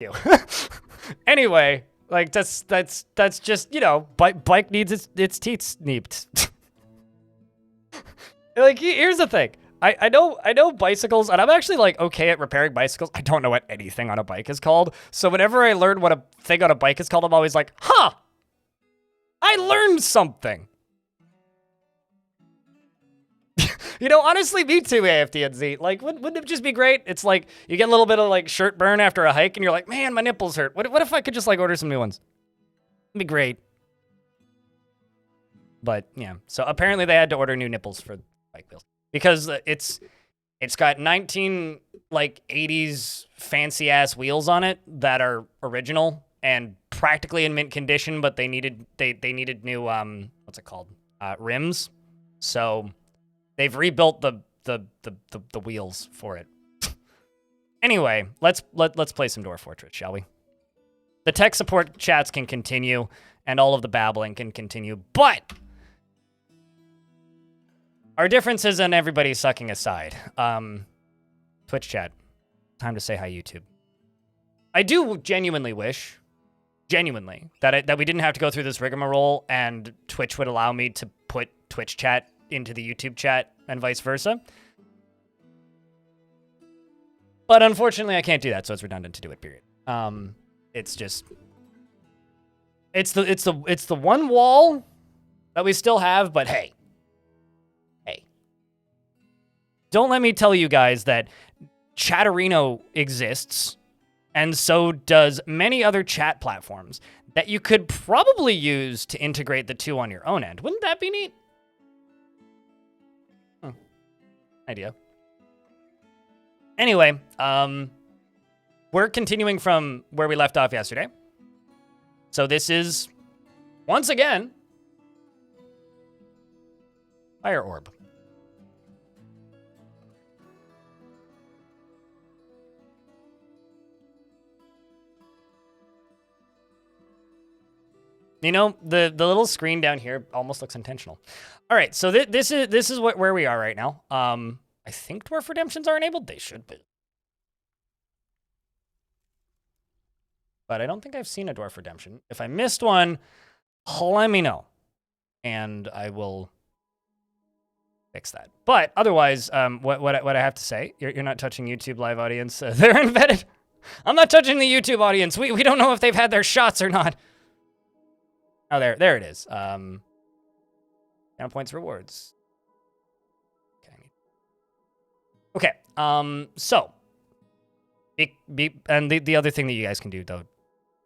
you. Anyway, like that's just, you know, bike needs its teeth sneeped. Like, here's the thing. I know bicycles, and I'm actually like okay at repairing bicycles. I don't know what anything on a bike is called. So whenever I learn what a thing on a bike is called, I'm always like, huh, I learned something. You know, honestly, me too, AFTNZ. Like, wouldn't it just be great? It's like, you get a little bit of, like, shirt burn after a hike, and you're like, man, my nipples hurt. What if I could just, like, order some new ones? It'd be great. But, yeah. So, apparently they had to order new nipples for bike wheels. Because it's got 19, like, 80s fancy-ass wheels on it that are original and practically in mint condition, but they needed new, what's it called? Rims. So... they've rebuilt the wheels for it. Anyway, let's play some Dwarf Fortress, shall we? The tech support chats can continue, and all of the babbling can continue, but our differences and everybody sucking aside. Twitch chat, time to say hi, YouTube. I do genuinely wish, that we didn't have to go through this rigmarole, and Twitch would allow me to put Twitch chat into the YouTube chat and vice versa. But unfortunately, I can't do that, so it's redundant to do it, period. It's just... It's the one wall that we still have, but hey. Don't let me tell you guys that Chatterino exists, and so does many other chat platforms that you could probably use to integrate the two on your own end. Wouldn't that be neat? Idea. Anyway, we're continuing from where we left off yesterday. So this is, once again, FireOrb. You know, the little screen down here almost looks intentional. All right, so this is where we are right now. I think Dwarf Redemptions are enabled. They should be. But I don't think I've seen a Dwarf Redemption. If I missed one, let me know, and I will fix that. But otherwise, what I have to say, you're not touching YouTube live audience. They're embedded. I'm not touching the YouTube audience. We don't know if they've had their shots or not. Oh, there it is. Down points rewards. Okay. So, and the other thing that you guys can do though,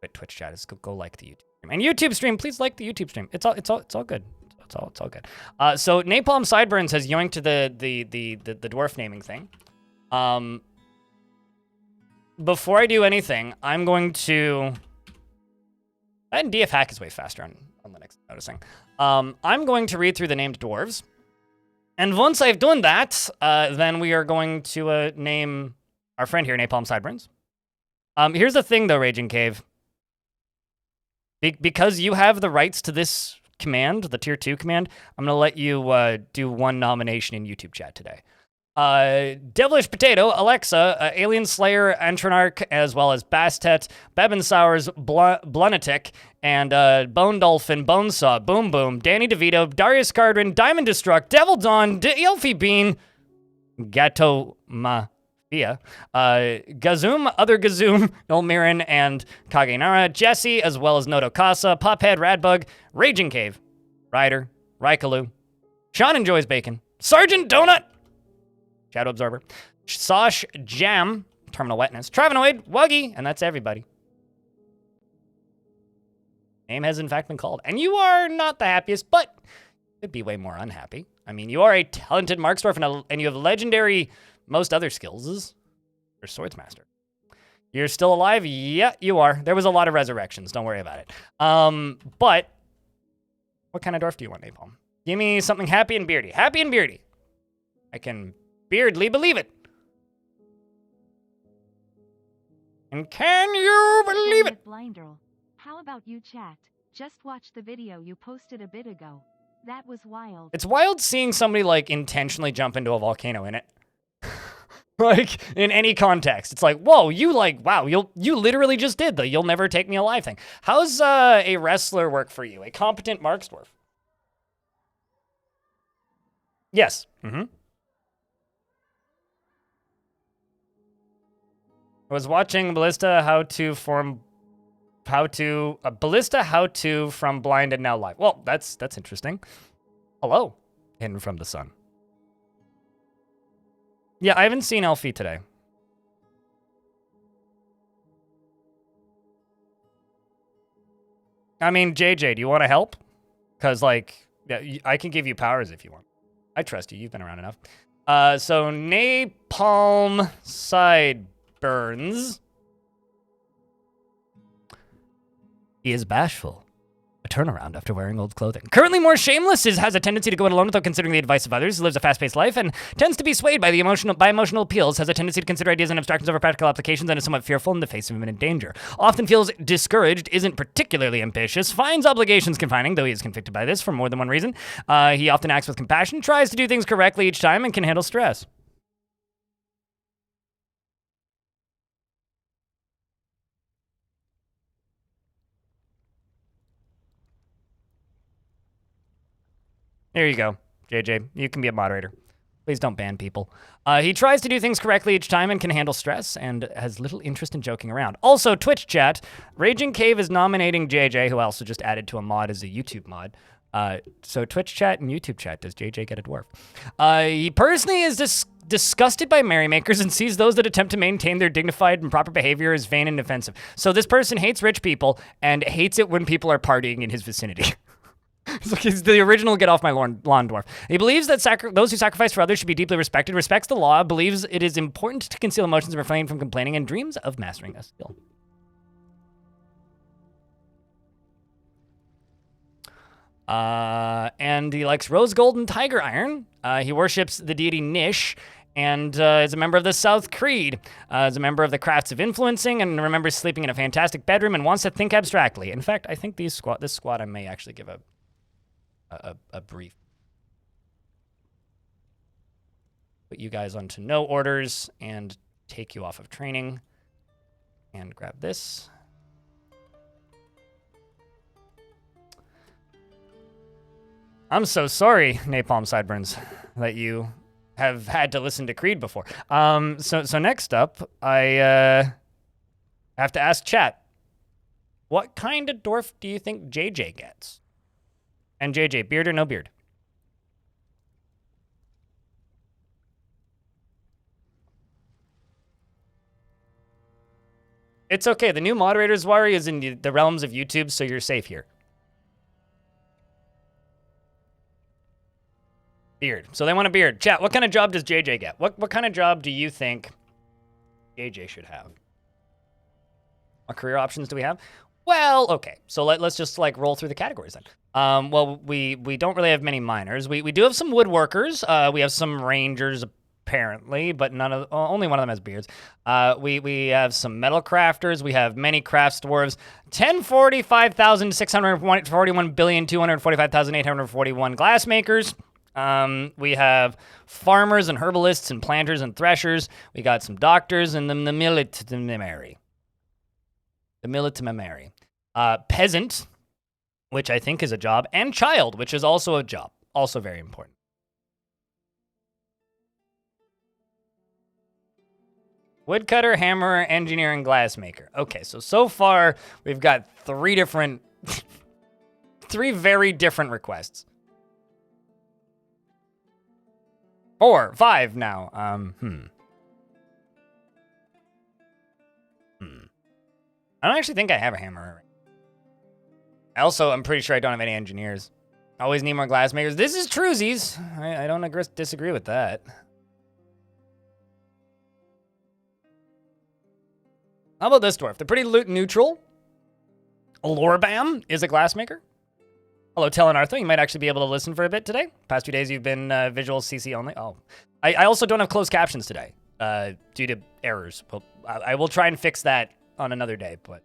with Twitch chat is go like the YouTube stream. And YouTube stream, please like the YouTube stream. It's all good. It's all good. So Napalm Sideburns has yoinked to the dwarf naming thing. Before I do anything, I'm going to. And DF Hack is way faster on Linux, noticing. I'm going to read through the named dwarves. And once I've done that, then we are going to name our friend here, Napalm Sideburns. Here's the thing, though, Raging Cave. Because you have the rights to this command, the Tier 2 command, I'm going to let you do one nomination in YouTube chat today. Devilish Potato, Alexa, Alien Slayer, Entronarch, as well as Bastet, Bebin Sours, Blunatic, and Bone Dolphin, Bonesaw, Boom Boom, Danny DeVito, Darius Cardrin, Diamond Destruct, Devil Dawn, Elfie Bean, Gato Mafia, Gazoom, Other Gazoom, Ilmirin, and Kagenara, Jesse, as well as Nodokasa, Pophead, Radbug, Raging Cave, Ryder, Raikalu, Sean Enjoys Bacon, Sergeant Donut, Shadow Absorber, Sosh Jam, Terminal Wetness, Travanoid, Wuggy, and that's everybody. Name has in fact been called. And you are not the happiest, but could be way more unhappy. I mean, you are a talented Marksdorf and you have legendary most other skills. You're Swordsmaster. You're still alive? Yeah, you are. There was a lot of resurrections. Don't worry about it. But what kind of dwarf do you want, Napalm? Give me something happy and beardy. Happy and beardy. I can beardly believe it. And can you believe it? Blinderl. How about you chat? Just watch the video you posted a bit ago. That was wild. It's wild seeing somebody like intentionally jump into a volcano in it. Like, in any context. It's like, whoa, wow, you literally just did the you'll never take me alive thing. How's a wrestler work for you? A competent Marks Dwarf? Yes. I was watching Ballista how to from Blind and now live. Well, that's interesting. Hello, hidden from the sun. Yeah, I haven't seen Elfie today. I mean, JJ, do you want to help? Because, like, yeah, I can give you powers if you want. I trust you. You've been around enough. So napalm sideburns. He is bashful. A turnaround after wearing old clothing. Currently more shameless, has a tendency to go it alone without considering the advice of others, lives a fast-paced life, and tends to be swayed by emotional appeals, has a tendency to consider ideas and abstractions over practical applications, and is somewhat fearful in the face of imminent danger. Often feels discouraged, isn't particularly ambitious, finds obligations confining, though he is convicted by this for more than one reason. He often acts with compassion, tries to do things correctly each time, and can handle stress. There you go, JJ. You can be a moderator. Please don't ban people. He tries to do things correctly each time and can handle stress and has little interest in joking around. Also, Twitch chat, Raging Cave is nominating JJ, who I also just added to a mod as a YouTube mod. So Twitch chat and YouTube chat, does JJ get a dwarf? He personally is disgusted by merrymakers and sees those that attempt to maintain their dignified and proper behavior as vain and offensive. So this person hates rich people and hates it when people are partying in his vicinity. He's the original get off my lawn dwarf. He believes that those who sacrifice for others should be deeply respected, respects the law, believes it is important to conceal emotions and refrain from complaining, and dreams of mastering a skill. And he likes rose gold and tiger iron. He worships the deity Nish and is a member of the South Creed. Is a member of the Crafts of Influencing and remembers sleeping in a fantastic bedroom and wants to think abstractly. In fact, I think this squad I may actually give a brief. Put you guys onto no orders and take you off of training. And grab this. I'm so sorry, Napalm Sideburns, that you have had to listen to Creed before. So next up, I have to ask chat, what kind of dwarf do you think JJ gets? And JJ, beard or no beard? It's okay. The new moderator's worry is in the realms of YouTube, so you're safe here. Beard. So they want a beard. Chat, what kind of job does JJ get? What kind of job do you think JJ should have? What career options do we have? Well, okay. So let's just like roll through the categories then. Well, we don't really have many miners. We do have some woodworkers. We have some rangers apparently, but only one of them has beards. We have some metal crafters. We have many crafts dwarves. 1045,641,245,841 glass makers. We have farmers and herbalists and planters and threshers. We got some doctors and the military. Peasant, which I think is a job, and child, which is also a job. Also very important. Woodcutter, hammerer, engineer, and glassmaker. Okay, so far we've got three very different requests. 4, 5 now. I don't actually think I have a hammerer. Also, I'm pretty sure I don't have any engineers. Always need more glassmakers. This is truesies. I don't disagree with that. How about this dwarf? They're pretty neutral. Lorbam is a glassmaker. Hello, Telenartha. You might actually be able to listen for a bit today. Past 2 days, you've been visual CC only. Oh, I also don't have closed captions today due to errors. Well, I will try and fix that on another day, but.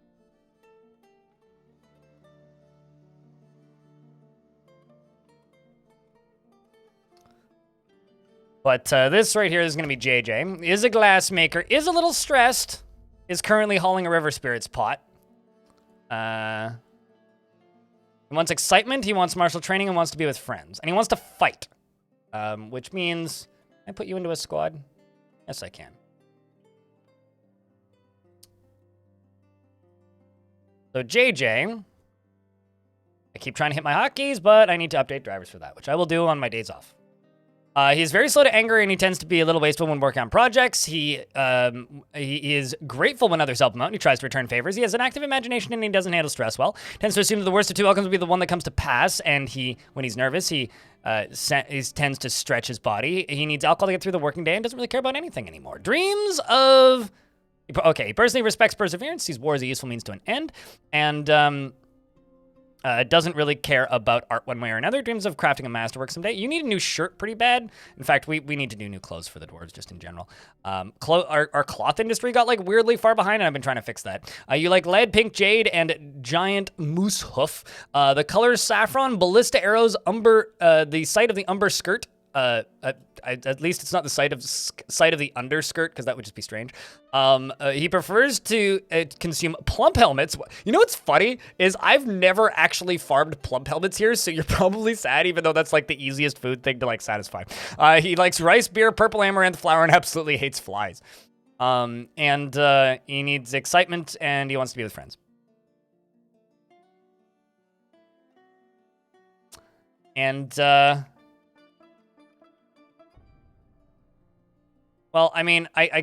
But this right here is going to be JJ. Is a glassmaker. Is a little stressed. Is currently hauling a river spirits pot. He wants excitement. He wants martial training and wants to be with friends. And he wants to fight. Which means... Can I put you into a squad? Yes, I can. So JJ... I keep trying to hit my hotkeys, but I need to update drivers for that, which I will do on my days off. He's very slow to anger, and he tends to be a little wasteful when working on projects. He is grateful when others help him out, and he tries to return favors. He has an active imagination, and he doesn't handle stress well. Tends to assume that the worst of two outcomes will be the one that comes to pass, and when he's nervous, he tends to stretch his body. He needs alcohol to get through the working day and doesn't really care about anything anymore. Dreams of... Okay, he personally respects perseverance, sees war as a useful means to an end, and... doesn't really care about art one way or another. Dreams of crafting a masterwork someday. You need a new shirt pretty bad. In fact, we need to do new clothes for the dwarves just in general. Our cloth industry got like weirdly far behind, and I've been trying to fix that. You like lead, pink jade, and giant moose hoof. The colors saffron, ballista arrows, umber. The sight of the umber skirt. At least it's not the sight of the underskirt, because that would just be strange. He prefers to consume plump helmets. You know what's funny is I've never actually farmed plump helmets here, so you're probably sad, even though that's like the easiest food thing to like satisfy. He likes rice, beer, purple amaranth flower, and absolutely hates flies. He needs excitement, and he wants to be with friends. Well, I mean, I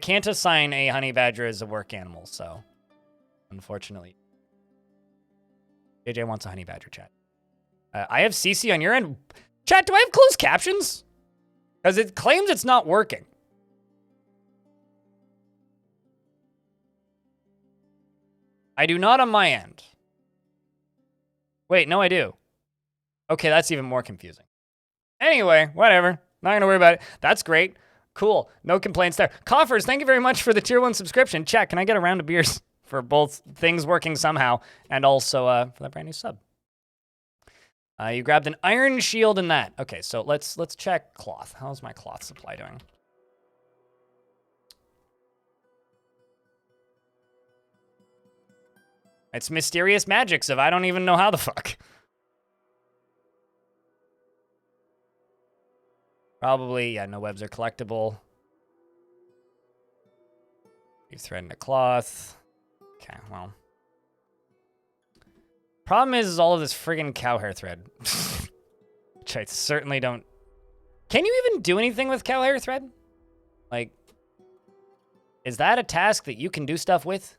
can't assign a honey badger as a work animal, so unfortunately. JJ wants a honey badger, chat. I have CC on your end. Chat, do I have closed captions? Because it claims it's not working. I do not on my end. Wait, no, I do. Okay, that's even more confusing. Anyway, whatever. Not gonna worry about it. That's great. Cool. No complaints there. Coffers, thank you very much for the tier 1 subscription. Chat, can I get a round of beers for both things working somehow and also for that brand new sub? You grabbed an iron shield and that. Okay, so let's check cloth. How's my cloth supply doing? It's mysterious magics of I don't even know how the fuck. Probably, yeah, no webs are collectible. You've threaded a cloth. Okay, well. Problem is all of this friggin' cow hair thread. Which I certainly don't... Can you even do anything with cow hair thread? Like, is that a task that you can do stuff with?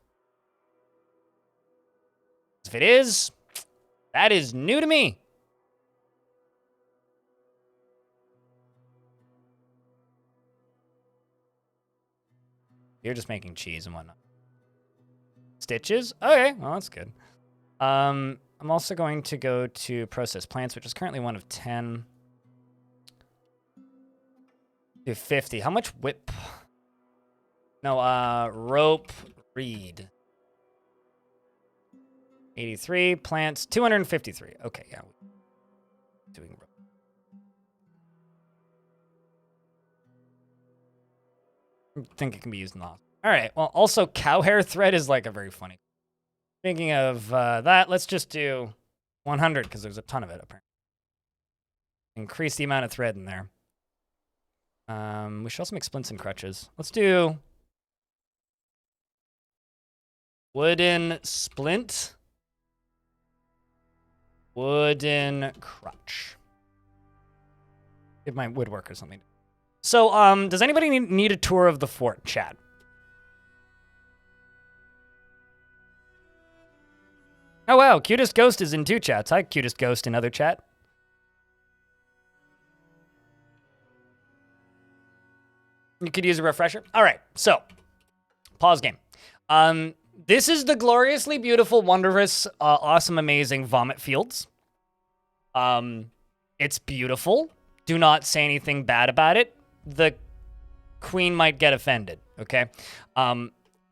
If it is, that is new to me. You're just making cheese and whatnot. Stitches? Okay, well, that's good. I'm also going to go to process plants, which is currently 1 of 10. Do 50. How much whip? No, rope, reed. 83, plants, 253. Okay, yeah. Doing rope. I think it can be used in the hospital. All right, well, also cow hair thread is like a very funny. Speaking of that, let's just do 100 because there's a ton of it apparently. Increase the amount of thread in there. We should also make splints and crutches. Let's do wooden splint, wooden crutch. Give my woodworker something. So, does anybody need a tour of the fort, chat? Oh, wow. Cutest Ghost is in 2 chats. Hi, Cutest Ghost in other chat. You could use a refresher. All right. So, pause game. This is the gloriously beautiful, wondrous, awesome, amazing Vomit Fields. It's beautiful. Do not say anything bad about it. The queen might get offended, okay?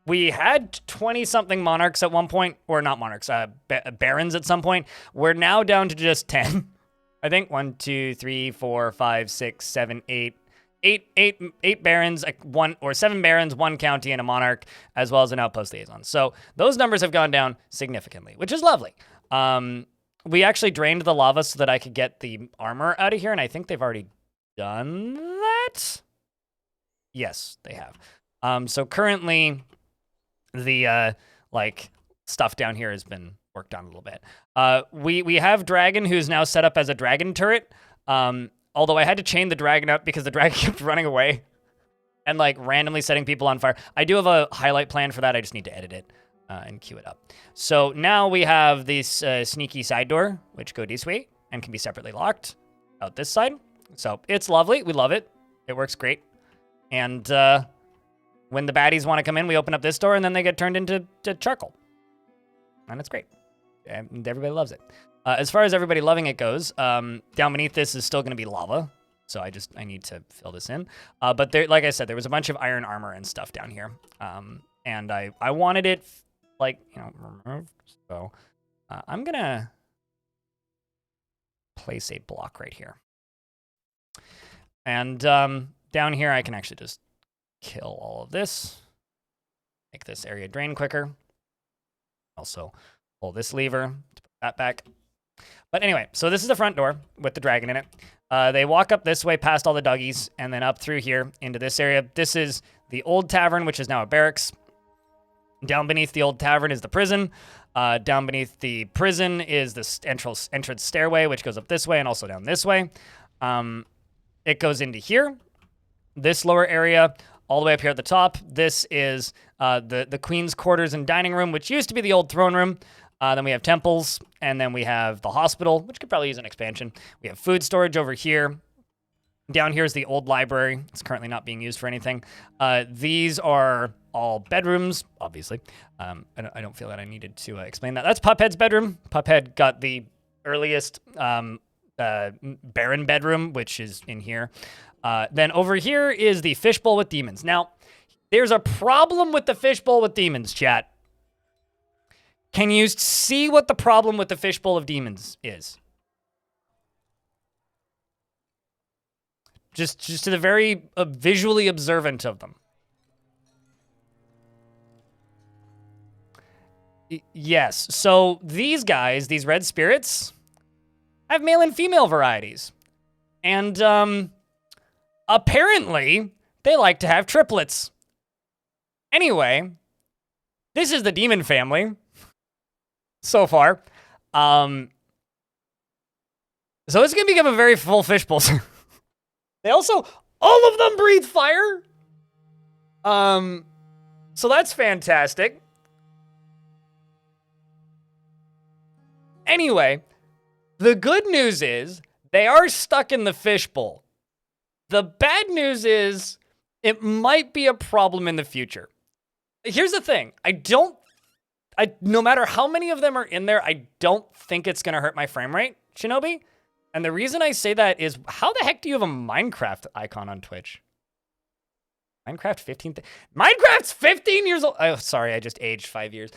We had 20-something monarchs at one point, or not monarchs, barons at some point. We're now down to just 10. I think 1, 2, 3, 4, 5, 6, 7, 8. Eight barons, one or 7 barons, 1 county, and a monarch, as well as an outpost liaison. So those numbers have gone down significantly, which is lovely. We actually drained the lava so that I could get the armor out of here, and I think they've already done that. Yes, they have. So currently, the like stuff down here has been worked on a little bit. We have Dragon, who's now set up as a dragon turret. Although I had to chain the dragon up because the dragon kept running away and like randomly setting people on fire. I do have a highlight plan for that. I just need to edit it and queue it up. So now we have this sneaky side door, which go this way and can be separately locked out this side. So it's lovely. We love it. It works great. And when the baddies want to come in, we open up this door and then they get turned into charcoal. And it's great. And everybody loves it. As far as everybody loving it goes, down beneath this is still going to be lava. So I need to fill this in. But there, like I said, there was a bunch of iron armor and stuff down here. And I wanted it, like, removed. So I'm going to place a block right here. And down here, I can actually just kill all of this. Make this area drain quicker. Also, pull this lever to put that back. But anyway, so this is the front door with the dragon in it. They walk up this way past all the doggies and then up through here into this area. This is the old tavern, which is now a barracks. Down beneath the old tavern is the prison. Down beneath the prison is the entrance stairway, which goes up this way and also down this way. It goes into here, this lower area, all the way up here at the top. This is the queen's quarters and dining room, which used to be the old throne room. Then we have temples, and then we have the hospital, which could probably use an expansion. We have food storage over here. Down here is the old library. It's currently not being used for anything. These are all bedrooms, obviously. I don't feel that I needed to explain that. That's Puphead's bedroom. Puphead got the earliest Baron bedroom, which is in here. Then over here is the fishbowl with demons. Now, there's a problem with the fishbowl with demons, chat. Can you see what the problem with the fishbowl of demons is? Just to the very visually observant of them. Yes, so these guys, these red spirits, have male and female varieties. And apparently, they like to have triplets. Anyway, this is the demon family. So far. So it's going to become a very full fishbowl. They also, all of them breathe fire. So that's fantastic. Anyway, the good news is they are stuck in the fishbowl. The bad news is it might be a problem in the future. Here's the thing. No matter how many of them are in there, I don't think it's going to hurt my frame rate, Shinobi. And the reason I say that is, how the heck do you have a Minecraft icon on Twitch? Minecraft 15? Minecraft's 15 years old. Oh, sorry, I just aged 5 years.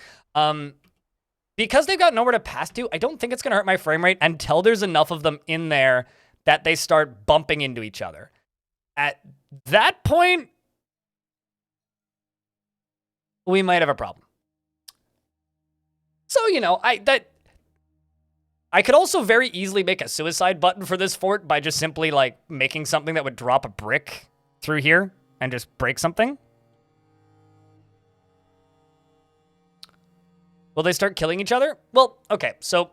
Because they've got nowhere to pass to, I don't think it's going to hurt my frame rate until there's enough of them in there that they start bumping into each other. At that point, we might have a problem. So, I could also very easily make a suicide button for this fort by just simply, like, making something that would drop a brick through here and just break something. Will they start killing each other? Well, okay, so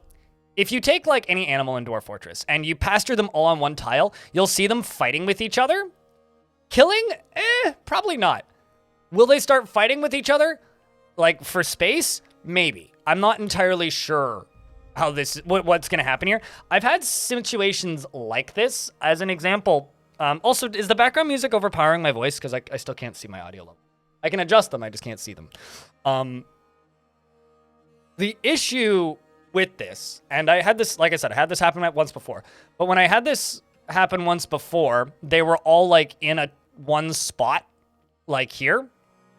if you take, like, any animal in Dwarf Fortress and you pasture them all on one tile, you'll see them fighting with each other. Killing? Probably not. Will they start fighting with each other? Like, for space? Maybe. I'm not entirely sure how what's going to happen here. I've had situations like this. As an example, also, is the background music overpowering my voice? Because I still can't see my audio level. I can adjust them, I just can't see them. The issue with this, and I had this, like I said, I had this happen once before. But when I had this happen once before, they were all, like, in one spot, like here,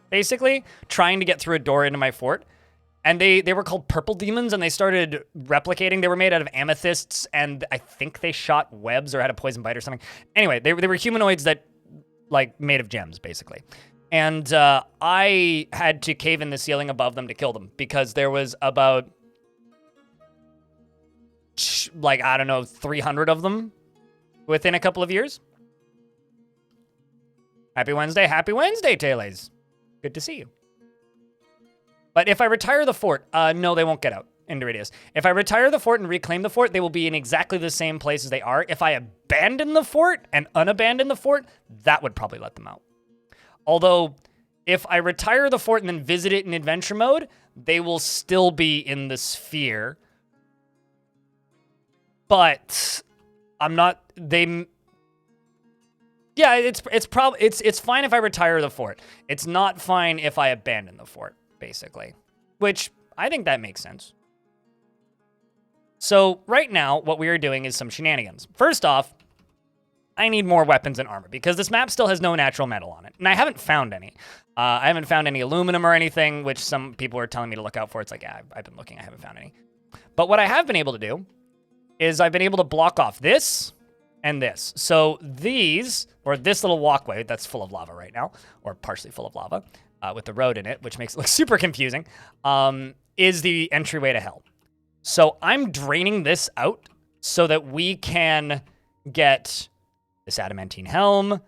basically, trying to get through a door into my fort. And they were called purple demons, and they started replicating. They were made out of amethysts, and I think they shot webs or had a poison bite or something. Anyway, they were humanoids that, like, made of gems, basically. And I had to cave in the ceiling above them to kill them because there was about, like, I don't know, 300 of them within a couple of years. Happy Wednesday, Taylors. Good to see you. But if I retire the fort, no, they won't get out into Radius. If I retire the fort and reclaim the fort, they will be in exactly the same place as they are. If I abandon the fort and unabandon the fort, that would probably let them out. Although, if I retire the fort and then visit it in adventure mode, they will still be in the sphere. But I'm not, yeah, it's fine if I retire the fort. It's not fine if I abandon the fort, basically. Which, I think that makes sense. So, right now, what we are doing is some shenanigans. First off, I need more weapons and armor, because this map still has no natural metal on it. And I haven't found any. I haven't found any aluminum or anything, which some people are telling me to look out for. It's like, yeah, I've been looking, I haven't found any. But what I have been able to do is I've been able to block off this and this. So these, or this little walkway that's full of lava right now, or partially full of lava, with the road in it, which makes it look super confusing, is the entryway to hell. So I'm draining this out so that we can get this adamantine helm,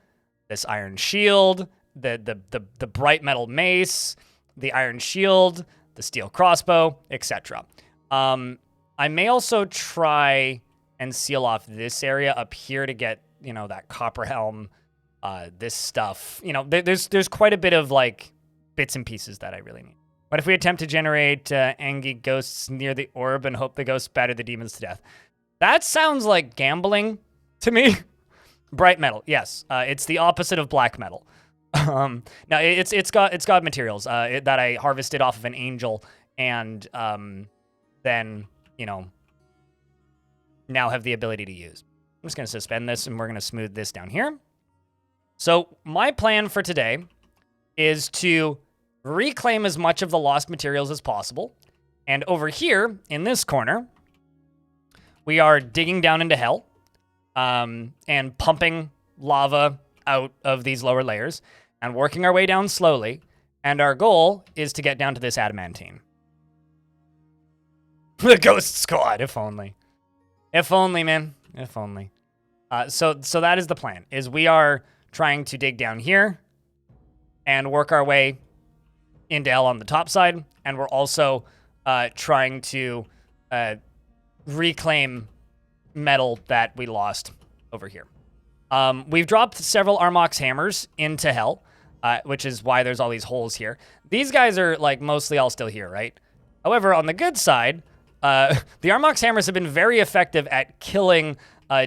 this iron shield, the bright metal mace, the iron shield, the steel crossbow, etc. I may also try and seal off this area up here to get, you know, that copper helm, this stuff. You know, there's quite a bit of, like, bits and pieces that I really need. What if we attempt to generate Angie ghosts near the orb and hope the ghosts batter the demons to death? That sounds like gambling to me. Bright metal, yes. It's the opposite of black metal. Now, it's got materials that I harvested off of an angel and then, you know, now have the ability to use. I'm just going to suspend this, and we're going to smooth this down here. So my plan for today is to reclaim as much of the lost materials as possible. And over here, in this corner, we are digging down into hell and pumping lava out of these lower layers and working our way down slowly. And our goal is to get down to this adamantine. The Ghost Squad, if only. If only, man. If only. So that is the plan, is we are trying to dig down here and work our way into hell on the top side, and we're also trying to reclaim metal that we lost over here. We've dropped several Armox hammers into hell, which is why there's all these holes here. These guys are, like, mostly all still here, right? However, on the good side, the Armox hammers have been very effective at killing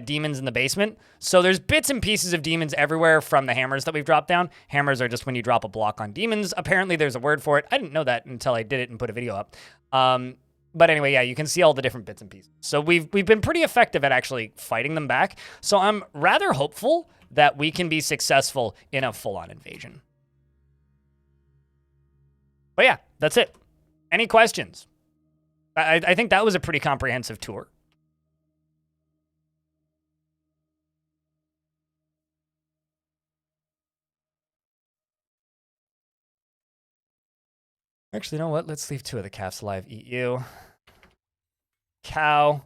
demons in the basement. So there's bits and pieces of demons everywhere from the hammers that we've dropped down. Hammers are just when you drop a block on demons. Apparently there's a word for it. I didn't know that until I did it and put a video up. But anyway, yeah, you can see all the different bits and pieces. So we've been pretty effective at actually fighting them back. So I'm rather hopeful that we can be successful in a full-on invasion. But yeah, that's it. Any questions? I think that was a pretty comprehensive tour. Actually, you know what? Let's leave 2 of the calves alive. Eat you. Cow.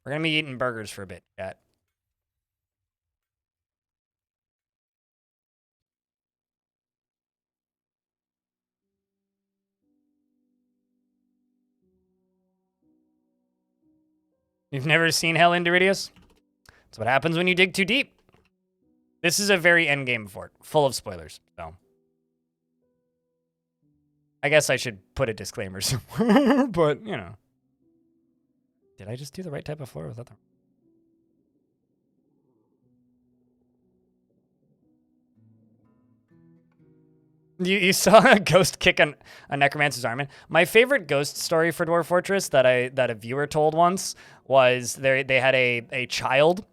We're going to be eating burgers for a bit, chat. You've never seen Hell in Doridius? That's what happens when you dig too deep. This is a very endgame fort, full of spoilers, so. I guess I should put a disclaimer somewhere, but, you know. Did I just do the right type of floor? Was that the... You saw a ghost kick a necromancer's arm in. My favorite ghost story for Dwarf Fortress that a viewer told once was they had a child,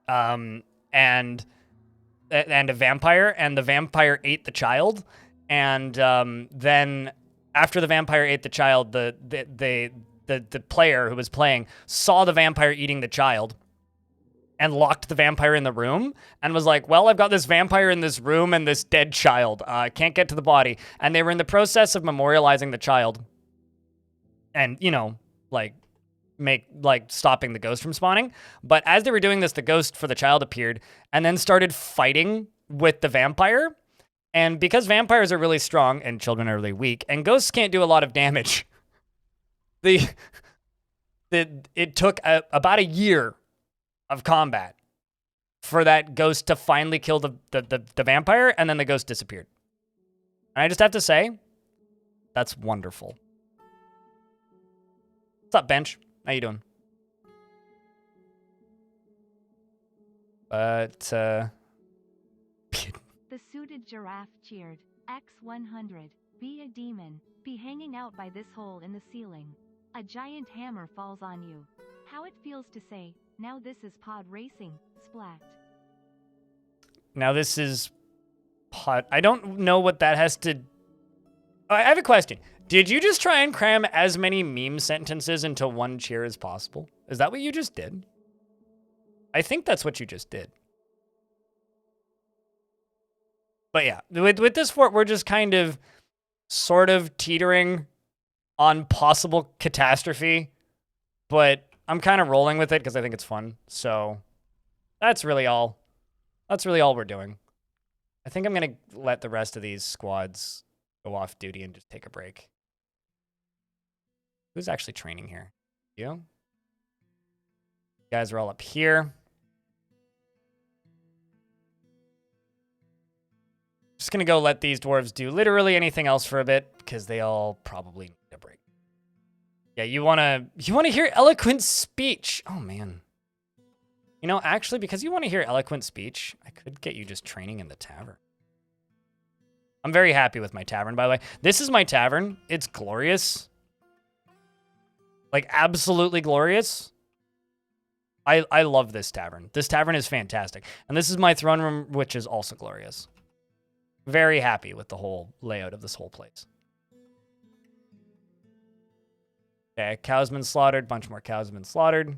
and a vampire, and the vampire ate the child, and then after the vampire ate the child, the player who was playing saw the vampire eating the child and locked the vampire in the room and was like, well, I've got this vampire in this room and this dead child. Can't get to the body. And they were in the process of memorializing the child and, you know, stopping the ghost from spawning. But as they were doing this, the ghost for the child appeared and then started fighting with the vampire. And because vampires are really strong and children are really weak and ghosts can't do a lot of damage, it took about a year of combat for that ghost to finally kill the vampire, and then the ghost disappeared. And I just have to say, that's wonderful. What's up, Bench? How you doing? But, The suited giraffe cheered. X100. Be a demon. Be hanging out by this hole in the ceiling. A giant hammer falls on you. How it feels to say, now this is pod racing, splat. Now this is pod. I don't know what that has to... I have a question. Did you just try and cram as many meme sentences into one cheer as possible? Is that what you just did? I think that's what you just did. But yeah, with this fort, we're just kind of sort of teetering on possible catastrophe, but I'm kind of rolling with it because I think it's fun. So that's really all. That's really all we're doing. I think I'm going to let the rest of these squads go off duty and just take a break. Who's actually training here? You? You guys are all up here. Just going to go let these dwarves do literally anything else for a bit because they all probably need a break. Yeah, you want to hear eloquent speech. Oh, man. You know, actually, because you want to hear eloquent speech, I could get you just training in the tavern. I'm very happy with my tavern, by the way. This is my tavern. It's glorious. Like, absolutely glorious. I love this tavern. This tavern is fantastic. And this is my throne room, which is also glorious. Very happy with the whole layout of this whole place. Okay, cows been slaughtered. Bunch more cows been slaughtered.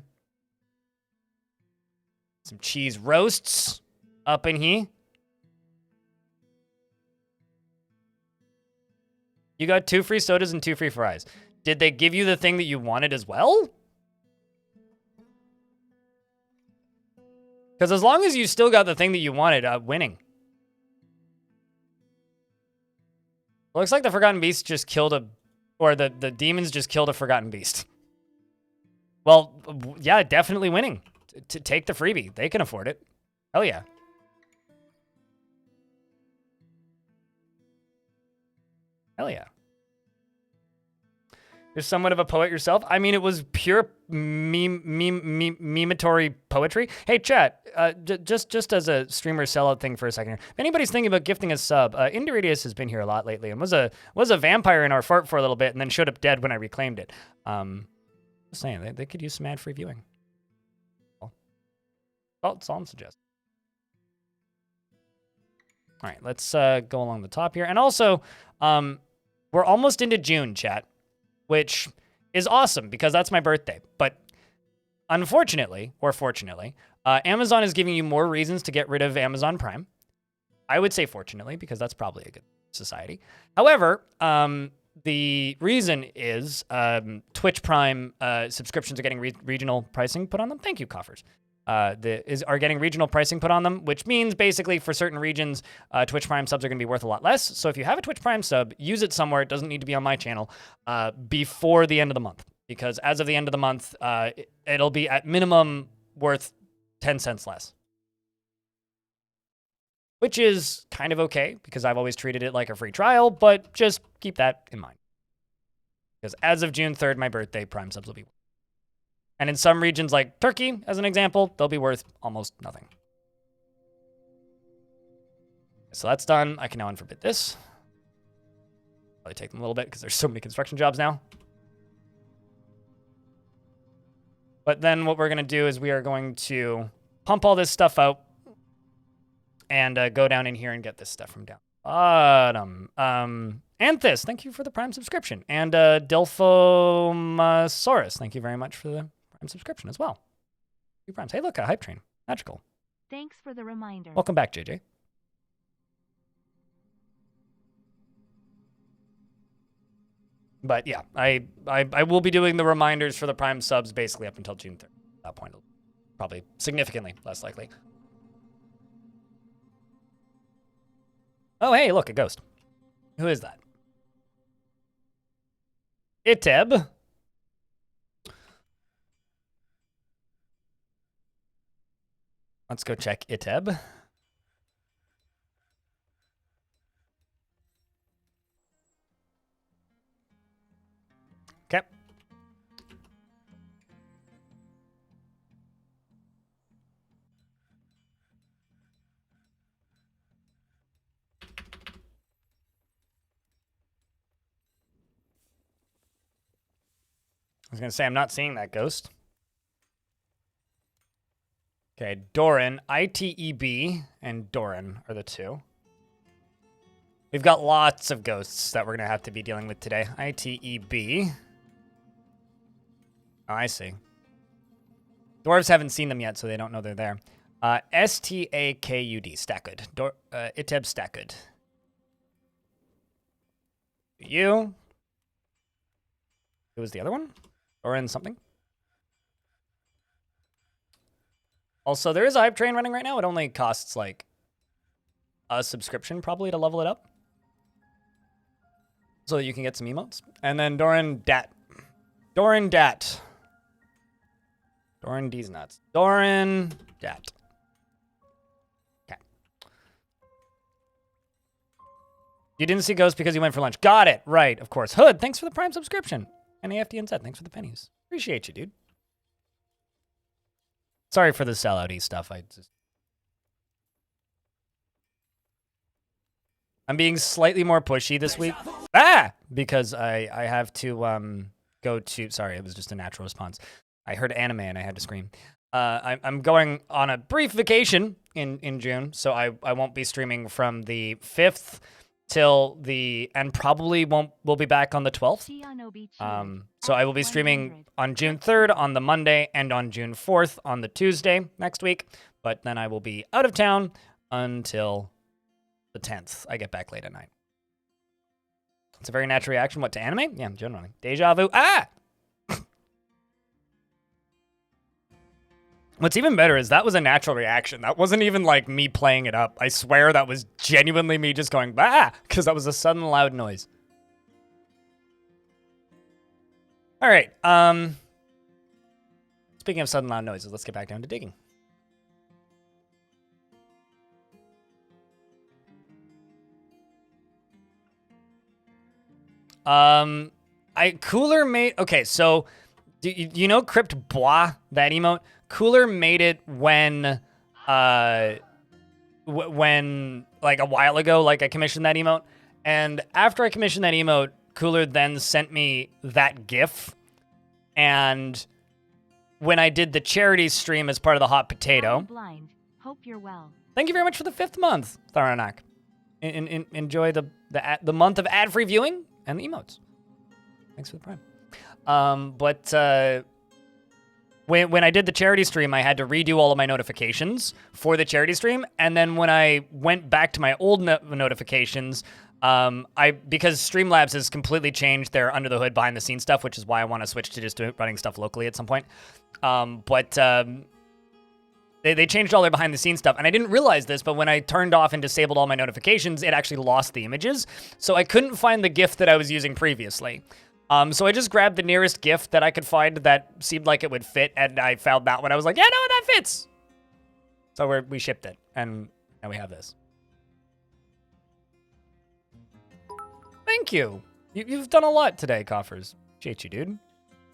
Some cheese roasts up in here. You got 2 free sodas and 2 free fries. Did they give you the thing that you wanted as well? Because as long as you still got the thing that you wanted, winning. Looks like the Forgotten Beast just killed the demons just killed a Forgotten Beast. Well, yeah, definitely winning. To take the freebie. They can afford it. Hell yeah. Hell yeah. You're somewhat of a poet yourself. I mean, it was pure memetory poetry. Hey, chat, just as a streamer sellout thing for a second here. If anybody's thinking about gifting a sub, Indiridius has been here a lot lately and was a vampire in our fort for a little bit and then showed up dead when I reclaimed it. Just saying, they could use some ad-free viewing. That's all I'm suggesting. All right, let's go along the top here. And also, we're almost into June, chat, which is awesome because that's my birthday. But unfortunately, or fortunately, Amazon is giving you more reasons to get rid of Amazon Prime. I would say fortunately because that's probably a good society. However, the reason is Twitch Prime subscriptions are getting regional pricing put on them. Thank you, Coffers. Are getting regional pricing put on them, which means basically for certain regions, Twitch Prime subs are going to be worth a lot less. So if you have a Twitch Prime sub, use it somewhere. It doesn't need to be on my channel before the end of the month. Because as of the end of the month, it'll be at minimum worth 10 cents less. Which is kind of okay, because I've always treated it like a free trial, but just keep that in mind. Because as of June 3rd, my birthday, Prime subs will be worth. And in some regions like Turkey, as an example, they'll be worth almost nothing. So that's done. I can now unforbid this. Probably take them a little bit because there's so many construction jobs now. But then what we're going to do is we are going to pump all this stuff out and go down in here and get this stuff from down Anthus, thank you for the Prime subscription. And Dilphomasaurus, thank you very much for the Prime subscription as well. 2 primes. Hey, look, a hype train. Magical. Thanks for the reminder. Welcome back, JJ. But yeah, I will be doing the reminders for the Prime subs basically up until June 3rd. At that point, probably significantly less likely. Oh, hey, look, a ghost. Who is that? Iteb. Let's go check Iteb. Okay. I was going to say, I'm not seeing that ghost. Okay, Doran, ITEB, and Doran are the 2. We've got lots of ghosts that we're going to have to be dealing with today. ITEB. Oh, I see. Dwarves haven't seen them yet, so they don't know they're there. STAKUD, Stakud. Iteb Stakud. You. Who was the other one? Doran something? Also, there is a hype train running right now. It only costs, like, a subscription, probably, to level it up. So that you can get some emotes. And then Doran Dat. Doran Dat. Doran D's nuts. Doran Dat. Okay. You didn't see Ghost because you went for lunch. Got it. Right, of course. Hood, thanks for the Prime subscription. And AFDNZ, thanks for the pennies. Appreciate you, dude. Sorry for the sellout-y stuff. I'm being slightly more pushy this week. Because I have to go to... Sorry, it was just a natural response. I heard anime and I had to scream. I'm going on a brief vacation in June, so I won't be streaming from the 5th till the... And probably will be back on the 12th. So I will be streaming on June 3rd on the Monday and on June 4th on the Tuesday next week. But then I will be out of town until the 10th. I get back late at night. It's a very natural reaction. What, to anime? Yeah, generally. Deja vu. What's even better is that was a natural reaction. That wasn't even like me playing it up. I swear that was genuinely me just going, because that was a sudden loud noise. All right. Speaking of sudden loud noises, let's get back down to digging. Cooler made... Okay, so... Do you know Crypt Bois, that emote? Cooler made it when, like, a while ago, like, I commissioned that emote. And after I commissioned that emote, Cooler then sent me that GIF. And when I did the charity stream as part of the Hot Potato... Blind. Hope you're well. Thank you very much for the 5th month, Tharanak. Enjoy the month of ad-free viewing and the emotes. Thanks for the Prime. When I did the charity stream, I had to redo all of my notifications for the charity stream. And then when I went back to my old notifications, because Streamlabs has completely changed their under the hood behind the scenes stuff, which is why I want to switch to just running stuff locally at some point. They changed all their behind the scenes stuff. And I didn't realize this, but when I turned off and disabled all my notifications, it actually lost the images. So I couldn't find the GIF that I was using previously. So I just grabbed the nearest GIF that I could find that seemed like it would fit, and I found that one. I was like, yeah, no, that fits. So we shipped it, and now we have this. Thank you. You've done a lot today, Coffers. Appreciate you, dude.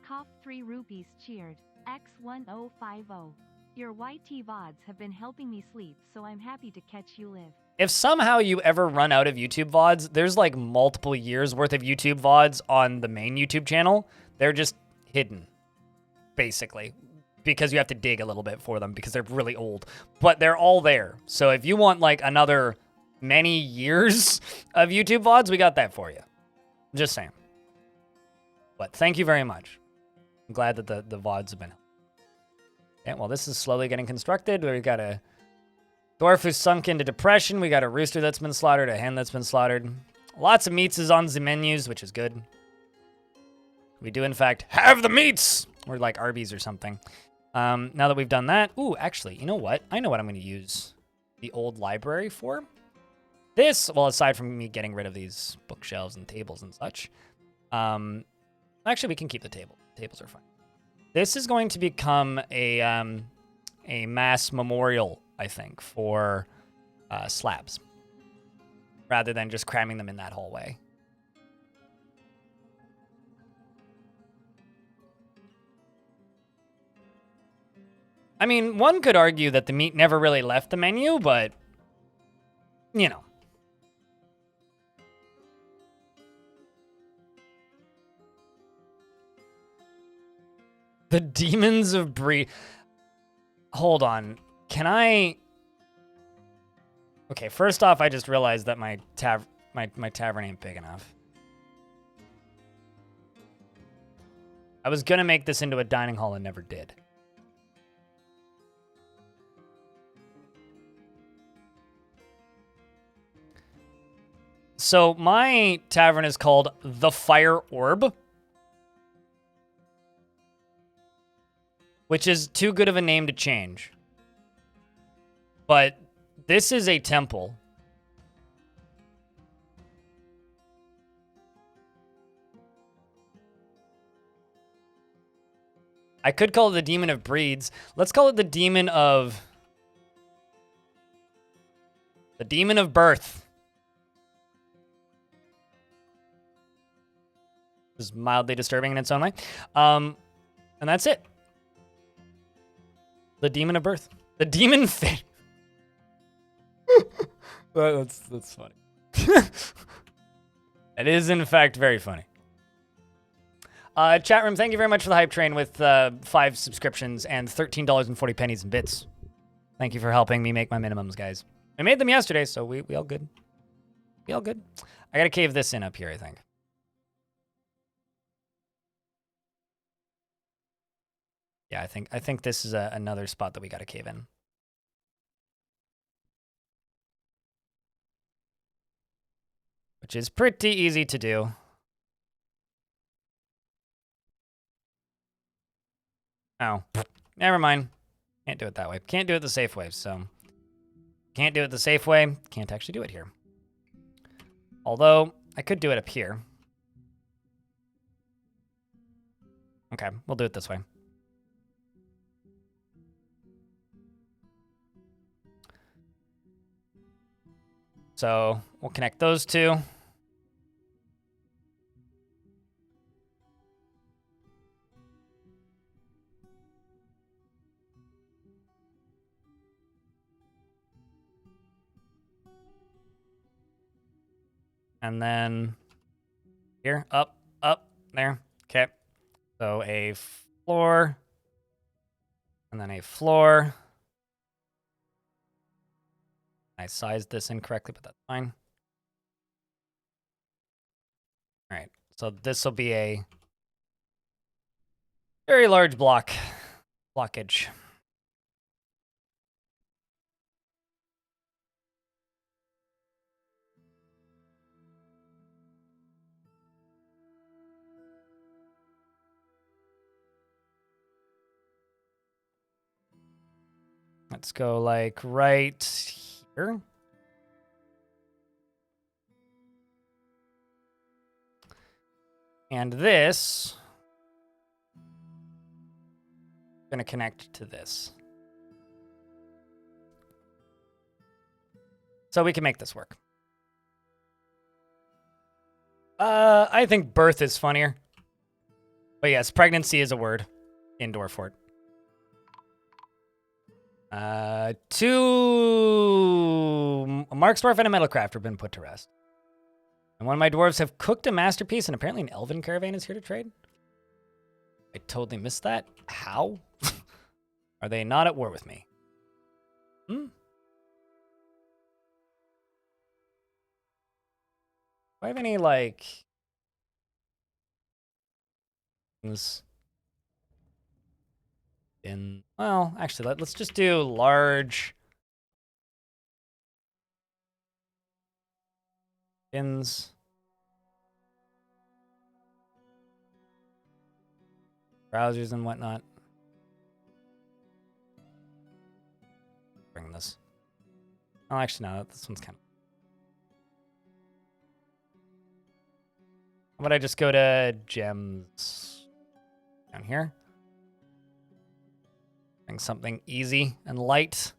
Cough 3 rupees cheered. X1050. Your YT VODs have been helping me sleep, so I'm happy to catch you live. If somehow you ever run out of YouTube VODs, there's like multiple years worth of YouTube VODs on the main YouTube channel. They're just hidden, basically, because you have to dig a little bit for them because they're really old. But they're all there. So if you want like another many years of YouTube VODs, we got that for you. Just saying. But thank you very much. I'm glad that the VODs have been. Yeah, well, this is slowly getting constructed. We've got a dwarf who's sunk into depression. We got a rooster that's been slaughtered, a hen that's been slaughtered. Lots of meats is on the menus, which is good. We do, in fact, have the meats! Or like Arby's or something. Now that we've done that... Ooh, actually, you know what? I know what I'm going to use the old library for. This, well, aside from me getting rid of these bookshelves and tables and such. Actually, we can keep the table. Tables are fine. This is going to become a mass memorial, I think, for slabs. Rather than just cramming them in that hallway. I mean, one could argue that the meat never really left the menu, but, you know. The demons of Bree. Hold on. Can I... Okay, first off, I just realized that my tavern ain't big enough. I was gonna make this into a dining hall and never did. So my tavern is called the FireOrb, which is too good of a name to change. But this is a temple. I could call it the Demon of Breeds. Let's call it the Demon of... The Demon of Birth. This is mildly disturbing in its own way. And that's it. The Demon of Birth. The Demon Fit. That's funny. It is, in fact, very funny. Chat room, thank you very much for the hype train with 5 subscriptions and $13.40 in bits. Thank you for helping me make my minimums, guys. I made them yesterday, so we all good. We all good. I gotta cave this in up here, I think. Yeah, I think this is another spot that we gotta cave in. Which is pretty easy to do. Oh, never mind. Can't do it that way. Can't do it the safe way, so... Can't do it the safe way. Can't actually do it here. Although, I could do it up here. Okay, we'll do it this way. So, we'll connect those two. And then here, up, there. Okay. So a floor, and then a floor. I sized this incorrectly, but that's fine. All right. So this will be a very large blockage. Let's go like right here. And this is going to connect to this. So we can make this work. I think birth is funnier. But yes, pregnancy is a word in Dwarf. 2 Mark's Dwarf and a Metalcraft have been put to rest. And one of my dwarves have cooked a masterpiece, and apparently an elven caravan is here to trade. I totally missed that. How? Are they not at war with me? I have any, like... things in... Well, actually, let's just do large... bins. Browsers and whatnot. Bring this. Oh, actually, no. This one's kind of... How about I just go to gems down here? Bring something easy and light.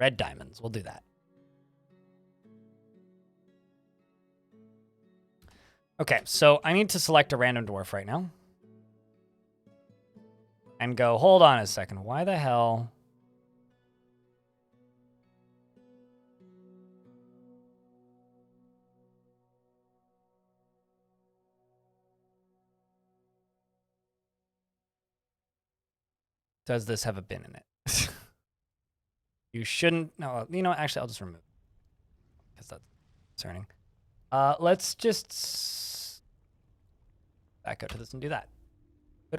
Red diamonds. We'll do that. Okay, so I need to select a random dwarf right now. And go, hold on a second. Why the hell... does this have a bin in it? You shouldn't... No, you know what? Actually, I'll just remove it. Because that's concerning. Let's just... back out to this and do that.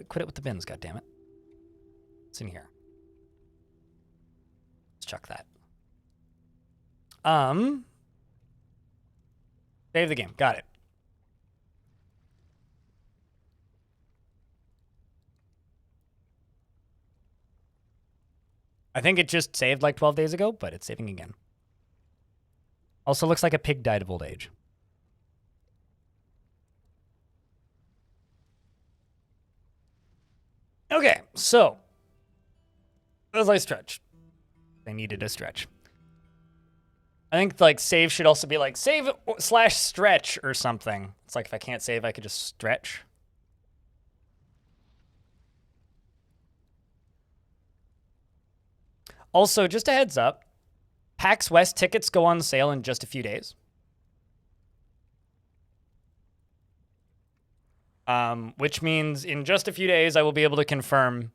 Quit it with the bins, goddammit. It's in here. Let's chuck that. Save the game. Got it. I think it just saved like 12 days ago, but it's saving again. Also looks like a pig died of old age. Okay, so as I stretch, they needed a stretch. I think like save should also be like save / stretch or something. It's like if I can't save, I could just stretch. Also, just a heads up, PAX West tickets go on sale in just a few days. Which means in just a few days, I will be able to confirm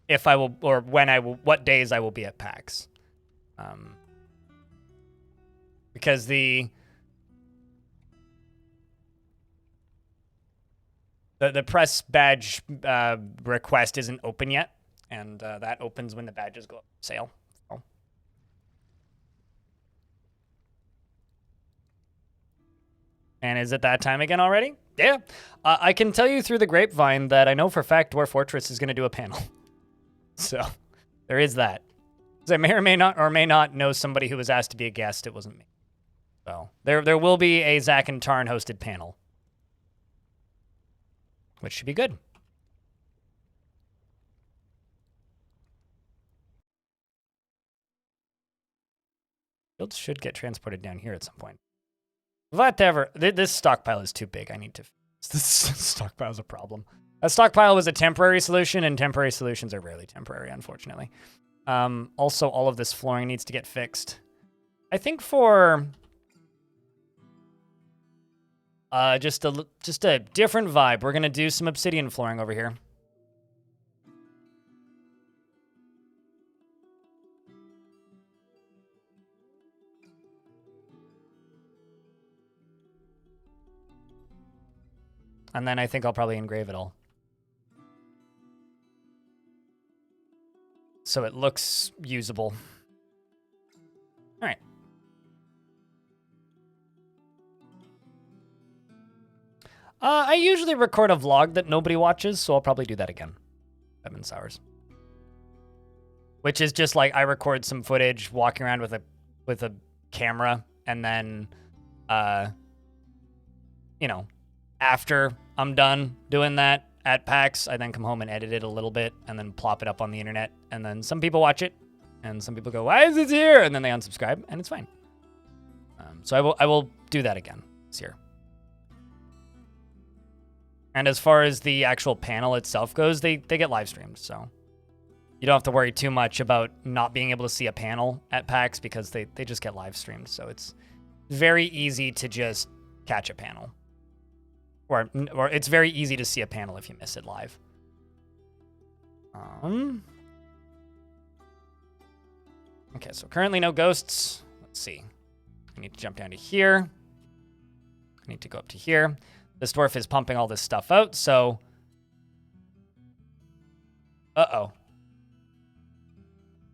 if I will, or when I will, what days I will be at PAX. Because the press badge request isn't open yet, and that opens when the badges go up for sale. So. And is it that time again already? Yeah. I can tell you through the grapevine that I know for a fact Dwarf Fortress is going to do a panel. So there is that. So I may or may not know somebody who was asked to be a guest. It wasn't me. So there will be a Zach and Tarn hosted panel, which should be good. Fields should get transported down here at some point. Whatever. This stockpile is too big. I need to... This stockpile is a problem. A stockpile was a temporary solution, and temporary solutions are rarely temporary, unfortunately. Also, all of this flooring needs to get fixed. I think for... just a different vibe, we're going to do some obsidian flooring over here. And then I think I'll probably engrave it all. So it looks usable. All right. I usually record a vlog that nobody watches, so I'll probably do that again. 7 hours. Which is just like I record some footage walking around with a camera, and then you know, after I'm done doing that at PAX, I then come home and edit it a little bit and then plop it up on the internet, and then some people watch it and some people go, "Why is it here?" and then they unsubscribe, and it's fine. So I will do that again this year. And as far as the actual panel itself goes, they get live streamed, so you don't have to worry too much about not being able to see a panel at PAX because they just get live streamed. So it's very easy to just catch a panel. Or it's very easy to see a panel if you miss it live. Okay, so currently no ghosts. Let's see. I need to jump down to here. I need to go up to here. This dwarf is pumping all this stuff out, so... Uh-oh.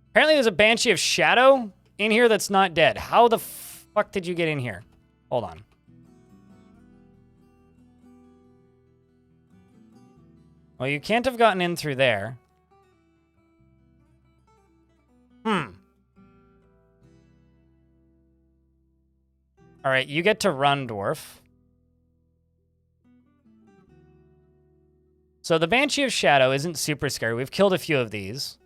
Apparently there's a Banshee of Shadow in here that's not dead. How the fuck did you get in here? Hold on. Well, you can't have gotten in through there. All right, you get to run, Dwarf. So the Banshee of Shadow isn't super scary. We've killed a few of these.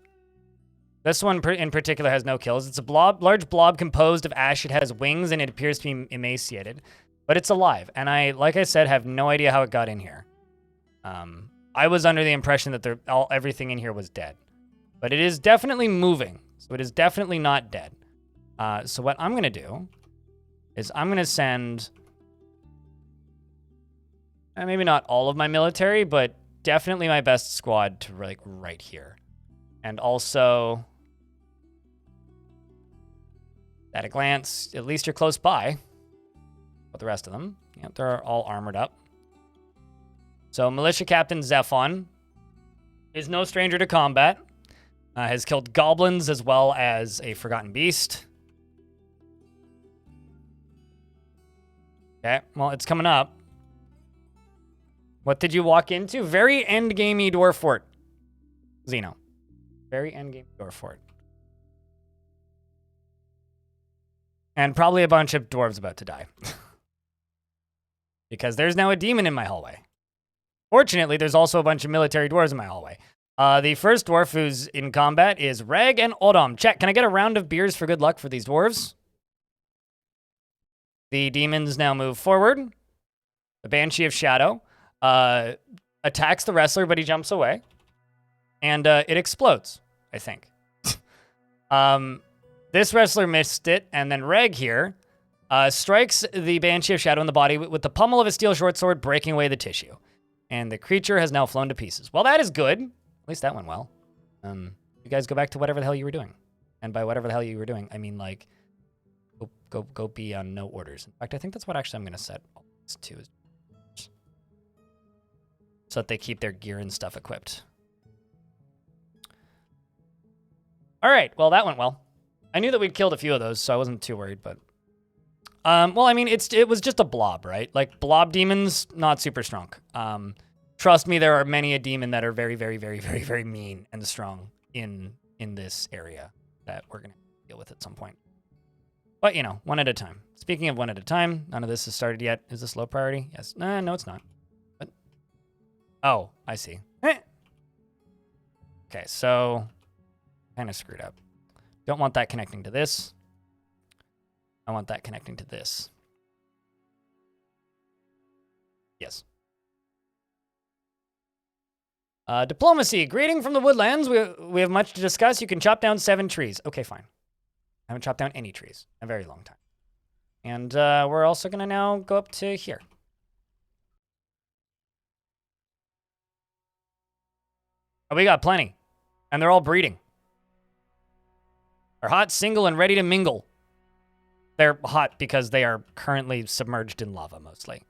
This one in particular has no kills. It's a large blob composed of ash. It has wings and it appears to be emaciated, but it's alive. And like I said, have no idea how it got in here. I was under the impression that everything in here was dead, but it is definitely moving. So it is definitely not dead. So what I'm gonna do is I'm gonna send maybe not all of my military, but definitely my best squad to like right here. And also, at a glance, at least you're close by. But the rest of them, yep, they're all armored up. So Militia Captain Zephon is no stranger to combat. Has killed goblins as well as a Forgotten Beast. Okay, well, it's coming up. What did you walk into? Very endgamey dwarf fort. Xeno. Very endgame dwarf fort. And probably a bunch of dwarves about to die. Because there's now a demon in my hallway. Fortunately, there's also a bunch of military dwarves in my hallway. The first dwarf who's in combat is Reg and Odom. Check, can I get a round of beers for good luck for these dwarves? The demons now move forward. The Banshee of Shadow attacks the wrestler, but he jumps away. And it explodes, I think. This wrestler missed it, and then Reg here strikes the Banshee of Shadow in the body with the pummel of a steel short sword, breaking away the tissue. And the creature has now flown to pieces. Well, that is good. At least that went well. You guys go back to whatever the hell you were doing. And by whatever the hell you were doing, I mean, like, go be on no orders. In fact, I think that's what actually I'm going to set all this to. So that they keep their gear and stuff equipped. All right, well, that went well. I knew that we'd killed a few of those, so I wasn't too worried, but... well, I mean, it was just a blob, right? Like, blob demons, not super strong. Trust me, there are many a demon that are very, very, very, very, very mean and strong in this area that we're going to deal with at some point. But, you know, one at a time. Speaking of one at a time, none of this has started yet. Is this low priority? Yes. No, it's not. But, oh, I see. Okay, so... kind of screwed up. Don't want that connecting to this. I want that connecting to this. Yes. Diplomacy. Greeting from the woodlands. We have much to discuss. You can chop down 7 trees. Okay, fine. I haven't chopped down any trees in a very long time. And we're also going to now go up to here. Oh, we got plenty. And they're all breeding. They're hot, single, and ready to mingle. They're hot because they are currently submerged in lava, mostly.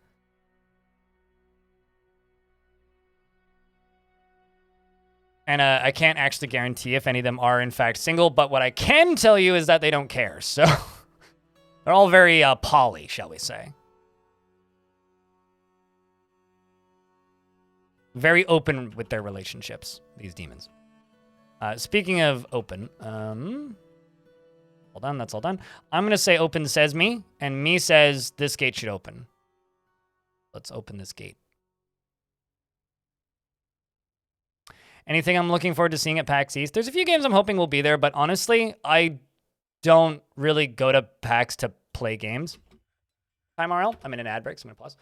And I can't actually guarantee if any of them are, in fact, single, but what I can tell you is that they don't care, so... they're all very poly, shall we say. Very open with their relationships, these demons. Speaking of open, all done, that's all done. I'm going to say open says me, and me says this gate should open. Let's open this gate. Anything I'm looking forward to seeing at PAX East? There's a few games I'm hoping will be there, but honestly, I don't really go to PAX to play games. Time RL, I'm in an ad break, so I'm going to pause.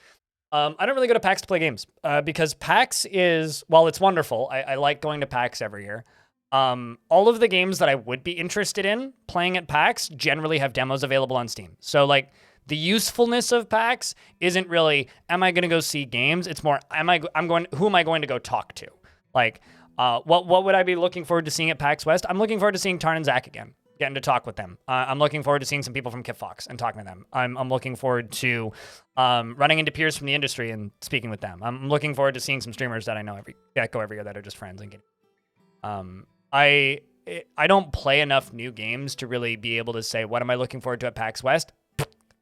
I don't really go to PAX to play games because PAX is, while it's wonderful, I like going to PAX every year. All of the games that I would be interested in playing at PAX generally have demos available on Steam. So like the usefulness of PAX isn't really, am I going to go see games? It's more, who am I going to go talk to? Like, what would I be looking forward to seeing at PAX West? I'm looking forward to seeing Tarn and Zach again. getting to talk with them. I'm looking forward to seeing some people from KitFox and talking to them. I'm looking forward to running into peers from the industry and speaking with them. I'm looking forward to seeing some streamers that I know that go every year that are just friends and getting. I don't play enough new games to really be able to say, what am I looking forward to at PAX West?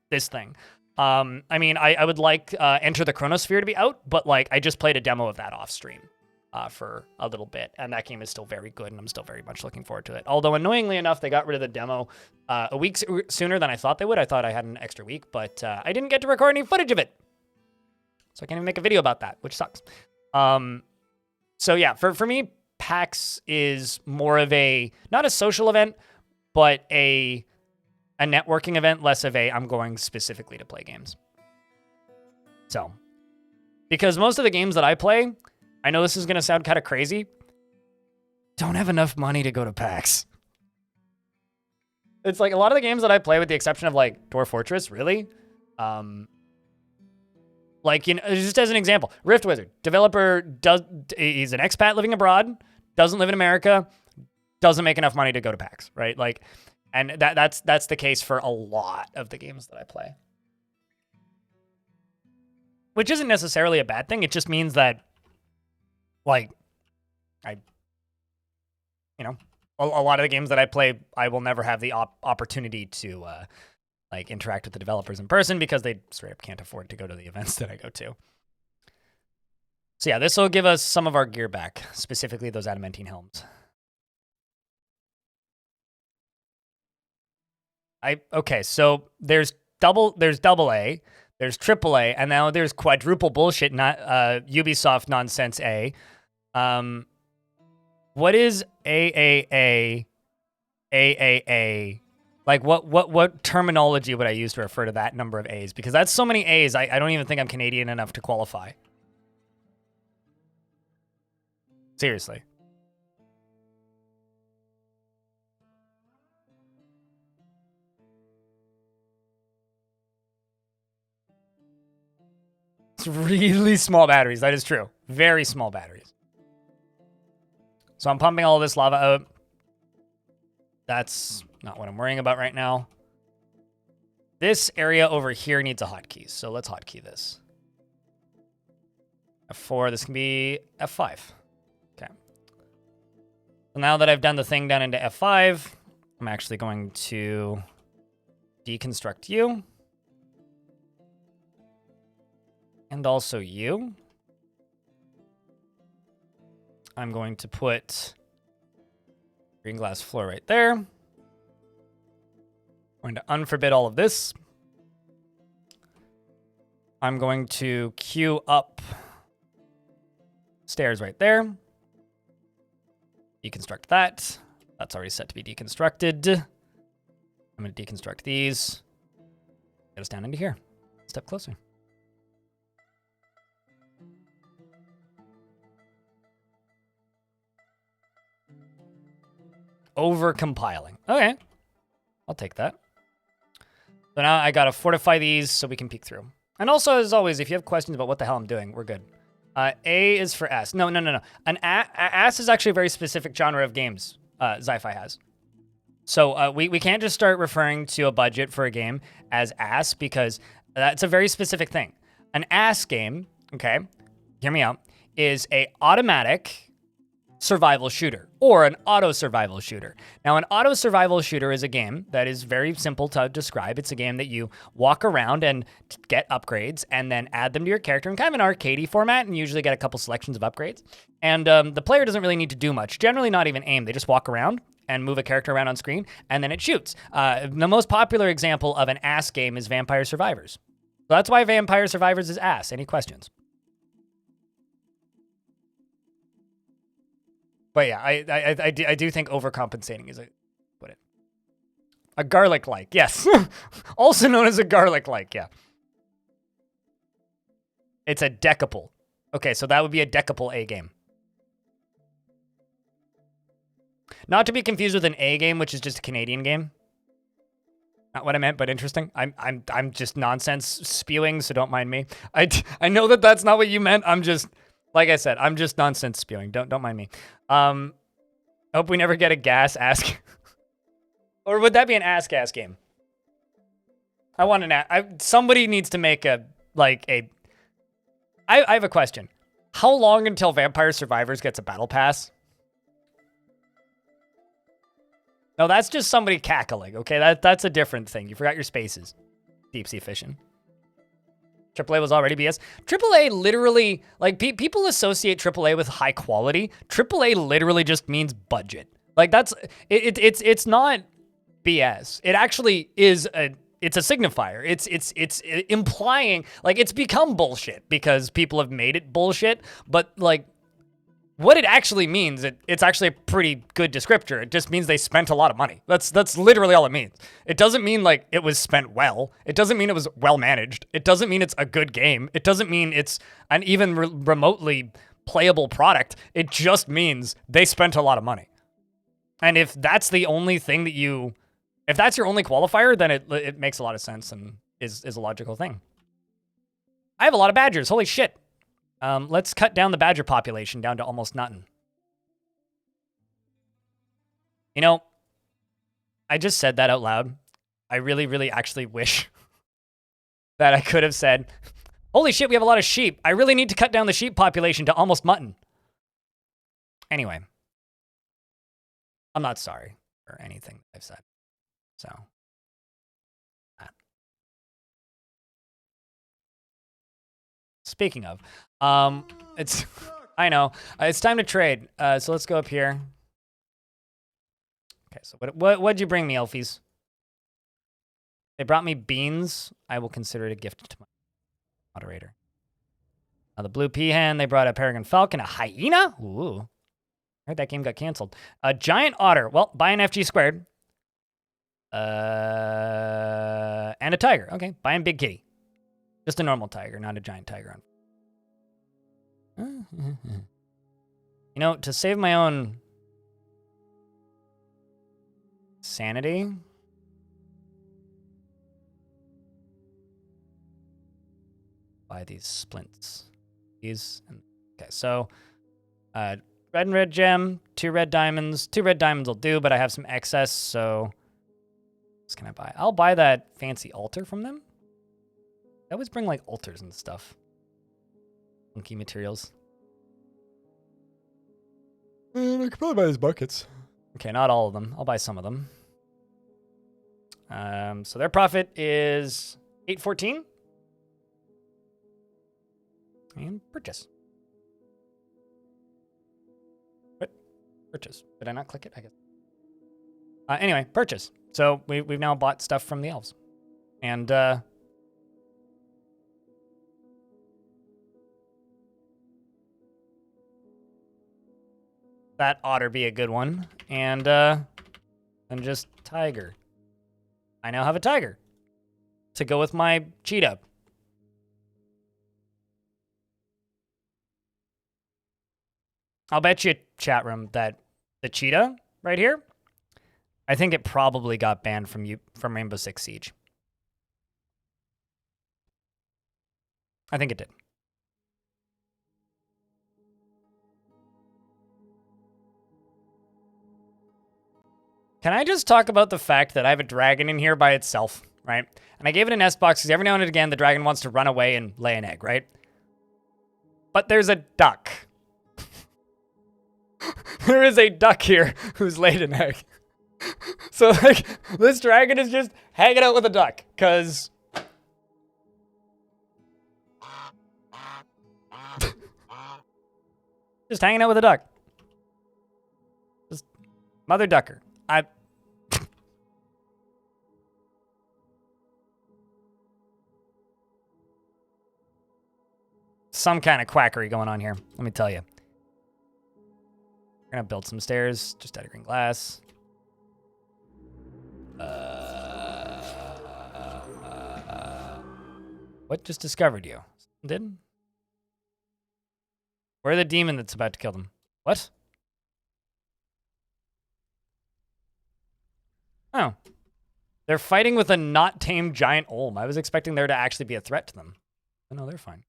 This thing. I mean, I would like Enter the Chronosphere to be out, but like I just played a demo of that off stream for a little bit, and that game is still very good, and I'm still very much looking forward to it. Although annoyingly enough, they got rid of the demo a week sooner than I thought they would. I thought I had an extra week, but I didn't get to record any footage of it, so I can't even make a video about that, which sucks. So yeah, for me, PAX is more of not a social event, but a networking event, less of I'm going specifically to play games. So, because most of the games that I play, I know this is going to sound kind of crazy, don't have enough money to go to PAX. It's like a lot of the games that I play, with the exception of like Dwarf Fortress, really. Like, you know, just as an example, Rift Wizard, developer he's an expat living abroad, doesn't live in America, doesn't make enough money to go to PAX, right? Like, and that's the case for a lot of the games that I play. Which isn't necessarily a bad thing. It just means that, like, you know, a lot of the games that I play, I will never have the opportunity to, like, interact with the developers in person because they straight up can't afford to go to the events that I go to. So yeah, this will give us some of our gear back, specifically those adamantine helms. Okay, so there's double A, there's triple A, and now there's quadruple bullshit, not Ubisoft nonsense A. What is AAA? AAA? Like what terminology would I use to refer to that number of A's? Because that's so many A's, I don't even think I'm Canadian enough to qualify. Seriously. It's really small batteries. That is true. Very small batteries. So I'm pumping all of this lava out. That's not what I'm worrying about right now. This area over here needs a hotkey. So let's hotkey this. F4. This can be F5. Okay. So now that I've done the thing down into F5, I'm actually going to deconstruct you. And also you. I'm going to put green glass floor right there. I'm going to unforbid all of this. I'm going to queue up stairs right there. Deconstruct that. That's already set to be deconstructed. I'm going to deconstruct these. Get us down into here. Step closer. Over compiling. Okay. I'll take that. So now I gotta fortify these so we can peek through. And also, as always, if you have questions about what the hell I'm doing, we're good. A is for S. No. An ass is actually a very specific genre of games Sci-Fi has. So we can't just start referring to a budget for a game as ass because that's a very specific thing. An ass game, okay, hear me out, is a automatic survival shooter or an auto survival shooter. Now, an auto survival shooter is a game that is very simple to describe. It's a game that you walk around and get upgrades and then add them to your character in kind of an arcadey format and usually get a couple selections of upgrades. And the player doesn't really need to do much, generally not even aim. They just walk around and move a character around on screen and then it shoots. The most popular example of an ass game is Vampire Survivors. So that's why Vampire Survivors is ass. Any questions? But yeah, I do think overcompensating is a garlic-like, yes. Also known as a garlic-like, yeah. It's a decouple. Okay, so that would be a decouple A game. Not to be confused with an A game, which is just a Canadian game. Not what I meant, but interesting. I'm just nonsense spewing, so don't mind me. I know that that's not what you meant. I'm just, like I said, I'm just nonsense spewing. Don't mind me. Hope we never get a gas ask. Or would that be an ass-gas game? I want an somebody needs to make I have a question. How long until Vampire Survivors gets a battle pass? No, that's just somebody cackling, okay? That's a different thing. You forgot your spaces. Deep sea fishing. AAA was already BS. AAA literally, like, people associate AAA with high quality. AAA literally just means budget. Like, it's not BS. It actually is it's a signifier. It's implying, like, it's become bullshit because people have made it bullshit, but, like, what it actually means, it's actually a pretty good descriptor. It just means they spent a lot of money. That's literally all it means. It doesn't mean, like, it was spent well. It doesn't mean it was well managed. It doesn't mean it's a good game. It doesn't mean it's an even remotely playable product. It just means they spent a lot of money. And if that's the only thing that if that's your only qualifier, then it makes a lot of sense and is a logical thing. I have a lot of badgers. Holy shit. Let's cut down the badger population down to almost nothing. You know, I just said that out loud. I really, really actually wish that I could have said, holy shit, we have a lot of sheep. I really need to cut down the sheep population to almost mutton. Anyway, I'm not sorry for anything I've said. So, speaking of, it's, I know, it's time to trade. So let's go up here. Okay, so what'd you bring me, Elfies? They brought me beans. I will consider it a gift to my moderator. The blue peahen, they brought a peregrine falcon, a hyena. Ooh, I heard that game got canceled. A giant otter. Well, buy an FG squared. And a tiger. Okay, buy a big kitty. Just a normal tiger, not a giant tiger. You know, to save my own sanity, buy these splints. Okay, so red and red gem, 2 red diamonds. 2 red diamonds will do, but I have some excess, so what can I buy? I'll buy that fancy altar from them. They always bring, like, altars and stuff. Funky materials. I could probably buy these buckets. Okay, not all of them. I'll buy some of them. So their profit is 814. And purchase. What? Purchase. Did I not click it? I guess. Anyway, purchase. So we've now bought stuff from the elves. And, that ought to be a good one. And just tiger. I now have a tiger to go with my cheetah. I'll bet you, chat room, that the cheetah right here, I think it probably got banned from Rainbow Six Siege. I think it did. Can I just talk about the fact that I have a dragon in here by itself, right? And I gave it an S box because every now and again the dragon wants to run away and lay an egg, right? But there's a duck. There is a duck here who's laid an egg. So, like, this dragon is just hanging out with a duck, because... just hanging out with a duck. Just mother ducker. Some kind of quackery going on here, let me tell you. We're gonna build some stairs, just out of green glass. What just discovered you? Did? Where are the demon that's about to kill them? What? Oh. They're fighting with a not tamed giant olm. I was expecting there to actually be a threat to them. But no, they're fine.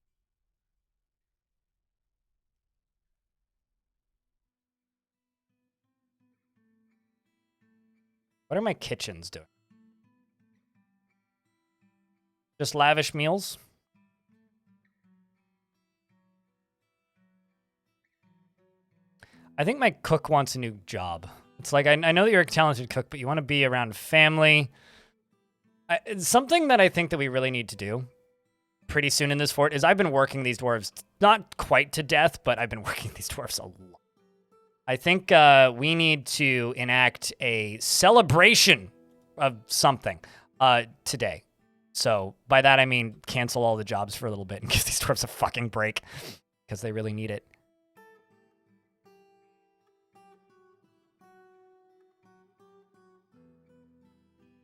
What are my kitchens doing? Just lavish meals? I think my cook wants a new job. It's like, I know that you're a talented cook, but you want to be around family. It's something that I think that we really need to do pretty soon in this fort is I've been working these dwarves, not quite to death, but I've been working these dwarves a lot. I think we need to enact a celebration of something today. So by that, I mean cancel all the jobs for a little bit and give these dwarves a fucking break because they really need it.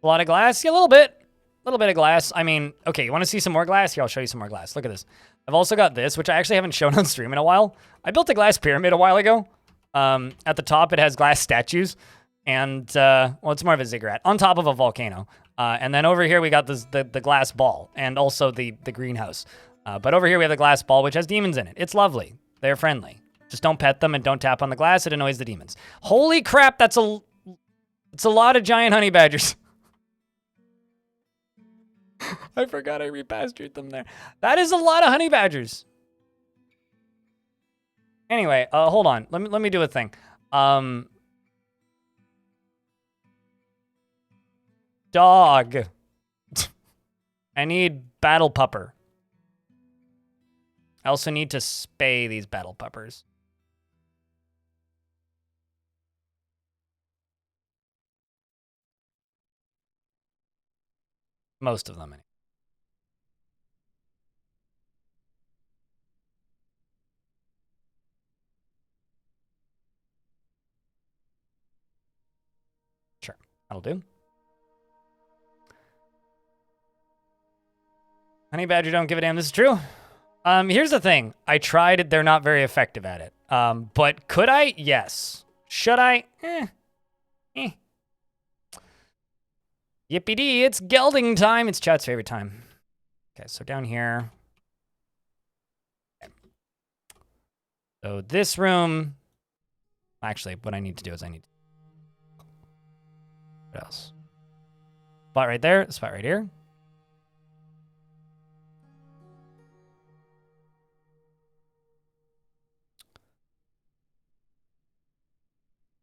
A lot of glass? Yeah, a little bit. A little bit of glass. I mean, okay, you want to see some more glass? Here, I'll show you some more glass. Look at this. I've also got this, which I actually haven't shown on stream in a while. I built a glass pyramid a while ago. At the top, it has glass statues. And, well, it's more of a ziggurat on top of a volcano. And then over here, we got this, the glass ball and also the greenhouse. But over here, we have the glass ball, which has demons in it. It's lovely. They're friendly. Just don't pet them and don't tap on the glass. It annoys the demons. Holy crap, it's a lot of giant honey badgers. I forgot I repastured them there. That is a lot of honey badgers. Anyway, hold on. Let me do a thing. Dog. I need battle pupper. I also need to spay these battle puppers. Most of them, anyway. Sure, that'll do. Honey badger don't give a damn. This is true. Here's the thing. I tried it. They're not very effective at it. But could I? Yes. Should I? Yippee-dee, it's gelding time. It's chat's favorite time. Okay, so down here. Okay. So this room. Actually, what I need to do is what else? Spot right there, spot right here.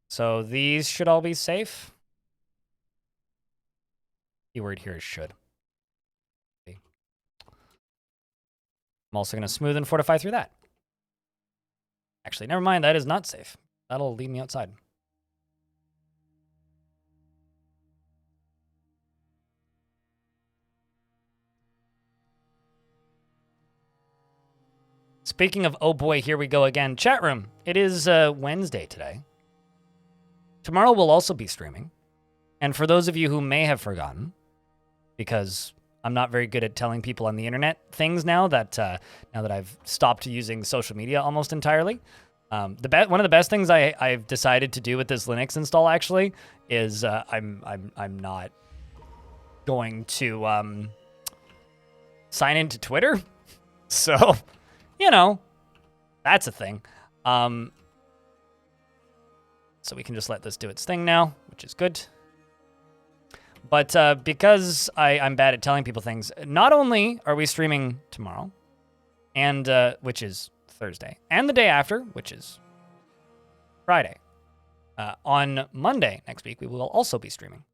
So these should all be safe. Keyword here is should. I'm also going to smooth and fortify through that. Actually, never mind. That is not safe. That'll leave me outside. Speaking of, oh boy, here we go again. Chat room. It is Wednesday today. Tomorrow we'll also be streaming. And for those of you who may have forgotten, because I'm not very good at telling people on the internet things now that I've stopped using social media almost entirely. One of the best things I've decided to do with this Linux install actually is I'm not going to sign into Twitter. So, you know, that's a thing. So we can just let this do its thing now, which is good. But because I'm bad at telling people things, not only are we streaming tomorrow, and which is Thursday, and the day after, which is Friday, on Monday next week we will also be streaming.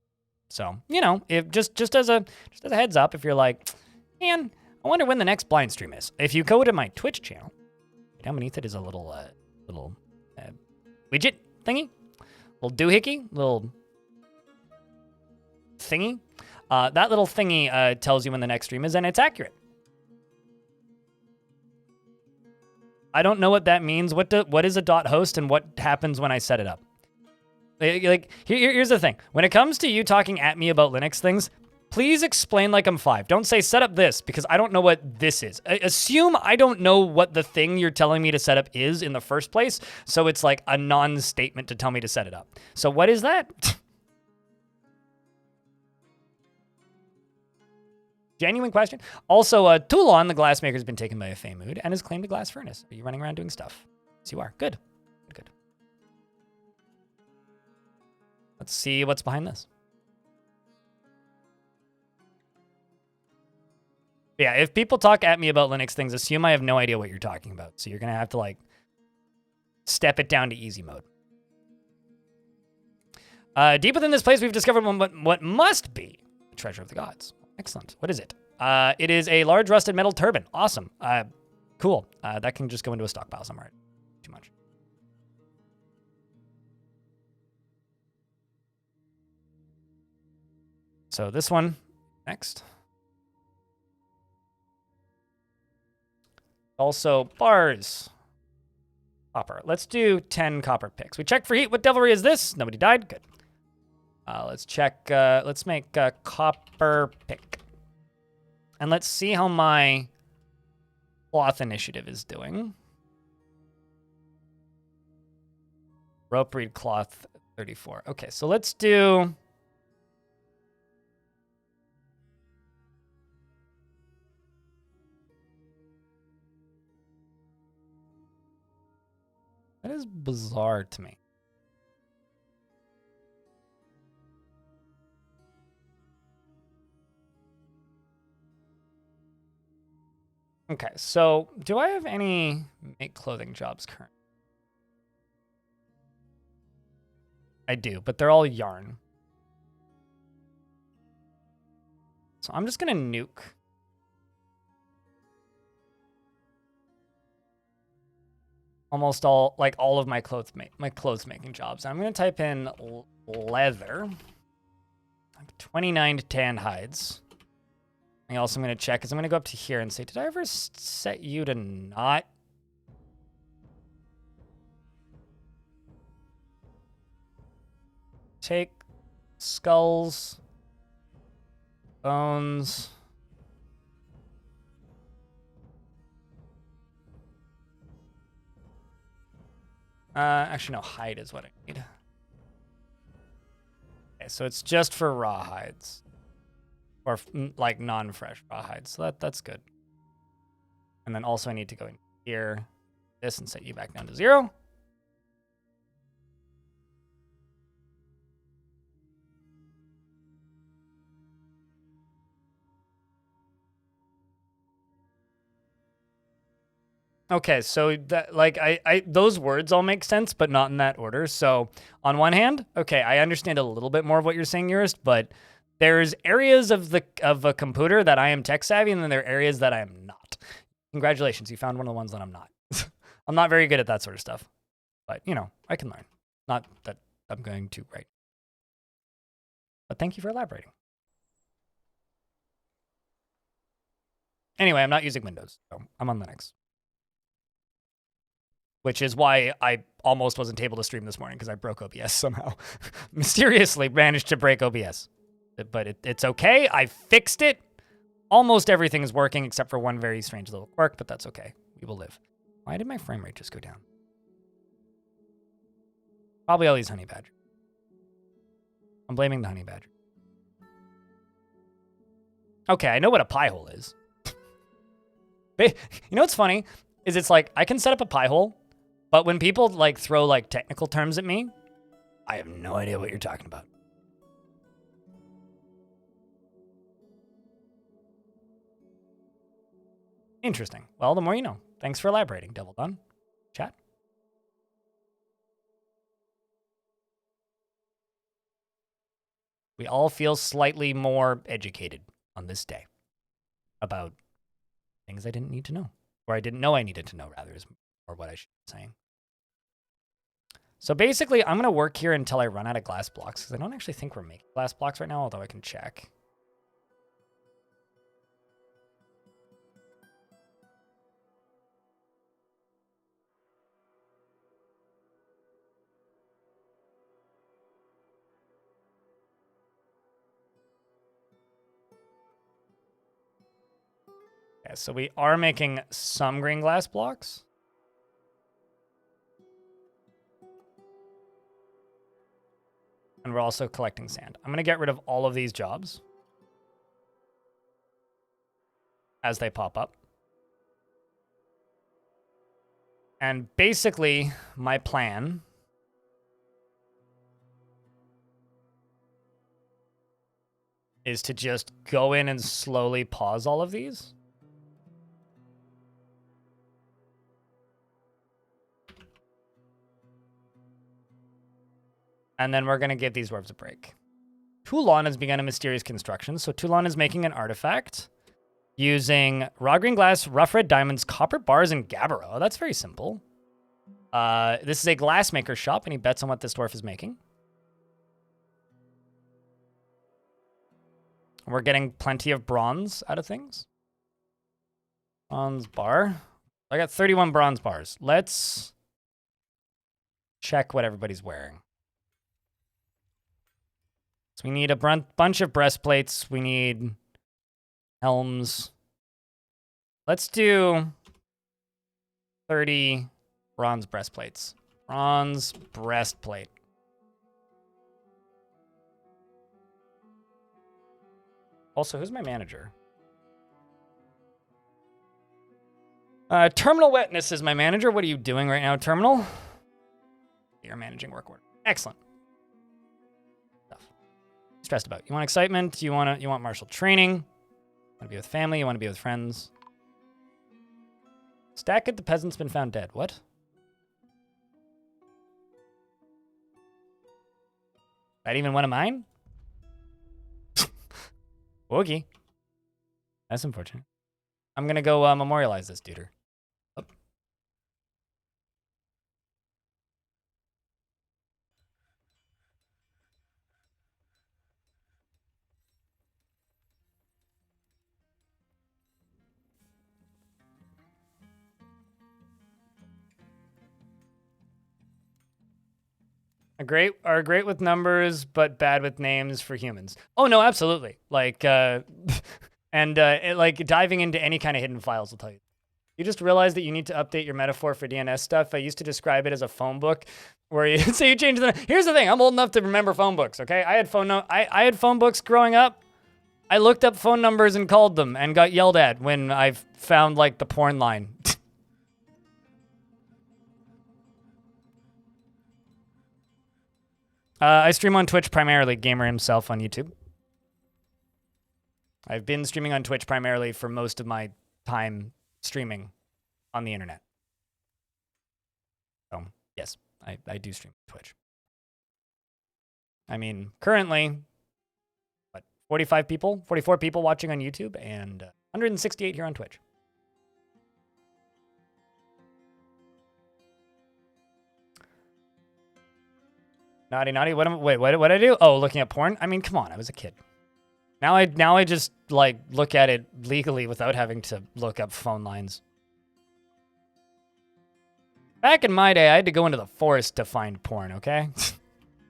So you know, if just as a heads up, if you're like, man, I wonder when the next blind stream is. If you go to my Twitch channel, down beneath it is a little widget thingy, little doohickey, little thingy. That little thingy tells you when the next stream is, and it's accurate. I don't know what that means. What is a .host and what happens when I set it up? Like, here's the thing. When it comes to you talking at me about Linux things, please explain like I'm 5. Don't say set up this, because I don't know what this is. Assume I don't know what the thing you're telling me to set up is in the first place, so it's like a non-statement to tell me to set it up. So what is that? Genuine question. Also, Toulon, the glassmaker, has been taken by a Fey mood and has claimed a glass furnace. Are you running around doing stuff? Yes, you are. Good. Good. Let's see what's behind this. Yeah, if people talk at me about Linux things, assume I have no idea what you're talking about. So you're going to have to, like, step it down to easy mode. Deep within this place, we've discovered what must be the treasure of the gods. Excellent. What is it? It is a large rusted metal turban. Awesome. Cool. That can just go into a stockpile somewhere. Too much. So this one next. Also, bars. Copper. Let's do 10 copper picks. We check for heat. What devilry is this? Nobody died? Good. Let's check. Let's make a copper pick. And let's see how my cloth initiative is doing. Rope reed cloth 34. Okay, so let's do... That is bizarre to me. Okay, so do I have any make clothing jobs current? I do, but they're all yarn. So I'm just gonna nuke. Almost all, like all of my clothes making jobs. I'm gonna type in leather. 29 to tan hides. And also I'm gonna check, is I'm gonna go up to here and say, did I ever set you to not? Take skulls, bones. Actually, no, hide is what I need. Okay, so it's just for raw hides. Or, like, non-fresh raw hides. So that's good. And then also I need to go in here, this, and set you back down to 0. Okay, so that, like, those words all make sense, but not in that order. So on one hand, okay, I understand a little bit more of what you're saying, Urist, but there's areas of a computer that I am tech savvy, and then there are areas that I am not. Congratulations, you found one of the ones that I'm not. I'm not very good at that sort of stuff, but you know, I can learn. Not that I'm going to write. But thank you for elaborating. Anyway, I'm not using Windows, so I'm on Linux. Which is why I almost wasn't able to stream this morning, because I broke OBS somehow. Mysteriously managed to break OBS. But it's okay. I fixed it. Almost everything is working except for one very strange little quirk, but that's okay. We will live. Why did my frame rate just go down? Probably all these honey badgers. I'm blaming the honey badger. Okay, I know what a pie hole is. You know what's funny? Is it's like, I can set up a pie hole, but when people like throw like technical terms at me, I have no idea what you're talking about. Interesting. Well, the more you know. Thanks for elaborating, Devil Dawn. Chat. We all feel slightly more educated on this day about things I didn't need to know. Or I didn't know I needed to know, rather, is or what I should be saying. So basically, I'm going to work here until I run out of glass blocks, because I don't actually think we're making glass blocks right now, although I can check. Okay, so we are making some green glass blocks. And we're also collecting sand. I'm going to get rid of all of these jobs as they pop up. And basically, my plan is to just go in and slowly pause all of these. And then we're going to give these dwarves a break. Toulon has begun a mysterious construction. So Toulon is making an artifact using raw green glass, rough red diamonds, copper bars, and gabbro. Oh, that's very simple. This is a glassmaker shop, and he bets on what this dwarf is making. We're getting plenty of bronze out of things. Bronze bar. I got 31 bronze bars. Let's check what everybody's wearing. So we need a bunch of breastplates. We need helms. Let's do 30 bronze breastplates. Bronze breastplate. Also, who's my manager? Terminal Wetness is my manager. What are you doing right now, Terminal? You're managing work order. Excellent. Stuff. Stressed about. You want excitement? You want martial training? You want to be with family? You want to be with friends? Stack at the peasant's been found dead. What? That even one of mine? Woogie. That's unfortunate. I'm gonna go memorialize this duder. Oh. Are great with numbers, but bad with names for humans. Oh no, absolutely. Like, like diving into any kind of hidden files will tell you. You just realize that you need to update your metaphor for DNS stuff. I used to describe it as a phone book, where you so you change the. Here's the thing: I'm old enough to remember phone books. Okay, I had phone books growing up. I looked up phone numbers and called them, and got yelled at when I found like the porn line. I stream on Twitch primarily, Gamer himself on YouTube. I've been streaming on Twitch primarily for most of my time streaming on the internet. So, yes, I do stream on Twitch. I mean, currently, what, 45 people, 44 people watching on YouTube, and 168 here on Twitch. Naughty, naughty. Wait, what did I do? Oh, looking at porn? I mean, come on, I was a kid. Now I just, like, look at it legally without having to look up phone lines. Back in my day, I had to go into the forest to find porn, okay?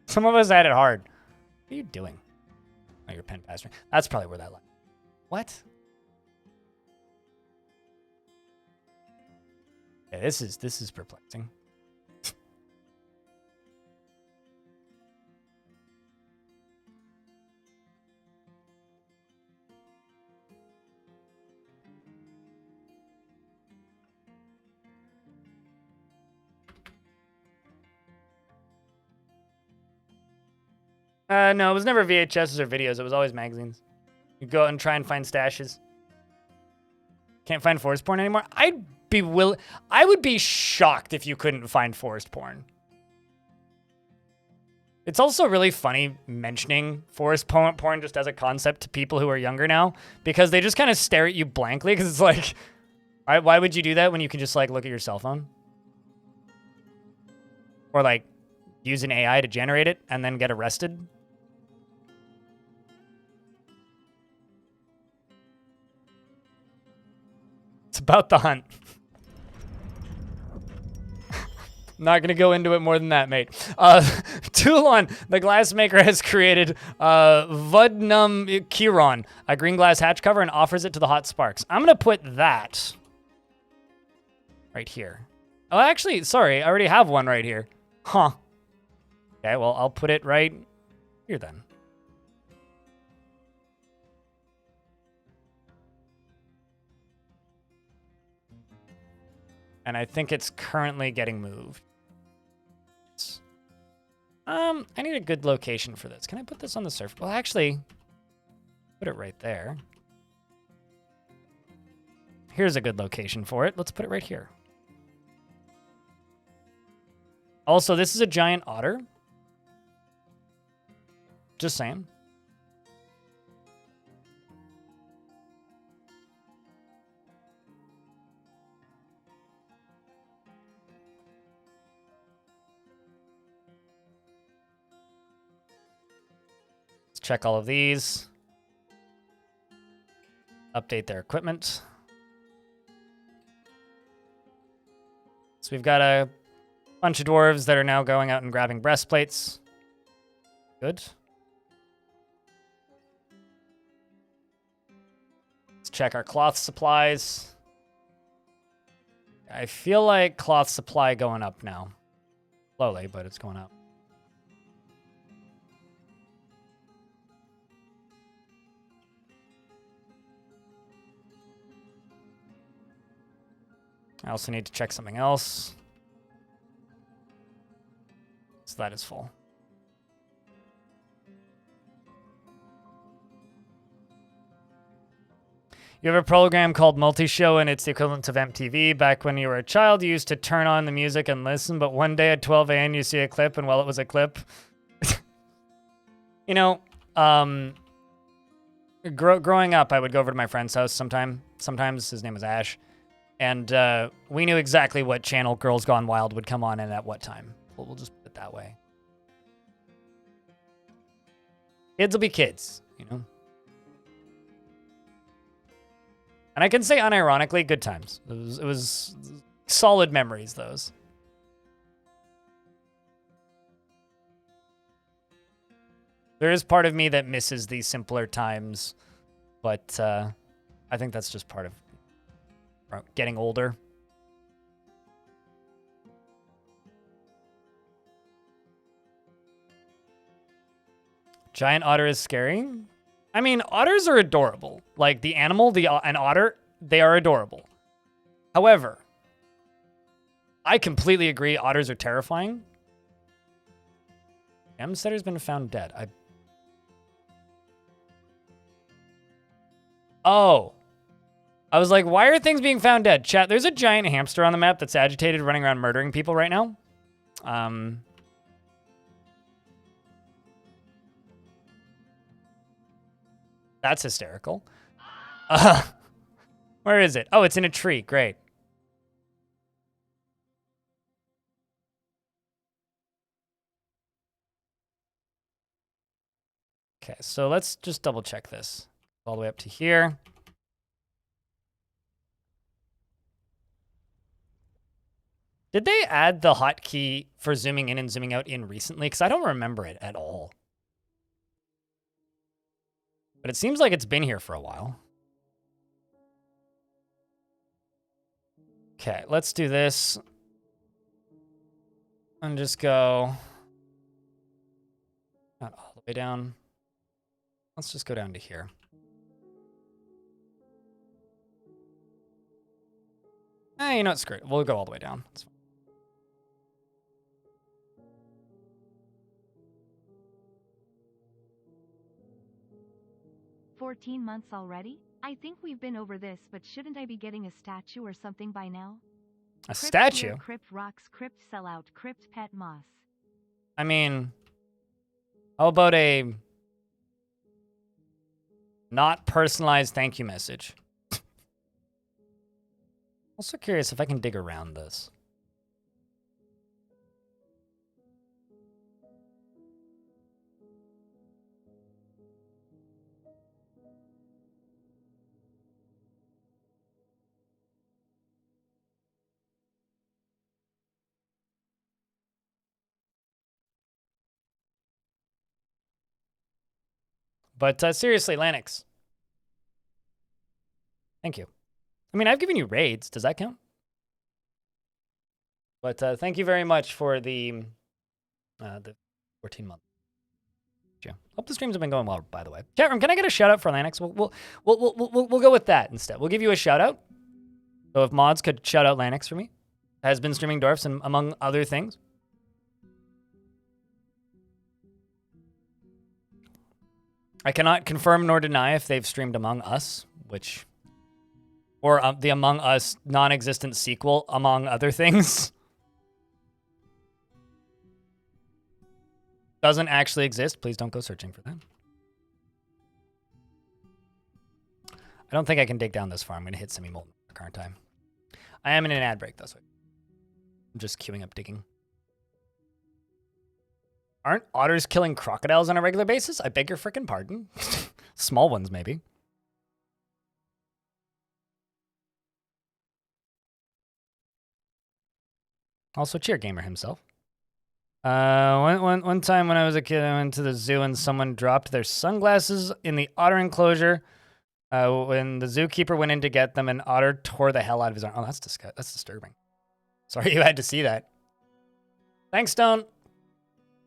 Some of us had it hard. What are you doing? Oh, you're pen pastor. That's probably where that lies. What? Yeah, this is perplexing. No, it was never VHSs or videos. It was always magazines. You go out and try and find stashes. Can't find forest porn anymore? I would be shocked if you couldn't find forest porn. It's also really funny mentioning forest porn just as a concept to people who are younger now, because they just kind of stare at you blankly, because it's like, why would you do that when you can just like look at your cell phone? Or like use an AI to generate it and then get arrested? It's about the hunt. Not going to go into it more than that, mate. Toulon, the glassmaker, has created Vodnum Chiron, a green glass hatch cover, and offers it to the hot sparks. I'm going to put that right here. Oh, actually, sorry. I already have one right here. Huh. Okay, well, I'll put it right here then. And I think it's currently getting moved. I need a good location for this. Can I put this on the surface? Well, actually, put it right there. Here's a good location for it. Let's put it right here. Also, this is a giant otter. Just saying. Let's check all of these. Update their equipment. So we've got a bunch of dwarves that are now going out and grabbing breastplates. Good. Let's check our cloth supplies. I feel like cloth supply going up now. Slowly, but it's going up. I also need to check something else. So that is full. You have a program called Multishow, and it's the equivalent of MTV. Back when you were a child, you used to turn on the music and listen, but one day at 12 a.m. you see a clip, and well, it was a clip. You know, growing up, I would go over to my friend's house sometimes. His name was Ash. And we knew exactly what channel Girls Gone Wild would come on and at what time. We'll just put it that way. Kids will be kids, you know? And I can say unironically, good times. It was solid memories, those. There is part of me that misses these simpler times, but I think that's just part of getting older. Giant otter is scary. I mean, otters are adorable. Like the animal, an otter, they are adorable. However, I completely agree. Otters are terrifying. Setter's been found dead. Oh. I was like, why are things being found dead? Chat, there's a giant hamster on the map that's agitated, running around murdering people right now. That's hysterical. Where is it? Oh, it's in a tree. Great. Okay, so let's just double check this. All the way up to here. Did they add the hotkey for zooming in and zooming out in recently? Because I don't remember it at all. But it seems like it's been here for a while. Okay, let's do this. And just go... Not all the way down. Let's just go down to here. You know what? Screw it. We'll go all the way down. That's fine. 14 months already? I think we've been over this, but shouldn't I be getting a statue or something by now? A statue? Crypt, crypt rocks, crypt sellout, crypt pet moss. I mean, how about a not personalized thank you message? Also curious if I can dig around this. But seriously, Lanix. Thank you. I mean, I've given you raids. Does that count? But thank you very much for the 14 months. Yeah. Hope the streams have been going well, by the way. Chat room, can I get a shout out for Lanix? We'll go with that instead. We'll give you a shout out. So if mods could shout out Lanix for me, has been streaming Dwarfs and among other things. I cannot confirm nor deny if they've streamed Among Us, which, or the Among Us non-existent sequel, among other things. doesn't actually exist, please don't go searching for that. I don't think I can dig down this far. I'm going to hit semi-molten rock, aren't I? I am in an ad break, though, so I'm just queuing up digging. Aren't otters killing crocodiles on a regular basis? I beg your frickin' pardon. Small ones, maybe. Also, Cheer Gamer himself. One time when I was a kid, I went to the zoo and someone dropped their sunglasses in the otter enclosure. When the zookeeper went in to get them, an otter tore the hell out of his arm. Oh, that's disturbing. Sorry you had to see that. Thanks, Stone.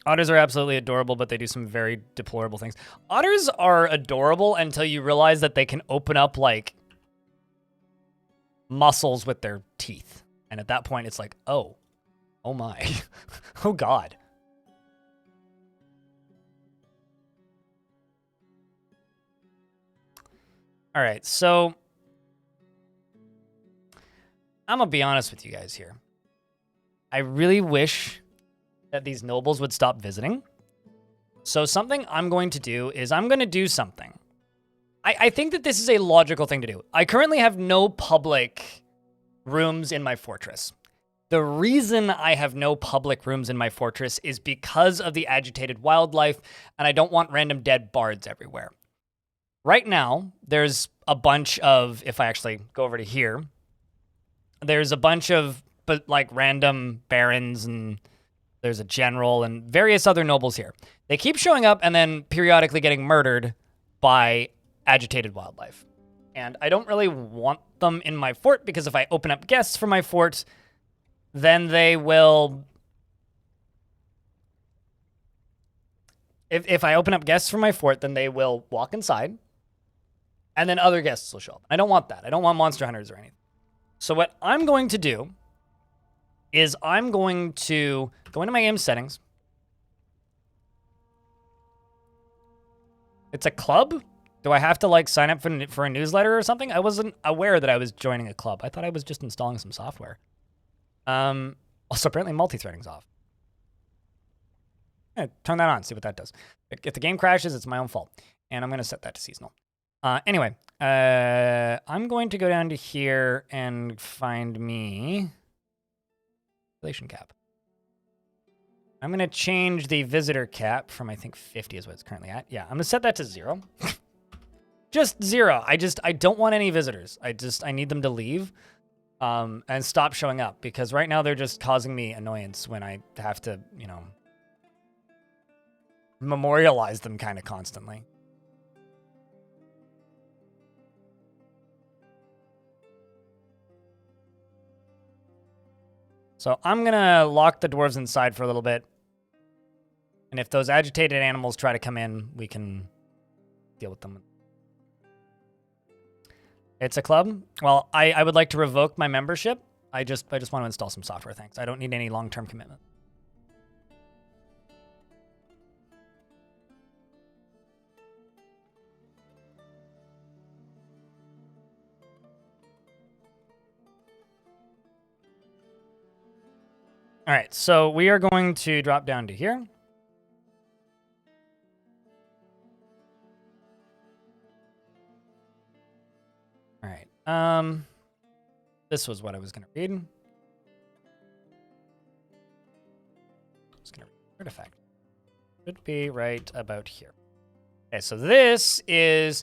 Otters are absolutely adorable, but they do some very deplorable things. Otters are adorable until you realize that they can open up, like, muscles with their teeth. And at that point, it's like, oh my. Oh, God. All right, so I'm going to be honest with you guys here. I really wish that these nobles would stop visiting. So something I'm going to do is I'm going to do something. I think that this is a logical thing to do. I currently have no public rooms in my fortress. The reason I have no public rooms in my fortress is because of the agitated wildlife, and I don't want random dead bards everywhere. Right now, there's a bunch of, if I actually go over to here, there's a bunch of, but like random barons, and there's a general and various other nobles here. They keep showing up and then periodically getting murdered by agitated wildlife. And I don't really want them in my fort, because if I open up guests for my fort, then they will... If I open up guests for my fort, then they will walk inside, and then other guests will show up. I don't want that. I don't want monster hunters or anything. So what I'm going to do is I'm going to go into my game settings. It's a club? Do I have to, like, sign up for a newsletter or something? I wasn't aware that I was joining a club. I thought I was just installing some software. Also, apparently multi-threading's off. Yeah, turn that on, see what that does. If the game crashes, it's my own fault. And I'm going to set that to seasonal. Anyway, I'm going to go down to here and find me population cap. I'm going to change the visitor cap from, I think, 50 is what it's currently at. Yeah, I'm going to set that to 0. Just 0. I don't want any visitors. I need them to leave and stop showing up, because right now they're just causing me annoyance when I have to, you know, memorialize them kind of constantly. So I'm going to lock the dwarves inside for a little bit. And if those agitated animals try to come in, we can deal with them. It's a club? Well, I would like to revoke my membership. I just want to install some software, thanks. I don't need any long-term commitment. All right, so we are going to drop down to here. All right, this was what I was going to read. I was going to read artifact. Should be right about here. Okay, so this is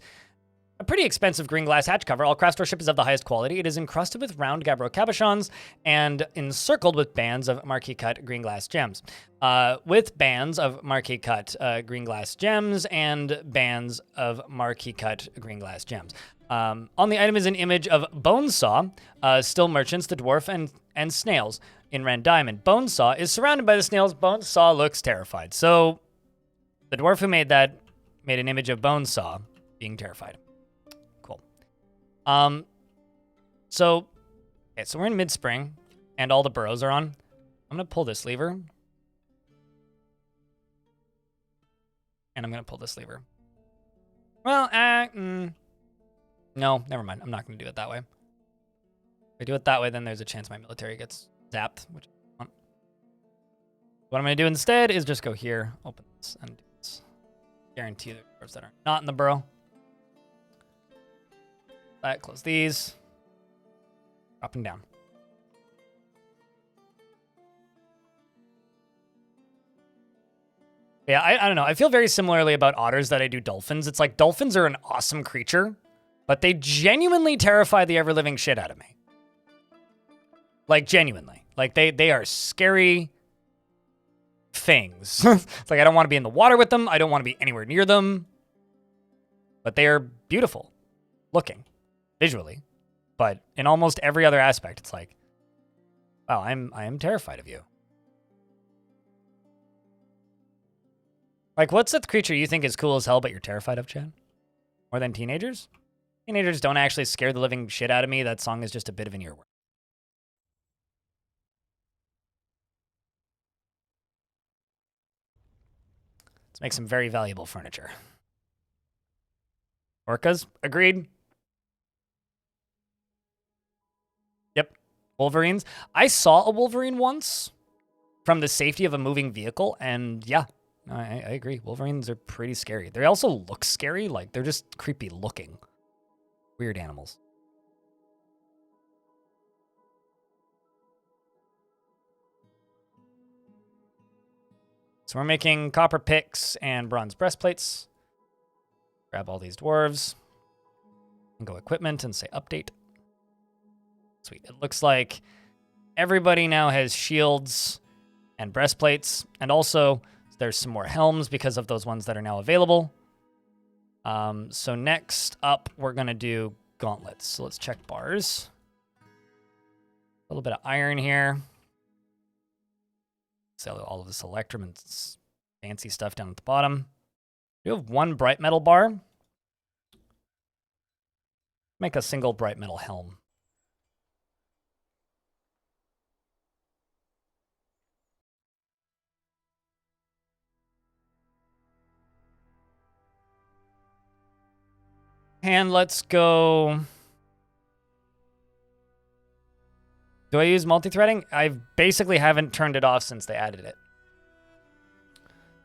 a pretty expensive green glass hatch cover. All craft store ship is of the highest quality. It is encrusted with round gabbro cabochons and encircled with bands of marquee cut green glass gems. With bands of marquee cut green glass gems and bands of marquee cut green glass gems. On the item is an image of Bonesaw, still merchants, the dwarf, and snails in red diamond. Bonesaw is surrounded by the snails. Bonesaw looks terrified. So the dwarf who made that made an image of Bonesaw being terrified. So we're in mid-spring, and all the burrows are on. I'm going to pull this lever. And I'm going to pull this lever. Well, no, never mind. I'm not going to do it that way. If I do it that way, then there's a chance my military gets zapped, which I don't want. What I'm going to do instead is just go here, open this, and do this. Guarantee the dwarves that are not in the burrow. That, close these. Up and down. Yeah, I don't know. I feel very similarly about otters that I do dolphins. It's like dolphins are an awesome creature, but they genuinely terrify the ever-living shit out of me. Like, genuinely. Like, they are scary things. It's like, I don't want to be in the water with them. I don't want to be anywhere near them. But they are beautiful looking, visually. But in almost every other aspect, it's like, wow, I am terrified of you. Like, what's the creature you think is cool as hell, but you're terrified of, Chad? More than teenagers? Teenagers don't actually scare the living shit out of me. That song is just a bit of an earworm. Let's make some very valuable furniture. Orcas? Agreed. Yep. Wolverines. I saw a Wolverine once from the safety of a moving vehicle, and yeah, I agree. Wolverines are pretty scary. They also look scary. Like, they're just creepy looking. Weird animals. So we're making copper picks and bronze breastplates. Grab all these dwarves. And go equipment and say update. Sweet. It looks like everybody now has shields and breastplates. And also, there's some more helms because of those ones that are now available. So next up, we're going to do gauntlets. So let's check bars. A little bit of iron here. Sell all of this electrum and fancy stuff down at the bottom. We have one bright metal bar. Make a single bright metal helm. And let's go. Do I use multi-threading? I basically haven't turned it off since they added it.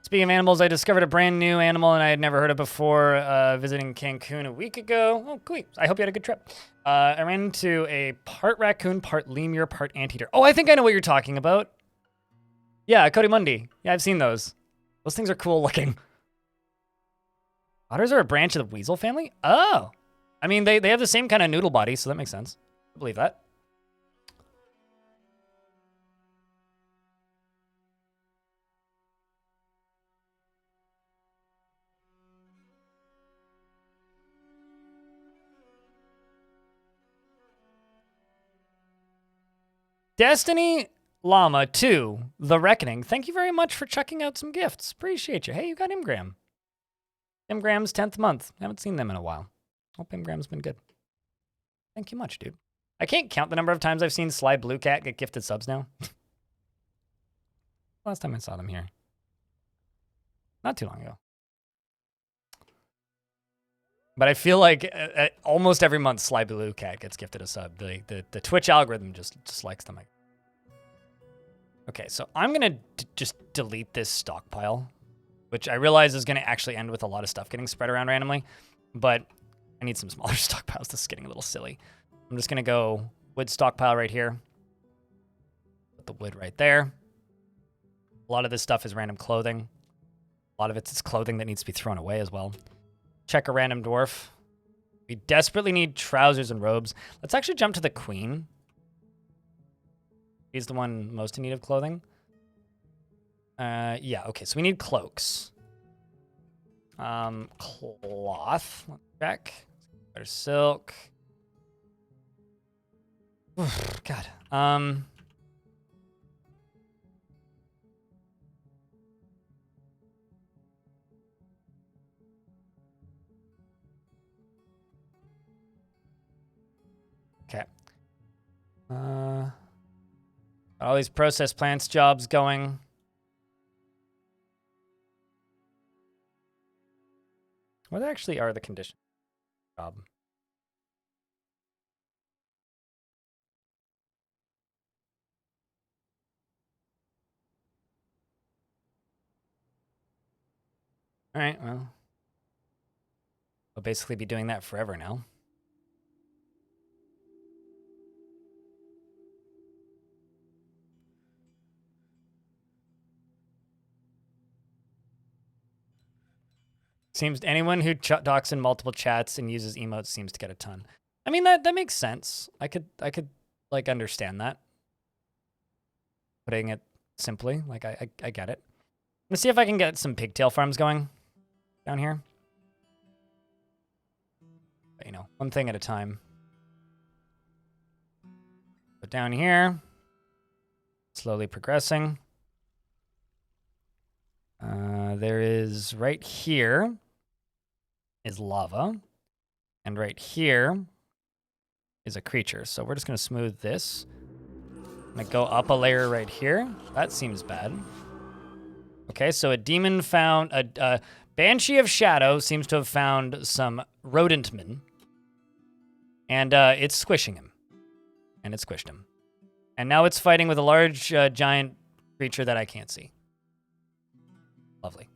Speaking of animals, I discovered a brand new animal and I had never heard of before visiting Cancun a week ago. Oh, cool. I hope you had a good trip. I ran into a part raccoon, part lemur, part anteater. Oh, I think I know what you're talking about. Yeah, Cody Mundi. Yeah, I've seen those. Those things are cool looking. Otters are a branch of the weasel family? Oh. I mean, they have the same kind of noodle body, so that makes sense. I believe that. Destiny Llama 2, The Reckoning. Thank you very much for checking out some gifts. Appreciate you. Hey, you got Imgram. Imgram's 10th month. Haven't seen them in a while. Hope Imgram's been good. Thank you much, dude. I can't count the number of times I've seen Sly Blue Cat get gifted subs now. Last time I saw them here. Not too long ago. But I feel like almost every month Sly Blue Cat gets gifted a sub. The Twitch algorithm just likes them. Okay, so I'm going to just delete this stockpile, which I realize is going to actually end with a lot of stuff getting spread around randomly. But I need some smaller stockpiles. This is getting a little silly. I'm just going to go wood stockpile right here. Put the wood right there. A lot of this stuff is random clothing. A lot of it's clothing that needs to be thrown away as well. Check a random dwarf. We desperately need trousers and robes. Let's actually jump to the queen. She's the one most in need of clothing. Yeah, okay, so we need cloaks. Cloth. Let's check. Better silk. Oof, God. Okay. All these process plants jobs going. What actually are the conditions? Job. All right, well. We'll basically be doing that forever now. Seems anyone who talks in multiple chats and uses emotes seems to get a ton. I mean, that makes sense. I could like understand that. Putting it simply, like I get it. Let's see if I can get some pigtail farms going down here. But, you know, one thing at a time. But down here, slowly progressing. There is right here is lava, and right here is a creature. So we're just gonna smooth this. I'm gonna go up a layer right here. That seems bad. Okay, so a demon found a Banshee of Shadow seems to have found some rodentmen, and it's squishing him, and it squished him, and now it's fighting with a large giant creature that I can't see. Lovely.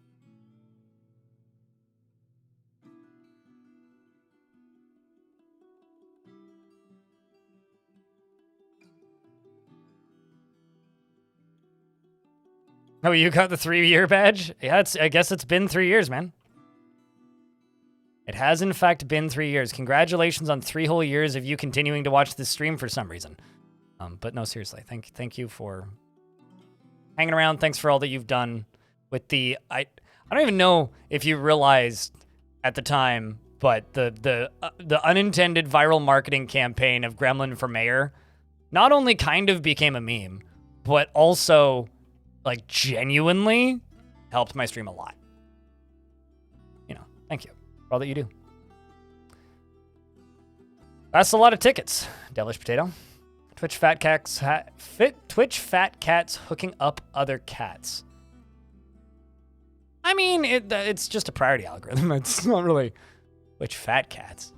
Oh, you got the 3-year badge? Yeah, I guess it's been 3 years, man. It has, in fact, been 3 years. Congratulations on 3 whole years of you continuing to watch this stream for some reason. But no, seriously, thank you for hanging around. Thanks for all that you've done with the... I don't even know if you realized at the time, but the unintended viral marketing campaign of Gremlin for Mayor not only kind of became a meme, but also... like, genuinely helped my stream a lot. You know, thank you for all that you do. That's a lot of tickets, Devilish Potato. Twitch fat cats hooking up other cats. I mean, it's just a priority algorithm. It's not really Twitch fat cats.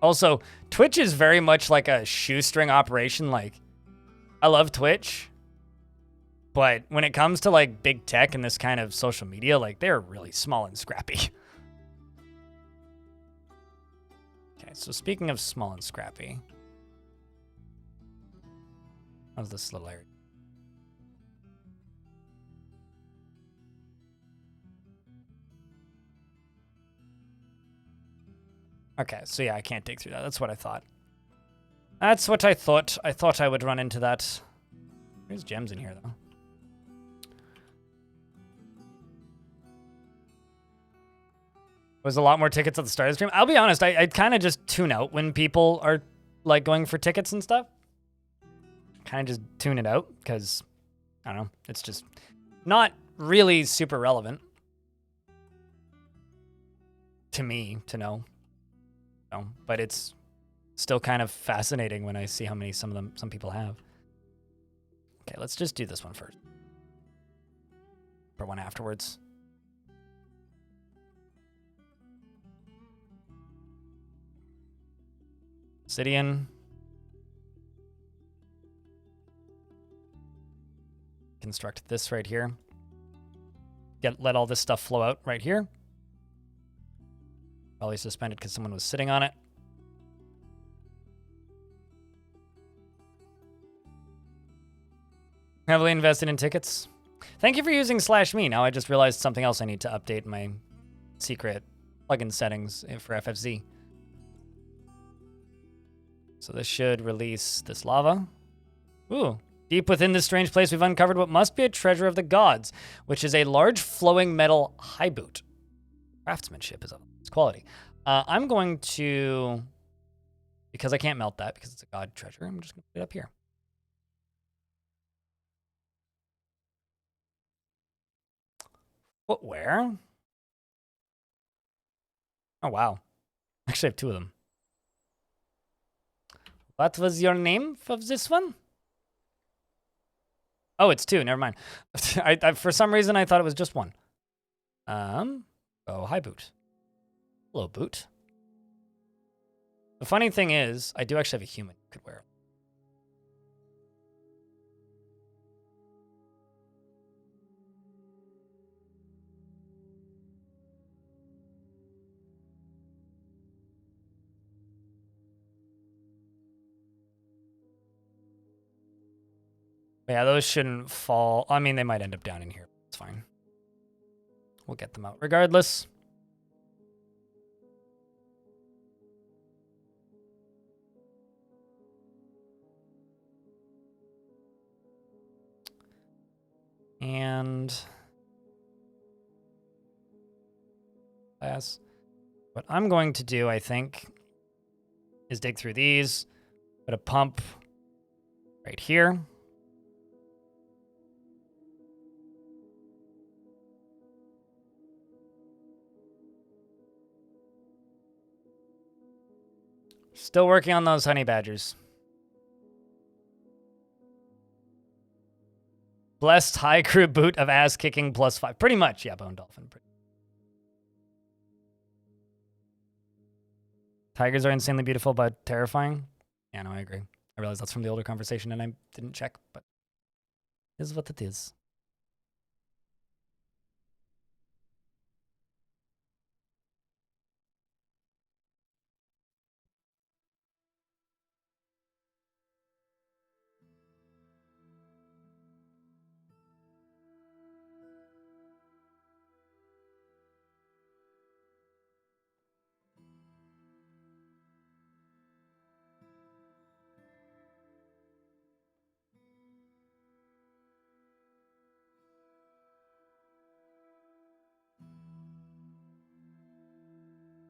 Also, Twitch is very much like a shoestring operation. Like, I love Twitch. But when it comes to, like, big tech and this kind of social media, like, they're really small and scrappy. Okay, so speaking of small and scrappy. How's this little area? Okay, so yeah, I can't dig through that. That's what I thought. That's what I thought. I thought I would run into that. There's gems in here, though. Was a lot more tickets at the start of the stream. I'll be honest, I kind of just tune out when people are like going for tickets and stuff. Kind of just tune it out because, I don't know, it's just not really super relevant to me to know. No, but it's still kind of fascinating when I see how many some people have. Okay, let's just do this one first. For one afterwards. Obsidian. Construct this right here. Let all this stuff flow out right here. Probably suspended because someone was sitting on it. Heavily invested in tickets. Thank you for using /me. Now I just realized something else I need to update my secret plugin settings for FFZ. So this should release this lava. Ooh. Deep within this strange place, we've uncovered what must be a treasure of the gods, which is a large flowing metal high boot. Craftsmanship is of its quality. I'm going to, because I can't melt that because it's a god treasure, I'm just going to put it up here. Footwear. Oh, wow. Actually, I have 2 of them. What was your name of this one? Oh, it's 2. Never mind. I for some reason, I thought it was just 1. Oh, hi, boot. Hello, boot. The funny thing is, I do actually have a human who could wear it. Yeah, those shouldn't fall. I mean, they might end up down in here. It's fine. We'll get them out regardless. And what I'm going to do, I think, is dig through these, put a pump right here. Still working on those honey badgers. Blessed high crew boot of ass kicking +5. Pretty much, yeah, Bone Dolphin. Tigers are insanely beautiful but terrifying. Yeah, no, I agree. I realize that's from the older conversation and I didn't check, but it is what it is.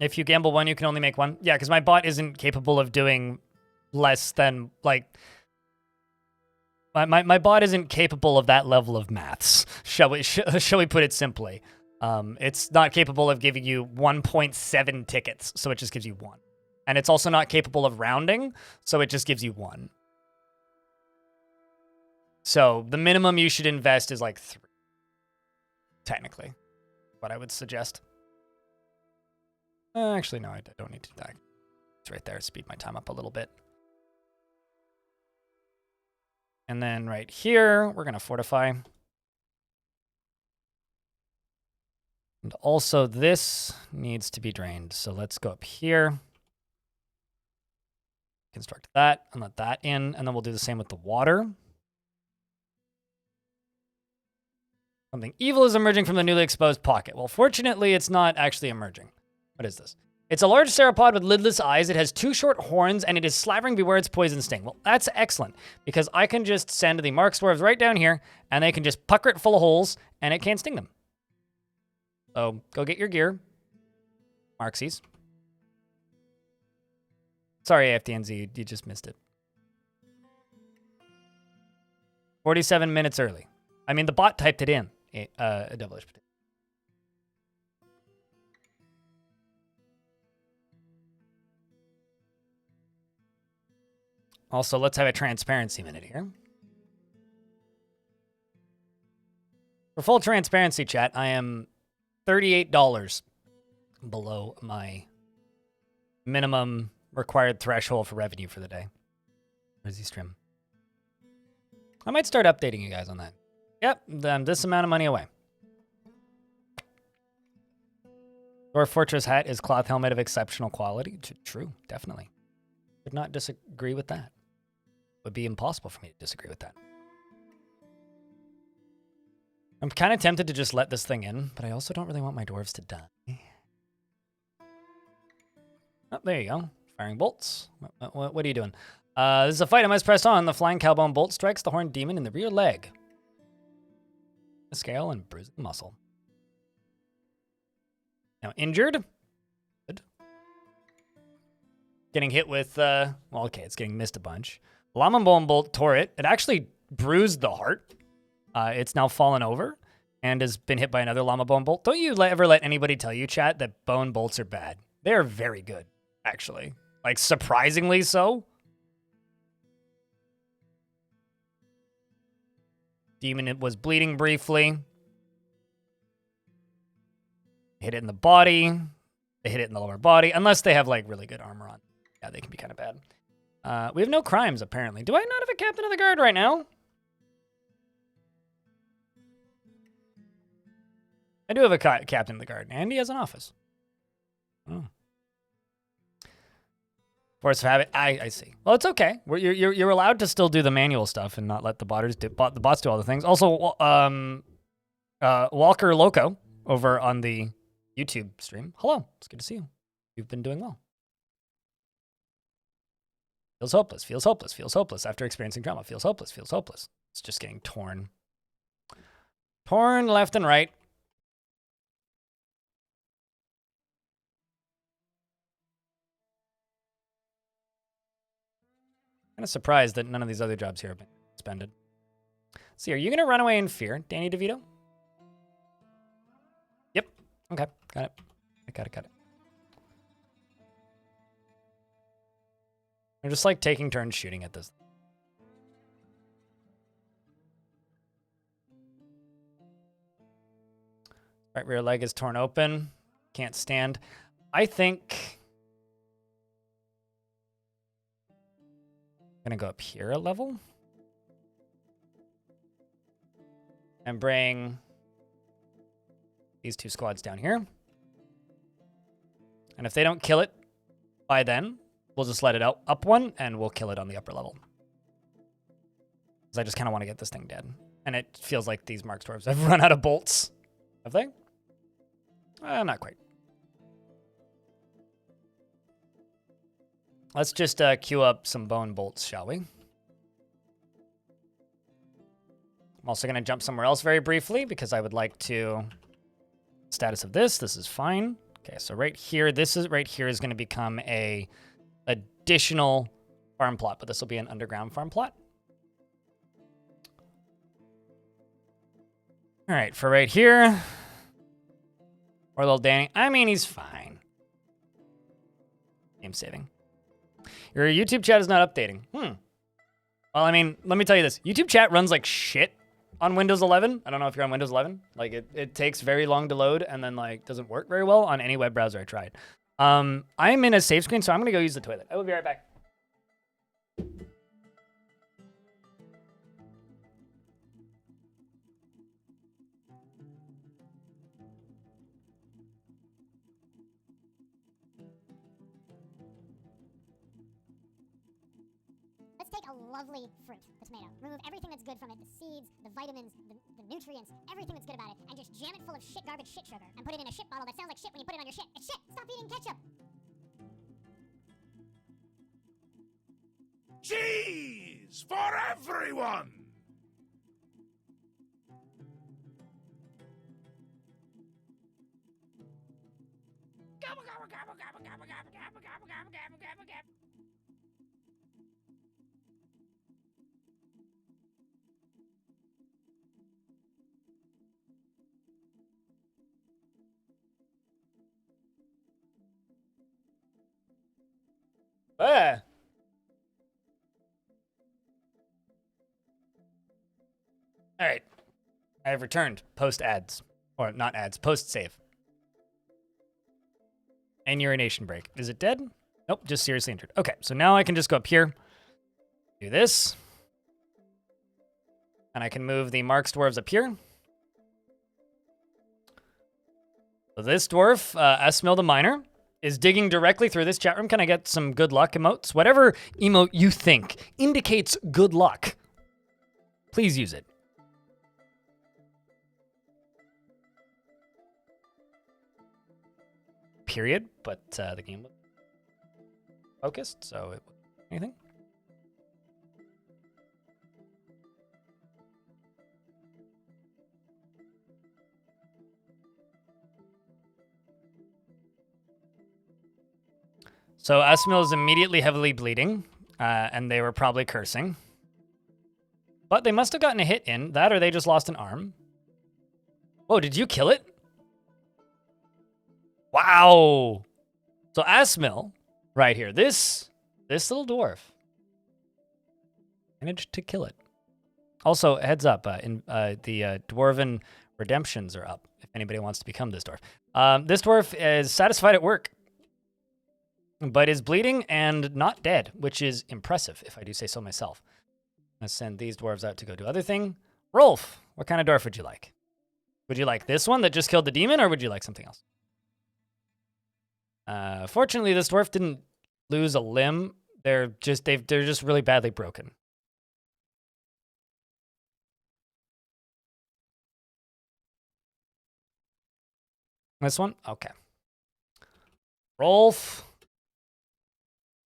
If you gamble one, you can only make one. Yeah, because my bot isn't capable of doing less than, like... My bot isn't capable of that level of maths, shall we put it simply. It's not capable of giving you 1.7 tickets, so it just gives you 1. And it's also not capable of rounding, so it just gives you 1. So the minimum you should invest is like 3. Technically, what I would suggest. Actually, no, I don't need to do that. It's right there. Speed my time up a little bit. And then right here, we're going to fortify. And also this needs to be drained. So let's go up here. Construct that and let that in. And then we'll do the same with the water. Something evil is emerging from the newly exposed pocket. Well, fortunately, it's not actually emerging. What is this? It's a large sauropod with lidless eyes. It has 2 short horns, and it is slavering. Beware its poison sting. Well, that's excellent, because I can just send the Mark Swerves right down here, and they can just pucker it full of holes, and it can't sting them. So, go get your gear. Marksies. Sorry, AFTNZ, you just missed it. 47 minutes early. I mean, the bot typed it in. A devilish potato. Also, let's have a transparency minute here. For full transparency, chat, I am $38 below my minimum required threshold for revenue for the day. Where's the stream? I might start updating you guys on that. Yep, then this amount of money away. Dwarf Fortress hat is cloth helmet of exceptional quality. True, definitely. Would not disagree with that. Would be impossible for me to disagree with that. I'm kind of tempted to just let this thing in, but I also don't really want my dwarves to die. Oh, there you go. Firing bolts. What are you doing? This is a fight. I must press on. The flying cowbone bolt strikes the horned demon in the rear leg. The scale and bruises the muscle. Now injured. Good. Getting hit with, well, okay, it's getting missed a bunch. Llama Bone Bolt tore it. It actually bruised the heart. It's now fallen over and has been hit by another Llama Bone Bolt. Don't you ever let anybody tell you, chat, that bone bolts are bad. They're very good, actually. Like, surprisingly so. Demon was bleeding briefly. Hit it in the body. They hit it in the lower body. Unless they have, like, really good armor on. Yeah, they can be kind of bad. We have no crimes, apparently. Do I not have a captain of the guard right now? I do have a captain of the guard, and he has an office. Oh. Force of habit. I see. Well, it's okay. You're allowed to still do the manual stuff and not let the bots do all the things. Also, Walker Loco over on the YouTube stream. Hello. It's good to see you. You've been doing well. Feels hopeless. Feels hopeless. Feels hopeless after experiencing trauma. Feels hopeless. Feels hopeless. It's just getting torn. Torn left and right. Kind of surprised that none of these other jobs here have been suspended. See, are you going to run away in fear, Danny DeVito? Yep. Okay. Got it. Got it. I'm just like taking turns shooting at this. Right rear leg is torn open. Can't stand. I think I'm gonna go up here a level and bring these two squads down here. And if they don't kill it by then, we'll just let it out up one and we'll kill it on the upper level. Because I just kind of want to get this thing dead. And it feels like these Mark Dwarves have run out of bolts. Have they? Not quite. Let's just queue up some bone bolts, shall we? I'm also going to jump somewhere else very briefly because I would like to... Status of this. This is fine. Okay, so right here, right here is going to become a additional farm plot, but this will be an underground farm plot. All right, for right here, poor little Danny. I mean, he's fine. Game saving. Your YouTube chat is not updating. Well, I mean, let me tell you this. YouTube chat runs like shit on Windows 11. I don't know if you're on Windows 11. Like, it takes very long to load and then, like, doesn't work very well on any web browser I tried. I'm in a save screen, so I'm going to go use the toilet. I will be right back. Let's take a lovely fruit, the tomato. Remove everything that's good from it, the seeds, the vitamins, the nutrients, everything that's good about it, and just jam it full of shit, garbage, shit sugar, and put it in a shit bottle that sounds like shit when you put it on your shit. It's shit! Stop eating ketchup! Cheese for everyone! Gobble, gobble, gobble, gobble, gobble, gobble, gobble, gobble, gobble, gobble, gobble, gobble. Ah. All right. I have returned post ads. Or not ads, post save. And urination break. Is it dead? Nope, just seriously injured. Okay, so now I can just go up here, do this, and I can move the Mark's dwarves up here. So this dwarf, Esmil the Miner, is digging directly through this chat room. Can I get some good luck emotes? Whatever emote you think indicates good luck, please use it. Period, but the game was focused, so it anything. So Esmil is immediately heavily bleeding, and they were probably cursing. But they must have gotten a hit in that, or they just lost an arm. Whoa, did you kill it? Wow. So Esmil, right here, this little dwarf managed to kill it. Also, heads up, the Dwarven redemptions are up if anybody wants to become this dwarf. This dwarf is satisfied at work, but is bleeding and not dead, which is impressive, if I do say so myself. I'm going to send these dwarves out to go do other thing. Rolf, what kind of dwarf would you like? Would you like this one that just killed the demon, or would you like something else? Fortunately, this dwarf didn't lose a limb, they're just really badly broken. This one? Okay. Rolf.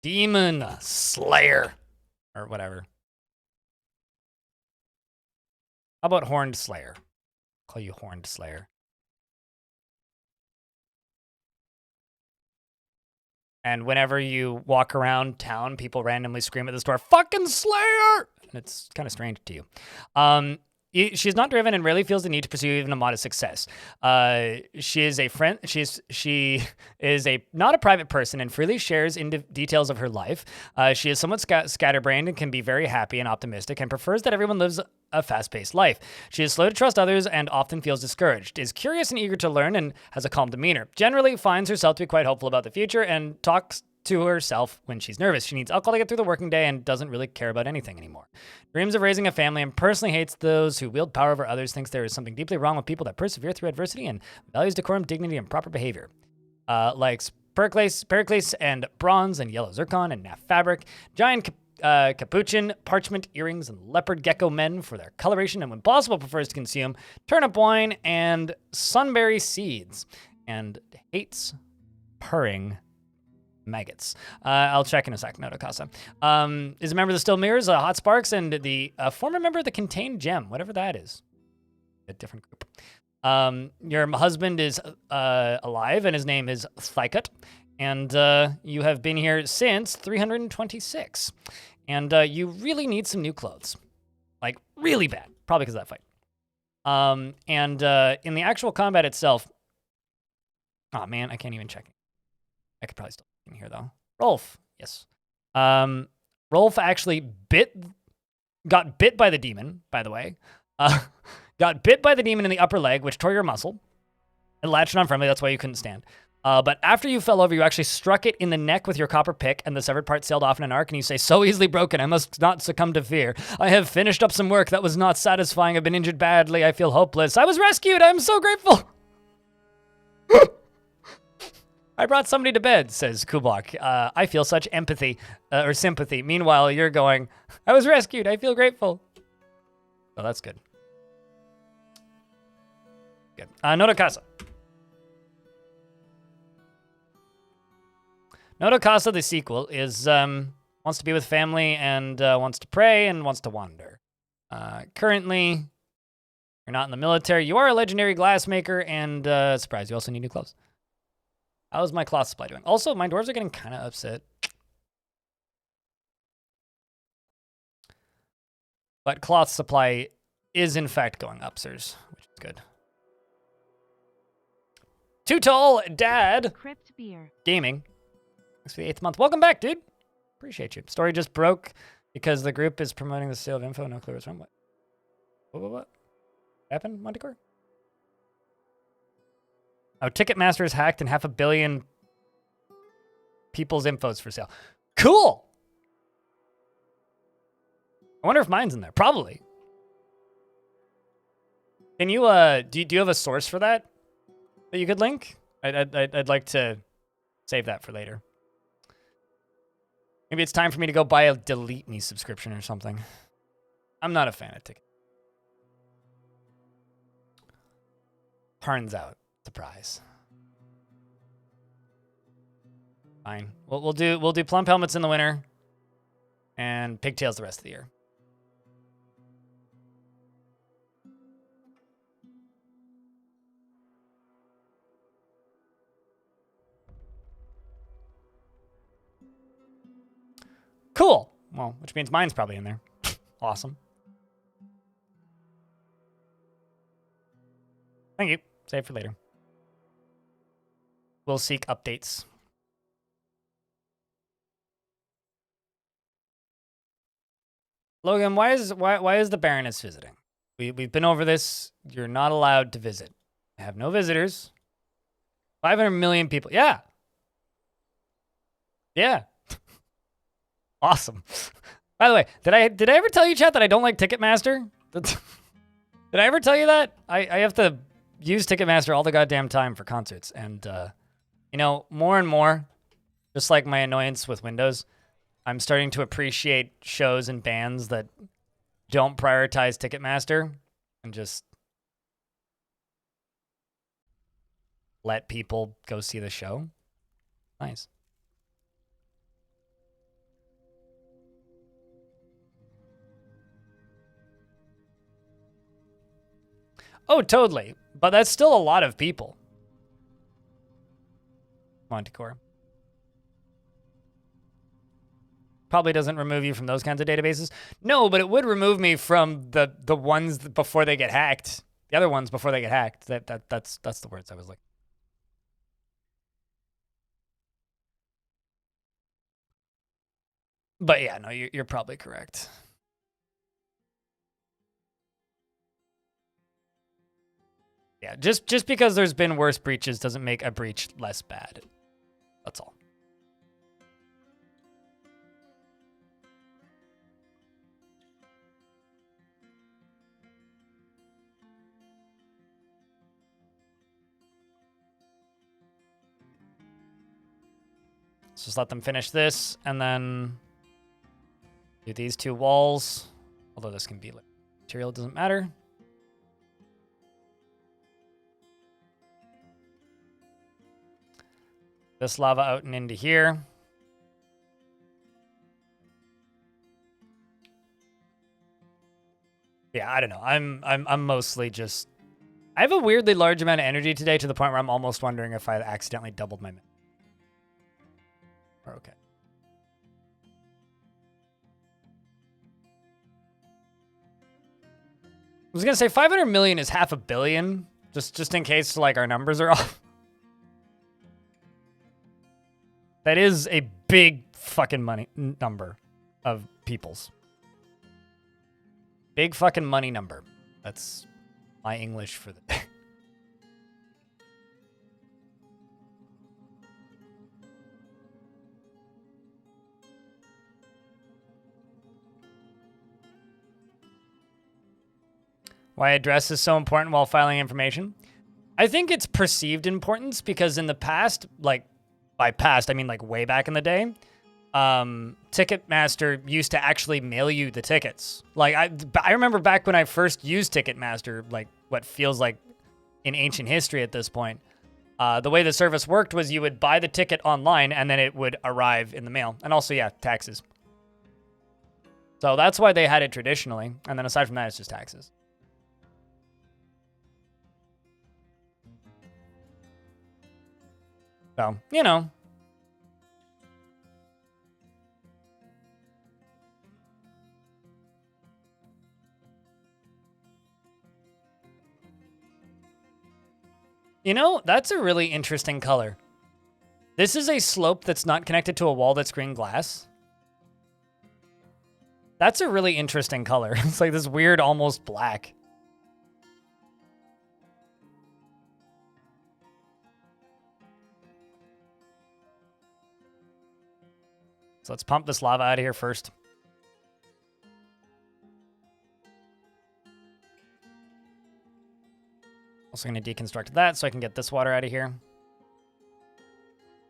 Demon Slayer. Or whatever. How about Horned Slayer? I'll call you Horned Slayer. And whenever you walk around town, people randomly scream at the store, "Fucking Slayer!" And it's kind of strange to you. She's not driven and rarely feels the need to pursue even a modest success. She is a friend. She is not a private person and freely shares in details of her life. She is somewhat scatterbrained and can be very happy and optimistic and prefers that everyone lives a fast-paced life. She is slow to trust others and often feels discouraged, is curious and eager to learn, and has a calm demeanor. Generally finds herself to be quite hopeful about the future and talks to herself when she's nervous. She needs alcohol to get through the working day and doesn't really care about anything anymore. Dreams of raising a family and personally hates those who wield power over others, thinks there is something deeply wrong with people that persevere through adversity, and values decorum, dignity, and proper behavior. Likes Pericles and bronze and yellow zircon and naff fabric, giant capuchin, parchment earrings, and leopard gecko men for their coloration, and when possible prefers to consume turnip wine and sunberry seeds, and hates purring maggots. I'll check in a sec. Noto Casa. Is a member of the Still Mirrors, Hot Sparks, and the former member of the Contained Gem, whatever that is. A different group. Your husband is alive, and his name is Thykut, and you have been here since 326. And you really need some new clothes. Like, really bad. Probably because of that fight. And in the actual combat itself... Oh, man, I can't even check it. I could probably still in here though. Rolf, yes. Rolf actually got bit by the demon, by the way. Got bit by the demon in the upper leg, which tore your muscle. It latched on friendly, that's why you couldn't stand. But after you fell over, you actually struck it in the neck with your copper pick, and the severed part sailed off in an arc, and you say, "So easily broken, I must not succumb to fear. I have finished up some work that was not satisfying. I've been injured badly. I feel hopeless. I was rescued. I'm so grateful." I brought somebody to bed, says Kublak. I feel such empathy or sympathy. Meanwhile, you're going, "I was rescued. I feel grateful." Oh, that's good. Good. Noto Casa. Noto Casa, the sequel, is wants to be with family and wants to pray and wants to wander. Currently, you're not in the military. You are a legendary glassmaker, and surprise, you also need new clothes. How's my cloth supply doing? Also, my dwarves are getting kind of upset. But cloth supply is, in fact, going up, sirs, which is good. Too Tall Dad Crypt Beer. Gaming. Thanks for the 8th month. Welcome back, dude. Appreciate you. Story just broke because the group is promoting the sale of info. No clue what's wrong. What happened, Montecore? Oh, Ticketmaster is hacked and 500 million people's info's for sale. Cool! I wonder if mine's in there. Probably. Can you, do you have a source for that you could link? I'd like to save that for later. Maybe it's time for me to go buy a Delete Me subscription or something. I'm not a fan of Ticket. Turns out. Surprise. Fine. We'll do plump helmets in the winter and pigtails the rest of the year. Cool. Well, which means mine's probably in there. Awesome. Thank you. Save for later. We'll seek updates. Logan, why is the Baroness visiting? We've been over this. You're not allowed to visit. I have no visitors. 500 million people. Yeah. Yeah. Awesome. By the way, did I ever tell you, chat, that I don't like Ticketmaster? Did I ever tell you that? I have to use Ticketmaster all the goddamn time for concerts, and you know, more and more, Just like my annoyance with Windows, I'm starting to appreciate shows and bands that don't prioritize Ticketmaster and just let people go see the show. Nice. Oh, totally. But that's still a lot of people. Montecore. Probably doesn't remove you from those kinds of databases. No, but it would remove me from the ones before they get hacked. The other ones before they get hacked. That's the words I was like. But yeah, no, you're probably correct. Yeah, just because there's been worse breaches doesn't make a breach less bad. That's all. Let's just let them finish this, and then do these two walls. Although this can be like material, doesn't matter. This lava out and into here. Yeah, I don't know. I'm mostly just. I have a weirdly large amount of energy today to the point where I'm almost wondering if I accidentally doubled my. Okay. I was gonna say 500 million is half a billion, just in case like our numbers are off. That is a big fucking money number of peoples. Big fucking money number. That's my English for the day. Why address is so important while filing information? I think it's perceived importance because in the past, like by past, I mean like way back in the day, Ticketmaster used to actually mail you the tickets. Like I remember back when I first used Ticketmaster, like what feels like in ancient history at this point. The way the service worked was you would buy the ticket online and then it would arrive in the mail. And also, yeah, taxes. So that's why they had it traditionally. And then aside from that, it's just taxes. So, you know. You know, that's a really interesting color. This is a slope that's not connected to a wall that's green glass. That's a really interesting color. It's like this weird, almost black. So let's pump this lava out of here first. Also going to deconstruct that so I can get this water out of here.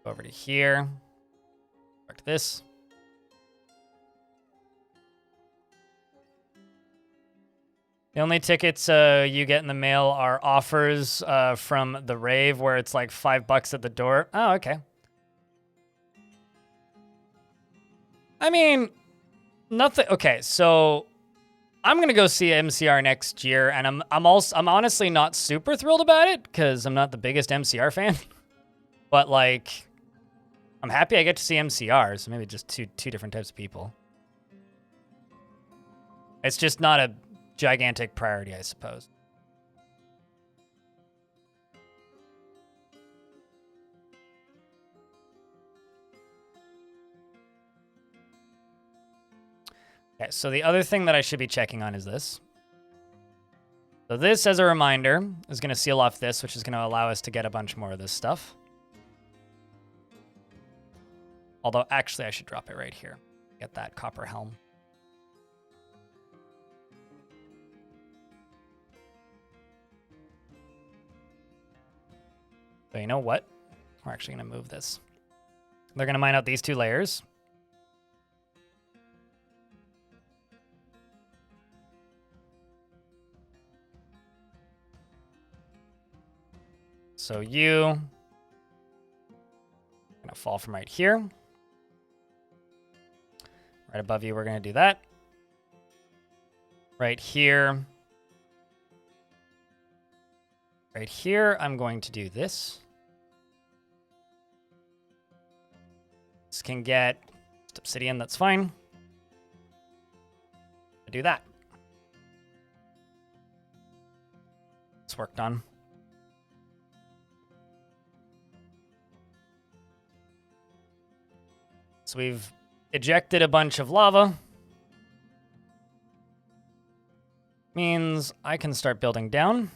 Go over to here. Construct this. The only tickets you get in the mail are offers from the rave where it's like $5 at the door. Oh, okay. I mean, nothing. Okay, so I'm gonna go see MCR next year, and I'm honestly not super thrilled about it because I'm not the biggest MCR fan. But like, I'm happy I get to see MCR. So maybe just two different types of people. It's just not a gigantic priority, I suppose. Okay, so the other thing that I should be checking on is this. So this, as a reminder, is going to seal off this, which is going to allow us to get a bunch more of this stuff. Although, actually, I should drop it right here. Get that copper helm. So you know what? We're actually going to move this. They're going to mine out these 2 layers. So you going to fall from right here. Right above you, we're going to do that. Right here. Right here, I'm going to do this. This can get just obsidian, that's fine. I do that. It's work done. So we've ejected a bunch of lava. Means I can start building down.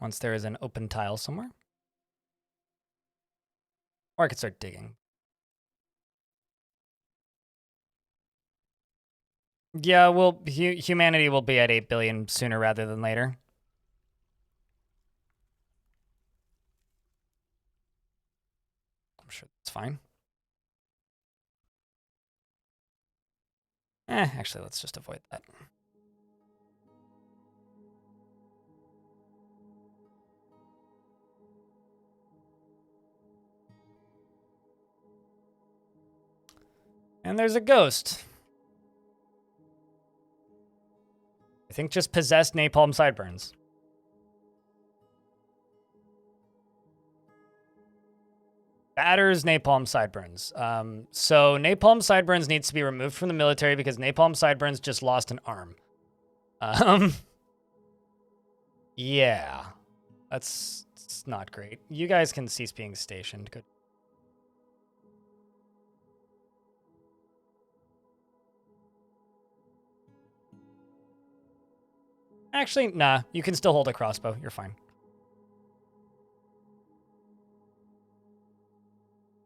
Once there is an open tile somewhere. Or I could start digging. Yeah, well, humanity will be at 8 billion sooner rather than later. I'm sure that's fine. Actually, let's just avoid that. And there's a ghost. I think just possessed napalm sideburns. Batters napalm sideburns. So napalm sideburns needs to be removed from the military because napalm sideburns just lost an arm. Yeah, that's not great. You guys can cease being stationed. Good. Actually, nah, you can still hold a crossbow. You're fine.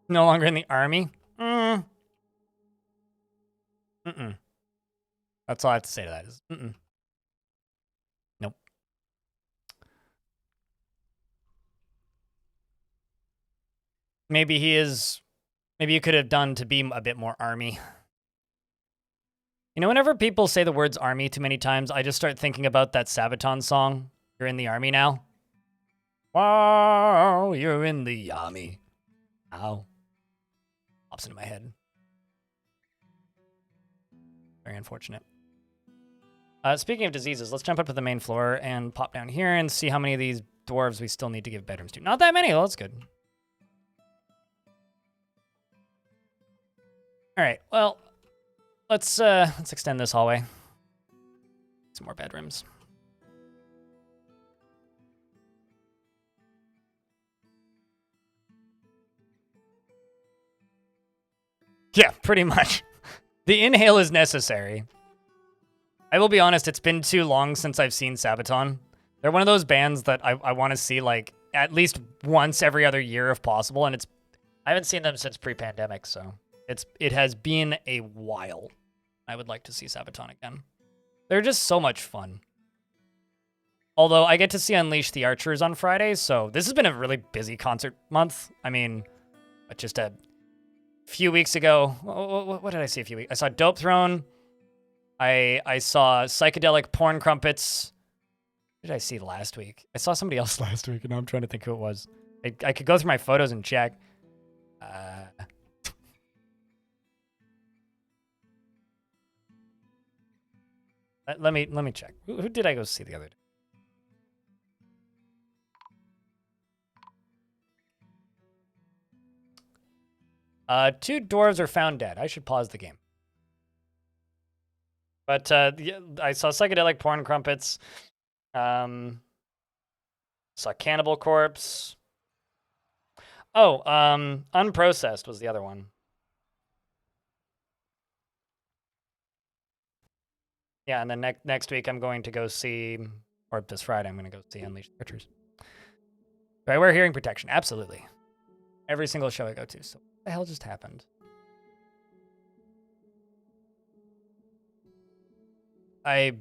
No longer in the army? Mm-mm. That's all I have to say to that is nope. Maybe you could have done to be a bit more army. You know, whenever people say the words army too many times, I just start thinking about that Sabaton song, You're in the Army Now. Wow, you're in the army. Ow. Pops into my head. Very unfortunate. Speaking of diseases, let's jump up to the main floor and pop down here and see how many of these dwarves we still need to give bedrooms to. Not that many, well, that's good. All right, well, let's extend this hallway. Some more bedrooms. Yeah, pretty much. The inhale is necessary. I will be honest, it's been too long since I've seen Sabaton. They're one of those bands that I want to see like at least once every other year if possible, and I haven't seen them since pre-pandemic, so it has been a while. I would like to see Sabaton again. They're just so much fun. Although I get to see Unleash the Archers on Friday, so this has been a really busy concert month. I mean, just a few weeks ago, what did I see a few weeks? I saw Dope Throne. I saw Psychedelic Porn Crumpets. What did I see last week? I saw somebody else last week, and now I'm trying to think who it was. I could go through my photos and check. Let me check. Who did I go see the other day? Two dwarves are found dead. I should pause the game. But yeah, I saw Psychedelic Porn Crumpets. Saw Cannibal Corpse. Oh, Unprocessed was the other one. Yeah, and then next week I'm going to go see, or this Friday I'm going to go see Unleash the Archers. Do I wear hearing protection? Absolutely. Every single show I go to. So what the hell just happened? I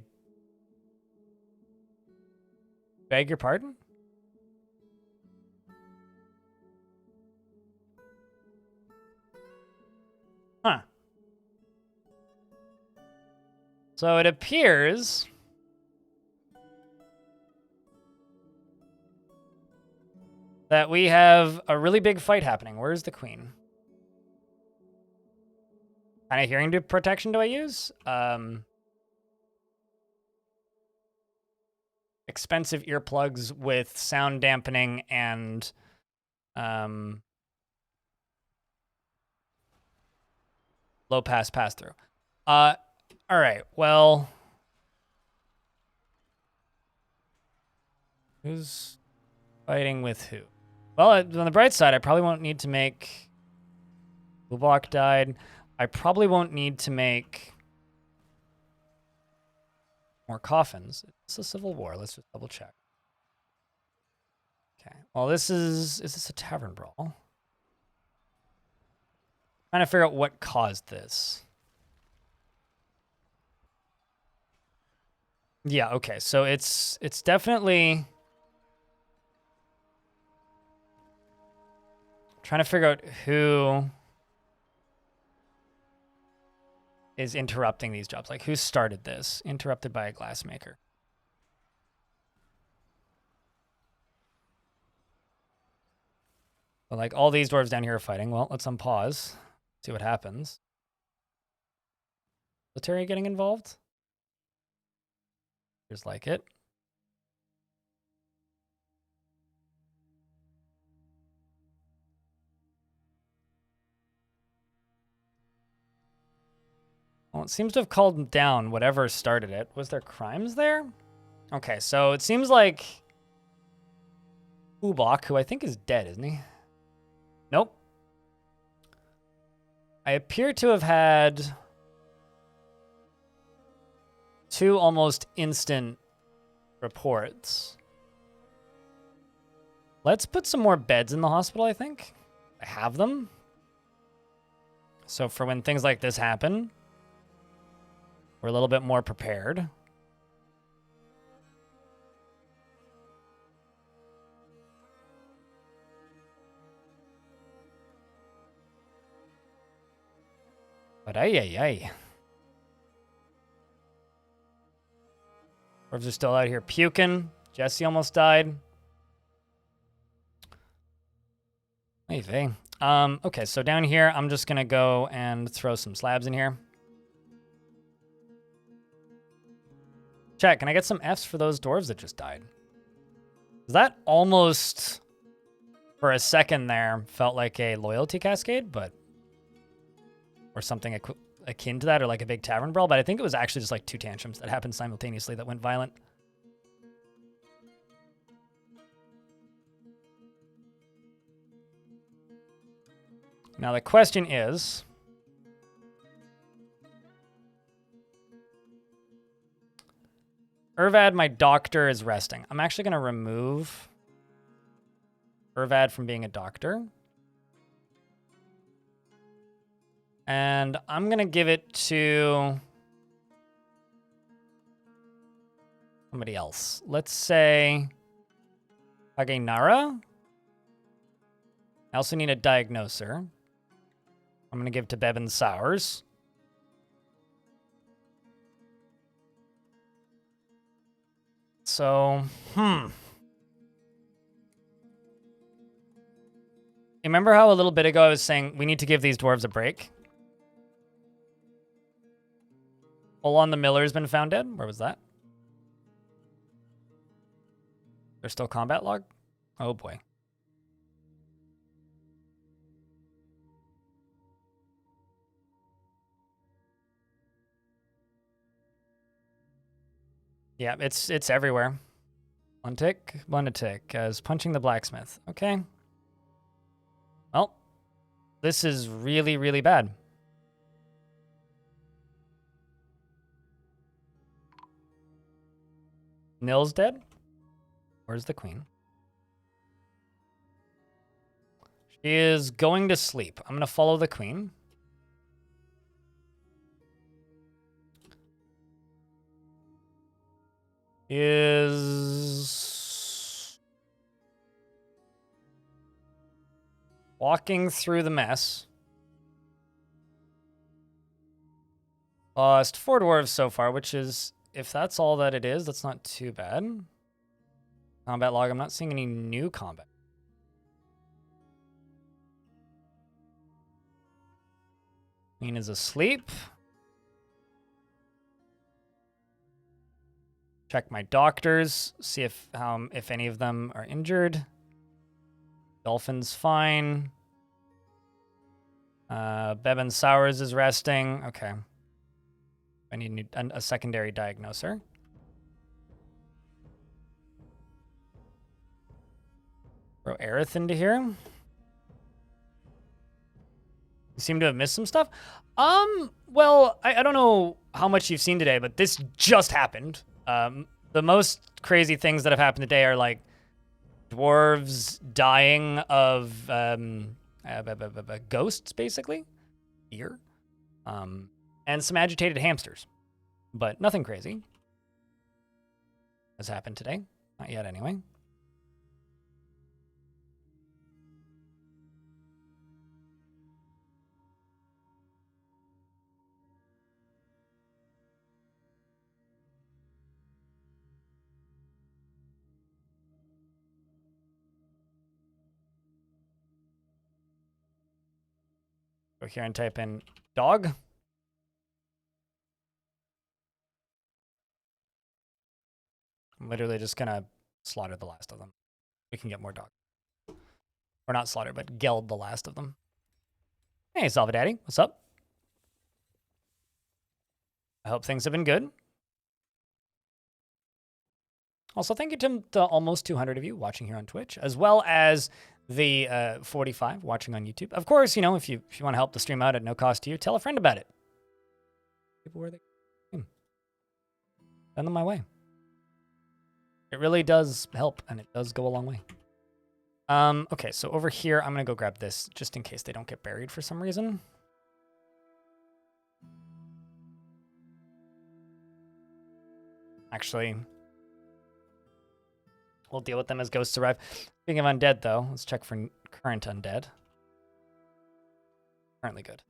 beg your pardon? Huh. So it appears that we have a really big fight happening. Where's the queen? Kind of hearing protection do I use? Expensive earplugs with sound dampening and low pass through. All right. Well, who's fighting with who? Well, on the bright side, I probably won't need to make. Lubok died. I probably won't need to make more coffins. It's a civil war. Let's just double check. Okay. Well, is this a tavern brawl? Trying to figure out what caused this. Yeah, okay. So it's definitely trying to figure out who is interrupting these jobs. Like, who started this? Interrupted by a glassmaker. But, like, all these dwarves down here are fighting. Well, let's unpause. See what happens. Military getting involved? Just like it. Well, it seems to have called down whatever started it. Was there crimes there? Okay, so it seems like Ubok, who I think is dead, isn't he? Nope. I appear to have had 2 almost instant reports. Let's put some more beds in the hospital, I think. I have them. So for when things like this happen, we're a little bit more prepared. But ay. Dwarves are still out here puking. Jesse almost died. Hey. Okay, so down here, I'm just gonna go and throw some slabs in here. Chat, can I get some Fs for those dwarves that just died? That almost, for a second there, felt like a loyalty cascade, but... Or something akin to that, or like a big tavern brawl, but I think it was actually just like 2 tantrums that happened simultaneously that went violent. Now the question is... Urvad, my doctor, is resting. I'm actually going to remove Urvad from being a doctor. And I'm going to give it to somebody else. Let's say Hagenara. I also need a diagnoser. I'm going to give to Bebin Sowers. So, Remember how a little bit ago I was saying we need to give these dwarves a break? Olan the Miller's been found dead. Where was that? There's still combat log? Oh boy. Yeah, it's everywhere. One tick. As punching the blacksmith. Okay. Well, this is really, really bad. Nil's dead. Where's the queen? She is going to sleep. I'm going to follow the queen. Is walking through the mess. Lost 4 dwarves so far, which is, if that's all that it is, that's not too bad. Combat log, I'm not seeing any new combat. Queen is asleep. Check my doctors, see if any of them are injured. Dolphin's fine. Bevan Sowers is resting. Okay. I need a secondary diagnoser. Throw Aerith into here. You seem to have missed some stuff. Well, I don't know how much you've seen today, but this just happened. The most crazy things that have happened today are like dwarves dying of ghosts, basically, fear, and some agitated hamsters, but nothing crazy has happened today. Not yet, anyway. Go here and type in dog. I'm literally just gonna slaughter the last of them. We can get more dogs. Or not slaughter, but geld the last of them. Hey, Salvadaddy, what's up? I hope things have been good. Also, thank you to the almost 200 of you watching here on Twitch, as well as the 45 watching on YouTube. Of course, you know, if you want to help the stream out at no cost to you, tell a friend about it. People where they send them my way. It really does help, and it does go a long way. Okay, so over here, I'm going to go grab this, just in case they don't get buried for some reason. Actually, we'll deal with them as ghosts arrive. Speaking of undead, though, let's check for current undead. Currently good.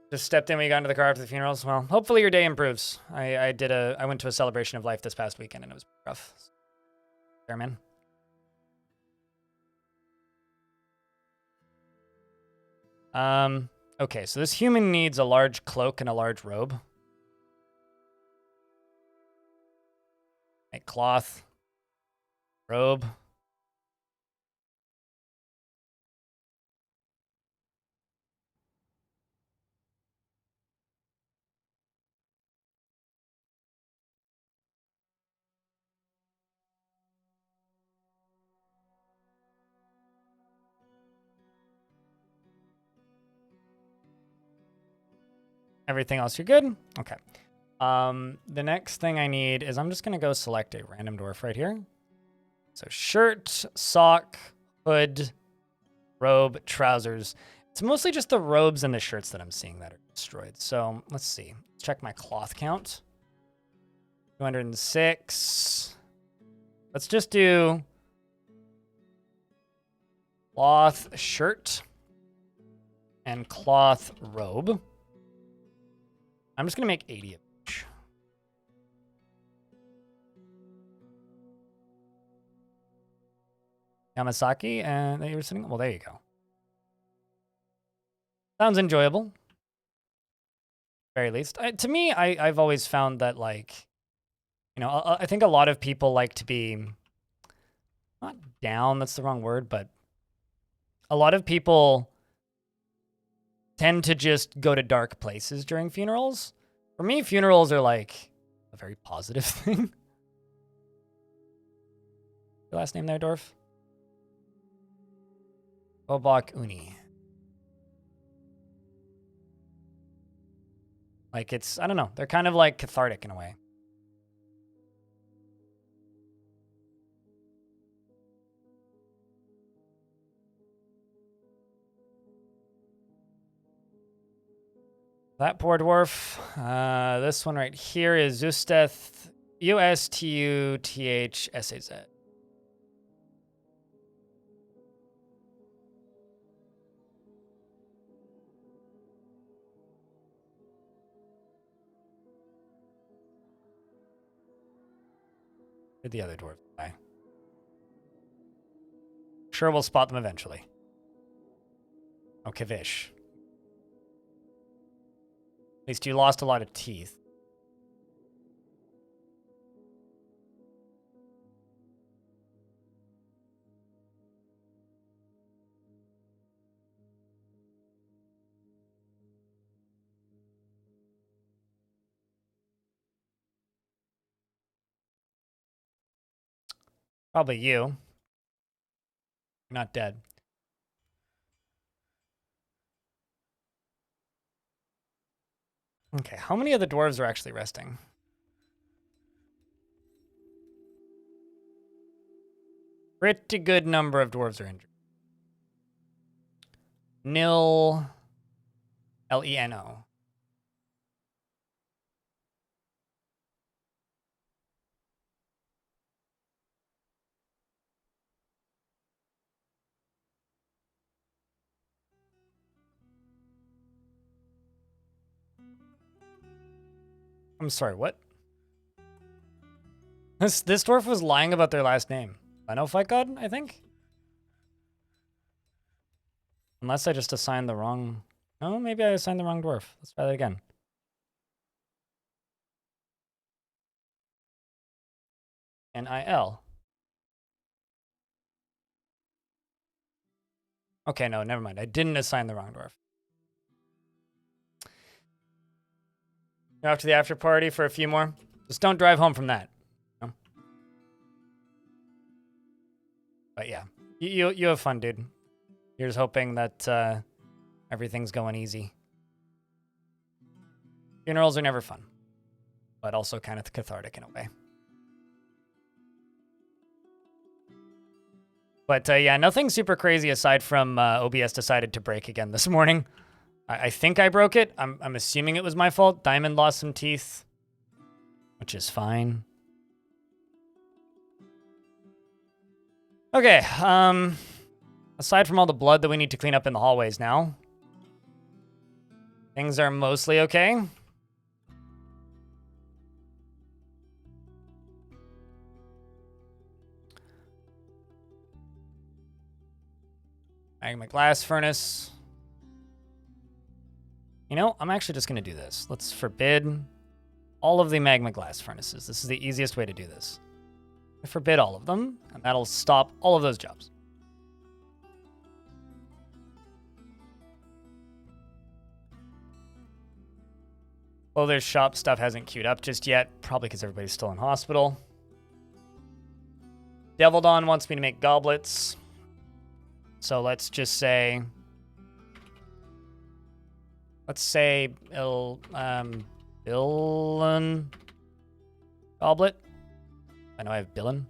Just stepped in when you got into the car after the funerals. Well, hopefully your day improves. I went to a celebration of life this past weekend, and it was rough. There, man. Okay, so this human needs a large cloak and a large robe. Make cloth. Robe. Everything else you're good? Okay. The next thing I need is I'm just going to go select a random dwarf right here. So shirt, sock, hood, robe, trousers. It's mostly just the robes and the shirts that I'm seeing that are destroyed. So let's see. Check my cloth count. 206. Let's just do cloth shirt and cloth robe. I'm just going to make 80 of each. Yamasaki, and you were sitting. Well, there you go. Sounds enjoyable. Very least. To me, I've always found that, like, you know, I think a lot of people like to be, not down, that's the wrong word, but a lot of people tend to just go to dark places during funerals. For me, funerals are like a very positive thing. Your last name there, Dwarf? Bobak Uni. Like, it's, I don't know, they're kind of like cathartic in a way. That poor dwarf. This one right here is Zusteth, Ustuthshaz. Where'd the other dwarves die? Sure, we'll spot them eventually. Oh, Kavish. At least you lost a lot of teeth. Probably you. You're not dead. Okay, how many of the dwarves are actually resting? Pretty good number of dwarves are injured. Nil. Leno. I'm sorry, what? This dwarf was lying about their last name. Leno Fight God, I think? Unless I just assigned the wrong... Oh, maybe I assigned the wrong dwarf. Let's try that again. Nil. Okay, no, never mind. I didn't assign the wrong dwarf. You're off to the after party for a few more. Just don't drive home from that. No? But yeah, you have fun, dude. You're just hoping that everything's going easy. Funerals are never fun, but also kind of cathartic in a way. But yeah, nothing super crazy aside from OBS decided to break again this morning. I think I broke it. I'm assuming it was my fault. Diamond lost some teeth, which is fine. Okay, aside from all the blood that we need to clean up in the hallways now, things are mostly okay. Magma glass furnace. You know, I'm actually just going to do this. Let's forbid all of the magma glass furnaces. This is the easiest way to do this. I forbid all of them, and that'll stop all of those jobs. Well, their shop stuff hasn't queued up just yet, probably because everybody's still in hospital. Devil Dawn wants me to make goblets. So let's just say... Let's say Billen goblet. I know I have Billen.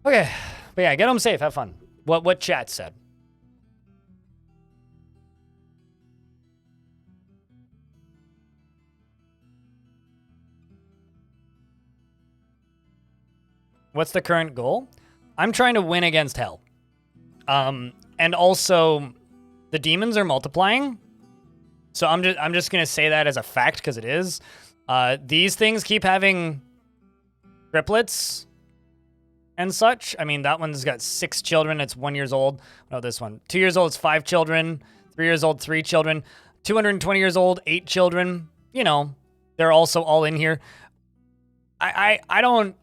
Okay, but yeah, get home safe. Have fun. What chat said. What's the current goal? I'm trying to win against hell. And also, the demons are multiplying. So I'm just gonna say that as a fact because it is. These things keep having triplets and such. I mean, that one's got 6 children. It's 1 year old. No, this one 2 years old. It's 5 children. 3 years old. 3 children. 220 years old. 8 children. You know, they're also all in here. I don't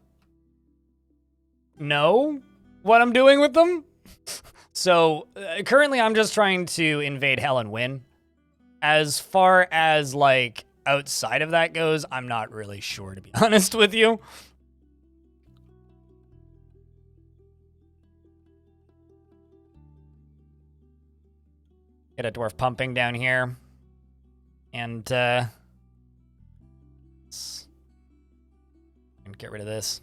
know what I'm doing with them. So currently I'm just trying to invade hell and win. As far as like outside of that goes, I'm not really sure, to be honest with you. Get a dwarf pumping down here. And get rid of this.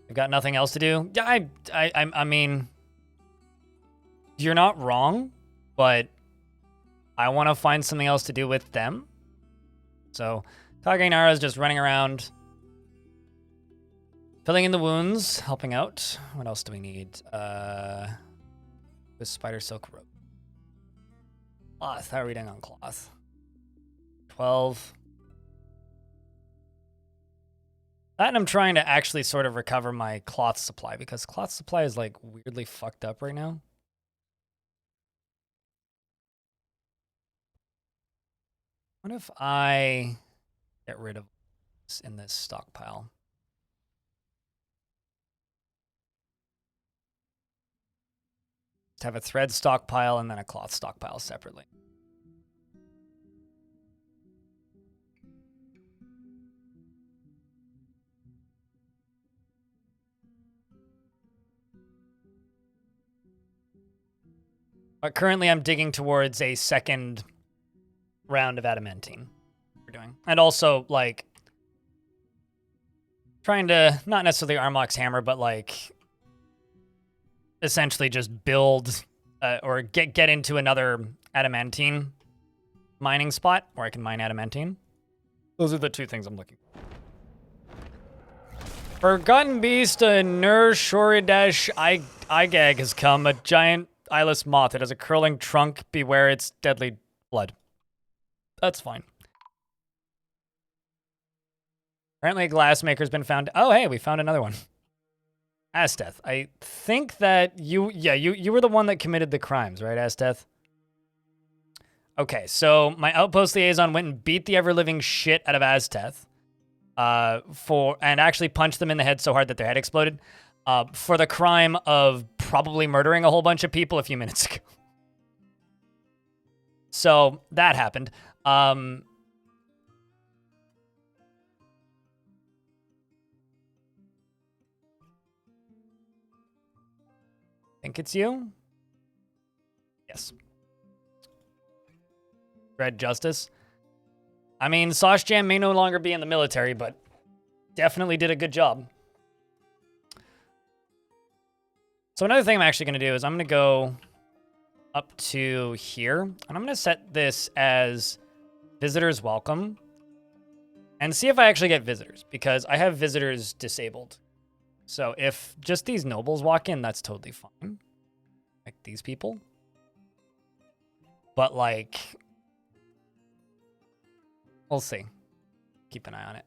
I've got nothing else to do. Yeah, I mean, you're not wrong, but I want to find something else to do with them. So Kagenara's just running around, filling in the wounds, helping out. What else do we need? This spider silk rope. Cloth. How are we doing on cloth? 12. That and I'm trying to actually sort of recover my cloth supply because cloth supply is like weirdly fucked up right now. What if I get rid of this in this stockpile? Just have a thread stockpile and then a cloth stockpile separately. But currently I'm digging towards a second round of adamantine. We're doing. And also, like, trying to, not necessarily Armlock's hammer, but like, essentially just build or get into another adamantine mining spot where I can mine adamantine. Those are the two things I'm looking for. Forgotten Beast, a Nur Shoridash Igag has come, a giant eyeless moth. It has a curling trunk. Beware its deadly blood. That's fine. Apparently a glassmaker's been found. Oh, hey, we found another one. Asteth, I think that you were the one that committed the crimes, right, Asteth? Okay, so my outpost liaison went and beat the ever-living shit out of Asteth. And actually punched them in the head so hard that their head exploded. For the crime of probably murdering a whole bunch of people a few minutes ago. So that happened. Think it's you? Yes. Dread Justice. I mean, Sauce Jam may no longer be in the military, but definitely did a good job. So another thing I'm actually going to do is I'm going to go up to here, and I'm going to set this as visitors welcome and see if I actually get visitors, because I have visitors disabled. So if just these nobles walk in, that's totally fine. Like these people. But like, we'll see. Keep an eye on it.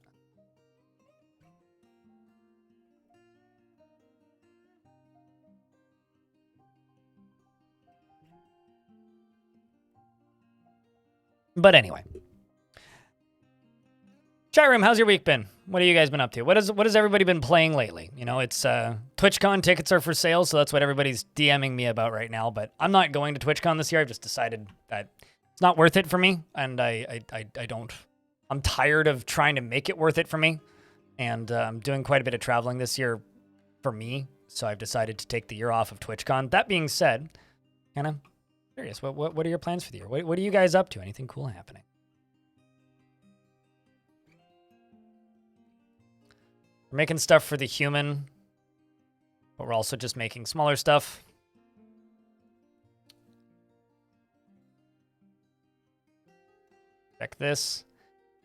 But anyway. Chat room, how's your week been? What have you guys been up to? What has everybody been playing lately? You know, it's TwitchCon tickets are for sale, so that's what everybody's DMing me about right now. But I'm not going to TwitchCon this year. I've just decided that it's not worth it for me, and I don't. I'm tired of trying to make it worth it for me, and I'm doing quite a bit of traveling this year for me, so I've decided to take the year off of TwitchCon. That being said, kind of curious, what are your plans for the year? What are you guys up to? Anything cool happening? We're making stuff for the human, but we're also just making smaller stuff. Check this.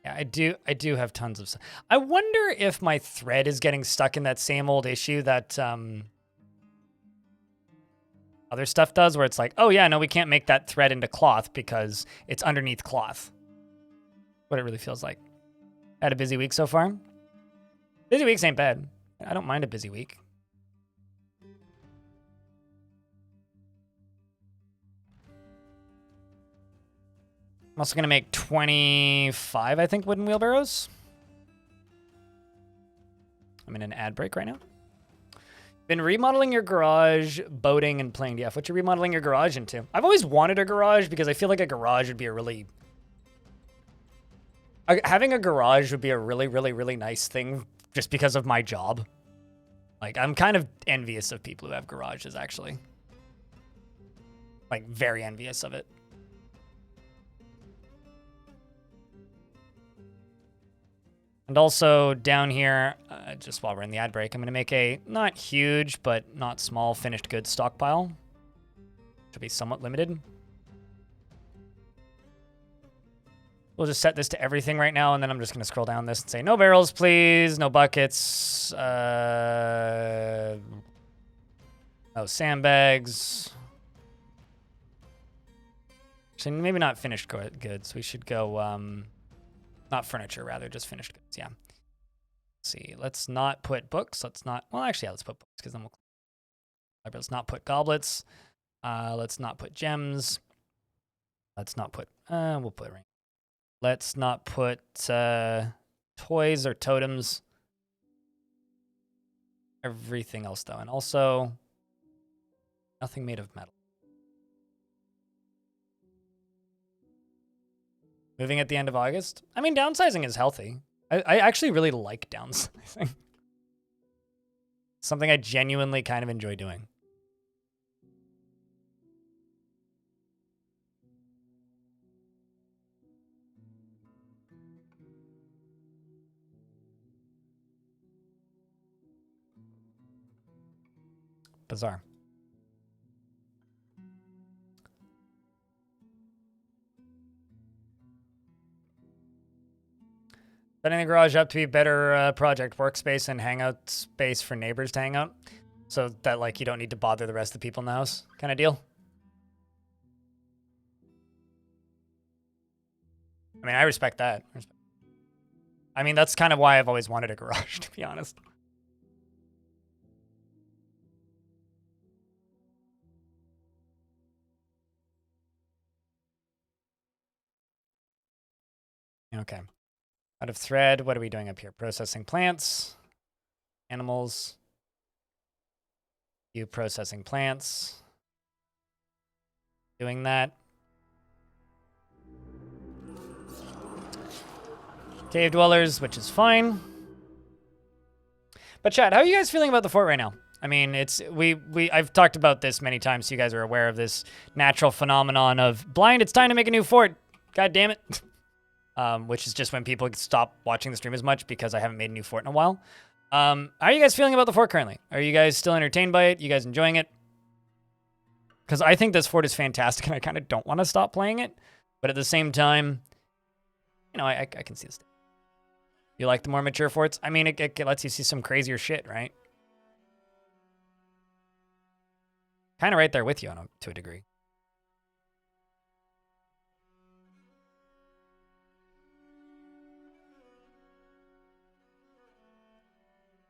Yeah, I do have tons of stuff. I wonder if my thread is getting stuck in that same old issue that other stuff does, where it's like, oh yeah, no, we can't make that thread into cloth because it's underneath cloth. What it really feels like. Had a busy week so far? Busy weeks ain't bad. I don't mind a busy week. I'm also going to make 25, I think, wooden wheelbarrows. I'm in an ad break right now. Been remodeling your garage, boating, and playing DF. What you remodeling your garage into? I've always wanted a garage because I feel like a garage would be a really... having a garage would be a really, really, really nice thing just because of my job. Like, I'm kind of envious of people who have garages, actually. Like, very envious of it. And also, down here, just while we're in the ad break, I'm going to make a not huge, but not small finished goods stockpile. Should be somewhat limited. We'll just set this to everything right now, and then I'm just going to scroll down this and say, no barrels, please, no buckets, no sandbags. Actually, maybe not finished goods. We should go, not furniture, rather, just finished goods, yeah. see. Let's not put books. Let's not. Well, actually, yeah, let's put books because then we'll. Let's not put goblets. Let's not put gems. Let's not put. We'll put ring. Let's not put toys or totems. Everything else though, and also nothing made of metal. Moving at the end of August. I mean, downsizing is healthy. I actually really like downsizing. Something I genuinely kind of enjoy doing. Bizarre. Setting the garage up to be better project workspace and hangout space for neighbors to hang out. So that, like, you don't need to bother the rest of the people in the house kind of deal. I mean, I respect that. I mean, that's kind of why I've always wanted a garage, to be honest. Okay. Out of thread, what are we doing up here? Processing plants, animals, you processing plants, doing that. Cave dwellers, which is fine. But chat, how are you guys feeling about the fort right now? I mean, it's I've talked about this many times, so you guys are aware of this natural phenomenon of blind. It's time to make a new fort. God damn it. Which is just when people stop watching the stream as much because I haven't made a new fort in a while. How are you guys feeling about the fort currently? Are you guys still entertained by it? You guys enjoying it? Because I think this fort is fantastic and I kind of don't want to stop playing it. But at the same time, you know, I can see this. You like the more mature forts? I mean, it lets you see some crazier shit, right? Kind of right there with you to a degree.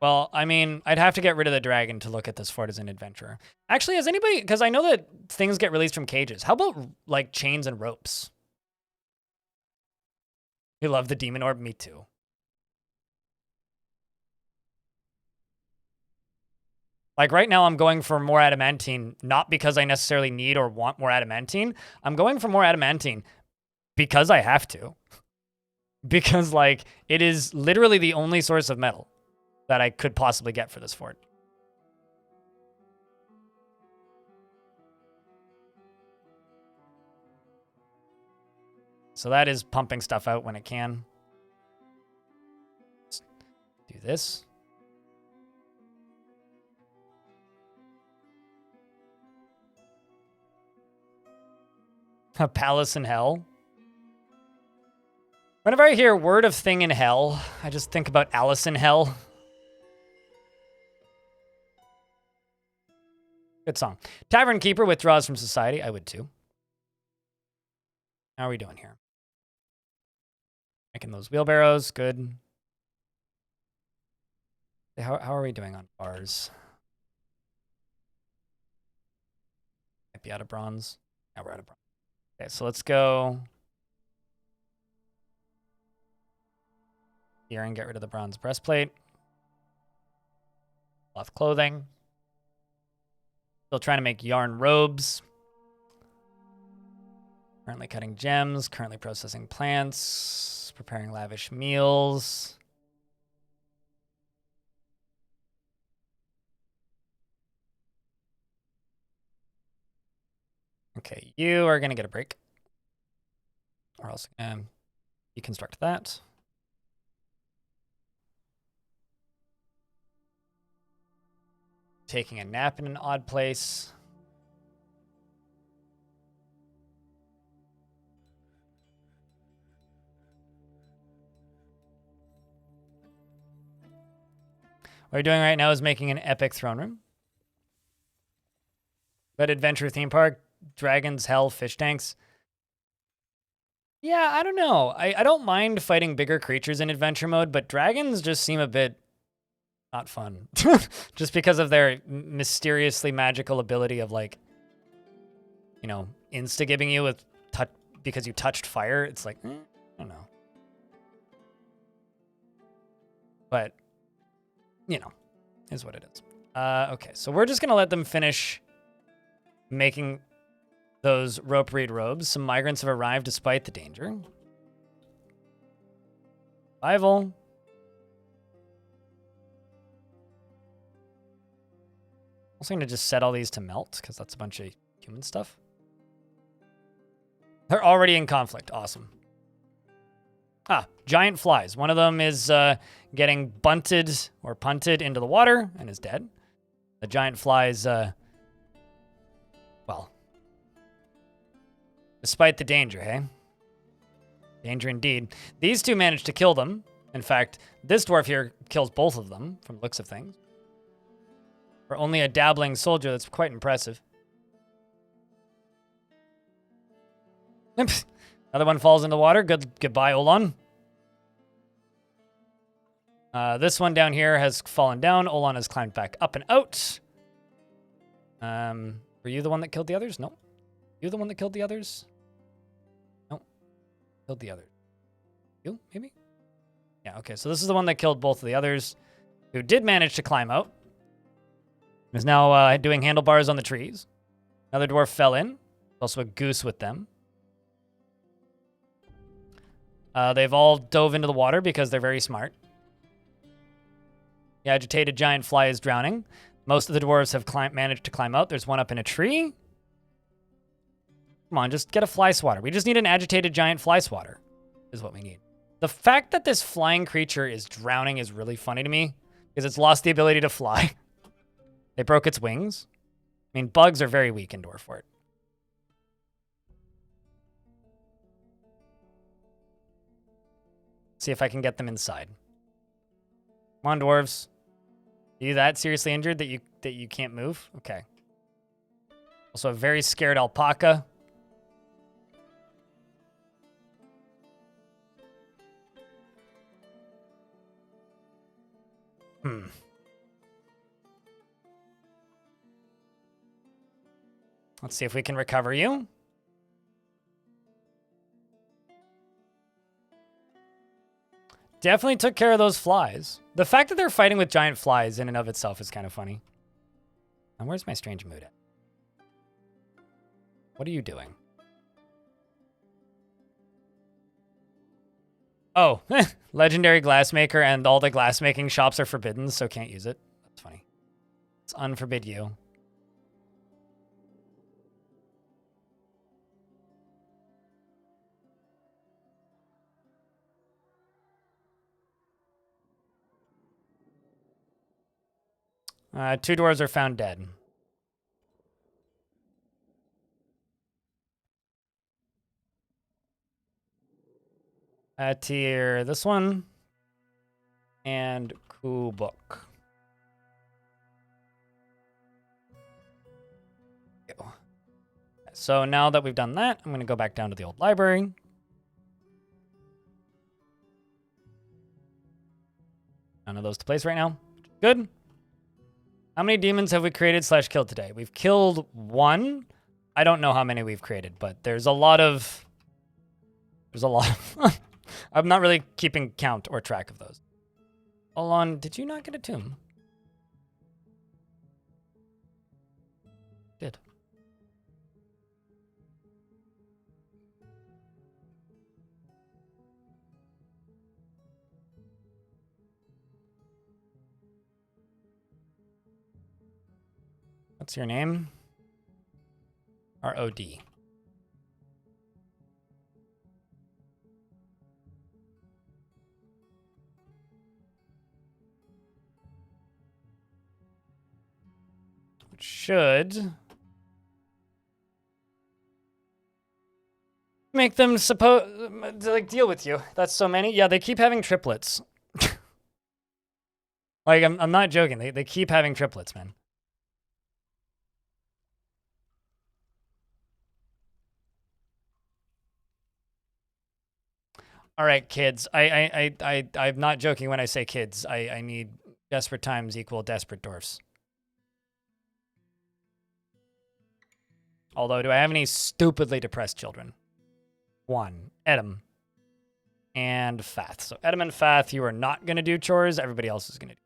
Well, I mean, I'd have to get rid of the dragon to look at this fort as an adventurer. Actually, has anybody... Because I know that things get released from cages. How about, like, chains and ropes? You love the demon orb? Me too. Like, right now, I'm going for more adamantine, not because I necessarily need or want more adamantine. I'm going for more adamantine because I have to. Because, like, it is literally the only source of metal that I could possibly get for this fort. So that is pumping stuff out when it can. Let's do this. A palace in hell. Whenever I hear word of thing in hell, I just think about Alice in Hell. Good song. Tavern Keeper withdraws from society. I would too. How are we doing here? Making those wheelbarrows. Good. How are we doing on bars? Might be out of bronze. Yeah, we're out of bronze. Okay, so let's go here and get rid of the bronze breastplate. Cloth clothing. Still trying to make yarn robes. Currently cutting gems. Currently processing plants. Preparing lavish meals. Okay, you are going to get a break. Or else deconstruct that. Taking a nap in an odd place. What we're doing right now is making an epic throne room. But adventure theme park, dragons, hell, fish tanks. Yeah, I don't know. I don't mind fighting bigger creatures in adventure mode, but dragons just seem a bit not fun. Just because of their mysteriously magical ability of like, you know, insta-gibbing you with because you touched fire. It's like, I don't know. But, you know, is what it is. Okay, so we're just going to let them finish making those rope reed robes. Some migrants have arrived despite the danger. Survival. Also going to just set all these to melt, because that's a bunch of human stuff. They're already in conflict. Awesome. Ah, giant flies. One of them is getting bunted or punted into the water and is dead. The giant flies, well, despite the danger, hey? Danger indeed. These two managed to kill them. In fact, this dwarf here kills both of them, from the looks of things. For only a dabbling soldier, that's quite impressive. Another one falls in the water. Goodbye, Olan. This one down here has fallen down. Olan has climbed back up and out. Were you the one that killed the others? No. You the one that killed the others? No. Killed the others. You, maybe? Yeah, okay. So this is the one that killed both of the others, who did manage to climb out. Is now doing handlebars on the trees. Another dwarf fell in. Also a goose with them. They've all dove into the water because they're very smart. The agitated giant fly is drowning. Most of the dwarves have managed to climb out. There's one up in a tree. Come on, just get a fly swatter. We just need an agitated giant fly swatter is what we need. The fact that this flying creature is drowning is really funny to me because it's lost the ability to fly. They broke its wings. I mean, bugs are very weak in Dwarfort. See if I can get them inside. Come on, dwarves. Are you that seriously injured that you can't move? Okay. Also a very scared alpaca. Let's see if we can recover you. Definitely took care of those flies. The fact that they're fighting with giant flies in and of itself is kind of funny. And where's my strange mood at? What are you doing? Oh, legendary glassmaker and all the glassmaking shops are forbidden, so can't use it. That's funny. Let's unforbid you. Two dwarves are found dead. Tier this one. And Kubuk. So now that we've done that, I'm going to go back down to the old library. None of those to place right now. Good. How many demons have we created / killed today? We've killed one. I don't know how many we've created, but there's a lot of... I'm not really keeping count or track of those. Hold on, did you not get a tomb? Did. What's your name? R-O-D. Which should make them like deal with you. That's so many. Yeah, they keep having triplets. Like I'm not joking. They keep having triplets, man. All right, kids. I'm not joking when I say kids. I need Desperate times equal desperate dwarfs. Although, do I have any stupidly depressed children? One. Edom. And Fath. So Edom and Fath, you are not going to do chores. Everybody else is going to do.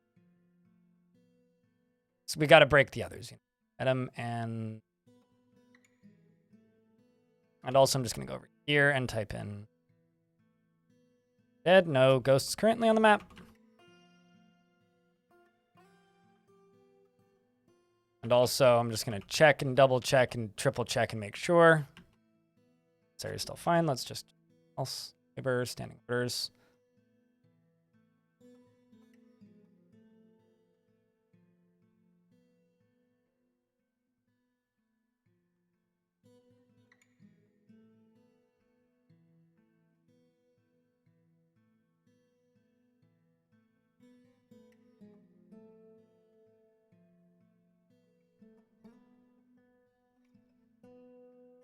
So we got to break the others. Edom and... And also I'm just going to go over here and type in... Dead. No ghosts currently on the map. And also, I'm just going to check and double check and triple check and make sure. This area's still fine. Let's just else neighbor standing orders.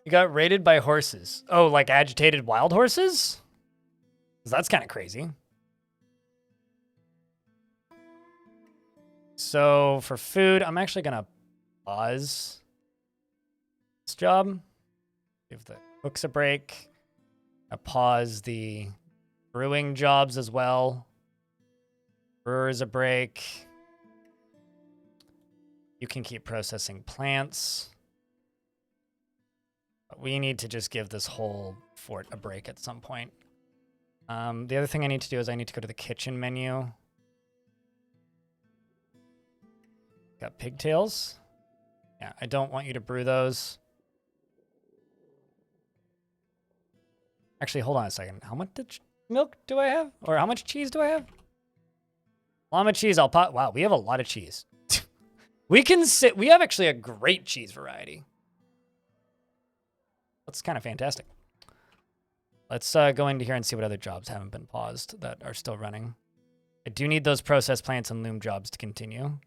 You got raided by horses. Oh, like agitated wild horses? 'Cause that's kind of crazy. So for food, I'm actually going to pause this job. Give the cooks a break. I pause the brewing jobs as well. Brewers a break. You can keep processing plants. But we need to just give this whole fort a break at some point. The other thing I need to do is I need to go to the kitchen menu. Got pigtails. Yeah, I don't want you to brew those. Actually, hold on a second. How much milk do I have? Or how much cheese do I have? Llama cheese, I'll pot. Wow, we have a lot of cheese. We have actually a great cheese variety. That's kind of fantastic. Let's go into here and see what other jobs haven't been paused that are still running. I do need those process plants and loom jobs to continue.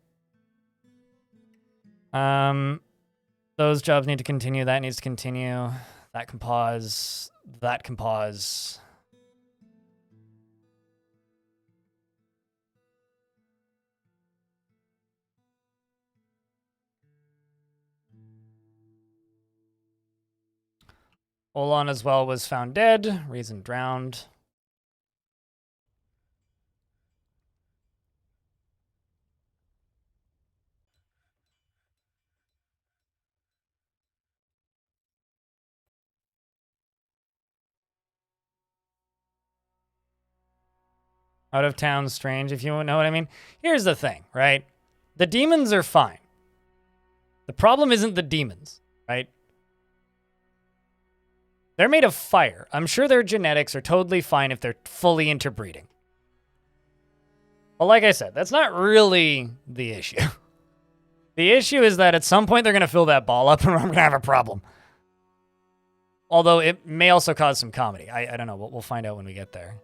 Those jobs need to continue. That needs to continue. That can pause. That can pause. Olan as well was found dead. Reason drowned. Out of town strange, if you know what I mean. Here's the thing, right? The demons are fine. The problem isn't the demons, right? They're made of fire. I'm sure their genetics are totally fine if they're fully interbreeding. Well, like I said, that's not really the issue. The issue is that at some point they're going to fill that ball up and we're going to have a problem. Although it may also cause some comedy. I don't know. We'll find out when we get there.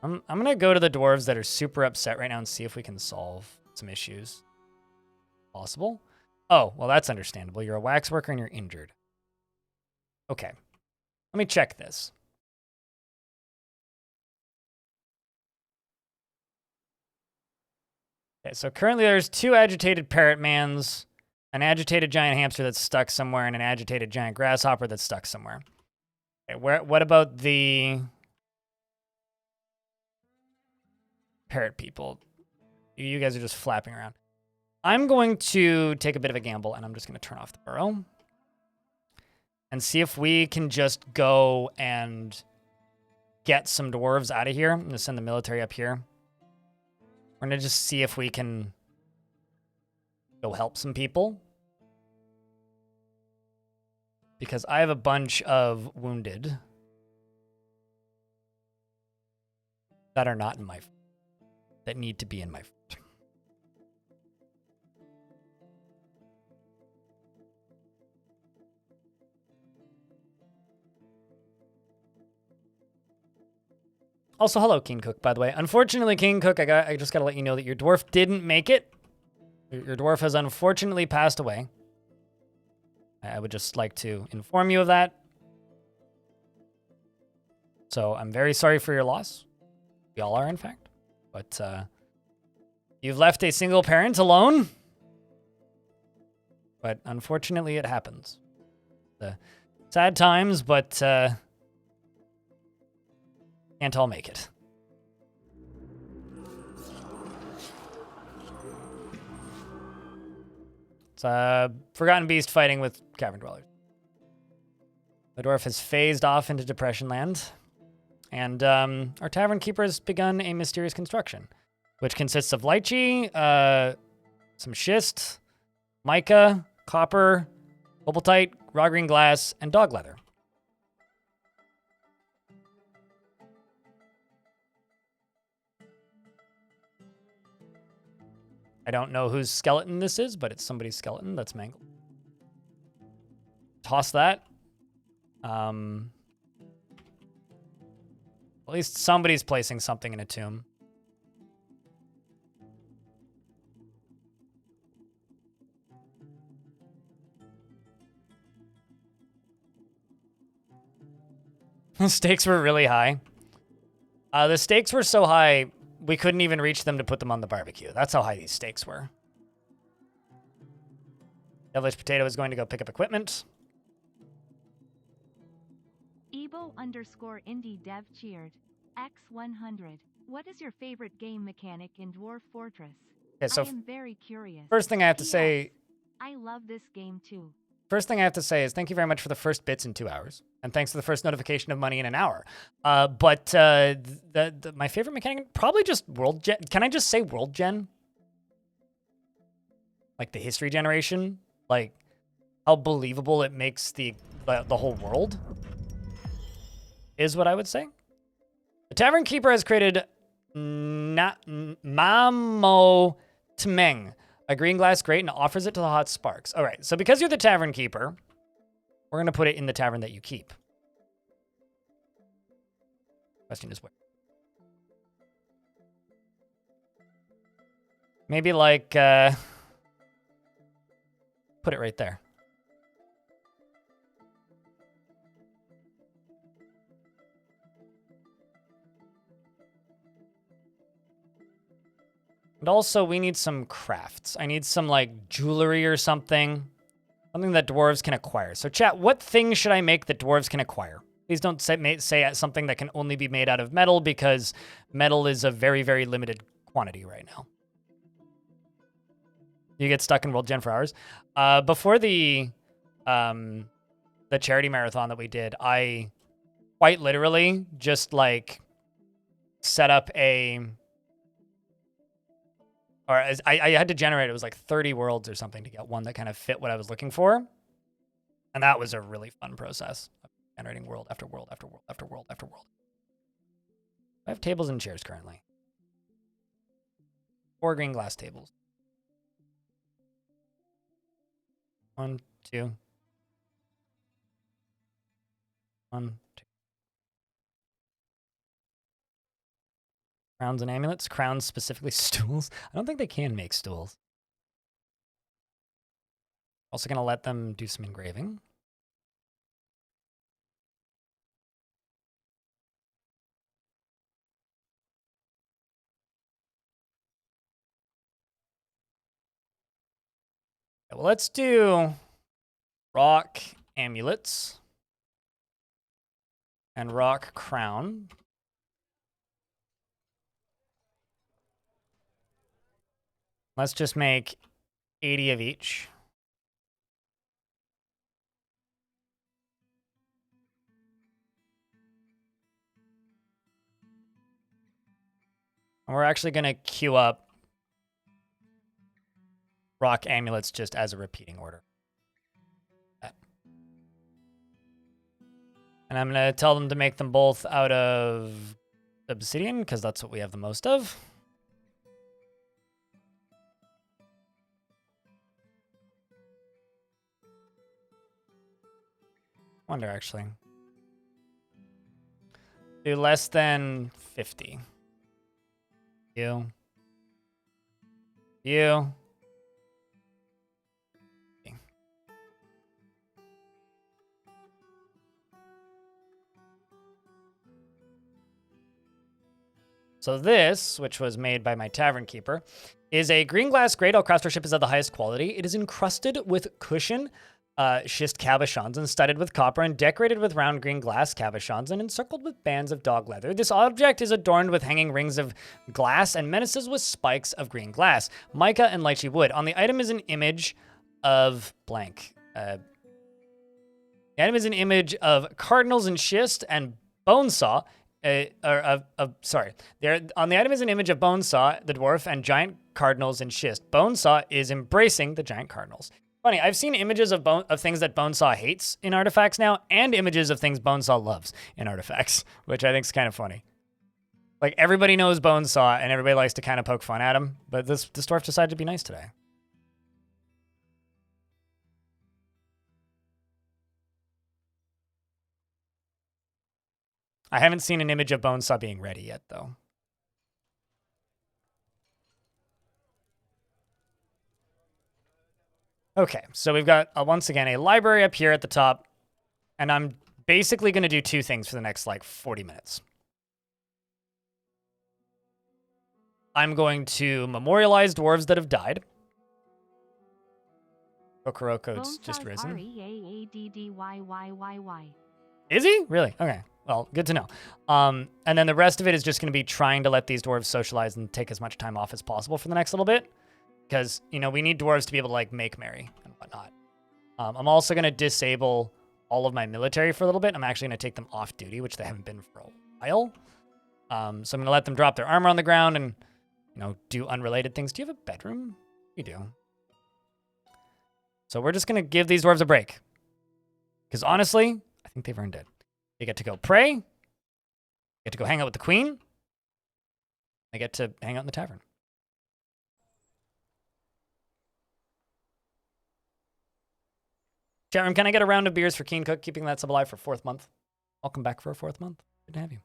I'm going to go to the dwarves that are super upset right now and see if we can solve some issues. Possible? Oh, well, that's understandable. You're a wax worker and you're injured. Okay. Let me check this. Okay, so currently there's 2 agitated parrot mans, an agitated giant hamster that's stuck somewhere, and an agitated giant grasshopper that's stuck somewhere. Okay, what about the parrot people? You guys are just flapping around. I'm going to take a bit of a gamble, and I'm just going to turn off the burrow and see if we can just go and get some dwarves out of here. I'm going to send the military up here. We're going to just see if we can go help some people. Because I have a bunch of wounded that are not in my... that need to be in my... Also, hello, King Cook, by the way. Unfortunately, King Cook, I just got to let you know that your dwarf didn't make it. Your dwarf has unfortunately passed away. I would just like to inform you of that. So I'm very sorry for your loss. We all are, in fact. But you've left a single parent alone. But unfortunately, it happens. Sad times, but can't all make it. It's Forgotten Beast fighting with Cavern Dwellers. The dwarf has phased off into Depression Land. And our Tavern Keeper has begun a mysterious construction, which consists of lychee, some schist, mica, copper, opaltite, raw green glass, and dog leather. I don't know whose skeleton this is, but it's somebody's skeleton that's mangled. Toss that. At least somebody's placing something in a tomb. The stakes were really high. The stakes were so high, we couldn't even reach them to put them on the barbecue. That's how high these stakes were. Devilish Potato is going to go pick up equipment. Ebo_indie dev cheered. X100. What is your favorite game mechanic in Dwarf Fortress? Okay, so I am very curious. first thing I have to P.S. say... I love this game too. First thing I have to say is thank you very much for the first bits in 2 hours. And thanks for the first notification of money in an hour. But my favorite mechanic, probably just World Gen. Can I just say World Gen? Like the history generation? Like how believable it makes the whole world? Is what I would say. The Tavern Keeper has created Mamo Tmeng, a green glass grate, and offers it to the hot sparks. All right, so because you're the Tavern Keeper, we're going to put it in the tavern that you keep. Question is where? Maybe like, put it right there. And also, we need some crafts. I need some, like, jewelry or something. Something that dwarves can acquire. So, chat, what things should I make that dwarves can acquire? Please don't say something that can only be made out of metal, because metal is a very, very limited quantity right now. You get stuck in World Gen for hours. Before the charity marathon that we did, I quite literally just, like, set up a... Or I had to generate, it was like 30 worlds or something to get one that kind of fit what I was looking for. And that was a really fun process of generating world after world after world after world after world. I have tables and chairs currently. 4 green glass tables. 1, 2. 1, 2. Crowns and amulets. Crowns specifically stools. I don't think they can make stools. Also going to let them do some engraving. Okay, well, let's do rock amulets and rock crown. Let's just make 80 of each. And we're actually going to queue up rock amulets just as a repeating order. And I'm going to tell them to make them both out of obsidian, because that's what we have the most of. Wonder, actually. Do less than 50. You. You. So this, which was made by my tavern keeper, is a green glass grade. All craftsmanship is of the highest quality. It is encrusted with cushion schist cabochons and studded with copper and decorated with round green glass cabochons and encircled with bands of dog leather. This object is adorned with hanging rings of glass and menaces with spikes of green glass, mica, and lychee wood. On the item is an image of blank. The item is an image of cardinals and schist and bone saw. Sorry. On the item is an image of Bonesaw, the dwarf, and giant cardinals and schist. Bonesaw is embracing the giant cardinals. Funny, I've seen images of things that Bonesaw hates in artifacts now, and images of things Bonesaw loves in artifacts, which I think is kind of funny. Like, everybody knows Bonesaw, and everybody likes to kind of poke fun at him, but this dwarf decided to be nice today. I haven't seen an image of Bonesaw being ready yet, though. Okay, so we've got, once again, a library up here at the top, and I'm basically going to do two things for the next, 40 minutes. I'm going to memorialize dwarves that have died. Kokoroko's just risen. R-E-A-A-D-D-Y-Y-Y-Y. Is he? Really? Okay. Well, good to know. And then the rest of it is just going to be trying to let these dwarves socialize and take as much time off as possible for the next little bit. Because, we need dwarves to be able to, make merry and whatnot. I'm also going to disable all of my military for a little bit. I'm actually going to take them off duty, which they haven't been for a while. So I'm going to let them drop their armor on the ground and, do unrelated things. Do you have a bedroom? You do. So we're just going to give these dwarves a break. Because honestly, I think they've earned it. They get to go pray. They get to go hang out with the queen. They get to hang out in the tavern. Chat room, can I get a round of beers for Keen Cook, keeping that sub alive for 4th month? Welcome back for a 4th month. Good to have you.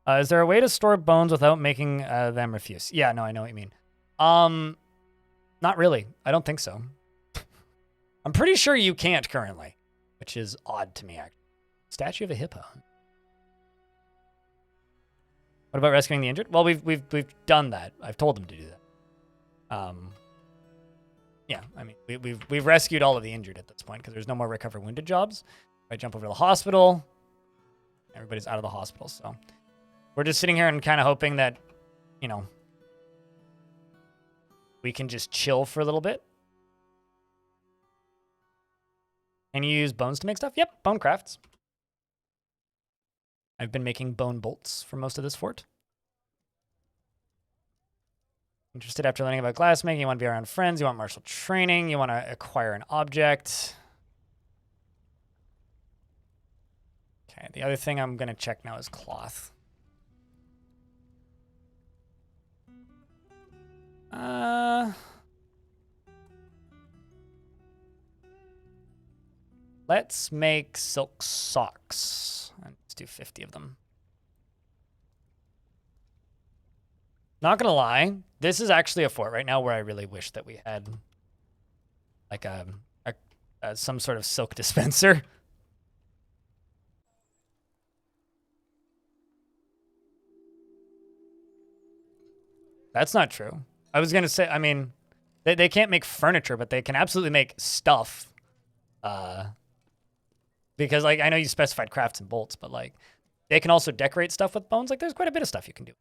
Is there a way to store bones without making them refuse? Yeah, no, I know what you mean. Not really. I don't think so. I'm pretty sure you can't currently, which is odd to me, actually. Statue of a hippo. What about rescuing the injured? Well, we've done that. I've told them to do that. Yeah, I mean, we've rescued all of the injured at this point because there's no more recover wounded jobs. I jump over to the hospital. Everybody's out of the hospital, so we're just sitting here and kind of hoping that, we can just chill for a little bit. Can you use bones to make stuff? Yep, bone crafts. I've been making bone bolts for most of this fort. Interested after learning about glassmaking, you want to be around friends, you want martial training, you want to acquire an object. Okay, the other thing I'm going to check now is cloth. Let's make silk socks. Let's do 50 of them. Not gonna lie, this is actually a fort right now where I really wish that we had like some sort of silk dispenser. That's not true. I was gonna say, I mean, they can't make furniture, but they can absolutely make stuff. Because I know you specified crafts and bolts, but they can also decorate stuff with bones. There's quite a bit of stuff you can do.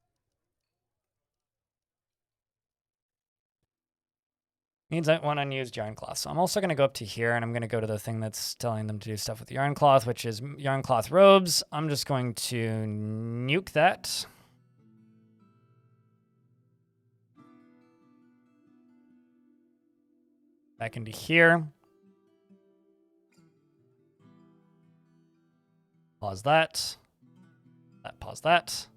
Needs one unused yarn cloth. So I'm also going to go up to here, and I'm going to go to the thing that's telling them to do stuff with the yarn cloth, which is yarn cloth robes. I'm just going to nuke that. Back into here. Pause that. Pause that.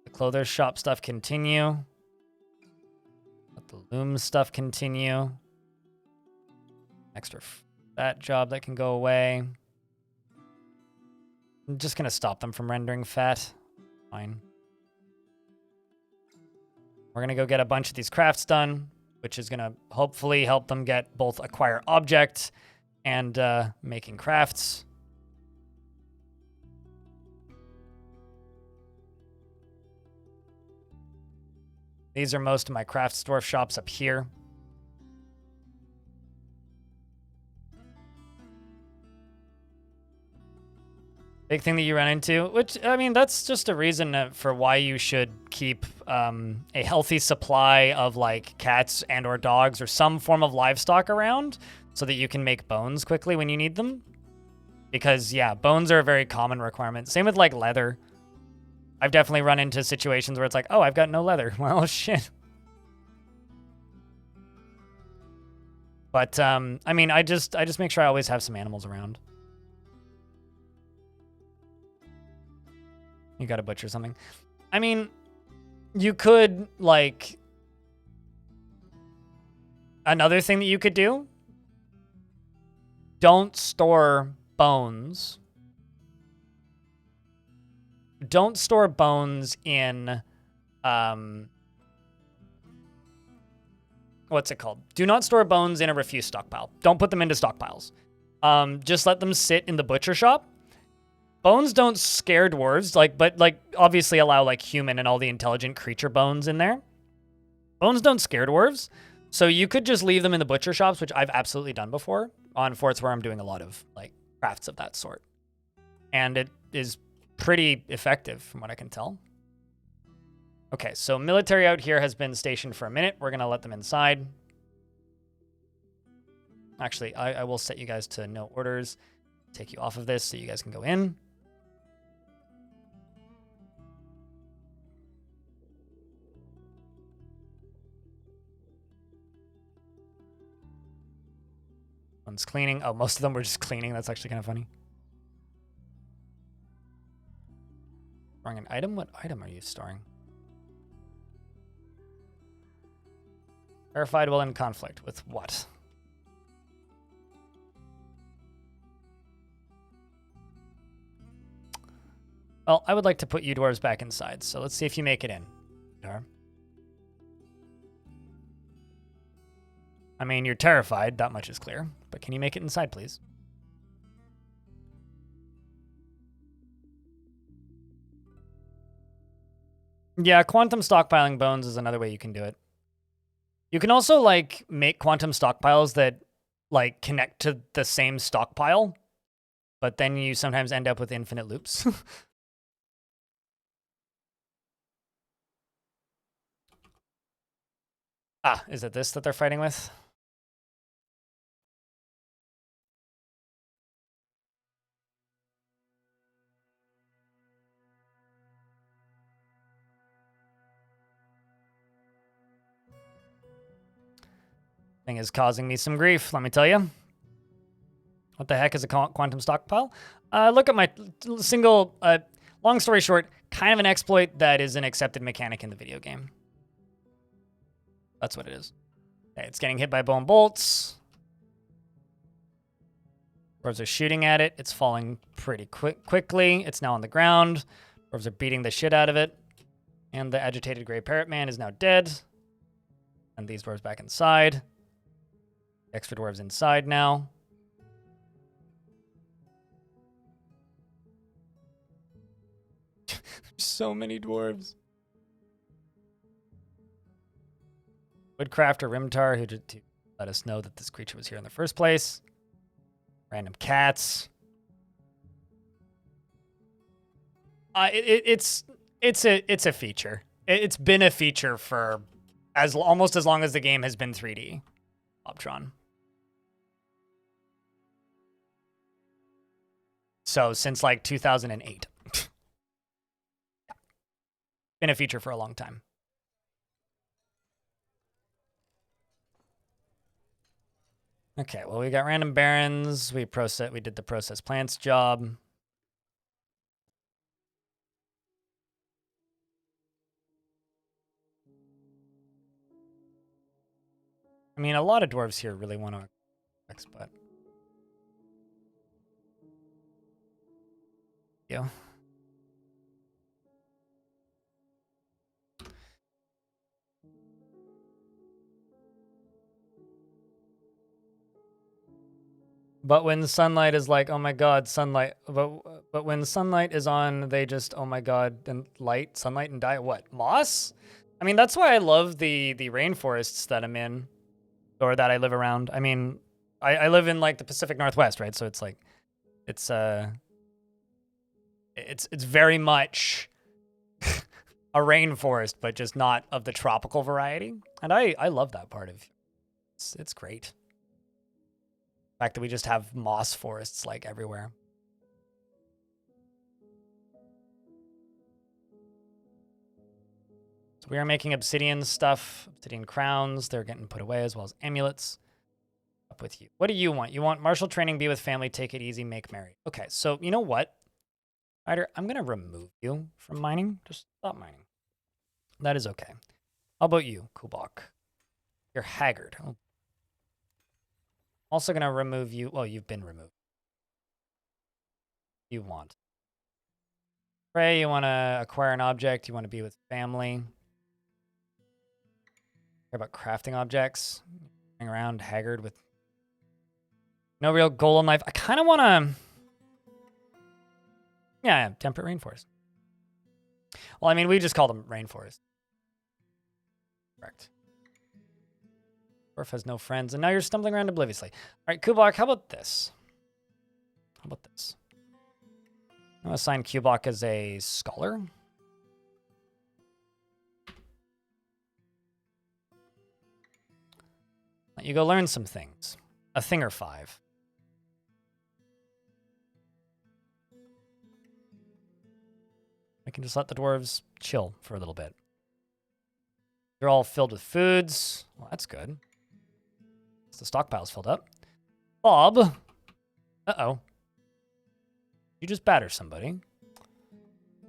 The clothes shop stuff continue. Let the loom stuff continue. Extra that job that can go away. I'm just going to stop them from rendering fat. Fine. We're going to go get a bunch of these crafts done, which is going to hopefully help them get both acquire objects and making crafts. These are most of my crafts dwarf shops up here. Big thing that you run into, which, I mean, that's just a reason for why you should keep a healthy supply of, like, cats and or dogs or some form of livestock around so that you can make bones quickly when you need them. Because, yeah, bones are a very common requirement. Same with, like, leather. I've definitely run into situations where it's like, oh, I've got no leather. Well, shit. But, I mean, I just make sure I always have some animals around. You gotta butcher something. I mean, you could, like... Another thing that you could do, don't store bones. Don't store bones in, what's it called? Do not store bones in a refuse stockpile. Don't put them into stockpiles. Just let them sit in the butcher shop. Bones don't scare dwarves, but obviously allow like human and all the intelligent creature bones in there. Bones don't scare dwarves, so you could just leave them in the butcher shops, which I've absolutely done before on forts where I'm doing a lot of like crafts of that sort, and it is pretty effective from what I can tell. Okay, so military out here has been stationed for a minute. We're gonna let them inside. Actually, I will set you guys to no orders. Take you off of this so you guys can go in. One's cleaning. Oh, most of them were just cleaning. That's actually kind of funny. Storing an item? What item are you storing? Verified while in conflict. With what? Well, I would like to put you dwarves back inside, so let's see if you make it in. I mean, you're terrified, that much is clear. But can you make it inside, please? Yeah, quantum stockpiling bones is another way you can do it. You can also, like, make quantum stockpiles that, like, connect to the same stockpile, but then you sometimes end up with infinite loops. Ah, is it this that they're fighting with? Thing is causing me some grief, let me tell you. What the heck is a quantum stockpile? Look at my single, long story short, kind of an exploit that is an accepted mechanic in the video game. That's what it is. Okay, it's getting hit by bone bolts. Dwarves are shooting at it. It's falling pretty quickly. It's now on the ground. Dwarves are beating the shit out of it. And the agitated gray parrot man is now dead. And these dwarves back inside. Extra dwarves inside now. So many dwarves. Woodcrafter Rimtar, who did to let us know that this creature was here in the first place. Random cats. It's a feature. It's been a feature for almost as long as the game has been 3D. Optron. So since like 2008. Been a feature for a long time. Okay, well, we got random barons. We did the process plants job. I mean, a lot of dwarves here really want to but yeah. But when sunlight is like, oh my god, sunlight. But when sunlight is on, they just, oh my god, and sunlight and die. What? Moss? I mean, that's why I love the rainforests that I'm in, or that I live around. I mean, I live in like the Pacific Northwest, right? So it's like, it's very much a rainforest, but just not of the tropical variety. And I love that part of it's great. The fact that we just have moss forests like everywhere. So we are making obsidian stuff, obsidian crowns. They're getting put away as well as amulets. Up with you. What do you want? You want martial training, be with family, take it easy, make merry. Okay, so you know what? Ryder, I'm going to remove you from mining. Just stop mining. That is okay. How about you, Kubok? You're haggard. Oh. Also going to remove you. Well, you've been removed. You want. Pray, you want to acquire an object. You want to be with family. Care about crafting objects. Running around haggard with no real goal in life. I kind of want to... Yeah, temperate rainforest. Well, I mean, we just call them rainforest. Correct. Dwarf has no friends, and now you're stumbling around obliviously. All right, Kubok, how about this? How about this? I'm going to assign Kubok as a scholar. Let you go learn some things. A thing or 5. I can just let the dwarves chill for a little bit. They're all filled with foods. Well, that's good. The stockpile's filled up. Bob. Uh-oh. You just batter somebody.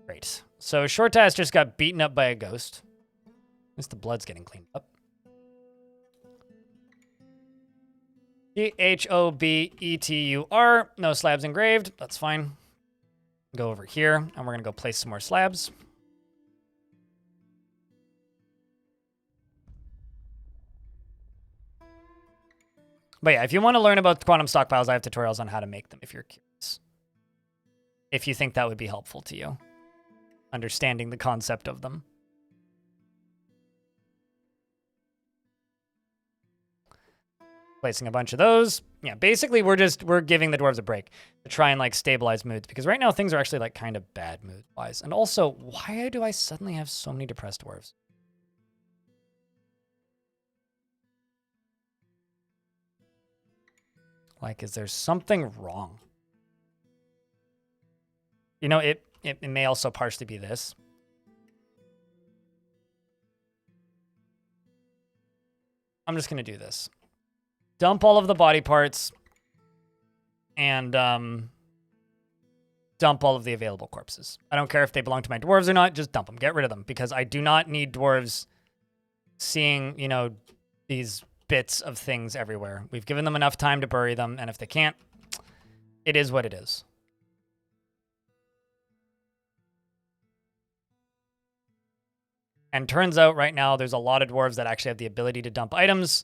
Great. So Shortass just got beaten up by a ghost. At least the blood's getting cleaned up. Thobetur. No slabs engraved. That's fine. Go over here, and we're going to go place some more slabs. But yeah, if you want to learn about quantum stockpiles, I have tutorials on how to make them if you're curious. If you think that would be helpful to you. Understanding the concept of them. Placing a bunch of those. Yeah, basically we're giving the dwarves a break to try and like stabilize moods, because right now things are actually like kind of bad mood wise. And also, why do I suddenly have so many depressed dwarves? Like, is there something wrong? You know, it may also partially be this. I'm just going to do this. Dump all of the body parts and dump all of the available corpses. I don't care if they belong to my dwarves or not. Just dump them. Get rid of them, because I do not need dwarves seeing, you know, these bits of things everywhere. We've given them enough time to bury them, and if they can't, it is what it is. And turns out right now there's a lot of dwarves that actually have the ability to dump items,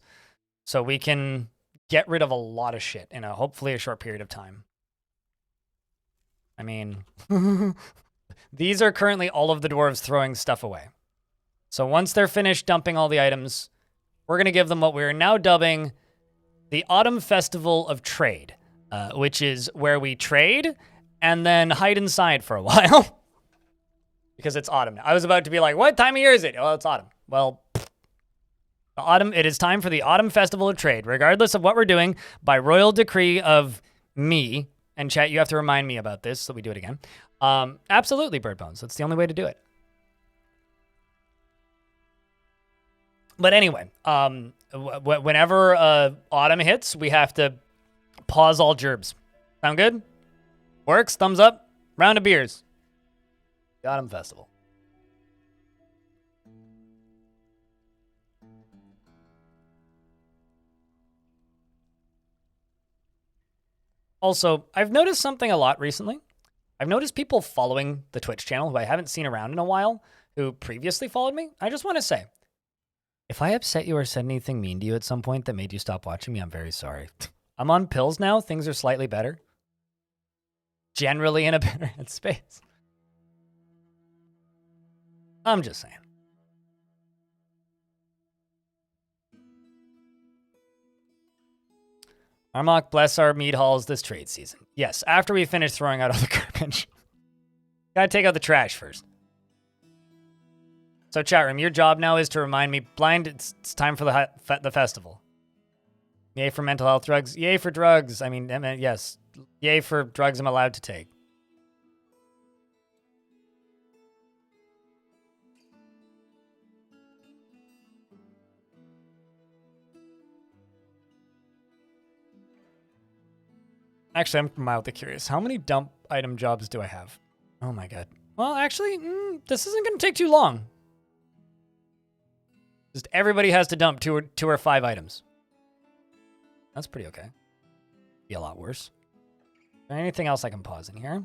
so we can get rid of a lot of shit in hopefully a short period of time. I mean, these are currently all of the dwarves throwing stuff away. So once they're finished dumping all the items, we're going to give them what we're now dubbing the Autumn Festival of Trade, which is where we trade and then hide inside for a while. Because it's autumn now. I was about to be like, what time of year is it? Oh, it's autumn. Well, it is time for the Autumn Festival of Trade, regardless of what we're doing, by royal decree of me. And chat, you have to remind me about this so we do it again. Absolutely, Bird Bones. That's the only way to do it. But anyway, whenever autumn hits, we have to pause all gerbs. Sound good? Works? Thumbs up? Round of beers. The Autumn Festival. Also, I've noticed something a lot recently. I've noticed people following the Twitch channel who I haven't seen around in a while, who previously followed me. I just want to say, if I upset you or said anything mean to you at some point that made you stop watching me, I'm very sorry. I'm on pills now. Things are slightly better. Generally in a better headspace. I'm just saying. Armok, bless our mead halls this trade season. Yes, after we finish throwing out all the garbage. Gotta take out the trash first. So chat room, your job now is to remind me, Blind, it's time for the festival. Yay for mental health drugs. Yay for drugs. I mean, yes. Yay for drugs I'm allowed to take. Actually, I'm mildly curious. How many dump item jobs do I have? Oh my god. Well, actually, this isn't going to take too long. Just everybody has to dump two or 5 items. That's pretty okay. Be a lot worse. Is there anything else I can pause in here?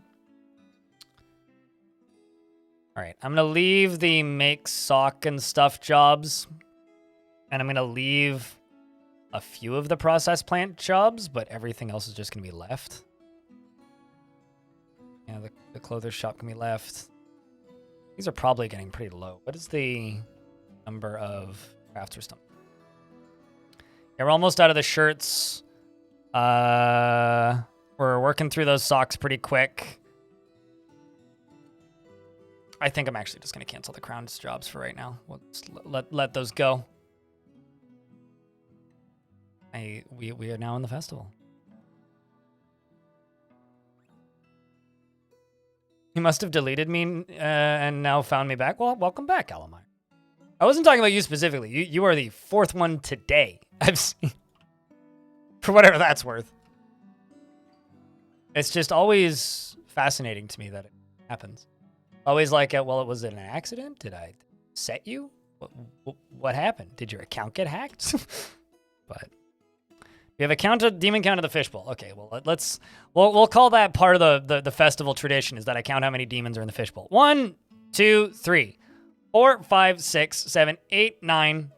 All right, I'm going to leave the make sock and stuff jobs. And I'm going to leave a few of the process plant jobs, but everything else is just going to be left. Yeah, the clothes shop can be left. These are probably getting pretty low. What is the number of crafts or something? Yeah, we're almost out of the shirts. We're working through those socks pretty quick. I think I'm actually just going to cancel the crown's jobs for right now. We'll just let those go. We are now in the festival. You must have deleted me and now found me back. Well, welcome back, Alamar. I wasn't talking about you specifically. You are the 4th one today I've seen. For whatever that's worth. It's just always fascinating to me that it happens. Always like, well, was it an accident? Did I set you? What happened? Did your account get hacked? But we have a demon count of the fishbowl. Okay, well, we'll call that part of the festival tradition, is that I count how many demons are in the fishbowl. 1, 2, 3, 4, 5, 6, 7, 8, 9,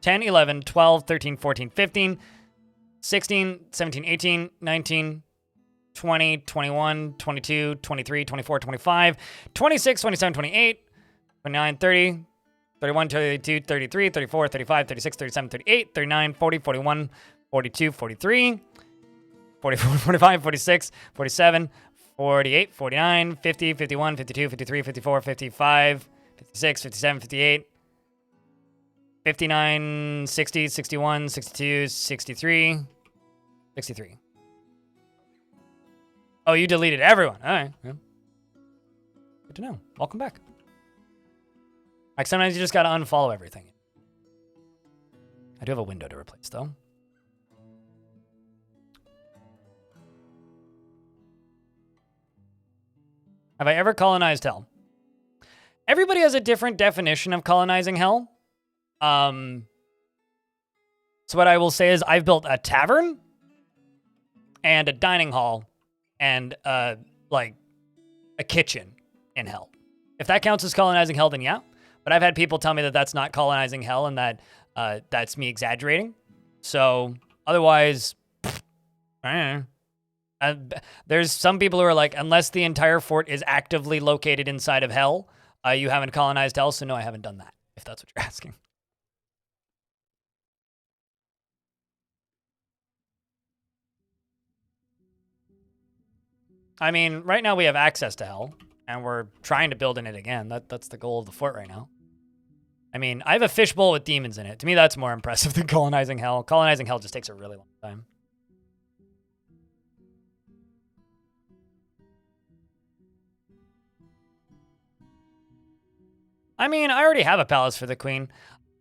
10, 11, 12, 13, 14, 15, 16, 17, 18, 19, 20, 21, 22, 23, 24, 25, 26, 27, 28, 29, 30, 31, 32, 33, 34, 35, 36, 37, 38, 39, 40, 41, 42, 43, 44, 45, 46, 47, 48, 49, 50, 51, 52, 53, 54, 55, 56, 57, 58, 59, 60, 61, 62, 63, 63. Oh, you deleted everyone. All right. Yeah. Good to know. Welcome back. Like, sometimes you just gotta unfollow everything. I do have a window to replace, though. Have I ever colonized hell? Everybody has a different definition of colonizing hell. So what I will say is I've built a tavern and a dining hall and like a kitchen in hell. If that counts as colonizing hell, then yeah. But I've had people tell me that that's not colonizing hell and that that's me exaggerating. So otherwise, I don't know. There's some people who are like, unless the entire fort is actively located inside of hell, you haven't colonized hell. So no, I haven't done that, if that's what you're asking. I mean, right now we have access to hell, and we're trying to build in it again. That's the goal of the fort right now. I mean, I have a fishbowl with demons in it. To me, that's more impressive than colonizing hell. Colonizing hell just takes a really long time. I mean, I already have a palace for the queen.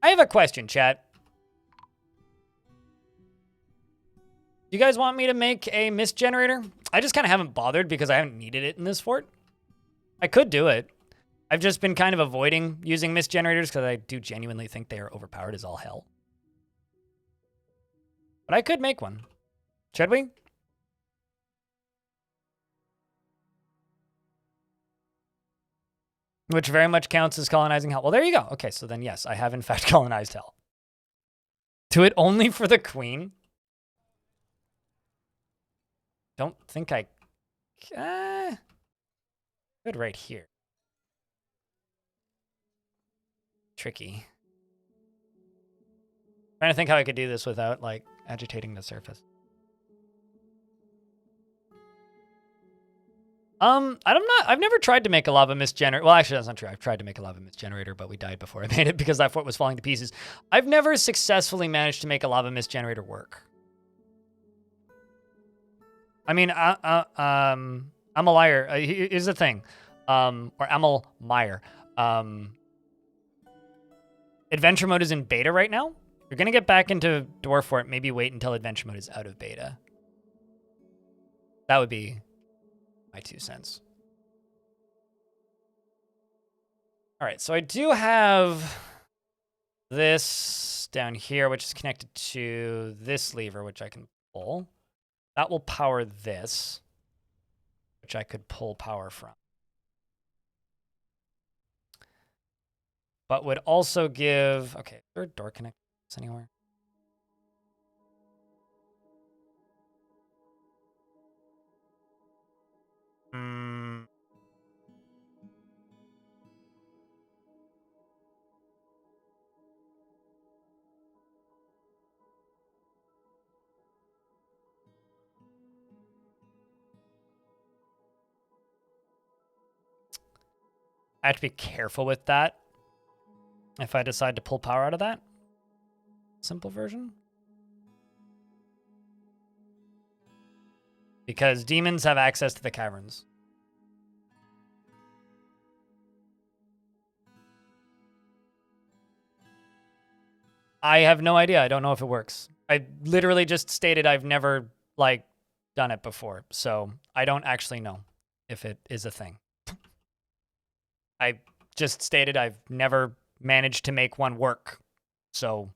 I have a question, chat. You guys want me to make a mist generator? I just kind of haven't bothered because I haven't needed it in this fort. I could do it. I've just been kind of avoiding using mist generators because I do genuinely think they are overpowered as all hell. But I could make one. Should we? Which very much counts as colonizing hell. Well, there you go. Okay, so then yes, I have in fact colonized hell. Do it only for the queen? Don't think I... good right here. Tricky. Trying to think how I could do this without, like, agitating the surface. I've never tried to make a lava mist generator. Well, actually, that's not true. I've tried to make a lava mist generator, but we died before I made it because that fort was falling to pieces. I've never successfully managed to make a lava mist generator work. I mean, I'm a liar. Here's the thing, or Emil Meyer. Adventure mode is in beta right now. You're gonna get back into Dwarf Fort. Maybe wait until adventure mode is out of beta. That would be my 2 cents. All right, so I do have this down here, which is connected to this lever, which I can pull. That will power this, which I could pull power from. But would also give, okay, is there a door connected to this anywhere? I have to be careful with that if I decide to pull power out of that. Simple version. Because demons have access to the caverns. I have no idea. I don't know if it works. I literally just stated I've never, like, done it before. So I don't actually know if it is a thing. I just stated I've never managed to make one work. So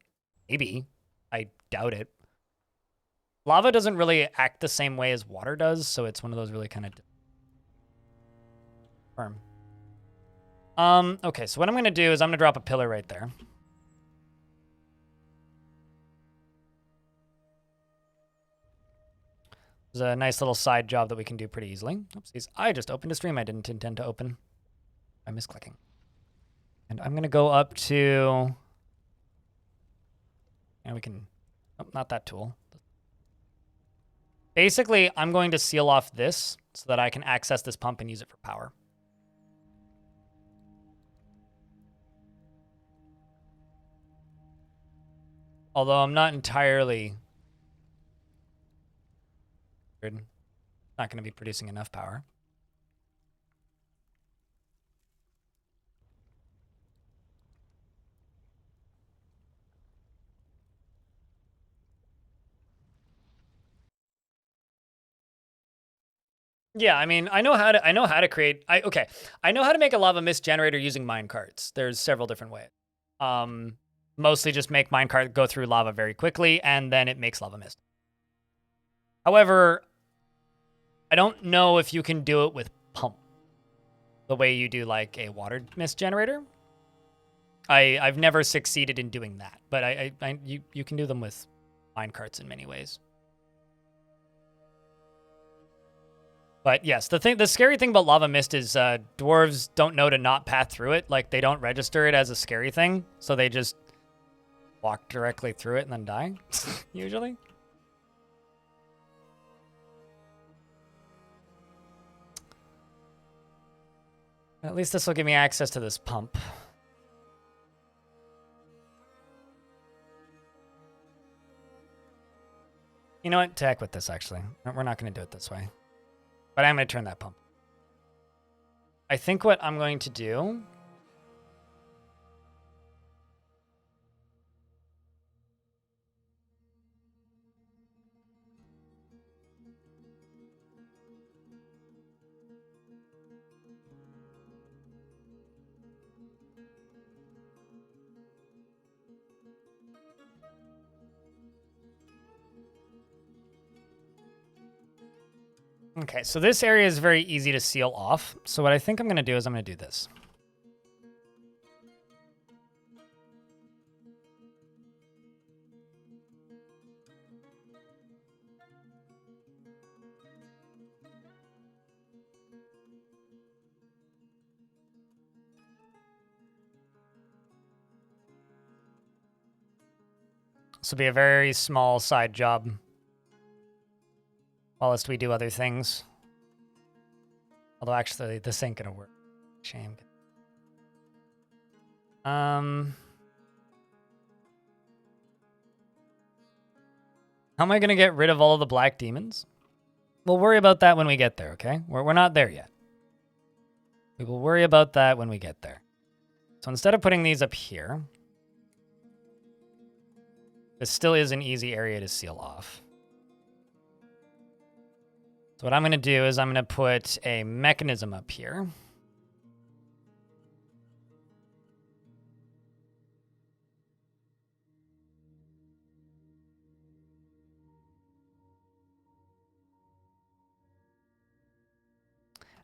maybe. I doubt it. Lava doesn't really act the same way as water does, so it's one of those really kind of firm. Okay, so what I'm going to do is I'm going to drop a pillar right there. There's a nice little side job that we can do pretty easily. Oopsies. I just opened a stream I didn't intend to open. I'm misclicking. And I'm going to go up to... And we can... Oh, not that tool. Basically, I'm going to seal off this so that I can access this pump and use it for power. Although I'm not entirely... Not going to be producing enough power. Yeah, I mean, I know how to create. I know how to make a lava mist generator using minecarts. There's several different ways. Mostly just make minecart go through lava very quickly, and then it makes lava mist. However, I don't know if you can do it with pump the way you do like a water mist generator. I've never succeeded in doing that, but you can do them with minecarts in many ways. But yes, the scary thing about lava mist is dwarves don't know to not path through it. Like, they don't register it as a scary thing, so they just walk directly through it and then die, usually. At least this will give me access to this pump. You know what? To heck with this, actually. We're not going to do it this way. But I'm going to turn that pump. I think what I'm going to do... Okay, so this area is very easy to seal off. So what I think I'm going to do is I'm going to do this. This will be a very small side job whilst we do other things. Although actually, this ain't gonna work. Shame. How am I gonna get rid of all of the black demons? We'll worry about that when we get there, okay? We're not there yet. We will worry about that when we get there. So instead of putting these up here, this still is an easy area to seal off. So what I'm going to do is I'm going to put a mechanism up here.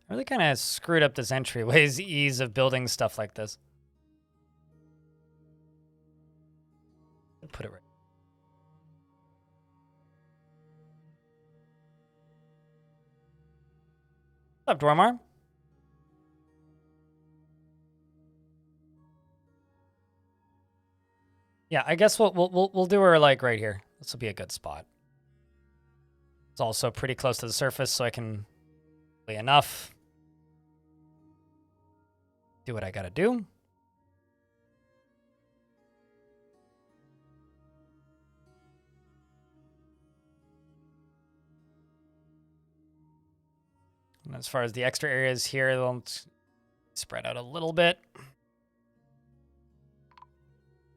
I really kind of screwed up this entryway's ease of building stuff like this. Put it right. What's up, Dwarmar? Yeah, I guess we'll do her like right here. This will be a good spot. It's also pretty close to the surface, so I can enough do what I gotta do. And as far as the extra areas here, they'll spread out a little bit.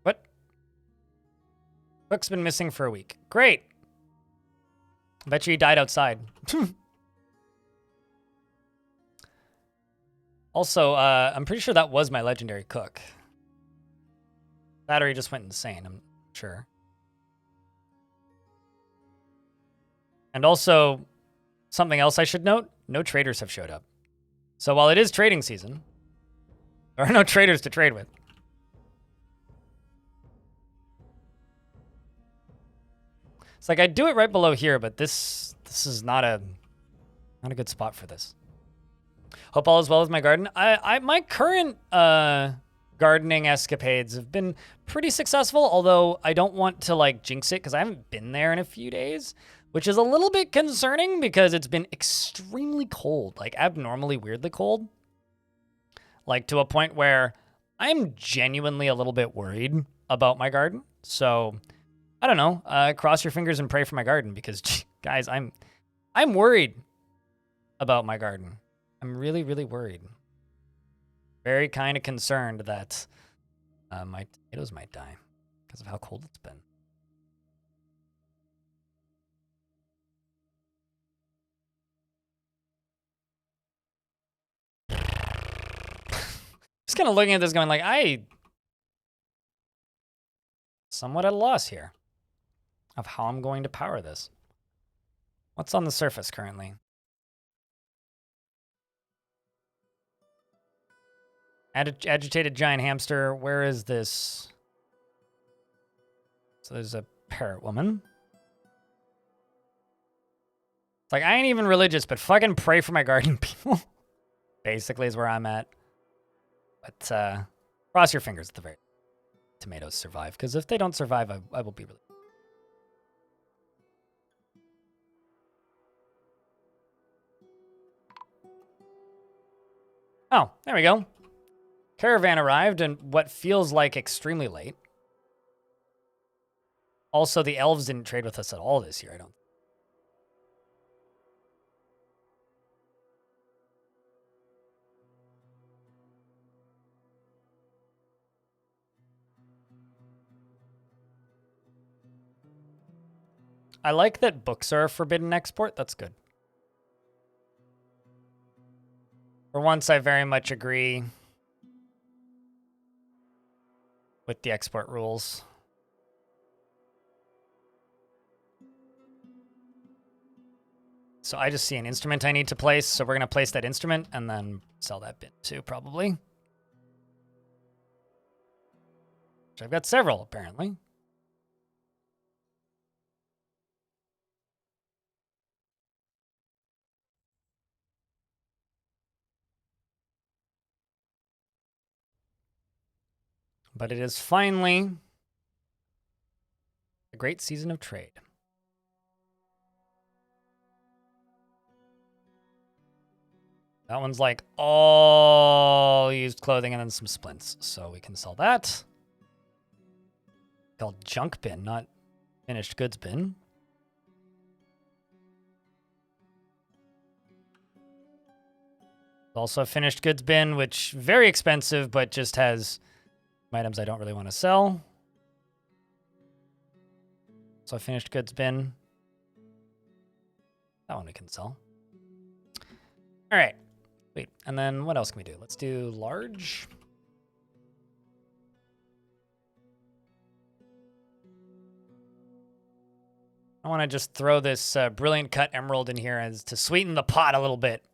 What? Hook's been missing for a week. Great. I bet you he died outside. Also, I'm pretty sure that was my legendary cook. Battery just went insane, I'm sure. And also, something else I should note, no traders have showed up. So while it is trading season, there are no traders to trade with. It's like I do it right below here, but this is not a good spot for this. Hope all is well with my garden. My current gardening escapades have been pretty successful, although I don't want to like jinx it because I haven't been there in a few days, which is a little bit concerning because it's been extremely cold, like abnormally weirdly cold. Like to a point where I'm genuinely a little bit worried about my garden. So I don't know, cross your fingers and pray for my garden because guys, I'm worried about my garden. I'm really, really worried. Very kind of concerned that my tomatoes might die because of how cold it's been. Just kind of looking at this going like, I somewhat at a loss here of how I'm going to power this. What's on the surface currently? Agitated giant hamster. Where is this? So there's a parrot woman. It's like, I ain't even religious, but fucking pray for my garden, people. Basically is where I'm at. But cross your fingers at the very tomatoes survive, because if they don't survive, I will be really... Oh, there we go. Caravan arrived and what feels like extremely late. Also, the elves didn't trade with us at all this year, I don't. I like that books are a forbidden export. That's good. For once, I very much agree with the export rules. So I just see an instrument I need to place, so we're going to place that instrument and then sell that bit too, probably. Which I've got several, apparently. But it is finally a great season of trade. I That one's like all used clothing and then some splints. So we can sell that. Called junk bin, not finished goods bin. Also a finished goods bin, which very expensive, but just has items I don't really want to sell. So a finished goods bin. That one we can sell. All right. Wait, and then what else can we do? Let's do large. I want to just throw this brilliant cut emerald in here as to sweeten the pot a little bit.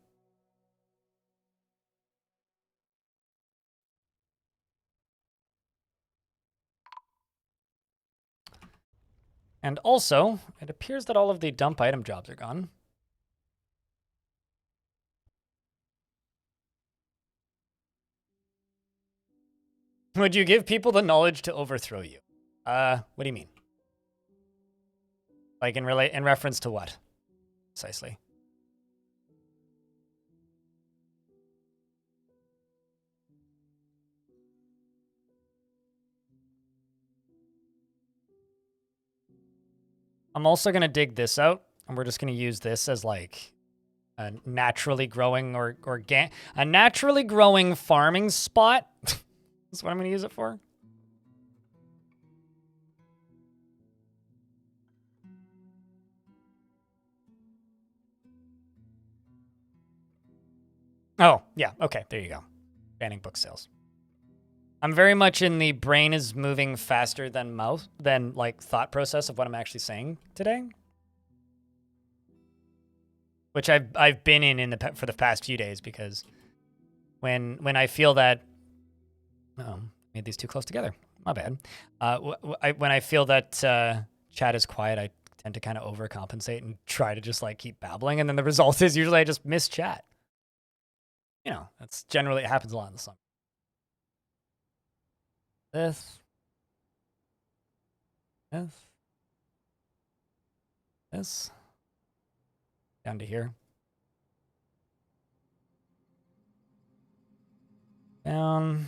And also, it appears that all of the dump item jobs are gone. Would you give people the knowledge to overthrow you? What do you mean? Like in reference to what? Precisely. I'm also going to dig this out, and we're just going to use this as like a naturally growing a naturally growing farming spot. That's what I'm going to use it for. Oh, yeah. Okay, there you go. Banning book sales. I'm very much in the brain is moving faster than like thought process of what I'm actually saying today. Which I've been in for the past few days, because when I feel that made these too close together. My bad. When I feel that chat is quiet, I tend to kind of overcompensate and try to just like keep babbling, and then the result is usually I just miss chat. You know, that's generally, it happens a lot in the summer. This. Down to here. Down.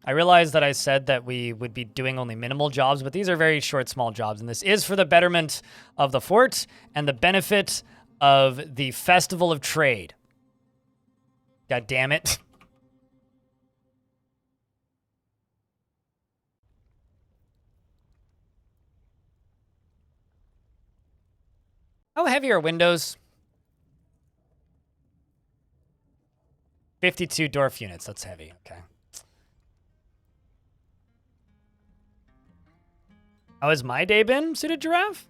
I realized that I said that we would be doing only minimal jobs, but these are very short, small jobs, and this is for the betterment of the fort and the benefit of the Festival of Trade. God damn it. How heavy are windows? 52 Dwarf units. That's heavy. Okay. How has my day been, Suited Giraffe?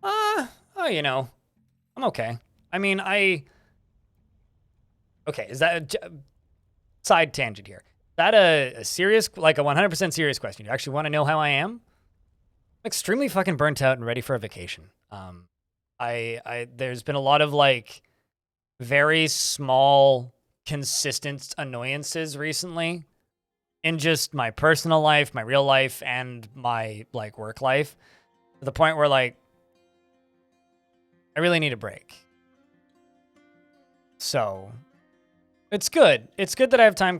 You know, I'm okay. I mean, okay, is that a side tangent here? Is that a serious, like a 100% serious question? You actually want to know how I am? I'm extremely fucking burnt out and ready for a vacation. There's been a lot of like very small, consistent annoyances recently in just my personal life, my real life, and my like work life, to the point where like I really need a break. So it's good. It's good that I have time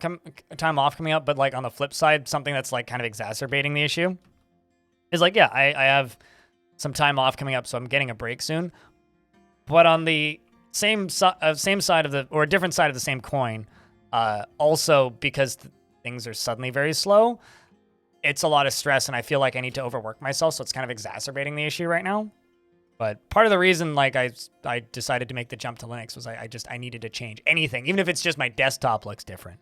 off coming up, but like on the flip side, something that's like kind of exacerbating the issue is like, yeah, I have some time off coming up, so I'm getting a break soon. But on the same side of the, or a different side of the same coin, also because things are suddenly very slow, it's a lot of stress, and I feel like I need to overwork myself, so it's kind of exacerbating the issue right now. But part of the reason like I decided to make the jump to Linux was I needed to change anything, even if it's just my desktop looks different.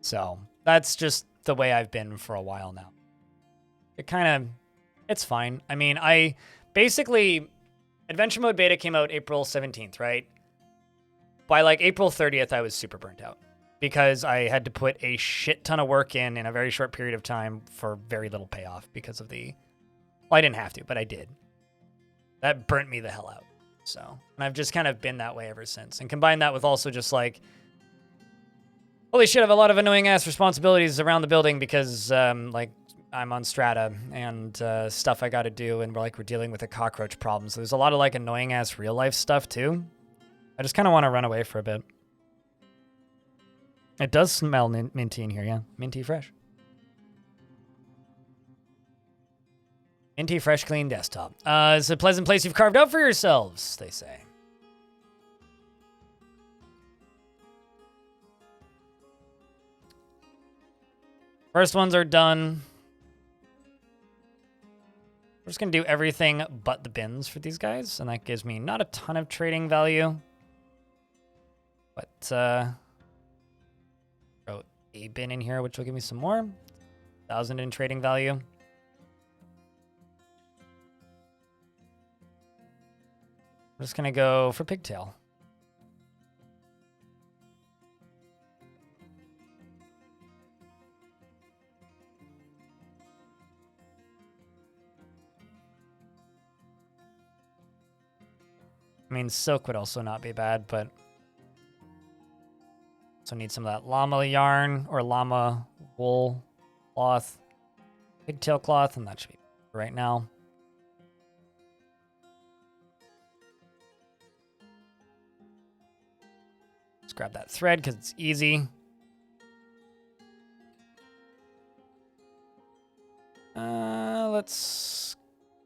So that's just the way I've been for a while now. It's fine. I mean, basically, Adventure Mode Beta came out April 17th, right? By like April 30th, I was super burnt out because I had to put a shit ton of work in a very short period of time for very little payoff because of well, I didn't have to, but I did. That burnt me the hell out. So, and I've just kind of been that way ever since. And combine that with also just like, holy shit, I have a lot of annoying ass responsibilities around the building because like I'm on Strata and stuff I got to do, and we're dealing with a cockroach problem. So there's a lot of like annoying ass real life stuff too. I just kind of want to run away for a bit. It does smell minty in here, yeah. Minty fresh. Minty fresh clean desktop. It's a pleasant place you've carved out for yourselves, they say. First ones are done. We're just going to do everything but the bins for these guys, and that gives me not a ton of trading value. But, throw a bin in here, which will give me some more. 1,000 in trading value. I'm just going to go for pigtail. I mean, silk would also not be bad, but also need some of that llama yarn or llama wool cloth, pigtail cloth, and that should be right now. Let's grab that thread because it's easy. Let's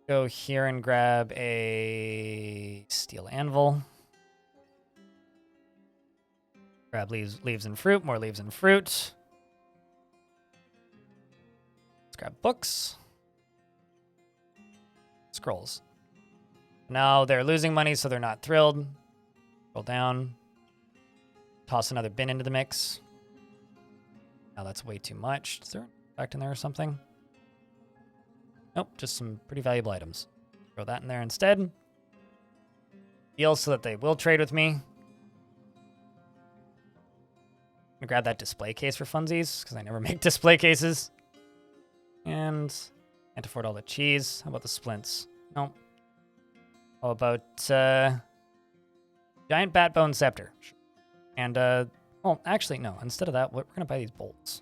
go here and grab a steel anvil. Grab leaves and fruit, more leaves and fruit. Let's grab books. Scrolls. Now they're losing money, so they're not thrilled. Scroll down. Toss another bin into the mix. Now that's way too much. Is there an effect in there or something? Nope, just some pretty valuable items. Throw that in there instead. Deal so that they will trade with me. I'm gonna grab that display case for funsies, because I never make display cases. And can't afford all the cheese. How about the splints? Nope. How about giant bat bone scepter? And well, actually no. Instead of that, we're gonna buy these bolts.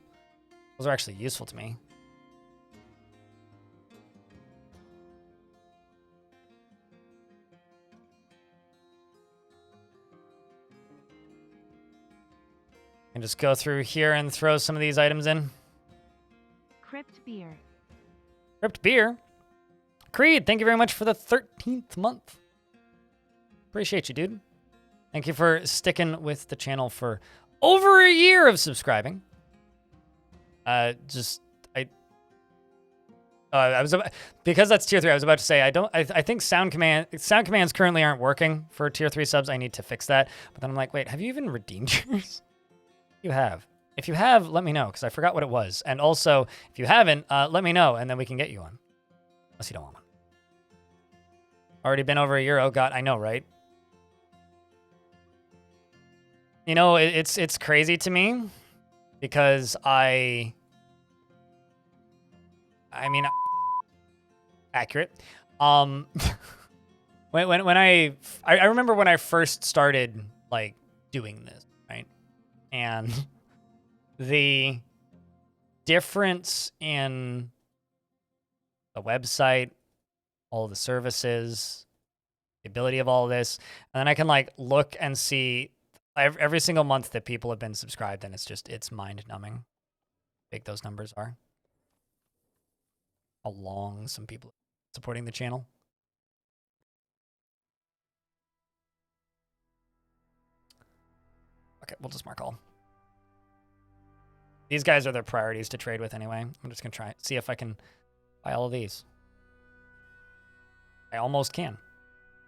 Those are actually useful to me. And just go through here and throw some of these items in. Crypt beer. Crypt beer. Creed, thank you very much for the 13th month. Appreciate you, dude. Thank you for sticking with the channel for over a year of subscribing. I was about, because that's tier 3. I was about to say I think sound commands currently aren't working for tier 3 subs. I need to fix that. But then I'm like, wait, have you even redeemed yours? You have. If you have, let me know, because I forgot what it was. And also, if you haven't, let me know, and then we can get you one. Unless you don't want one. Already been over a year. Oh god, I know, right? You know, it's crazy to me because I mean, accurate. When I remember when I first started like doing this, right? And the difference in the website, all the services, the ability of all of this, and then I can like look and see every single month that people have been subscribed, and it's mind-numbing how big those numbers are. How long some people are supporting the channel. Okay, we'll just mark all. These guys are their priorities to trade with anyway. I'm just gonna see if I can buy all of these. I almost can.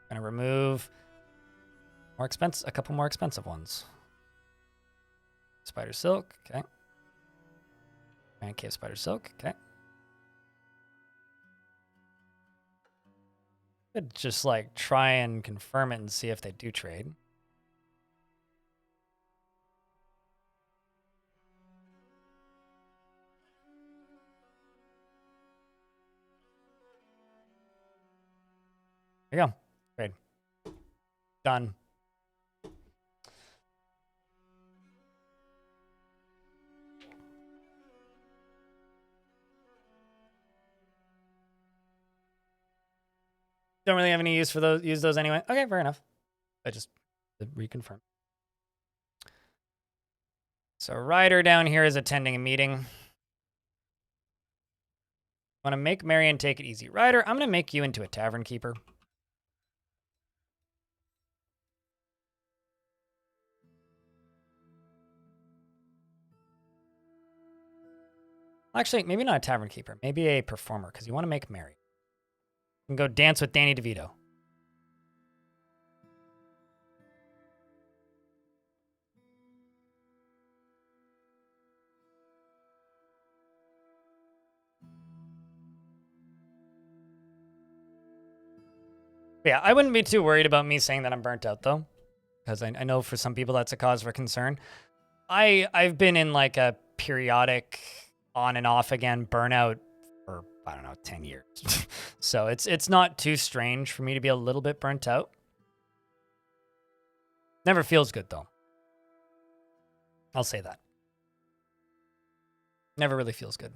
I'm gonna remove a couple more expensive ones. Spider silk, okay. Giant cave spider silk, okay. Could just like try and confirm it and see if they do trade. There you go. Trade. Done. Don't really have any use for those. Use those anyway. Okay, fair enough. I just reconfirm. So Ryder down here is attending a meeting. Want to make Marion take it easy. Ryder, I'm going to make you into a tavern keeper. Actually, maybe not a tavern keeper. Maybe a performer, because you want to make merry. You can go dance with Danny DeVito. Yeah, I wouldn't be too worried about me saying that I'm burnt out, though. Because I know for some people that's a cause for concern. I've been in like a periodic on and off again burnout for, I don't know, 10 years. So it's not too strange for me to be a little bit burnt out. Never feels good, though. I'll say that. Never really feels good.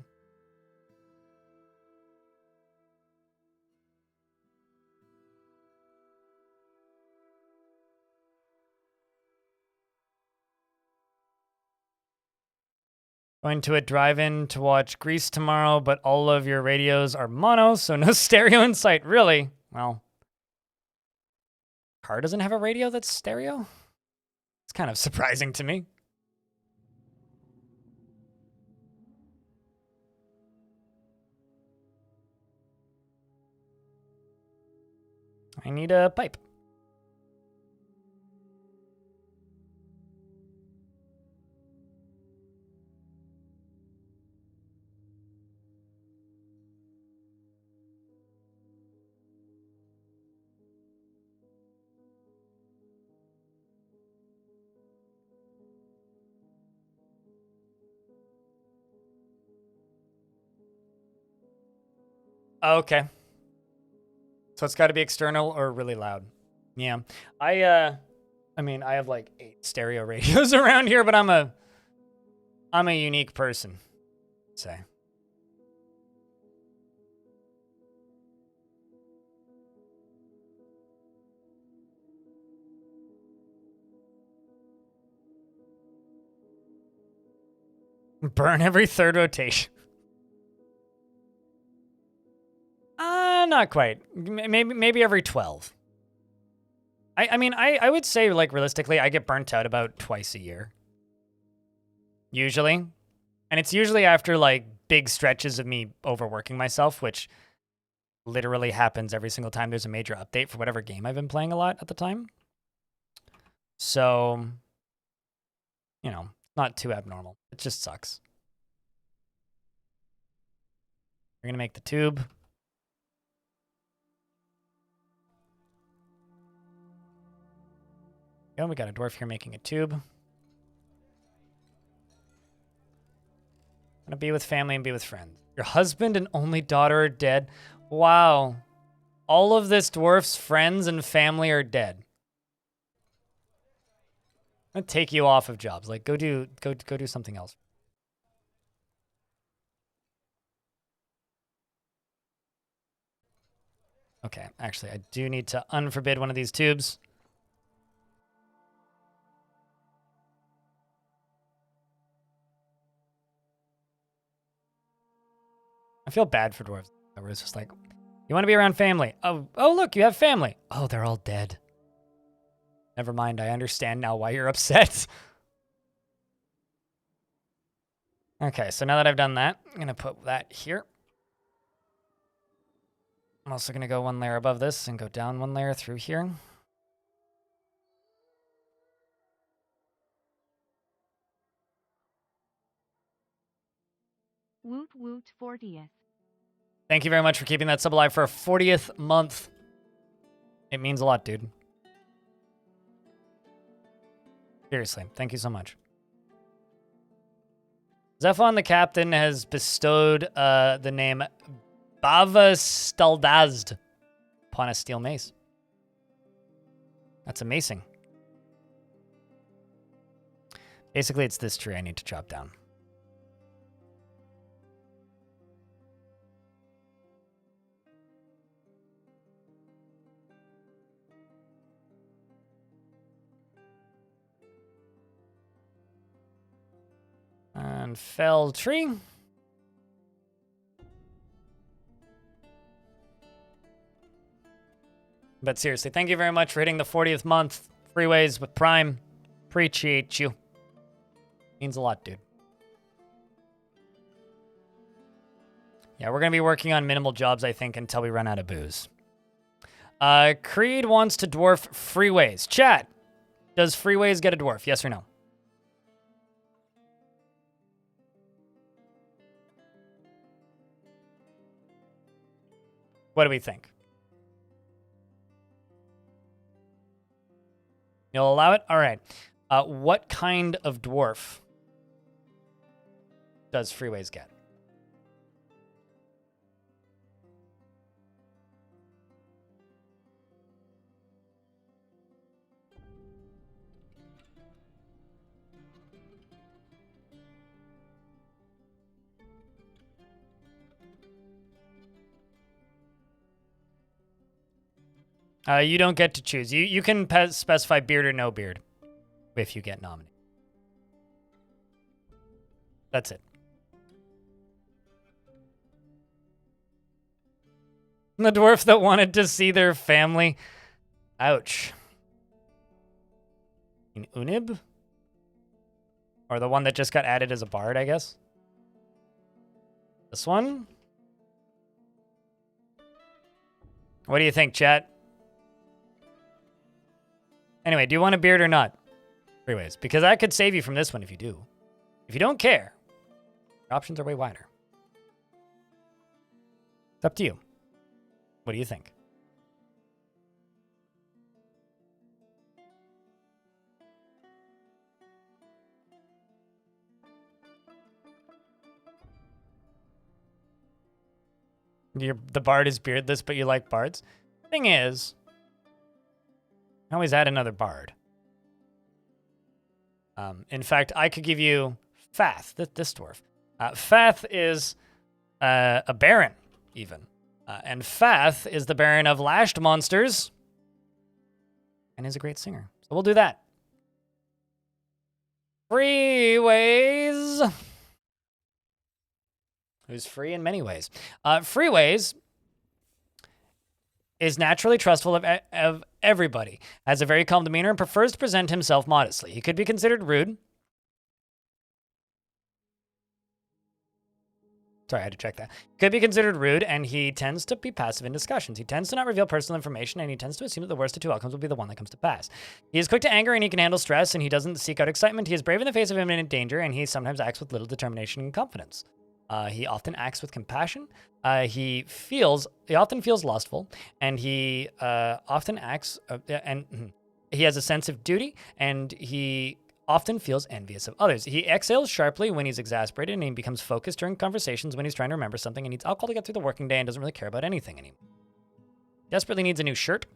Going to a drive-in to watch Grease tomorrow, but all of your radios are mono, so no stereo in sight. Really? Well, car doesn't have a radio that's stereo? It's kind of surprising to me. I need a pipe. Okay. So it's got to be external or really loud. Yeah. I mean, I have like 8 stereo radios around here, but I'm a unique person, say. Burn every 3rd rotation. Not quite. Maybe every 12. I mean, I would say, like, realistically, I get burnt out about twice a year. Usually. And it's usually after, like, big stretches of me overworking myself, which literally happens every single time there's a major update for whatever game I've been playing a lot at the time. So, you know, not too abnormal. It just sucks. We're going to make the tube. Oh, we got a dwarf here making a tube. Gonna be with family and be with friends. Your husband and only daughter are dead. Wow. All of this dwarf's friends and family are dead. I'm gonna take you off of jobs. Like, go do something else. Okay, actually, I do need to unforbid one of these tubes. I feel bad for dwarves. Where it's just like, you want to be around family. Oh, look, you have family. Oh, they're all dead. Never mind, I understand now why you're upset. Okay, so now that I've done that, I'm going to put that here. I'm also going to go one layer above this and go down one layer through here. Woot woot 40th. Thank you very much for keeping that sub alive for a 40th month. It means a lot, dude. Seriously, thank you so much. Zephon the captain has bestowed the name Bava Staldazd upon a steel mace. That's amazing. Basically, it's this tree I need to chop down. And fell tree. But seriously, thank you very much for hitting the 40th month. Freeways with Prime. Appreciate you. Means a lot, dude. Yeah, we're going to be working on minimal jobs, I think, until we run out of booze. Creed wants to dwarf freeways. Chat, does freeways get a dwarf? Yes or no? What do we think? You'll allow it? All right. What kind of dwarf does freeways get? You don't get to choose. You can specify beard or no beard if you get nominated. That's it. The dwarf that wanted to see their family. Ouch. In Unib? Or the one that just got added as a bard, I guess? This one? What do you think, chat? Anyway, do you want a beard or not? Freeways. Because I could save you from this one if you do. If you don't care, your options are way wider. It's up to you. What do you think? The bard is beardless, but you like bards? Thing is, I always add another bard. In fact, I could give you Fath, this dwarf. Fath is a baron, even. And Fath is the baron of Lashed Monsters and is a great singer. So we'll do that. Freeways. Who's free in many ways. Freeways is naturally trustful of everybody, has a very calm demeanor, and prefers to present himself modestly. He could be considered rude. Sorry, I had to check that. Could be considered rude, and he tends to be passive in discussions. He tends to not reveal personal information, and he tends to assume that the worst of two outcomes will be the one that comes to pass. He is quick to anger, and he can handle stress, and he doesn't seek out excitement. He is brave in the face of imminent danger, and he sometimes acts with little determination and confidence. He often acts with compassion. He often feels lustful, and he often acts, and he has a sense of duty, and he often feels envious of others. He exhales sharply when he's exasperated, and he becomes focused during conversations when he's trying to remember something and needs alcohol to get through the working day and doesn't really care about anything anymore. Desperately needs a new shirt.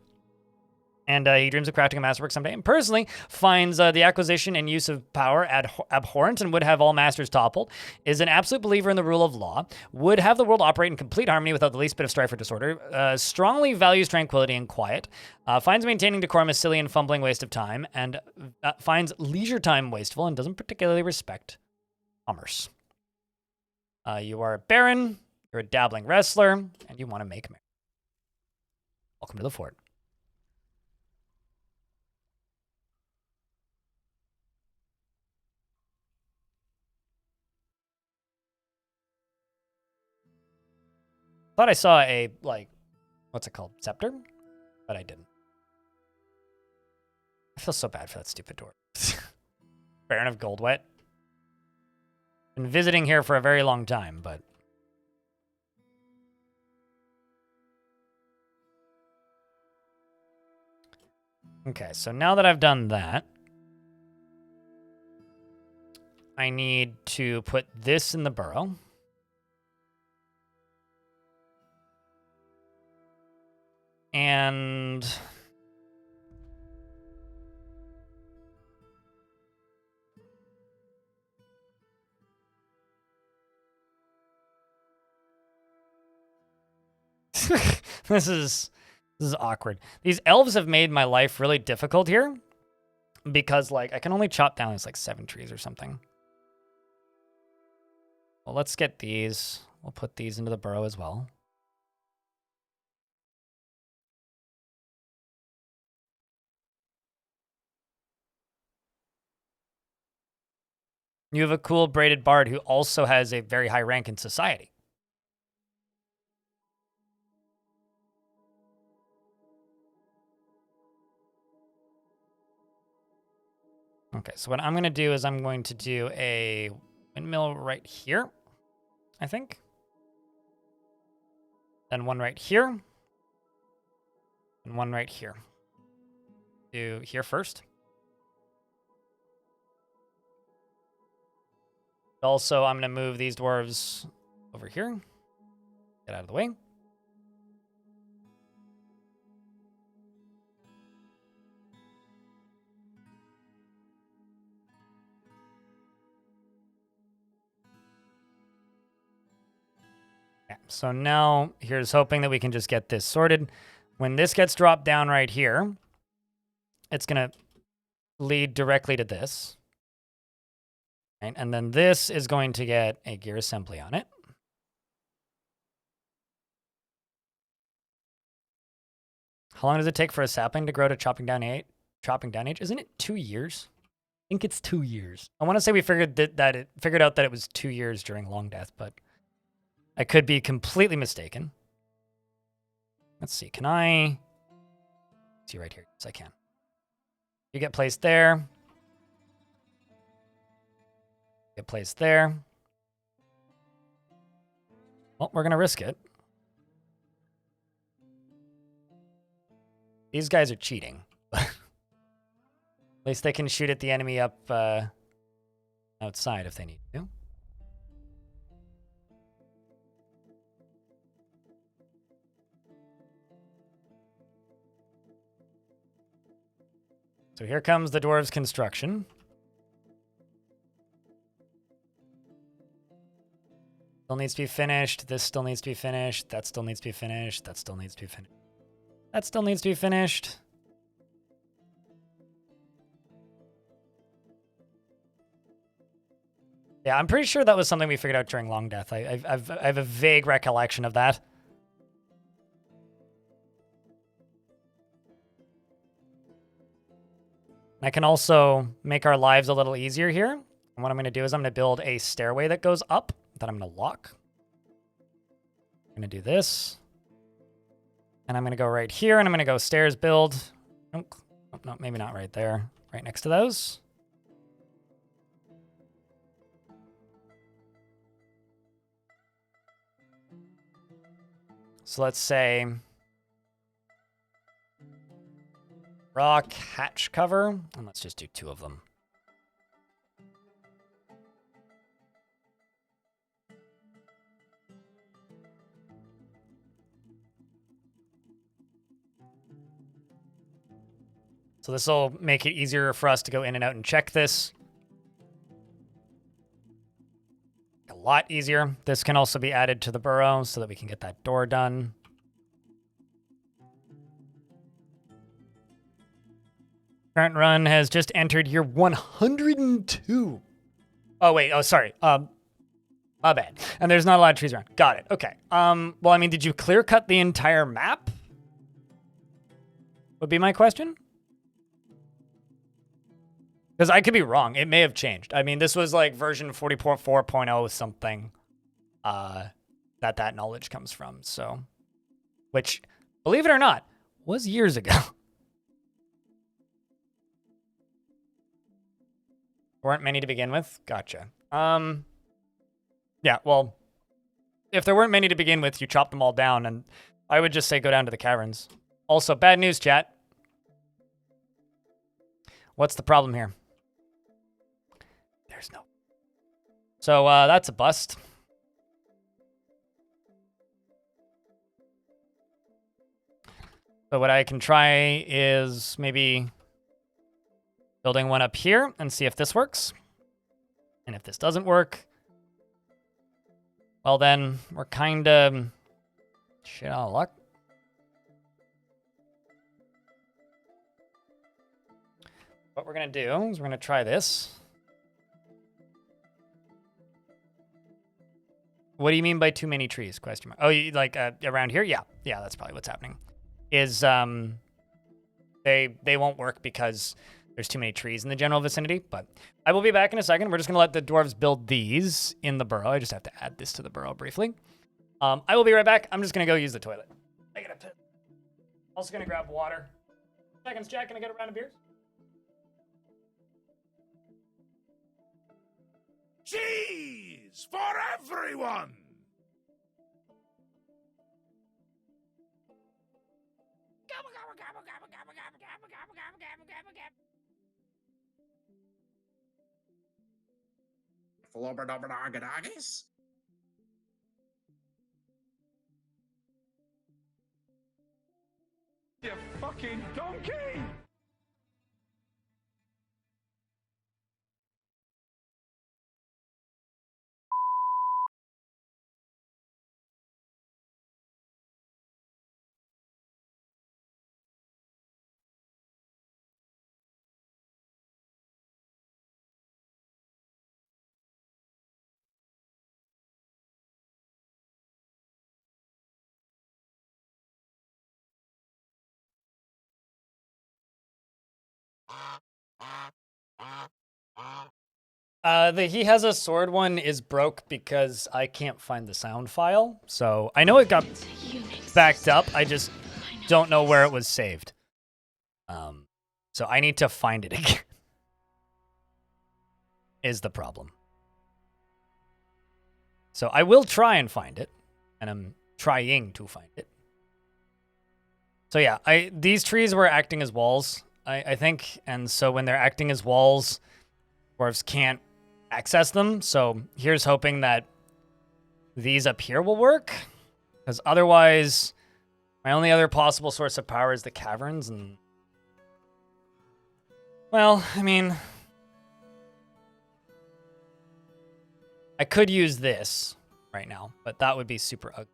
And he dreams of crafting a masterwork someday, and personally finds the acquisition and use of power abhorrent and would have all masters toppled, is an absolute believer in the rule of law, would have the world operate in complete harmony without the least bit of strife or disorder, strongly values tranquility and quiet, finds maintaining decorum a silly and fumbling waste of time, and finds leisure time wasteful and doesn't particularly respect commerce. You are a baron, you're a dabbling wrestler, and you want to make merry. Welcome to the fort. Thought I saw a, what's it called? Scepter? But I didn't. I feel so bad for that stupid dwarf. Baron of Goldwet. Been visiting here for a very long time, but... Okay, so now that I've done that, I need to put this in the burrow. And this is awkward. These elves have made my life really difficult here because I can only chop down 7 trees or something. Well, let's get these. We'll put these into the burrow as well. You have a cool braided bard who also has a very high rank in society. Okay, so what I'm going to do is I'm going to do a windmill right here, I think. Then one right here. And one right here. Do here first. Also, I'm going to move these dwarves over here. Get out of the way. Yeah, so now here's hoping that we can just get this sorted. When this gets dropped down right here, it's going to lead directly to this. Right? And then this is going to get a gear assembly on it. How long does it take for a sapling to grow to chopping down age? Isn't it 2 years? I think it's 2 years. I want to say we figured figured out that it was 2 years during Long Death, but I could be completely mistaken. Let's see. Can I see right here? Yes, I can. You get placed there. Get placed there. Well, we're gonna risk it. These guys are cheating. At least they can shoot at the enemy up outside if they need to. So here comes the dwarves' construction. Still needs to be finished. This still needs to be finished. That still needs to be finished. That still needs to be finished. That still needs to be finished. Yeah, I'm pretty sure that was something we figured out during Long Death. I have a vague recollection of that. I can also make our lives a little easier here. And what I'm going to do is I'm going to build a stairway that goes up that I'm going to lock. I'm going to do this. And I'm going to go right here, and I'm going to go stairs build. Oh, no, maybe not right there. Right next to those. So let's say rock hatch cover, and let's just do 2 of them. So this will make it easier for us to go in and out and check this. A lot easier. This can also be added to the burrow so that we can get that door done. Current run has just entered year 102. Oh, wait. Oh, sorry. My bad. And there's not a lot of trees around. Got it. Okay. Well, I mean, did you clear cut the entire map? Would be my question. Because I could be wrong. It may have changed. I mean, this was like version 44.4.0 something that knowledge comes from. So, which, believe it or not, was years ago. Weren't many to begin with? Gotcha. Yeah, well, if there weren't many to begin with, you chop them all down, and I would just say go down to the caverns. Also, bad news, chat. What's the problem here? There's no. So that's a bust. So what I can try is maybe building one up here and see if this works. And if this doesn't work, well then we're kind of shit out of luck. What we're going to do is we're going to try this. What do you mean by too many trees? Question mark. Oh, you, like around here? Yeah, yeah, that's probably what's happening. Is they won't work because there's too many trees in the general vicinity. But I will be back in a second. We're just gonna let the dwarves build these in the burrow. I just have to add this to the burrow briefly. I will be right back. I'm just gonna go use the toilet. I gotta piss. Also gonna grab water. Seconds, Jack. Can I get a round of beers? Cheese for everyone! Gobble, gobble, gobble, gobble, gobble, gobble, gobble, gobble, gobble, gobble, gobble, gobble. Flobberdobberdoggadoggies? You fucking donkey! The he has a sword one is broke because I can't find the sound file. So I know it got backed up. I just don't know where it was saved. So I need to find it again. Is the problem. So I will try and find it, and I'm trying to find it. So yeah, these trees were acting as walls, I think, and so when they're acting as walls, dwarves can't access them. So here's hoping that these up here will work, because otherwise, my only other possible source of power is the caverns, and well, I mean, I could use this right now, but that would be super ugly.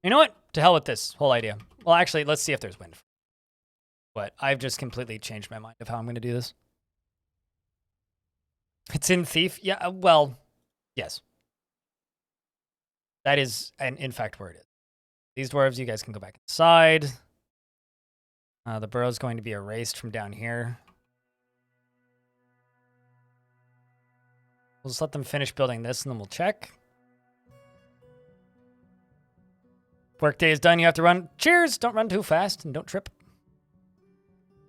You know what? To hell with this whole idea. Well, actually, let's see if there's wind. But I've just completely changed my mind of how I'm going to do this. It's in Thief? Yeah, well, yes. That is, in fact, where it is. These dwarves, you guys can go back inside. The burrow's going to be erased from down here. We'll just let them finish building this, and then we'll check. Workday is done. You have to run. Cheers! Don't run too fast, and don't trip.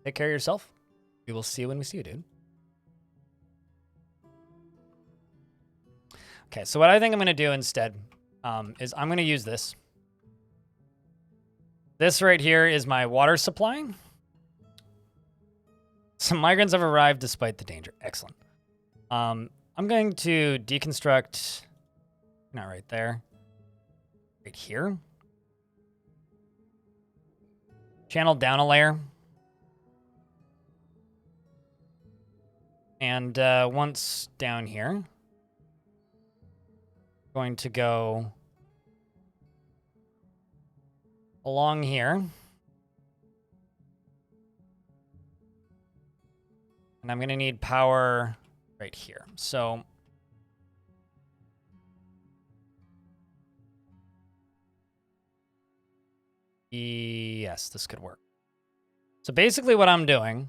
Take care of yourself. We will see you when we see you, dude. Okay, so what I think I'm going to do instead is I'm going to use this. This right here is my water supply. Some migrants have arrived despite the danger. Excellent. I'm going to deconstruct, not right there, right here. Channel down a layer. And once down here, going to go along here. And I'm going to need power right here. So yes, this could work. So basically what I'm doing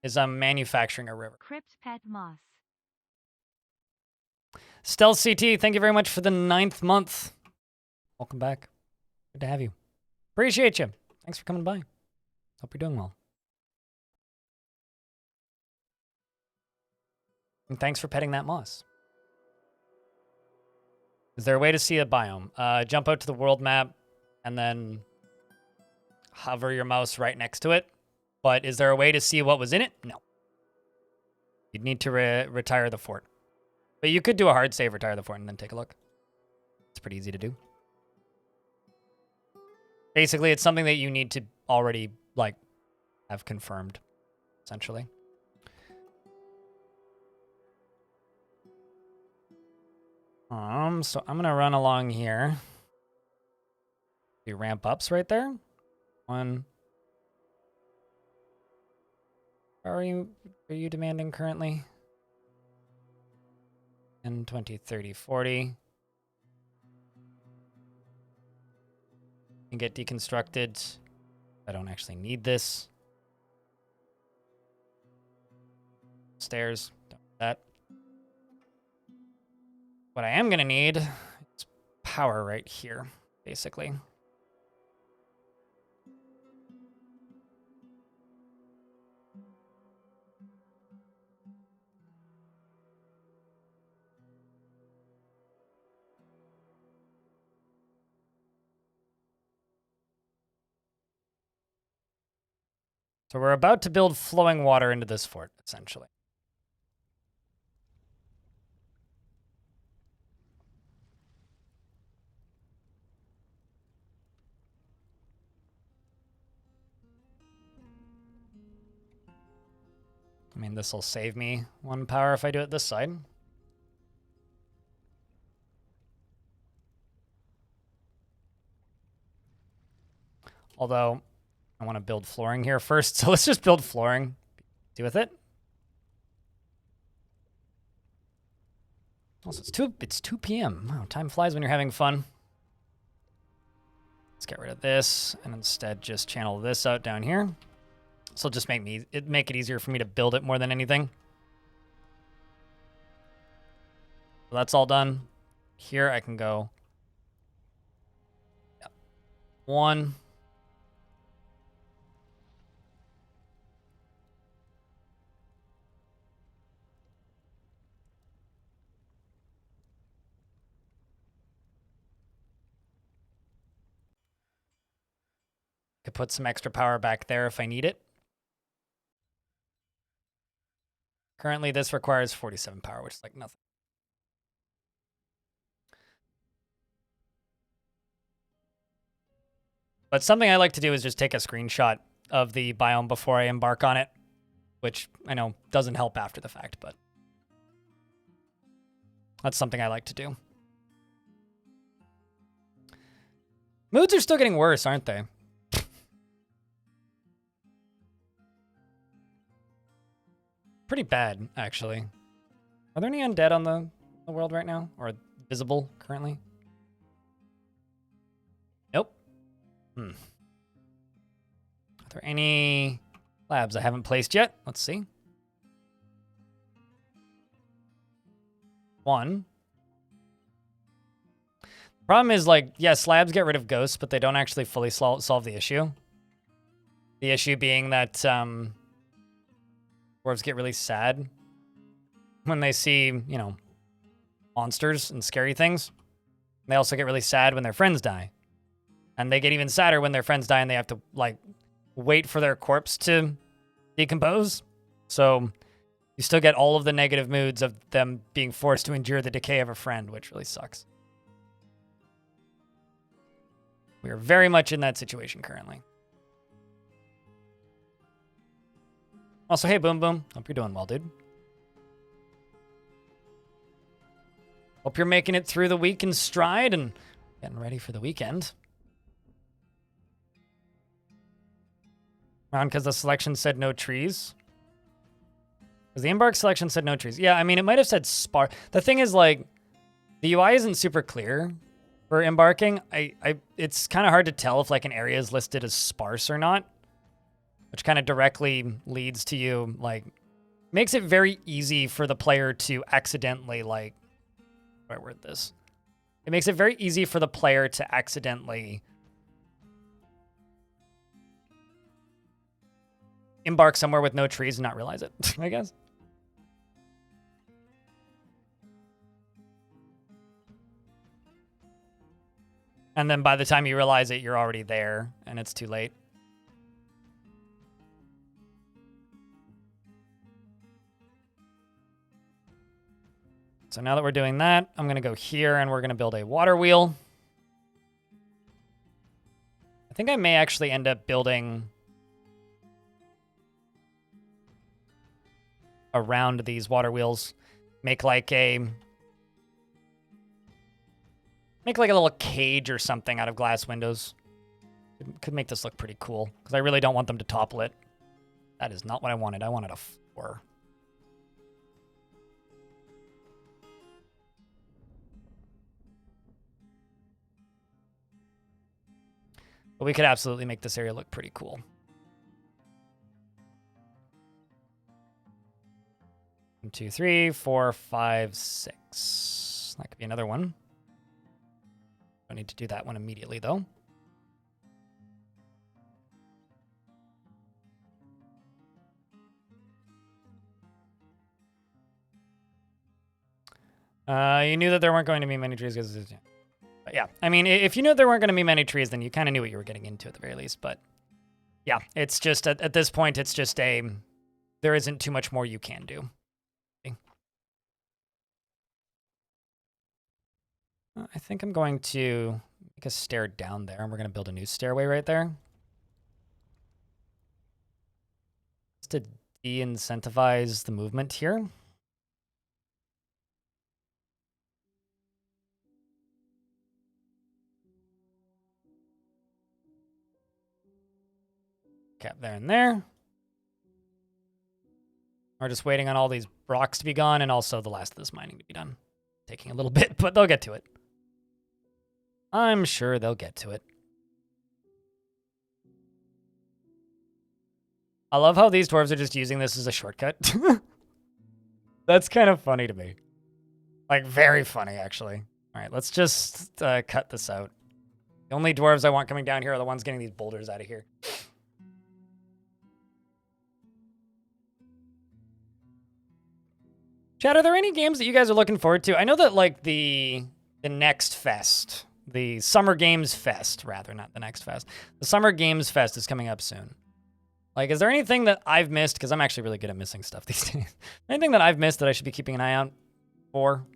is I'm manufacturing a river. Crypt Pet Moss. Stealth CT, thank you very much for the 9th month. Welcome back. Good to have you. Appreciate you. Thanks for coming by. Hope you're doing well. And thanks for petting that moss. Is there a way to see a biome? Jump out to the world map and then hover your mouse right next to it. But is there a way to see what was in it? No. You'd need to retire the fort. But you could do a hard save, retire the fort, and then take a look. It's pretty easy to do. Basically, it's something that you need to already, like, have confirmed, essentially. So I'm gonna run along here. Do ramp ups right there. One. Are you demanding currently? 10, 20, 30, 40. Can get deconstructed. I don't actually need this. Stairs. Don't need that. What I am going to need is power right here, basically. So we're about to build flowing water into this fort, essentially. I mean, this will save me 1 power if I do it this side. Although, I want to build flooring here first, so let's just build flooring. Do with it. Also, it's 2 p.m. Wow, time flies when you're having fun. Let's get rid of this, and instead just channel this out down here. This will just make it easier for me to build it more than anything. So that's all done. Here I can go. Yep. 1. Could put some extra power back there if I need it. Currently, this requires 47 power, which is like nothing. But something I like to do is just take a screenshot of the biome before I embark on it, which I know doesn't help after the fact, but that's something I like to do. Moods are still getting worse, aren't they? Pretty bad, actually. Are there any undead on the world right now? Or visible currently? Nope. Are there any labs I haven't placed yet? Let's see. 1. Problem is, like, yes, labs get rid of ghosts, but they don't actually fully solve the issue. The issue being that dwarves get really sad when they see, you know, monsters and scary things. They also get really sad when their friends die. And they get even sadder when their friends die and they have to, like, wait for their corpse to decompose. So you still get all of the negative moods of them being forced to endure the decay of a friend, which really sucks. We are very much in that situation currently. Also, hey, Boom Boom. Hope you're doing well, dude. Hope you're making it through the week in stride and getting ready for the weekend. Around because the selection said no trees. Because the embark selection said no trees. Yeah, I mean, it might have said sparse. The thing is, like, the UI isn't super clear for embarking. It's kind of hard to tell if, like, an area is listed as sparse or not. Which kind of directly leads to you, like, makes it very easy for the player to accidentally, like, how do I word this? It makes it very easy for the player to accidentally embark somewhere with no trees and not realize it, I guess. And then by the time you realize it, you're already there and it's too late. So now that we're doing that, I'm going to go here and we're going to build a water wheel. I think I may actually end up building around these water wheels. Make like a little cage or something out of glass windows. Could make this look pretty cool because I really don't want them to topple it. That is not what I wanted. I wanted a floor. But we could absolutely make this area look pretty cool. 1, 2, 3, 4, 5, 6. That could be another one. Don't need to do that one immediately, though. You knew that there weren't going to be many trees because... But yeah, I mean, if you knew there weren't going to be many trees, then you kind of knew what you were getting into at the very least. But yeah, it's just, at this point, it's just there isn't too much more you can do. I think I'm going to make a stair down there, and we're going to build a new stairway right there. Just to de-incentivize the movement here. Cap there and there. We're just waiting on all these rocks to be gone and also the last of this mining to be done. Taking a little bit, but they'll get to it. I'm sure they'll get to it. I love how these dwarves are just using this as a shortcut. That's kind of funny to me. Like, very funny, actually. All right, let's just cut this out. The only dwarves I want coming down here are the ones getting these boulders out of here. Chat, are there any games that you guys are looking forward to? I know that, like, the next fest, the Summer Games Fest, rather, not the next fest. The Summer Games Fest is coming up soon. Like, is there anything that I've missed? Because I'm actually really good at missing stuff these days. Anything that I've missed that I should be keeping an eye out for?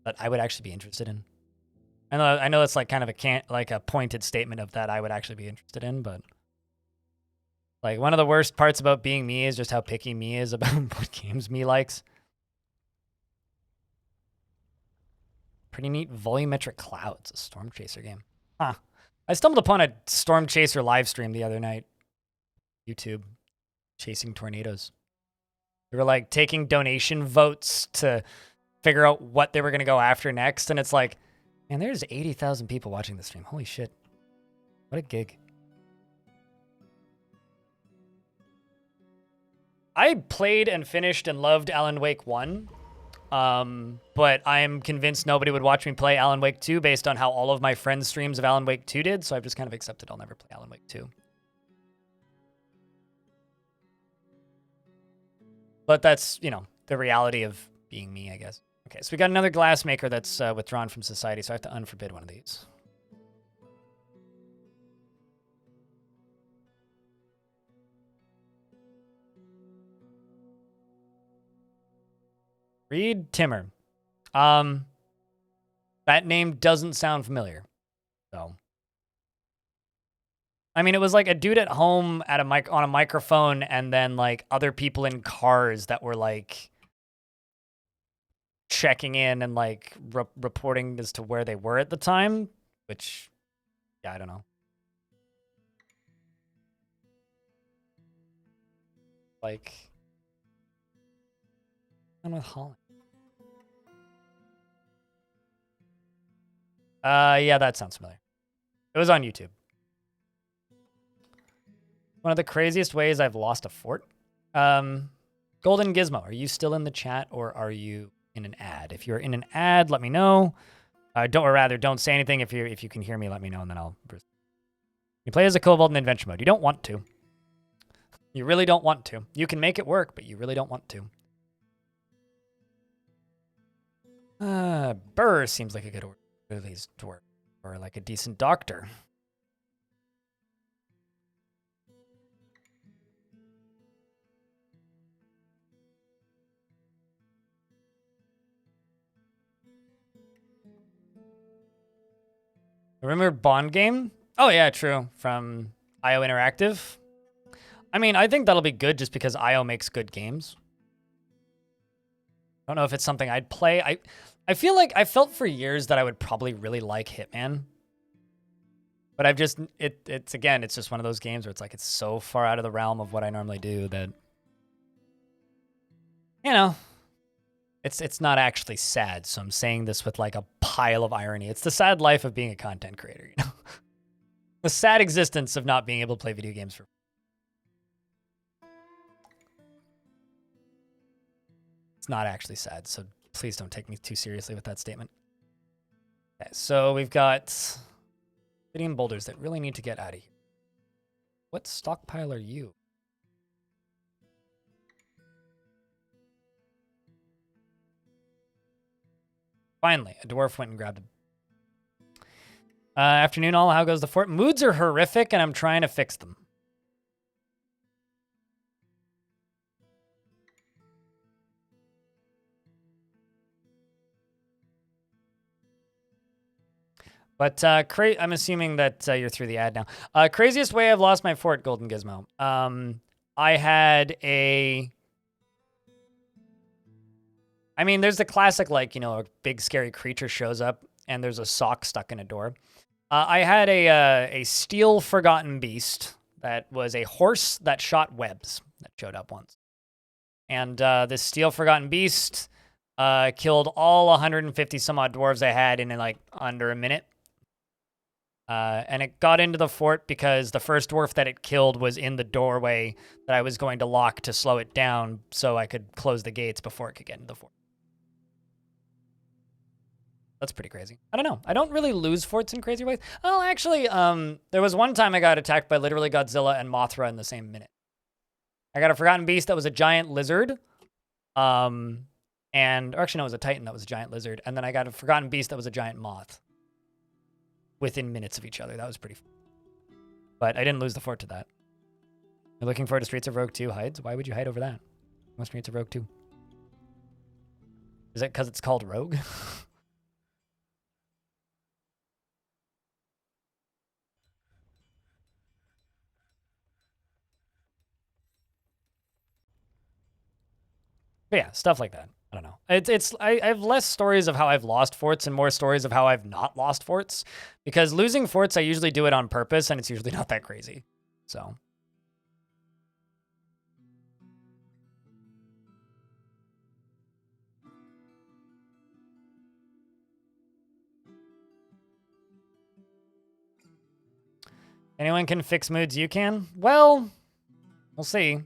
That I would actually be interested in? I know it's like kind of a pointed statement of that I would actually be interested in, but... Like, one of the worst parts about being me is just how picky me is about what games me likes. Pretty neat volumetric clouds, a Storm Chaser game. Huh. I stumbled upon a Storm Chaser live stream the other night. YouTube. Chasing tornadoes. They were, like, taking donation votes to figure out what they were going to go after next. And it's like, man, there's 80,000 people watching this stream. Holy shit. What a gig. I played and finished and loved Alan Wake 1, but I am convinced nobody would watch me play Alan Wake 2 based on how all of my friends' streams of Alan Wake 2 did, so I've just kind of accepted I'll never play Alan Wake 2. But that's, you know, the reality of being me, I guess. Okay, so we got another glass maker that's withdrawn from society, so I have to unforbid one of these. Reed Timmer. That name doesn't sound familiar. So, I mean, it was like a dude at home at on a microphone, and then like other people in cars that were like checking in and like reporting as to where they were at the time. Which, yeah, I don't know. Like. With Holland. Yeah, that sounds familiar. It was on YouTube. One of the craziest ways I've lost a fort. Golden Gizmo, are you still in the chat or are you in an ad? If you're in an ad, let me know. Don't say anything. If you can hear me, let me know, and then I'll. You play as a kobold in adventure mode. You don't want to. You really don't want to. You can make it work, but you really don't want to. Burr seems like a good order for these dwarves, or like a decent doctor. Remember Bond game? Oh yeah, true. From IO Interactive. I mean, I think that'll be good just because IO makes good games. I don't know if it's something I'd play. I feel like I felt for years that I would probably really like Hitman. But I've just, it's again, it's just one of those games where it's like, it's so far out of the realm of what I normally do that, you know, it's not actually sad. So I'm saying this with like a pile of irony. It's the sad life of being a content creator, you know? The sad existence of not being able to play video games for. It's not actually sad, so please don't take me too seriously with that statement. Okay, so we've got obsidian boulders that really need to get out of here. What stockpile are you? Finally, a dwarf went and grabbed him. Afternoon all, how goes the fort? Moods are horrific, and I'm trying to fix them. But I'm assuming that you're through the ad now. Craziest way I've lost my fort, Golden Gizmo. I had a... I mean, there's the classic, like, you know, a big scary creature shows up and there's a sock stuck in a door. I had a steel forgotten beast that was a horse that shot webs that showed up once. And this steel forgotten beast killed all 150 some odd dwarves I had in like under a minute. And it got into the fort because the first dwarf that it killed was in the doorway that I was going to lock to slow it down so I could close the gates before it could get into the fort. That's pretty crazy. I don't know. I don't really lose forts in crazy ways. Oh, actually, there was one time I got attacked by literally Godzilla and Mothra in the same minute. I got a forgotten beast that was a giant lizard. Or actually, no, it was a titan that was a giant lizard. And then I got a forgotten beast that was a giant moth. Within minutes of each other. That was pretty fun. But I didn't lose the fort to that. You're looking forward to Streets of Rogue 2 hides? Why would you hide over that? What's Streets of Rogue 2? Is it because it's called Rogue? But yeah, stuff like that. I don't know. I have less stories of how I've lost forts and more stories of how I've not lost forts. Because losing forts, I usually do it on purpose, and it's usually not that crazy. So. Anyone can fix moods, you can? Well, we'll see.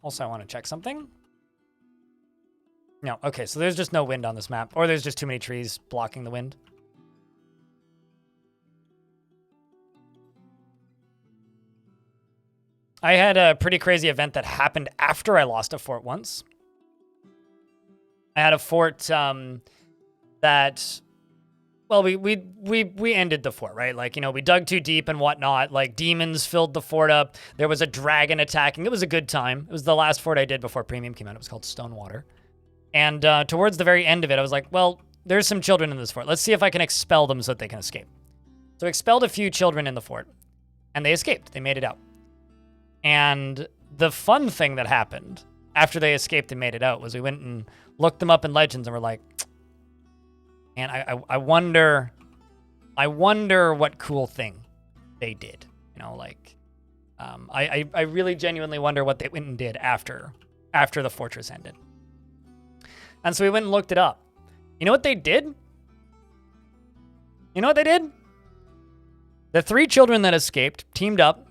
Also, I want to check something. No, okay, so there's just no wind on this map. Or there's just too many trees blocking the wind. I had a pretty crazy event that happened after I lost a fort once. I had a fort that... Well, we ended the fort, right? Like, you know, we dug too deep and whatnot. Like, demons filled the fort up. There was a dragon attacking. It was a good time. It was the last fort I did before Premium came out. It was called Stonewater. And towards the very end of it, I was like, well, there's some children in this fort. Let's see if I can expel them so that they can escape. So I expelled a few children in the fort. And they escaped. They made it out. And the fun thing that happened after they escaped and made it out was we went and looked them up in Legends and we're like... And I wonder what cool thing they did. You know, like, I really genuinely wonder what they went and did after the fortress ended. And so we went and looked it up. You know what they did? You know what they did? The 3 children that escaped teamed up,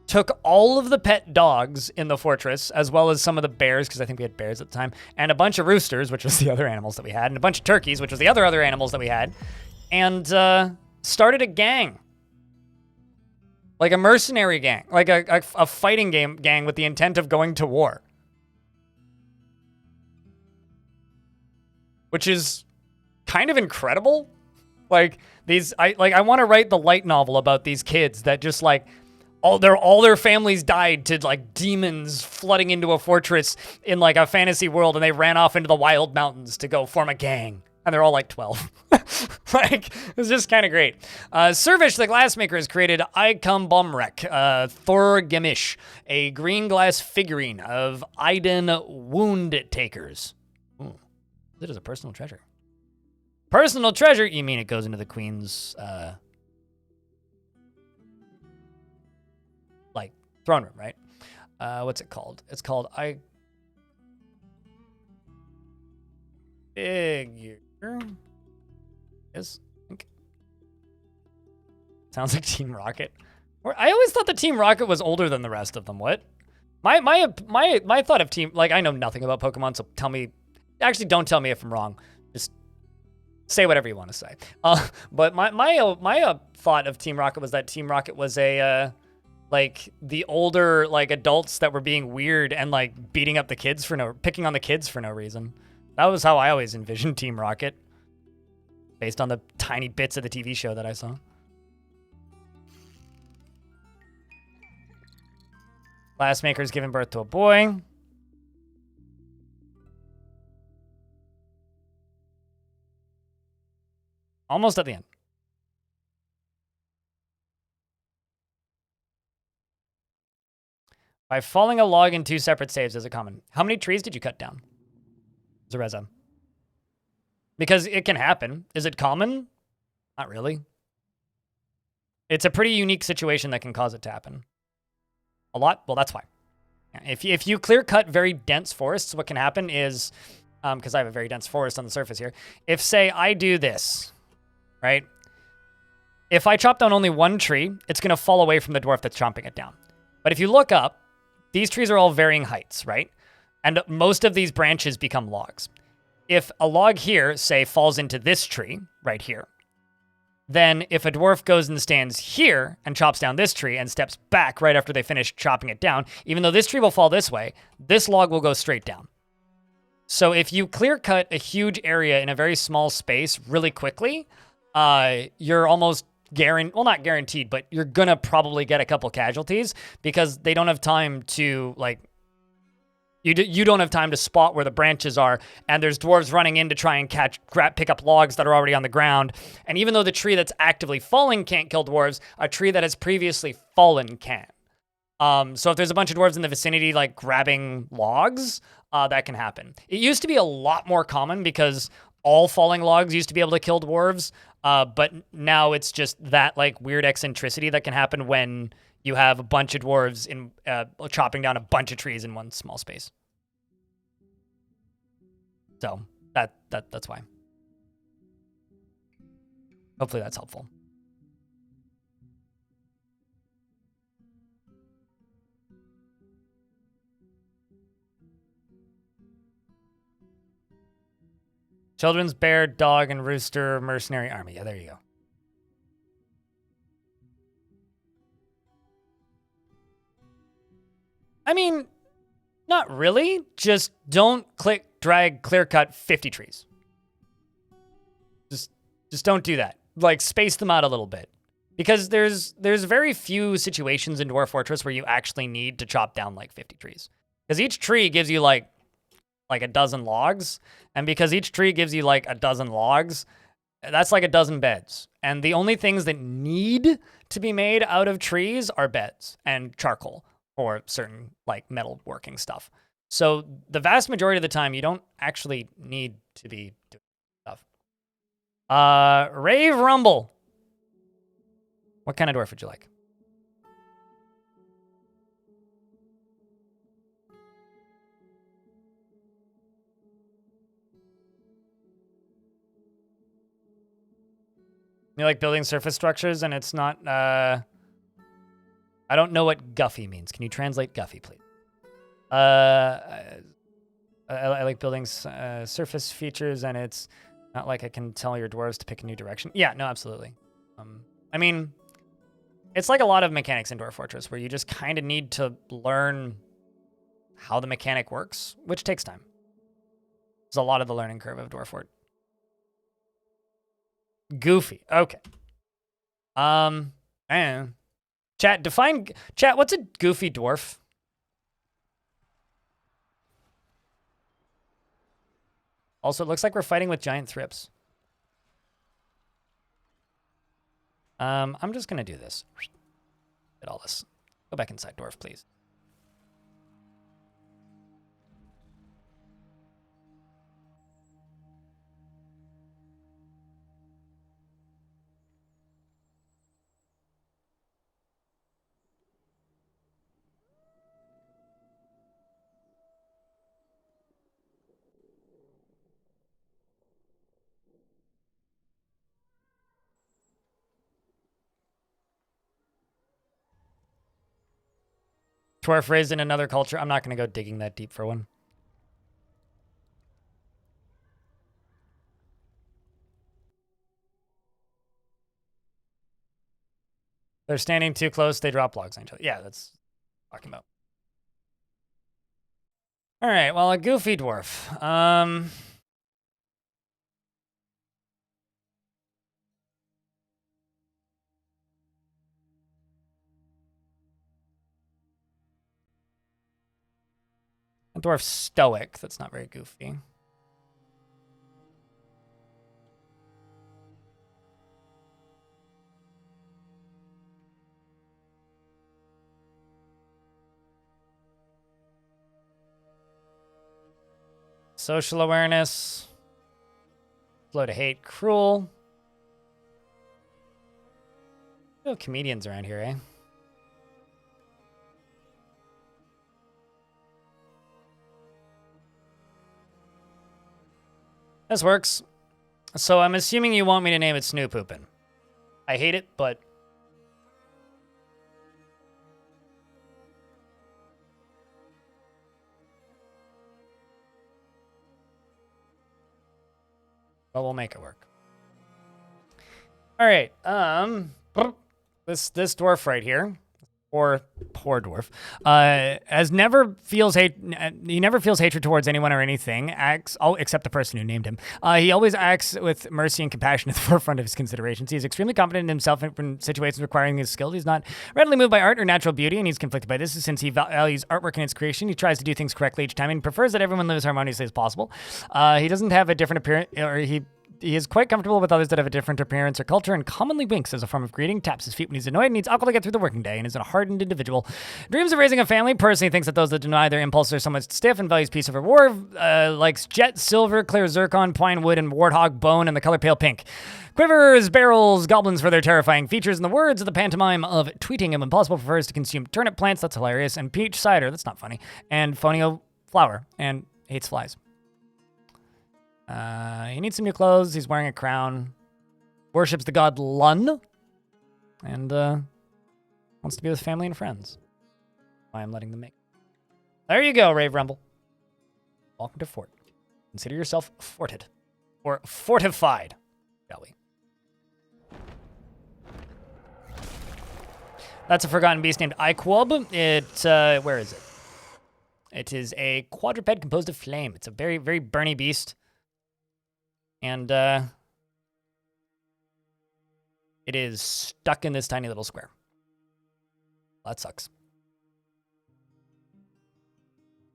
took all of the pet dogs in the fortress, as well as some of the bears, because I think we had bears at the time, and a bunch of roosters, which was the other animals that we had, and a bunch of turkeys, which was the other animals that we had, and started a gang. Like a mercenary gang. Like a fighting gang with the intent of going to war. Which is kind of incredible. Like, I want to write the light novel about these kids that just, like... All their families died to, like, demons flooding into a fortress in, like, a fantasy world, and they ran off into the wild mountains to go form a gang. And they're all, like, 12. Like, it's just kind of great. Servish, the glassmaker, has created I Come Bumrek, Thor Gemish, a green glass figurine of Iden Wound Takers. Ooh, that is a personal treasure. Personal treasure? You mean it goes into the queen's, throne room, right? What's it called? It's called figure. Yes. Sounds like Team Rocket. I always thought the Team Rocket was older than the rest of them. What? My thought of Team, like, I know nothing about Pokemon, so tell me. Actually, don't tell me if I'm wrong. Just say whatever you want to say. But my thought of Team Rocket was that Team Rocket was a like the older like adults that were being weird and like picking on the kids for no reason. That was how I always envisioned Team Rocket, based on the tiny bits of the TV show that I saw. Glassmaker's giving birth to a boy. Almost at the end. By falling a log in 2 separate saves is a common. How many trees did you cut down, Zereza? Because it can happen. Is it common? Not really. It's a pretty unique situation that can cause it to happen. A lot? Well, that's why. If you clear cut very dense forests, what can happen is, because I have a very dense forest on the surface here, if say I do this, right? If I chop down only one tree, it's going to fall away from the dwarf that's chomping it down. But if you look up, these trees are all varying heights, right? And most of these branches become logs. If a log here, say, falls into this tree right here, then if a dwarf goes and stands here and chops down this tree and steps back right after they finish chopping it down, even though this tree will fall this way, this log will go straight down. So if you clear cut a huge area in a very small space really quickly, you're almost not guaranteed, but you're gonna probably get a couple casualties because they don't have time to like, you don't have time to spot where the branches are, and there's dwarves running in to try and pick up logs that are already on the ground. And even though the tree that's actively falling can't kill dwarves, a tree that has previously fallen can. So if there's a bunch of dwarves in the vicinity like grabbing logs, that can happen. It used to be a lot more common because all falling logs used to be able to kill dwarves, but now it's just that like weird eccentricity that can happen when you have a bunch of dwarves in chopping down a bunch of trees in one small space. So that's why. Hopefully that's helpful. Children's bear, dog, and rooster mercenary army. Yeah, there you go. I mean, not really. Just don't click, drag, clear cut 50 trees. Just don't do that. Like, space them out a little bit. Because there's very few situations in Dwarf Fortress where you actually need to chop down like 50 trees. Because each tree gives you like a dozen logs. And because each tree gives you like a dozen logs, that's like a dozen beds. And the only things that need to be made out of trees are beds and charcoal for certain like metal working stuff. So the vast majority of the time, you don't actually need to be doing stuff. Rave Rumble. What kind of dwarf would you like? You like building surface structures and it's not, I don't know what guffy means. Can you translate guffy, please? I like building surface features and it's not like I can tell your dwarves to pick a new direction. Yeah, no, absolutely. I mean, it's like a lot of mechanics in Dwarf Fortress where you just kind of need to learn how the mechanic works, which takes time. There's a lot of the learning curve of Dwarf Fort. Goofy. Okay. And chat, what's a goofy dwarf? Also, it looks like we're fighting with giant thrips. I'm just gonna do this. Get all this. Go back inside, dwarf, please. Dwarf raised in another culture. I'm not going to go digging that deep for one. They're standing too close. They drop logs on each other. Yeah, that's what I'm talking about. All right. Well, a goofy dwarf. A dwarf stoic. That's not very goofy. Social awareness. Flow to hate. Cruel. No comedians around here, eh? This works. So I'm assuming you want me to name it Snoo Poopin'. I hate it, but... Well, we'll make it work. All right. This dwarf right here, or poor dwarf, he never feels hatred towards anyone or anything. Except the person who named him. He always acts with mercy and compassion at the forefront of his considerations. He's extremely confident in himself in situations requiring his skill. He's not readily moved by art or natural beauty, and he's conflicted by this. Since he values artwork and its creation, he tries to do things correctly each time and prefers that everyone lives harmoniously as possible. He doesn't have a different appearance, or he is quite comfortable with others that have a different appearance or culture and commonly winks as a form of greeting, taps his feet when he's annoyed, needs alcohol to get through the working day, and is a hardened individual. Dreams of raising a family, personally thinks that those that deny their impulses are somewhat stiff and values peace over war, likes jet, silver, clear zircon, pine wood, and warthog bone, and the color pale pink. Quivers, barrels, goblins for their terrifying features, and the words of the pantomime of tweeting him impossible prefers to consume turnip plants, that's hilarious, and peach cider, that's not funny, and fonio flour, and hates flies. He needs some new clothes. He's wearing a crown. Worships the god Lun. And wants to be with family and friends. I am letting them make. There you go, Rave Rumble. Welcome to Fort. Consider yourself forted. Or fortified, shall we? That's a forgotten beast named Iquab. Where is it? It is a quadruped composed of flame. It's a very, very burny beast. And it is stuck in this tiny little square. That sucks.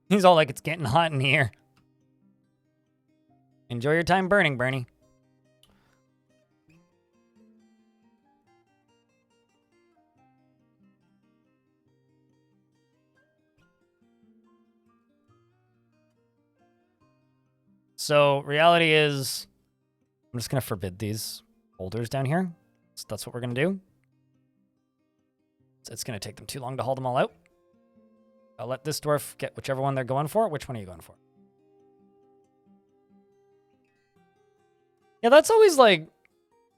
He's all like, it's getting hot in here. Enjoy your time burning, Bernie. So reality is, I'm just going to forbid these boulders down here. So that's what we're going to do. So it's going to take them too long to haul them all out. I'll let this dwarf get whichever one they're going for. Which one are you going for? Yeah, that's always, like,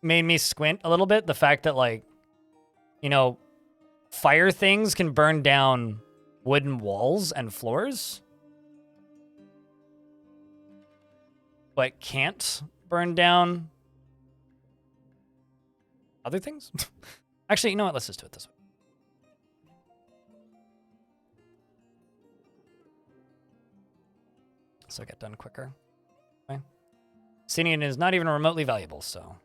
made me squint a little bit. The fact that, like, you know, fire things can burn down wooden walls and floors, but can't burn down other things? Actually, you know what? Let's just do it this way. So I get done quicker. Okay. Obsidian is not even remotely valuable, so.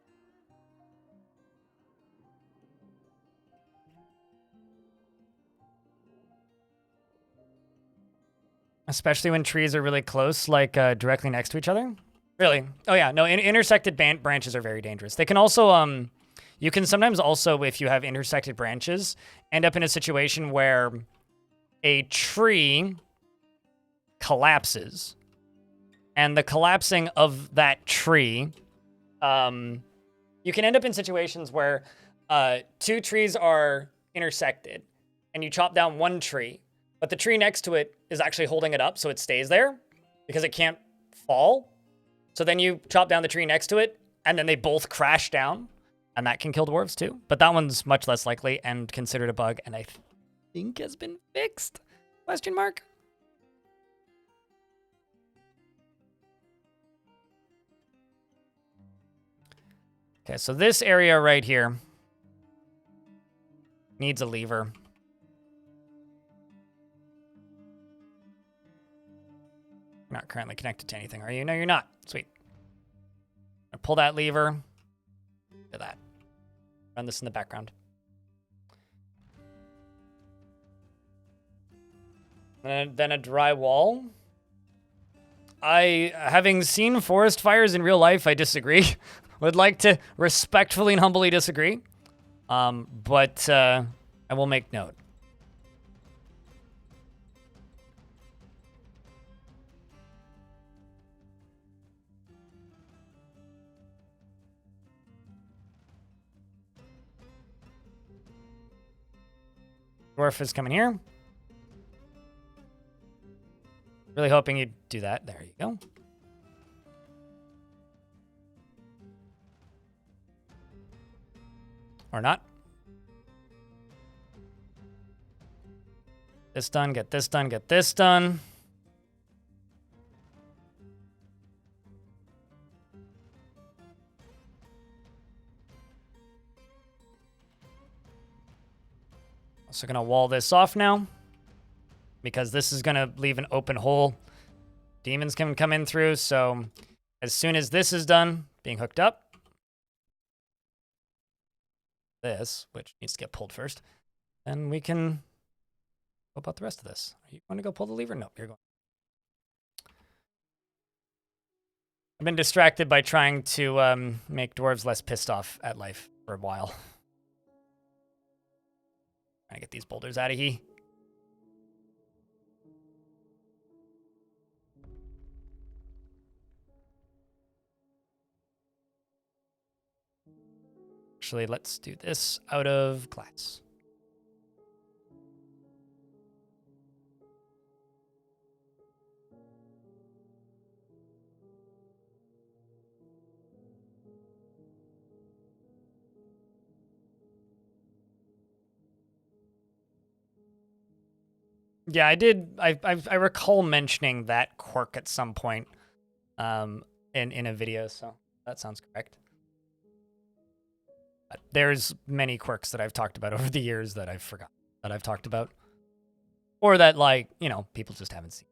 Especially when trees are really close, like directly next to each other. Really? Oh yeah, no, intersected branches are very dangerous. They can also, you can sometimes also, if you have intersected branches, end up in a situation where a tree collapses, and the collapsing of that tree, you can end up in situations where two trees are intersected, and you chop down one tree, but the tree next to it is actually holding it up, so it stays there, because it can't fall. So then you chop down the tree next to it, and then they both crash down, and that can kill dwarves too. But that one's much less likely and considered a bug, and I think has been fixed. Question mark? Okay, so this area right here needs a lever. You're not currently connected to anything, are you? No, you're not. Sweet. I'll pull that lever. Look at that. Run this in the background. And then a dry wall. Having seen forest fires in real life, I disagree. Would like to respectfully and humbly disagree. But I will make note. Dwarf is coming here. Really hoping you'd do that. There you go. Or not. This done, get this done, get this done. Also gonna wall this off now, because this is gonna leave an open hole. Demons can come in through, so as soon as this is done, being hooked up, this, which needs to get pulled first, then we can go about the rest of this. Are you going to go pull the lever? Nope, you're going. I've been distracted by trying to make dwarves less pissed off at life for a while. Trying to get these boulders out of here. Actually, let's do this out of glass. Yeah, I did. I recall mentioning that quirk at some point in a video, so that sounds correct. There's many quirks that I've talked about over the years that I've forgotten that I've talked about. Or that, like, you know, people just haven't seen.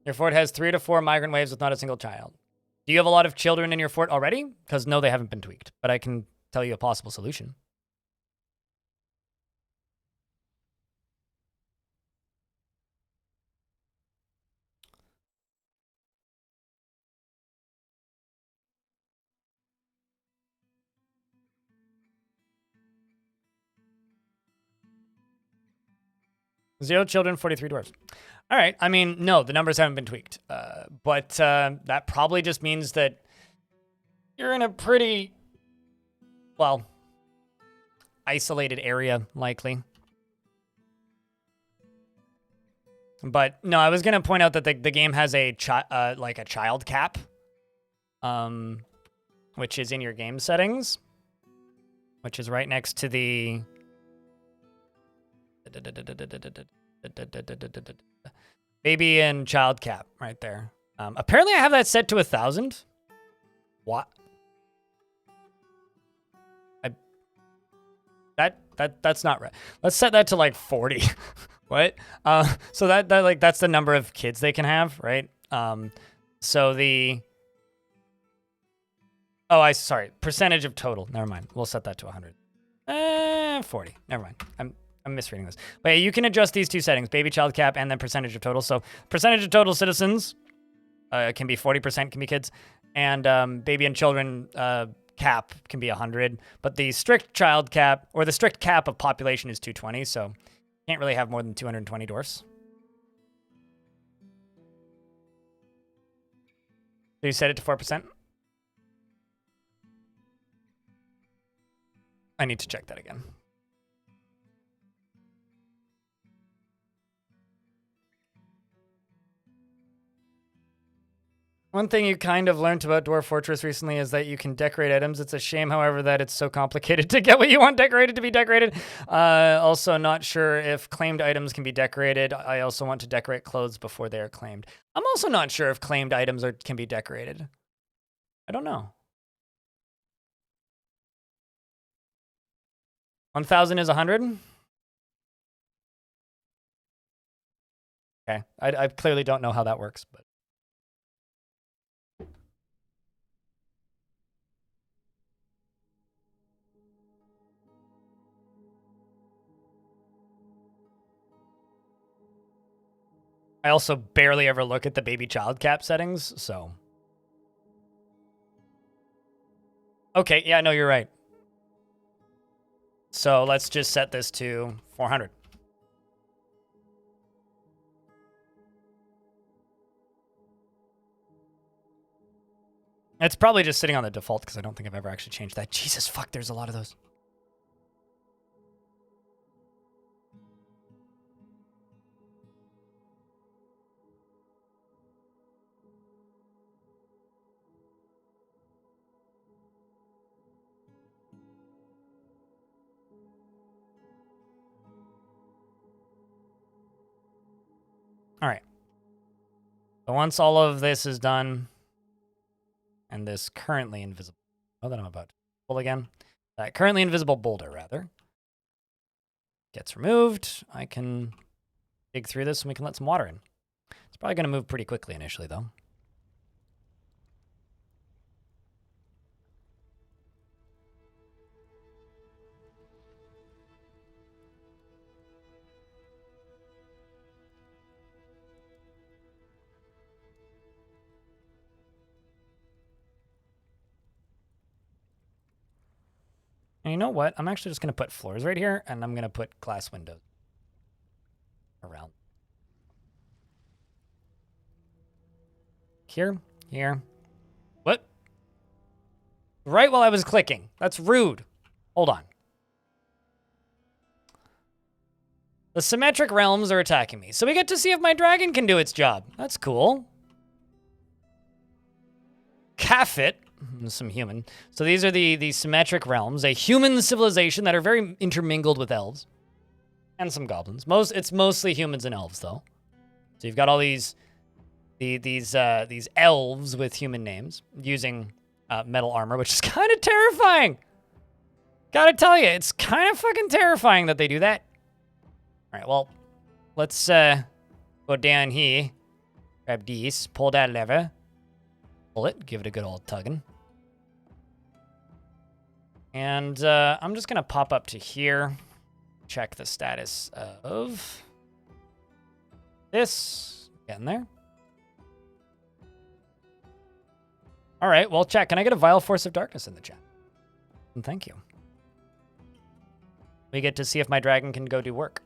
Your fort has 3 to 4 migrant waves with not a single child. Do you have a lot of children in your fort already? Because no, they haven't been tweaked. But I can tell you a possible solution. Zero children, 43 dwarves. All right. I mean, no, the numbers haven't been tweaked. But that probably just means that you're in a pretty, well, isolated area, likely. But no, I was going to point out that the game has a like a child cap, which is in your game settings, which is right next to the baby and child cap right there. Apparently I have that set to 1,000. What? That's not right. Let's set that to like 40. What? So that's the number of kids they can have, right? So the sorry, percentage of total. Never mind. We'll set that to 100. 40. Never mind. I'm misreading this. But yeah, you can adjust these two settings, baby child cap and then percentage of total. So percentage of total citizens can be 40%, can be kids, and baby and children cap can be 100. But the strict child cap, or the strict cap of population, is 220. So you can't really have more than 220 dwarfs. So you set it to 4%? I need to check that again. One thing you kind of learned about Dwarf Fortress recently is that you can decorate items. It's a shame, however, that it's so complicated to get what you want decorated to be decorated. Also, not sure if claimed items can be decorated. I also want to decorate clothes before they are claimed. I'm also not sure if claimed items can be decorated. I don't know. 1,000 is 100? Okay, I clearly don't know how that works, but. I also barely ever look at the baby child cap settings, so. Okay, yeah, no, you're right. So let's just set this to 400. It's probably just sitting on the default because I don't think I've ever actually changed that. Jesus, fuck, there's a lot of those. All right. So once all of this is done, and this currently invisible, that I'm about to pull again, that currently invisible boulder, rather, gets removed, I can dig through this and we can let some water in. It's probably going to move pretty quickly initially, though. And you know what? I'm actually just going to put floors right here, and I'm going to put glass windows around. Here. What? Right while I was clicking. That's rude. Hold on. The symmetric realms are attacking me, so we get to see if my dragon can do its job. That's cool. Kafit. Some human. So these are the symmetric realms, a human civilization that are very intermingled with elves and some goblins. It's mostly humans and elves, though. So you've got all these elves with human names using metal armor, which is kind of terrifying. Gotta tell you, it's kind of fucking terrifying that they do that. All right, well, let's go down here, grab these, pull that lever, pull it, give it a good old tugging. And I'm just going to pop up to here, check the status of this. Getting there. All right, well, chat. Can I get a Vile Force of Darkness in the chat? And thank you. We get to see if my dragon can go do work.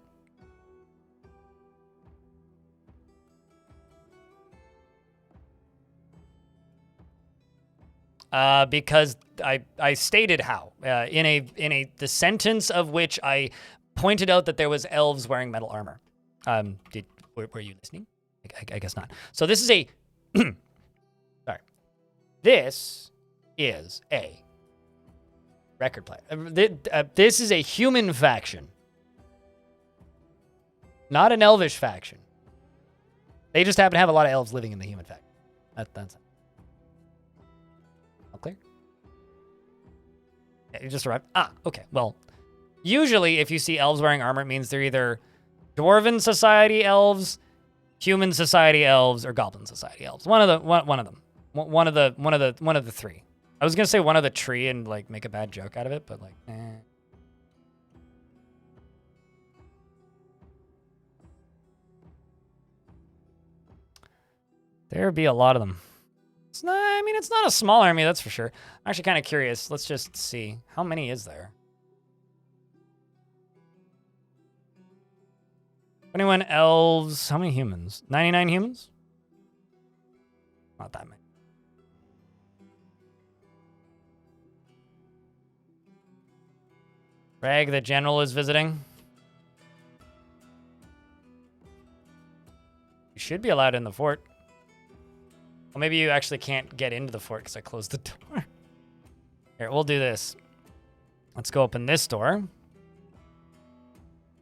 Because I stated how in the sentence of which I pointed out that there was elves wearing metal armor. Were you listening? I guess not. So this is a sorry. This is a record player. This is a human faction, not an elvish faction. They just happen to have a lot of elves living in the human faction. That's it. Clear? Yeah, you just arrived. Ah, okay. Well, usually if you see elves wearing armor, it means they're either Dwarven Society elves, Human Society elves, or Goblin Society elves. One of them. One of the three. I was gonna say one of the tree and like make a bad joke out of it, but like, eh. There'd be a lot of them. It's not, I mean, it's not a small army, that's for sure. I'm actually kind of curious. Let's just see. How many is there? 21 elves. How many humans? 99 humans? Not that many. Rag the general is visiting. You should be allowed in the fort. Well, maybe you actually can't get into the fort because I closed the door. Here, we'll do this. Let's go open this door,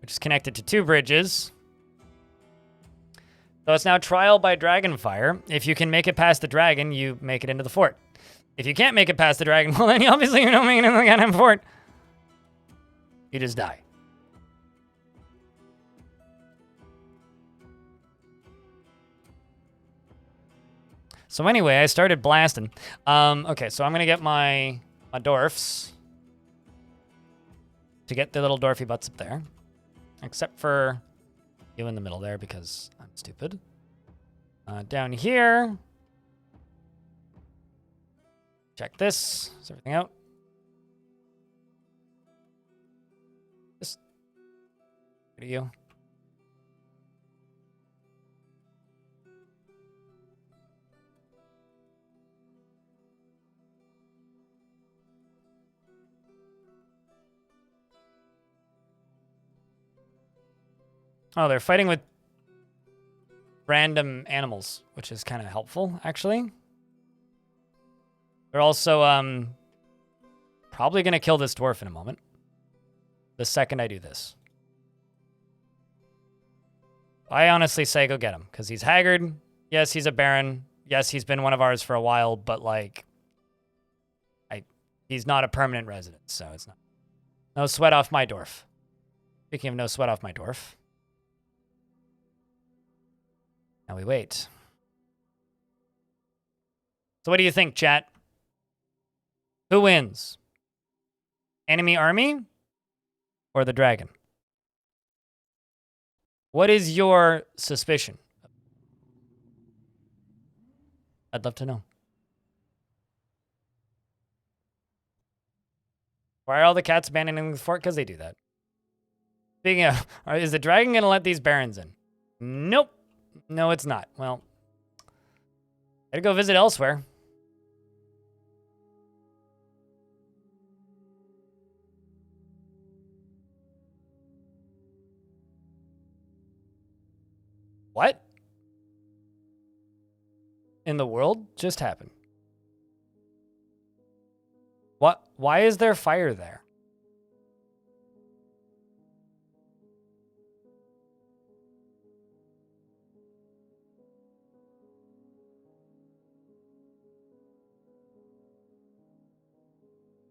which is connected to 2 bridges. So it's now trial by dragonfire. If you can make it past the dragon, you make it into the fort. If you can't make it past the dragon, well, then obviously you don't make it into the goddamn fort. You just die. So anyway, I started blasting. Okay, so I'm gonna get my dwarfs to get the little dwarfy butts up there, except for you in the middle there because I'm stupid. Down here, check this. Is everything out? Just where are you? Oh, they're fighting with random animals, which is kind of helpful, actually. They're also probably going to kill this dwarf in a moment. The second I do this. I honestly say go get him, because he's haggard. Yes, he's a baron. Yes, he's been one of ours for a while, but, like, he's not a permanent resident, so it's not. No sweat off my dwarf. Speaking of no sweat off my dwarf. Now we wait. So what do you think, chat? Who wins? Enemy army or the dragon? What is your suspicion? I'd love to know. Why are all the cats abandoning the fort? Because they do that. Speaking of, is the dragon going to let these barons in? Nope. No, it's not. Well, gotta go visit elsewhere. What in the world just happened? What? Why is there fire there?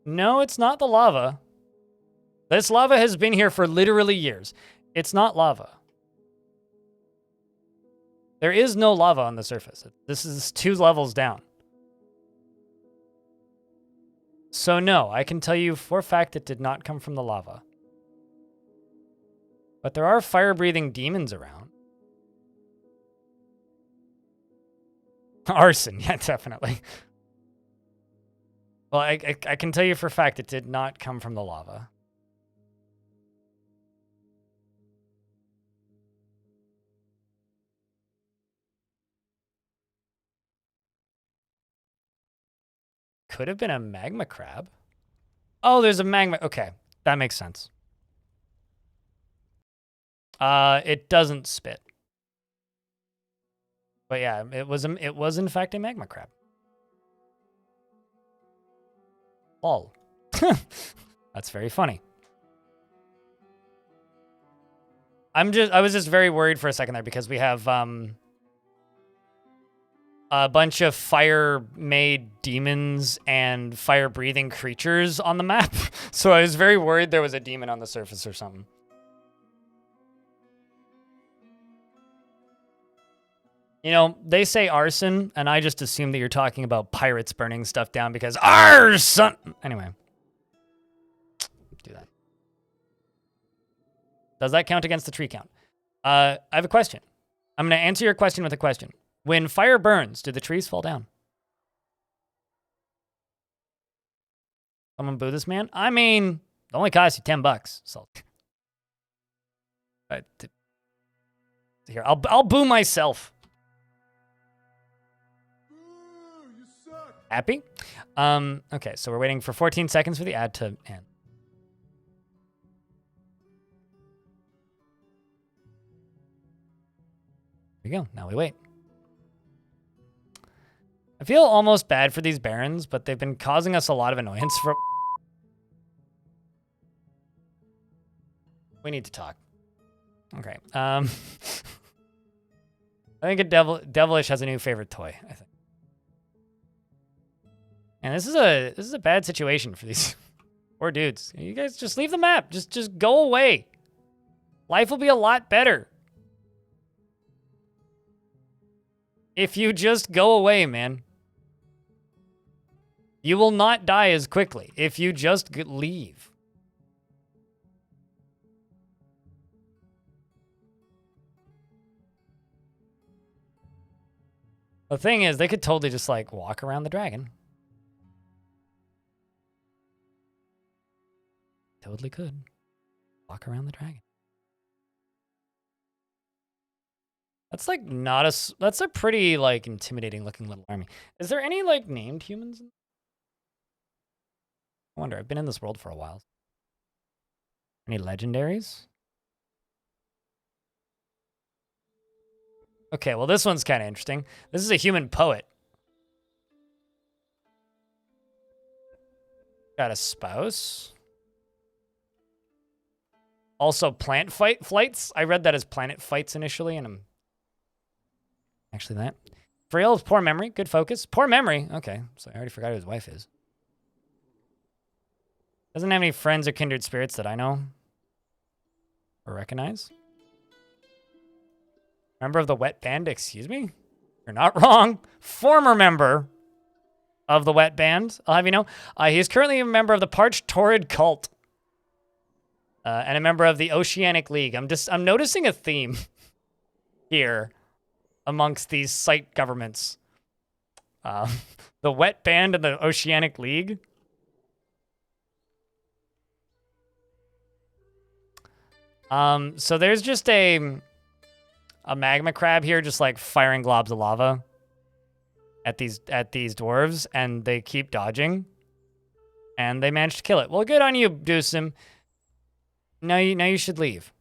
No, it's not the lava. This lava has been here for literally years. It's not lava. There is no lava on the surface. This is 2 levels down. So no, I can tell you for a fact it did not come from the lava. But there are fire-breathing demons around. Arson, yeah, definitely. Well, I can tell you for a fact it did not come from the lava. Could have been a magma crab. Oh, there's a magma. Okay, that makes sense. It doesn't spit. But yeah, it was in fact a magma crab. Lol. That's very funny. I was just very worried for a second there because we have a bunch of fire-made demons and fire-breathing creatures on the map. So I was very worried there was a demon on the surface or something. You know, they say arson, and I just assume that you're talking about pirates burning stuff down because arson! Anyway. Do that. Does that count against the tree count? I have a question. I'm going to answer your question with a question. When fire burns, do the trees fall down? Someone boo this man? I mean, it only costs you $10, so. Here, I'll boo myself. You suck. Happy? Okay, so we're waiting for 14 seconds for the ad to end. There we go. Now we wait. I feel almost bad for these barons, but they've been causing us a lot of annoyance for... We need to talk. Okay. I think a Devilish has a new favorite toy, I think. And this is a bad situation for these poor dudes. You guys just leave the map. Just go away. Life will be a lot better. If you just go away, man. You will not die as quickly if you just leave. The thing is, they could totally just, like, walk around the dragon. Totally could. Walk around the dragon. That's, like, not a... That's a pretty, like, intimidating-looking little army. Is there any, like, named humans? I wonder. I've been in this world for a while. Any legendaries? Okay, well, this one's kind of interesting. This is a human poet. Got a spouse. Also, plant flights. I read that as planet fights initially, and I'm actually that. Frail, poor memory, good focus. Poor memory. Okay, so I already forgot who his wife is. Doesn't have any friends or kindred spirits that I know or recognize. Member of the Wet Band, excuse me? You're not wrong. Former member of the Wet Band, I'll have you know. He is currently a member of the Parched Torrid Cult. And a member of the Oceanic League. I'm noticing a theme here amongst these site governments. The Wet Band and the Oceanic League. So there's just a magma crab here just like firing globs of lava at these dwarves, and they keep dodging. And they managed to kill it. Well, good on you, Deucim. Now you should leave.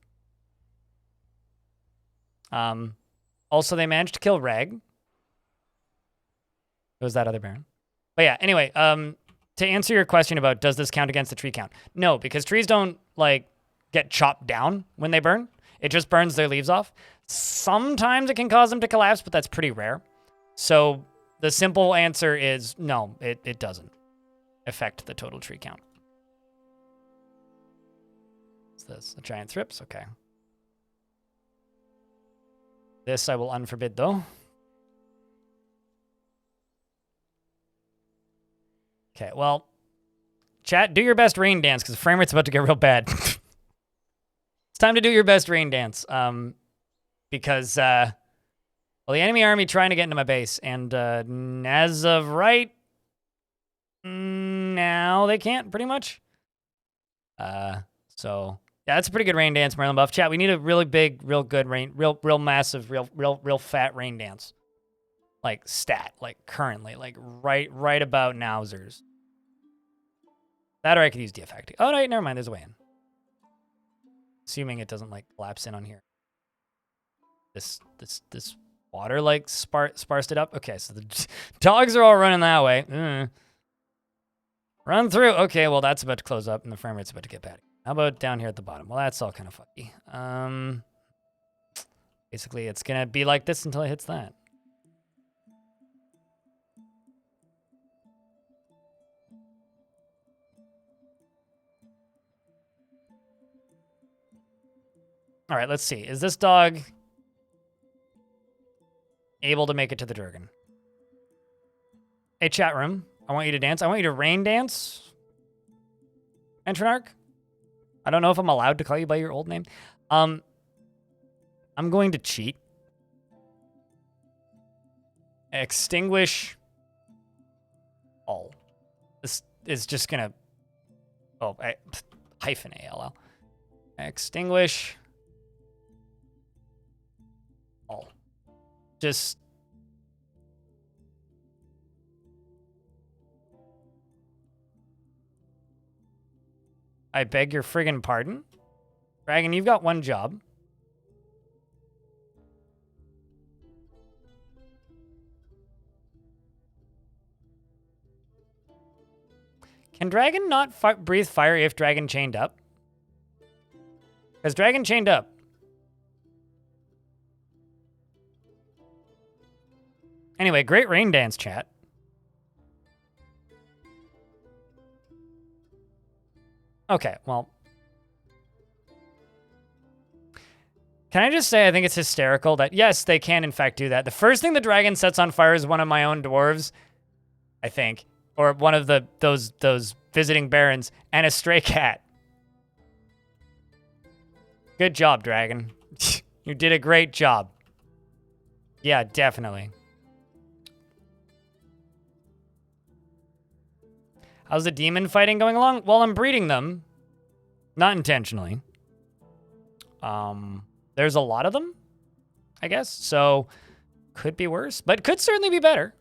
Also, they managed to kill Reg. It was that other baron. But yeah, anyway, to answer your question about does this count against the tree count? No, because trees don't, like, get chopped down when they burn. It just burns their leaves off. Sometimes it can cause them to collapse, but that's pretty rare. So the simple answer is no, it doesn't affect the total tree count. This? A giant thrips? Okay. This I will unforbid, though. Okay, well, chat, do your best rain dance, because the frame rate's about to get real bad. It's time to do your best rain dance, because, well, the enemy army trying to get into my base, and as of right now, they can't, pretty much. So... Yeah, that's a pretty good rain dance, Merlin Buff. Chat, we need a really big, real good rain, real massive, real fat rain dance. Like stat, like currently, like right about nowzers. That or I could use DFAct. Oh, no, never mind, there's a way in. Assuming it doesn't like collapse in on here. This water like sparsed it up. Okay, so the dogs are all running that way. Run through. Okay, well that's about to close up and the frame rate's about to get bad. How about down here at the bottom? Well, that's all kind of funky. Basically, it's going to be like this until it hits that. All right, let's see. Is this dog able to make it to the Durgan? Hey, chat room. I want you to dance. I want you to rain dance. Entronarch. I don't know if I'm allowed to call you by your old name. I'm going to cheat. Extinguish all. This is just gonna... Oh, hyphen ALL. Extinguish all. Just... I beg your friggin' pardon? Dragon, you've got one job. Can dragon not breathe fire if dragon chained up? Because dragon chained up. Anyway, great rain dance, chat. Okay, well. Can I just say I think it's hysterical that, yes, they can in fact do that. The first thing the dragon sets on fire is one of my own dwarves, I think. Or one of those visiting barons, and a stray cat. Good job, dragon. You did a great job. Yeah, definitely. How's the demon fighting going along? Well, I'm breeding them. Not intentionally. There's a lot of them, I guess. So, could be worse, but could certainly be better.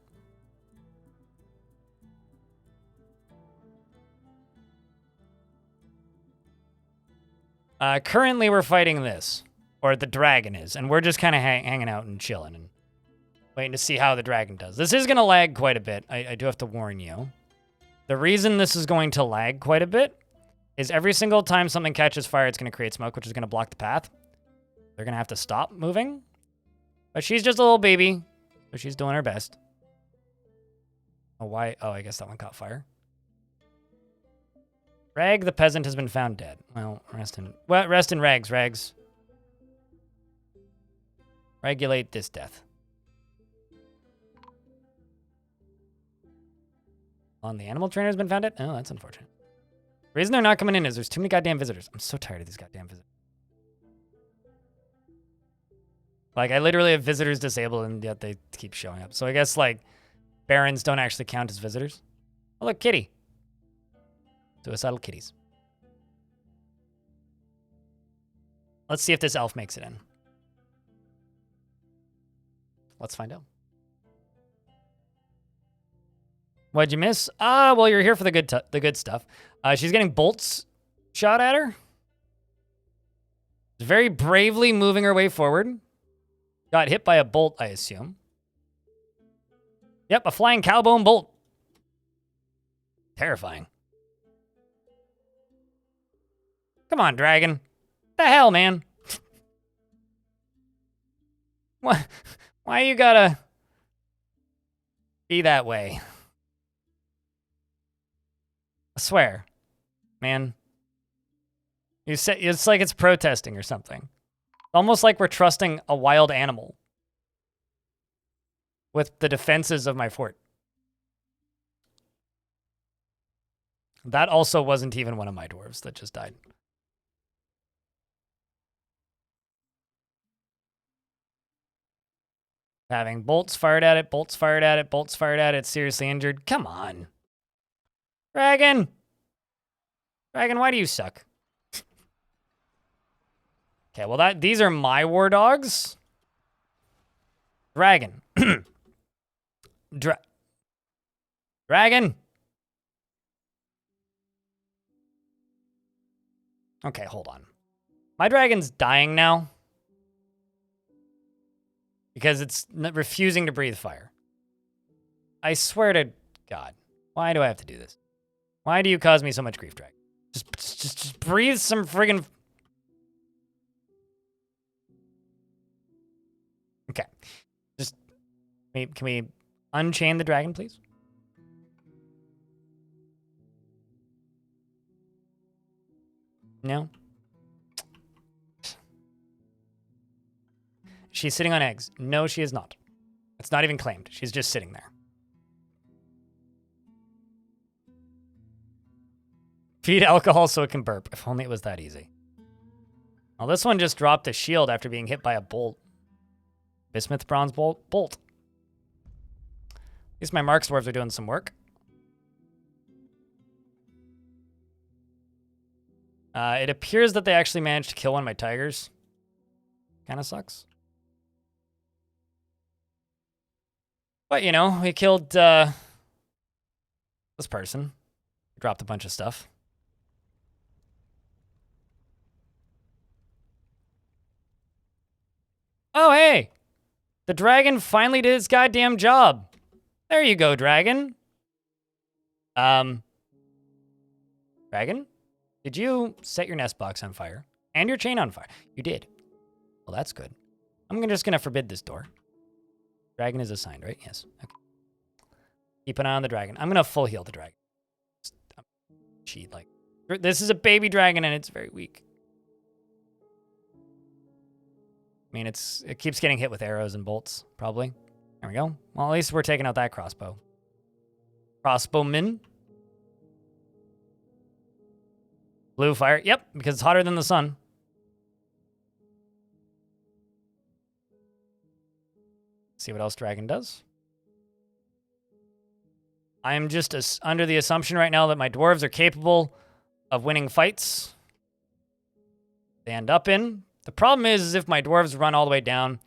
Currently, we're fighting this. Or the dragon is. And we're just kind of hanging out and chilling and waiting to see how the dragon does. This is going to lag quite a bit. I do have to warn you. The reason this is going to lag quite a bit is every single time something catches fire, it's going to create smoke, which is going to block the path. They're going to have to stop moving. But she's just a little baby. So she's doing her best. Oh, why? Oh, I guess that one caught fire. Rag the peasant has been found dead. Well, rest in rags, Rags. Regulate this death. The animal trainer has been found dead? Oh, that's unfortunate. The reason they're not coming in is there's too many goddamn visitors. I'm so tired of these goddamn visitors. Like, I literally have visitors disabled and yet they keep showing up. So I guess, like, barons don't actually count as visitors. Oh, look, kitty. Suicidal kitties. Let's see if this elf makes it in. Let's find out. What'd you miss? Well, you're here for the good stuff. She's getting bolts shot at her. Very bravely moving her way forward. Got hit by a bolt, I assume. Yep, a flying cowbone bolt. Terrifying. Come on, dragon. The hell, man? What? Why you gotta be that way? I swear, man. You say it's like it's protesting or something. Almost like we're trusting a wild animal with the defenses of my fort. That also wasn't even one of my dwarves that just died. Having bolts fired at it, bolts fired at it, bolts fired at it, seriously injured. Come on. Dragon! Dragon, why do you suck? Okay, well these are my war dogs. Dragon. Dragon! Okay, hold on. My dragon's dying now. Because it's refusing to breathe fire. I swear to God. Why do I have to do this? Why do you cause me so much grief, Dragon? Just breathe some friggin'... Okay. Just... Can we unchain the dragon, please? No? She's sitting on eggs. No, she is not. It's not even claimed. She's just sitting there. Feed alcohol so it can burp. If only it was that easy. Well, this one just dropped a shield after being hit by a bolt. Bismuth bronze bolt. At least my mark dwarves are doing some work. It appears that they actually managed to kill one of my tigers. Kind of sucks. But, you know, we killed this person. Dropped a bunch of stuff. Oh, hey! The dragon finally did its goddamn job. There you go, dragon. Dragon, did you set your nest box on fire? And your chain on fire? You did. Well, that's good. I'm just gonna forbid this door. Dragon is assigned, right? Yes. Okay. Keep an eye on the dragon. I'm gonna full heal the dragon. Cheat, like. This is a baby dragon and it's very weak. I mean, it keeps getting hit with arrows and bolts, probably. There we go. Well, at least we're taking out that crossbow. Crossbowman. Blue fire. Yep, because it's hotter than the sun. See what else dragon does. I am just under the assumption right now that my dwarves are capable of winning fights. They end up in. The problem is if my dwarves run all the way down,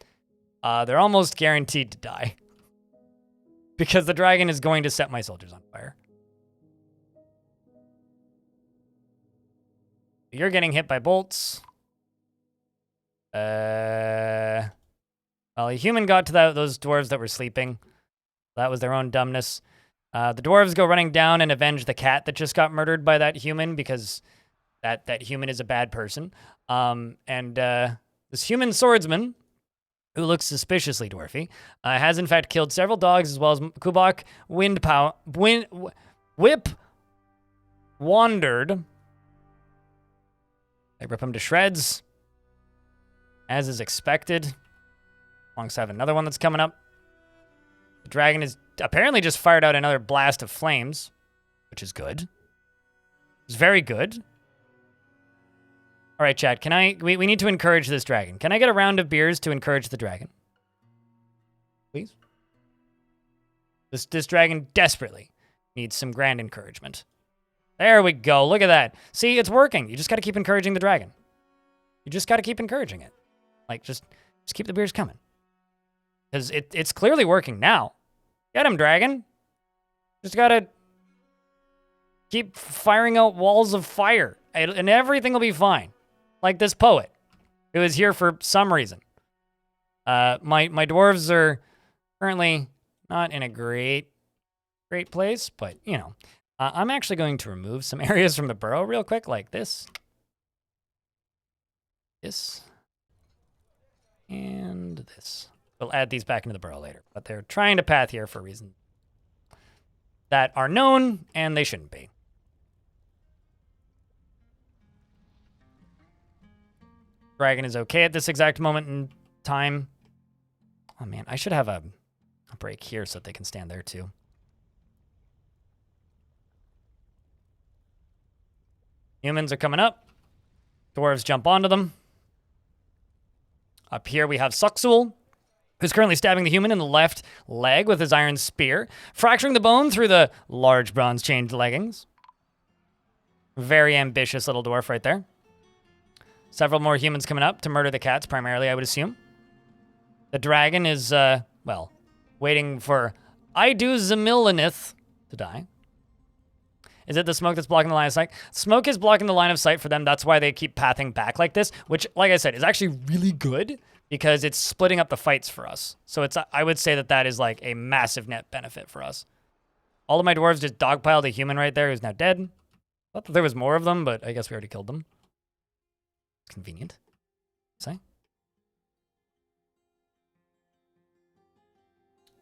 they're almost guaranteed to die. Because the dragon is going to set my soldiers on fire. You're getting hit by bolts. Well, a human got to those dwarves that were sleeping. That was their own dumbness. The dwarves go running down and avenge the cat that just got murdered by that human because that human is a bad person. This human swordsman, who looks suspiciously dwarfy, has in fact killed several dogs as well as Kubak, Whip, Wandered. They rip him to shreds, as is expected. Alongside another one that's coming up. The dragon is apparently just fired out another blast of flames, which is good. It's very good. All right, chat, we need to encourage this dragon. Can I get a round of beers to encourage the dragon? Please? This dragon desperately needs some grand encouragement. There we go. Look at that. See, it's working. You just got to keep encouraging the dragon. You just got to keep encouraging it. Like, just keep the beers coming. Because it's clearly working now. Get him, dragon. Just got to keep firing out walls of fire. And everything will be fine. Like this poet, who is here for some reason. My dwarves are currently not in a great place, but, you know. I'm actually going to remove some areas from the burrow real quick, like this. This. And this. We'll add these back into the burrow later, but they're trying to path here for reasons that are known, and they shouldn't be. Dragon is okay at this exact moment in time. Oh man, I should have a break here so that they can stand there too. Humans are coming up. Dwarves jump onto them. Up here we have Suxul, who's currently stabbing the human in the left leg with his iron spear, fracturing the bone through the large bronze chained leggings. Very ambitious little dwarf right there. Several more humans coming up to murder the cats, primarily, I would assume. The dragon is, well, waiting for Idu Zamillinith to die. Is it the smoke that's blocking the line of sight? Smoke is blocking the line of sight for them. That's why they keep pathing back like this, which, like I said, is actually really good because it's splitting up the fights for us. So I would say that is like a massive net benefit for us. All of my dwarves just dogpiled a human right there who's now dead. Thought that there was more of them, but I guess we already killed them. Convenient. Say.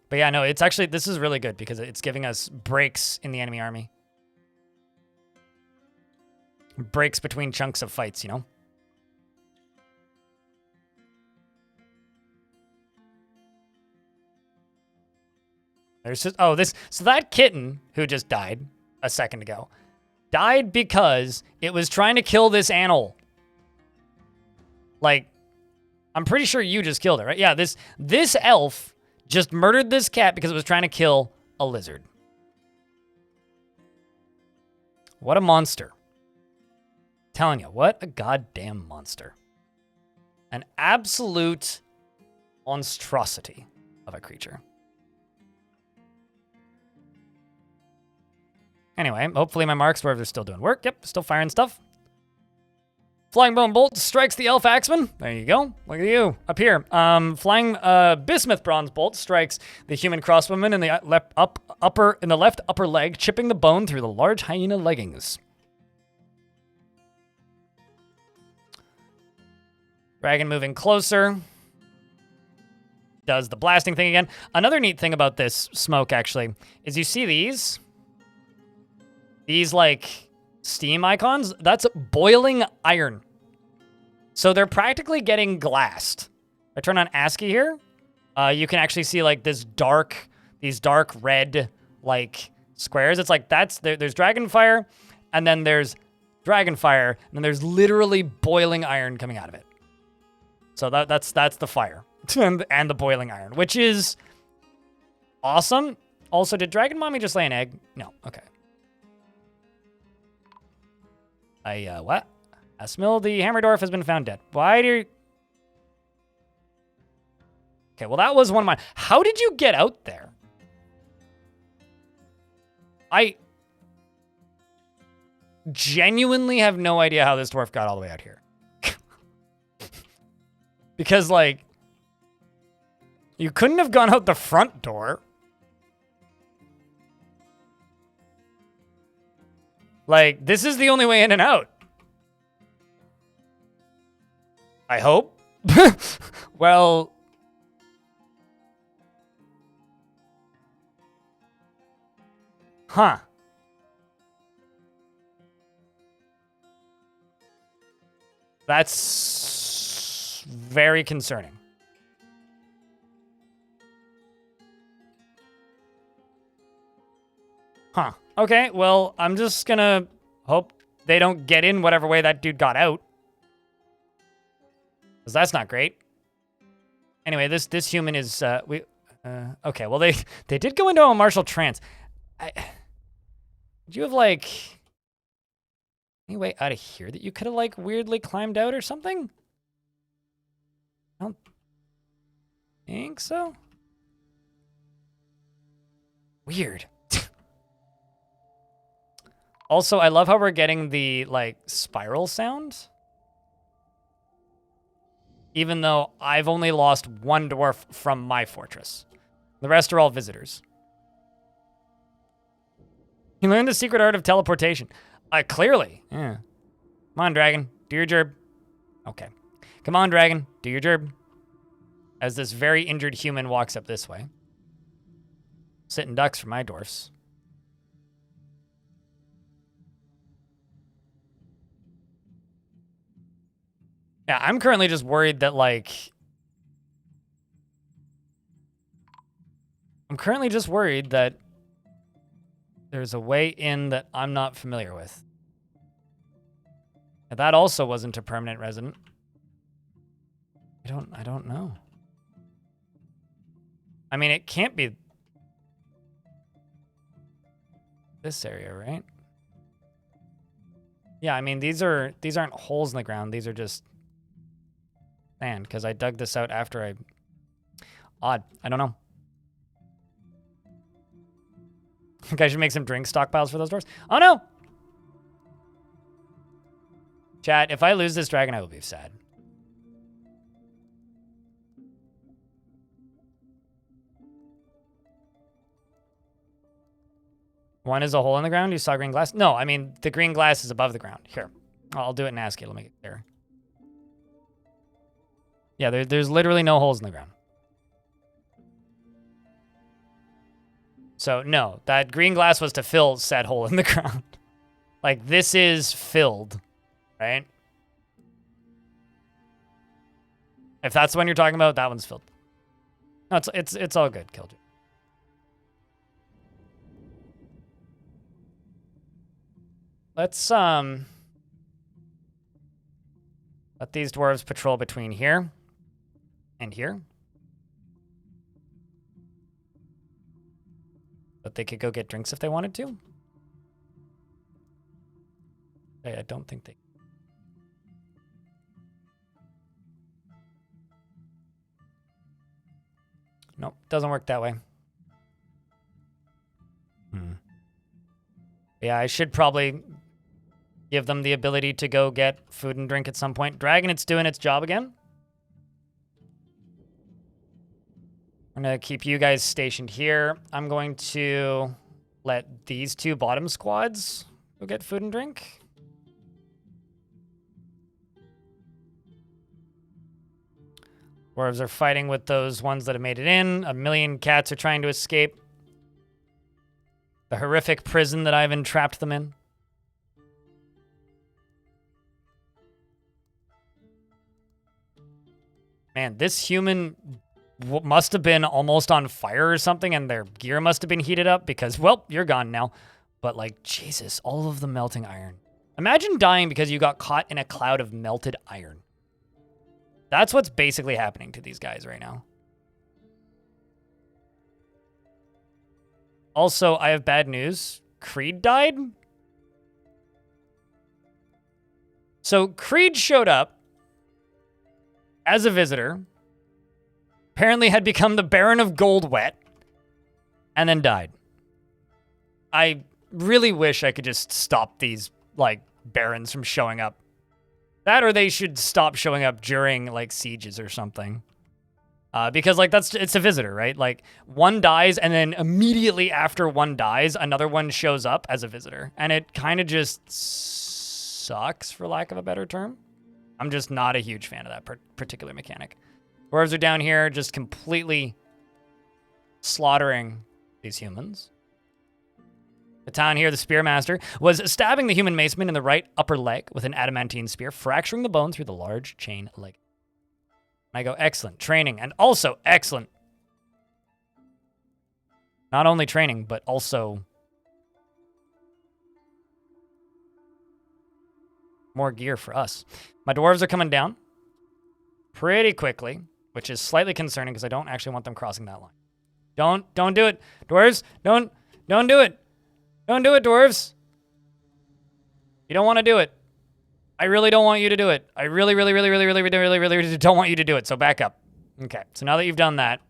But yeah, no, it's actually, this is really good because it's giving us breaks in the enemy army. Breaks between chunks of fights, you know? There's just, so that kitten who just died a second ago died because it was trying to kill this animal. Like, I'm pretty sure you just killed it, right? Yeah, this elf just murdered this cat because it was trying to kill a lizard. What a monster. Telling you, what a goddamn monster. An absolute monstrosity of a creature. Anyway, hopefully my marks wherever they're still doing work. Yep, still firing stuff. Flying Bone Bolt strikes the Elf Axeman. There you go. Look at you. Up here. Flying Bismuth Bronze Bolt strikes the human crossbowman in the left upper leg, chipping the bone through the large hyena leggings. Dragon moving closer. Does the blasting thing again. Another neat thing about this smoke, actually, is you see these? These, like, steam icons? That's boiling iron. So they're practically getting glassed. If I turn on ASCII here, you can actually see, like, these dark red, like, squares. It's like, there's dragon fire, and then there's dragon fire, and then there's literally boiling iron coming out of it. So that's the fire and the boiling iron, which is awesome. Also, did Dragon Mommy just lay an egg? No. Okay. What? Asmil, the Hammer Dwarf has been found dead. Why do you... Okay, well, that was one of mine. How did you get out there? I genuinely have no idea how this dwarf got all the way out here. Because, like, you couldn't have gone out the front door. Like, this is the only way in and out. I hope. Well... Huh. That's very concerning. Huh. Okay, well, I'm just gonna hope they don't get in whatever way that dude got out. Because that's not great. Anyway, this human is, okay, well, they did go into a martial trance. Did you have, like, any way out of here that you could have, like, weirdly climbed out or something? I don't think so. Weird. Also, I love how we're getting the, like, spiral sound. Even though I've only lost one dwarf from my fortress. The rest are all visitors. You learned the secret art of teleportation. Clearly. Yeah. Come on, dragon. Do your gerb. Okay. Come on, dragon. Do your gerb. As this very injured human walks up this way. Sitting ducks for my dwarfs. Yeah, I'm currently just worried that, like... I'm currently just worried that there's a way in that I'm not familiar with. And that also wasn't a permanent resident. I don't know. I mean, it can't be this area, right? Yeah, I mean, these aren't holes in the ground. These are just sand, because I dug this out after I... Odd. I don't know. I think I should make some drink stockpiles for those doors. Oh, no! Chat, if I lose this dragon, I will be sad. One is a hole in the ground. You saw green glass? No, I mean, the green glass is above the ground. Here. I'll do it in ASCII. It'll make it clear. Yeah, there's literally no holes in the ground. So, no, that green glass was to fill said hole in the ground. Like, this is filled, right? If that's the one you're talking about, that one's filled. No, it's all good, Killjoy. Let's, let these dwarves patrol between here and here. But they could go get drinks if they wanted to. I don't think they... Nope, doesn't work that way. Yeah, I should probably give them the ability to go get food and drink at some point. Dragon, it's doing its job again. I'm going to keep you guys stationed here. I'm going to let these two bottom squads go get food and drink. Dwarves are fighting with those ones that have made it in. A million cats are trying to escape the horrific prison that I've entrapped them in. Man, this human must have been almost on fire or something, and their gear must have been heated up because, well, you're gone now. But, like, Jesus, all of the melting iron. Imagine dying because you got caught in a cloud of melted iron. That's what's basically happening to these guys right now. Also, I have bad news. Creed died? So, Creed showed up as a visitor, apparently had become the Baron of Goldwet, and then died. I really wish I could just stop these, like, barons from showing up. That or they should stop showing up during, like, sieges or something. Because, like, it's a visitor, right? Like, one dies, and then immediately after one dies, another one shows up as a visitor. And it kind of just sucks, for lack of a better term. I'm just not a huge fan of that particular mechanic. Dwarves are down here just completely slaughtering these humans. The town here, the Spearmaster, was stabbing the human maceman in the right upper leg with an adamantine spear, fracturing the bone through the large chain leg. I go, excellent. Training, and also excellent. Not only training, but also more gear for us. My dwarves are coming down pretty quickly, which is slightly concerning because I don't actually want them crossing that line. Don't do it. Dwarves, don't do it. Don't do it, dwarves. You don't want to do it. I really don't want you to do it. I really don't want you to do it, so back up. Okay, so now that you've done that,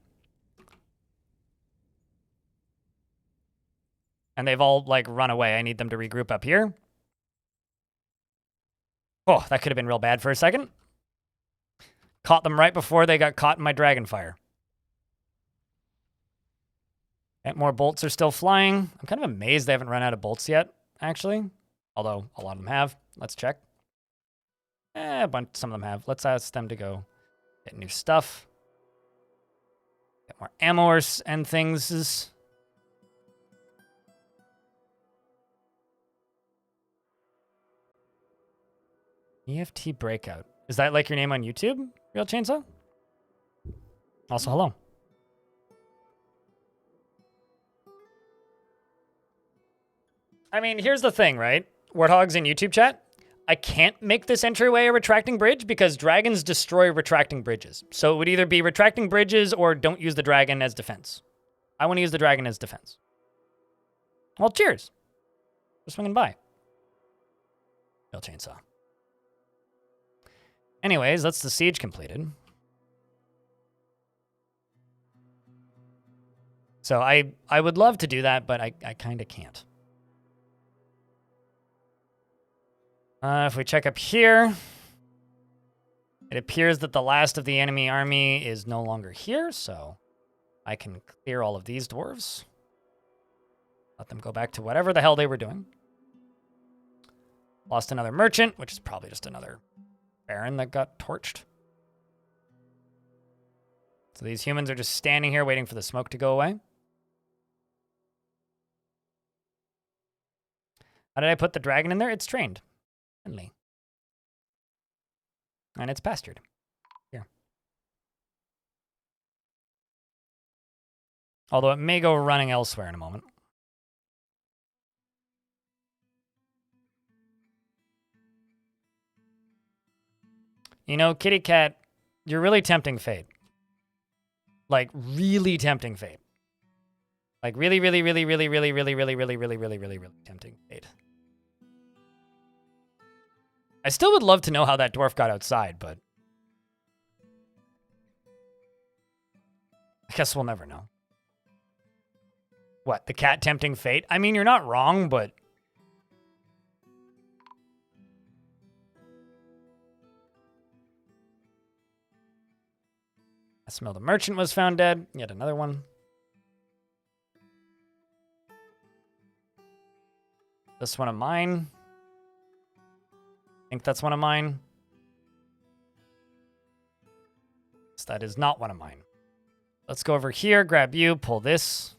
and they've all, like, run away, I need them to regroup up here. Oh, that could have been real bad for a second. Caught them right before they got caught in my dragonfire. And more bolts are still flying. I'm kind of amazed they haven't run out of bolts yet, actually. Although, a lot of them have. Let's check. Some of them have. Let's ask them to go get new stuff. Get more ammo and things. EFT Breakout. Is that like your name on YouTube, Real Chainsaw? Also, hello. I mean, here's the thing, right? Warthogs in YouTube chat. I can't make this entryway a retracting bridge because dragons destroy retracting bridges. So it would either be retracting bridges or don't use the dragon as defense. I want to use the dragon as defense. Well, cheers. Just swinging by. Real Chainsaw. Anyways, that's the siege completed. So I would love to do that, but I kind of can't. If we check up here, it appears that the last of the enemy army is no longer here, so I can clear all of these dwarves. Let them go back to whatever the hell they were doing. Lost another merchant, which is probably just another baron that got torched. So these humans are just standing here waiting for the smoke to go away. How did I put the dragon in there? It's trained. And it's pastured. Here. Although it may go running elsewhere in a moment. You know, kitty cat, you're really tempting fate. Like, really tempting fate. Like, really tempting fate. I still would love to know how that dwarf got outside, but I guess we'll never know. What, the cat tempting fate? I mean, you're not wrong, but I smell the merchant was found dead. Yet another one. This one of mine. I think that's one of mine. cards. That is not one of mine. Let's go over here, grab you, pull this.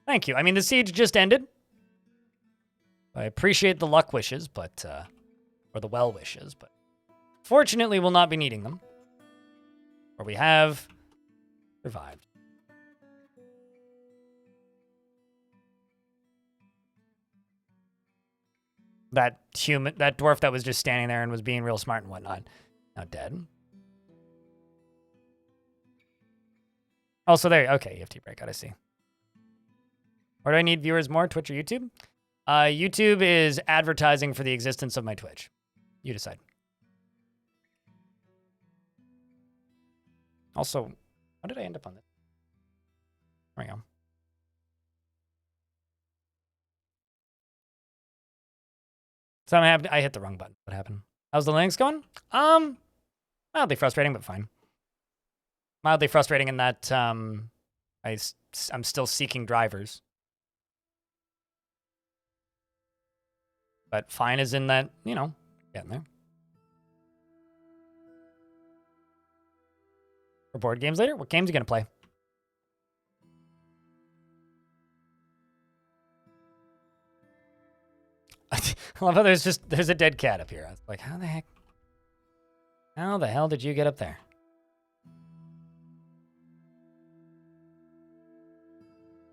Thank you. I mean, the siege just ended. I appreciate the luck wishes, but, or the well wishes, but fortunately we'll not be needing them. Or we have survived. That dwarf that was just standing there and was being real smart and whatnot, now dead. Also there, okay, EFT breakout, I see. Where do I need viewers more, Twitch or YouTube? YouTube is advertising for the existence of my Twitch. You decide. Also, how did I end up on this? There we go. Something happened. I hit the wrong button. What happened? How's the Linux going? Mildly frustrating, but fine. Mildly frustrating in that I'm still seeking drivers. But fine is in that, you know, getting there. For board games later? What games are you going to play? I love how there's a dead cat up here. I was like, how the hell did you get up there?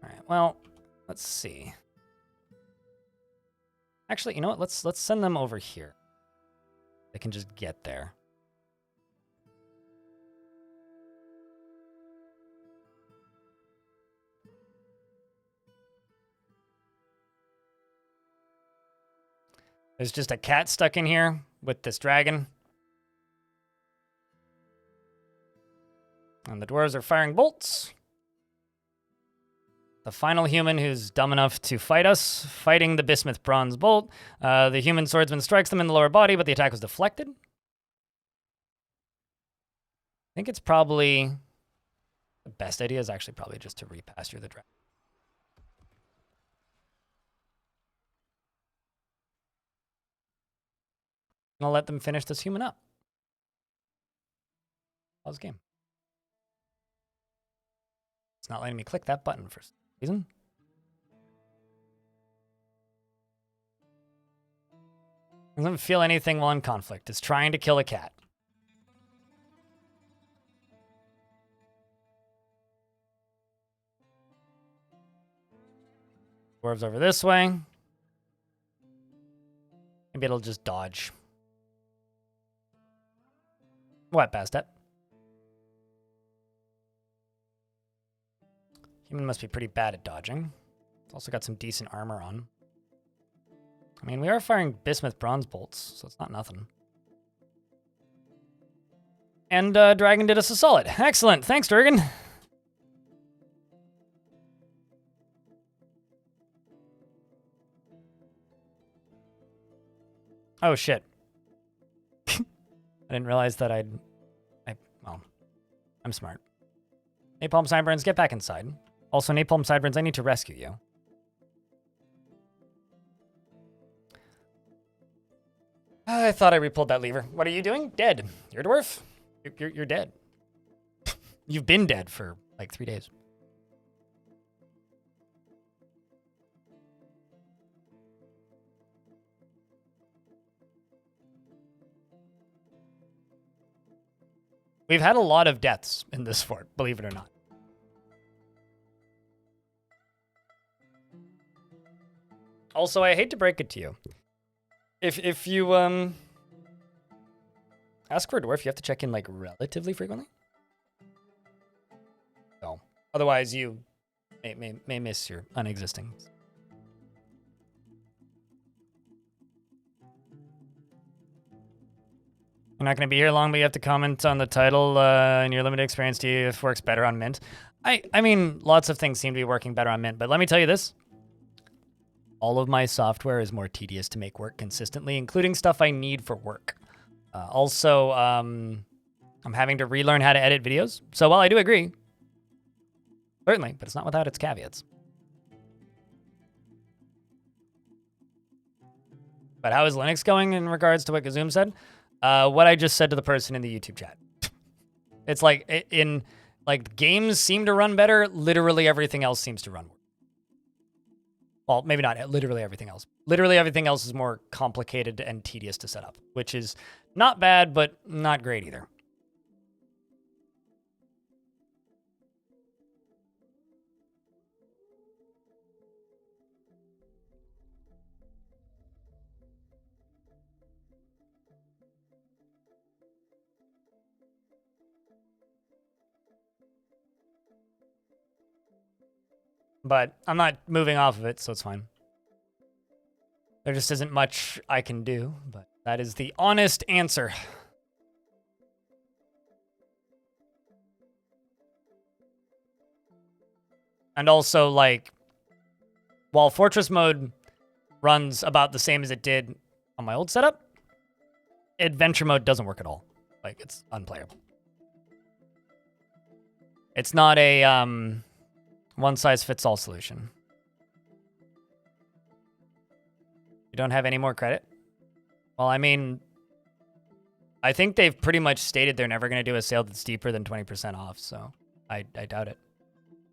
All right, well, let's see. Actually, you know what? Let's send them over here. They can just get there. There's just a cat stuck in here with this dragon. And the dwarves are firing bolts. The final human who's dumb enough to fight us, fighting the bismuth bronze bolt. The human swordsman strikes them in the lower body, but the attack was deflected. I think it's probably... the best idea is actually probably just to repasture the dragon. I'll let them finish this human up. Pause game. It's not letting me click that button for some reason. Doesn't feel anything while in conflict. It's trying to kill a cat. Dwarves over this way. Maybe it'll just dodge. What, Bastet? Human must be pretty bad at dodging. It's also got some decent armor on. I mean, we are firing bismuth bronze bolts, so it's not nothing. And Dragon did us a solid. Excellent. Thanks, Dragon. Oh, shit. I didn't realize that well, I'm smart. Napalm Sideburns, get back inside. Also, Napalm Sideburns, I need to rescue you. I thought I repulled that lever. What are you doing? Dead. You're a dwarf? You're dead. You've been dead for like 3 days. We've had a lot of deaths in this fort, believe it or not. Also, I hate to break it to you. If you ask for a dwarf, you have to check in like relatively frequently. So, otherwise you may miss your unexisting. You're not going to be here long, but you have to comment on the title and your limited experience to you if it works better on Mint. I mean, lots of things seem to be working better on Mint, but let me tell you this. All of my software is more tedious to make work consistently, including stuff I need for work. Also, I'm having to relearn how to edit videos. So while I do agree, certainly, but it's not without its caveats. But how is Linux going in regards to what Gazoom said? what I just said to the person in the YouTube chat. It's like in like games seem to run better. Literally everything else seems to run worse. Well, maybe not literally everything else. Literally everything else is more complicated and tedious to set up, which is not bad, but not great either. But I'm not moving off of it, so it's fine. There just isn't much I can do, but that is the honest answer. And also, like, while Fortress mode runs about the same as it did on my old setup, Adventure mode doesn't work at all. Like, it's unplayable. It's not a one-size-fits-all solution. You don't have any more credit? Well, I mean, I think they've pretty much stated they're never going to do a sale that's deeper than 20% off, so I doubt it.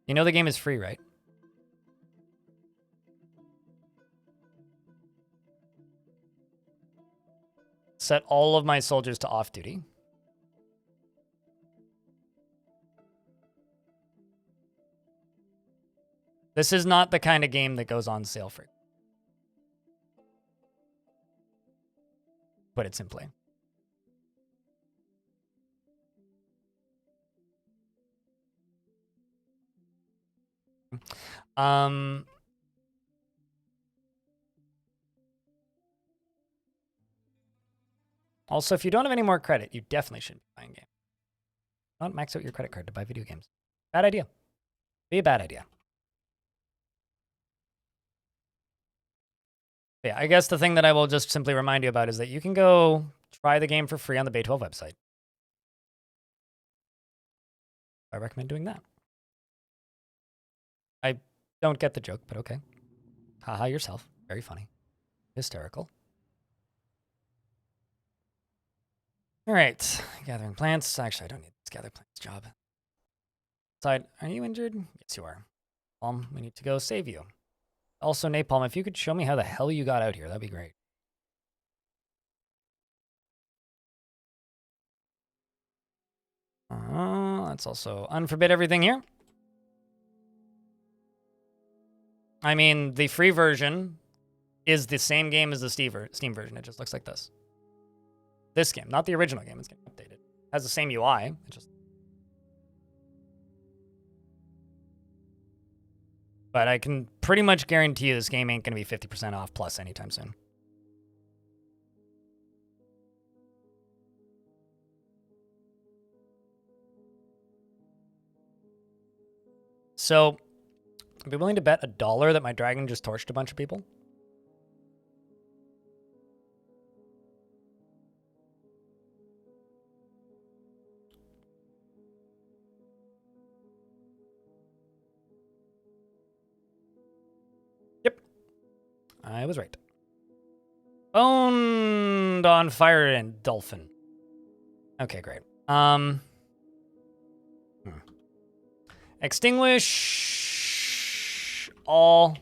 You know the game is free, right? Set all of my soldiers to off-duty. This is not the kind of game that goes on sale for. Put it simply. Also, if you don't have any more credit, you definitely shouldn't be buying games. Don't max out your credit card to buy video games. Bad idea. Be a bad idea. Yeah, I guess the thing that I will just simply remind you about is that you can go try the game for free on the Bay12 website. I recommend doing that. I don't get the joke, but okay. Haha yourself. Very funny. Hysterical. All right. Gathering plants. Actually, I don't need this gather plants job. Side, are you injured? Yes, you are. We need to go save you. Also, Napalm, if you could show me how the hell you got out here, that'd be great. Let's also unforbid everything here. I mean, the free version is the same game as the Steam version. It just looks like this. This game, not the original game. It's getting updated. It has the same UI. It just... But I can pretty much guarantee you this game ain't going to be 50% off plus anytime soon. So, I'd be willing to bet $1 that my dragon just torched a bunch of people. Yep. I was right. Owned on fire and dolphin. Okay, great. Extinguish all.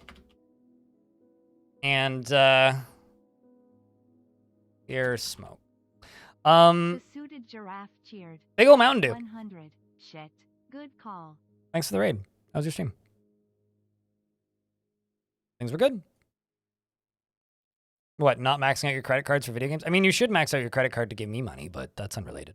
And air smoke. The suited giraffe cheered. Big ol' Mountain Dew. 100. Shit. Good call. Thanks for the raid. How was your stream? Things were good. What, not maxing out your credit cards for video games? I mean, you should max out your credit card to give me money, but that's unrelated.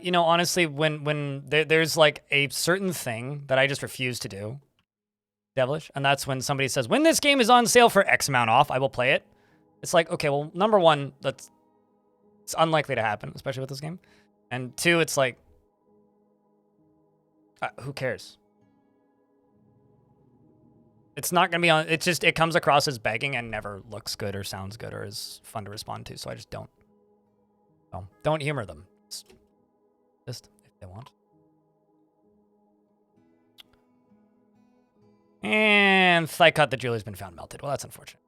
You know, honestly, when there's like a certain thing that I just refuse to do, devilish, and that's when somebody says, when this game is on sale for X amount off, I will play it. It's like, okay, well, number one, it's unlikely to happen, especially with this game. And two, it's like, who cares? It's not going to be on, it comes across as begging and never looks good or sounds good or is fun to respond to, so I just don't. So, don't humor them. Just if they want. And Thicot the jewelry's been found melted. Well, that's unfortunate.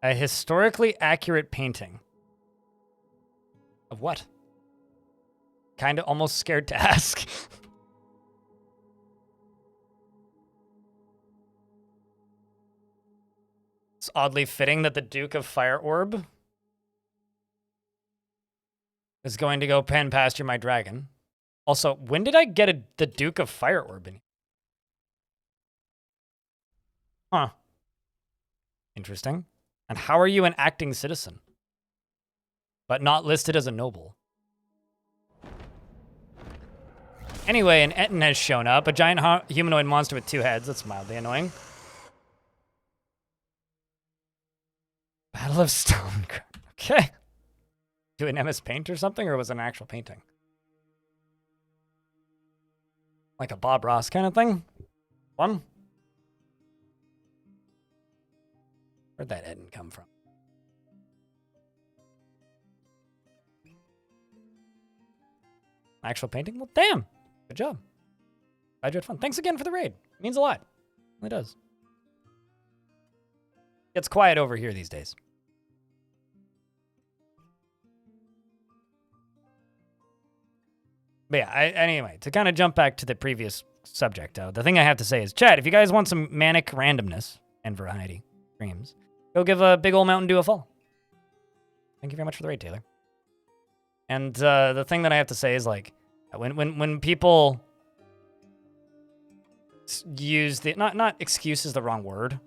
A historically accurate painting. Of what? Kind of almost scared to ask. It's oddly fitting that the Duke of FireOrb is going to go pen pasture my dragon. Also, when did I get the Duke of FireOrb in? Huh. Interesting. And how are you an acting citizen, but not listed as a noble? Anyway, an Etten has shown up, a giant humanoid monster with 2 heads. That's mildly annoying. Battle of Stone. Okay. Do an MS Paint or something, or was it an actual painting? Like a Bob Ross kind of thing? Fun. Where'd that Etten come from? Actual painting? Well, damn. Good job. Glad you had fun. Thanks again for the raid. It means a lot. It does. Gets quiet over here these days. But yeah, anyway, to kind of jump back to the previous subject, the thing I have to say is, chat, if you guys want some manic randomness and variety streams, go give a big old Mountain Dew a follow. Thank you very much for the raid, Taylor. And the thing that I have to say is, like, when people use the not excuse is the wrong word,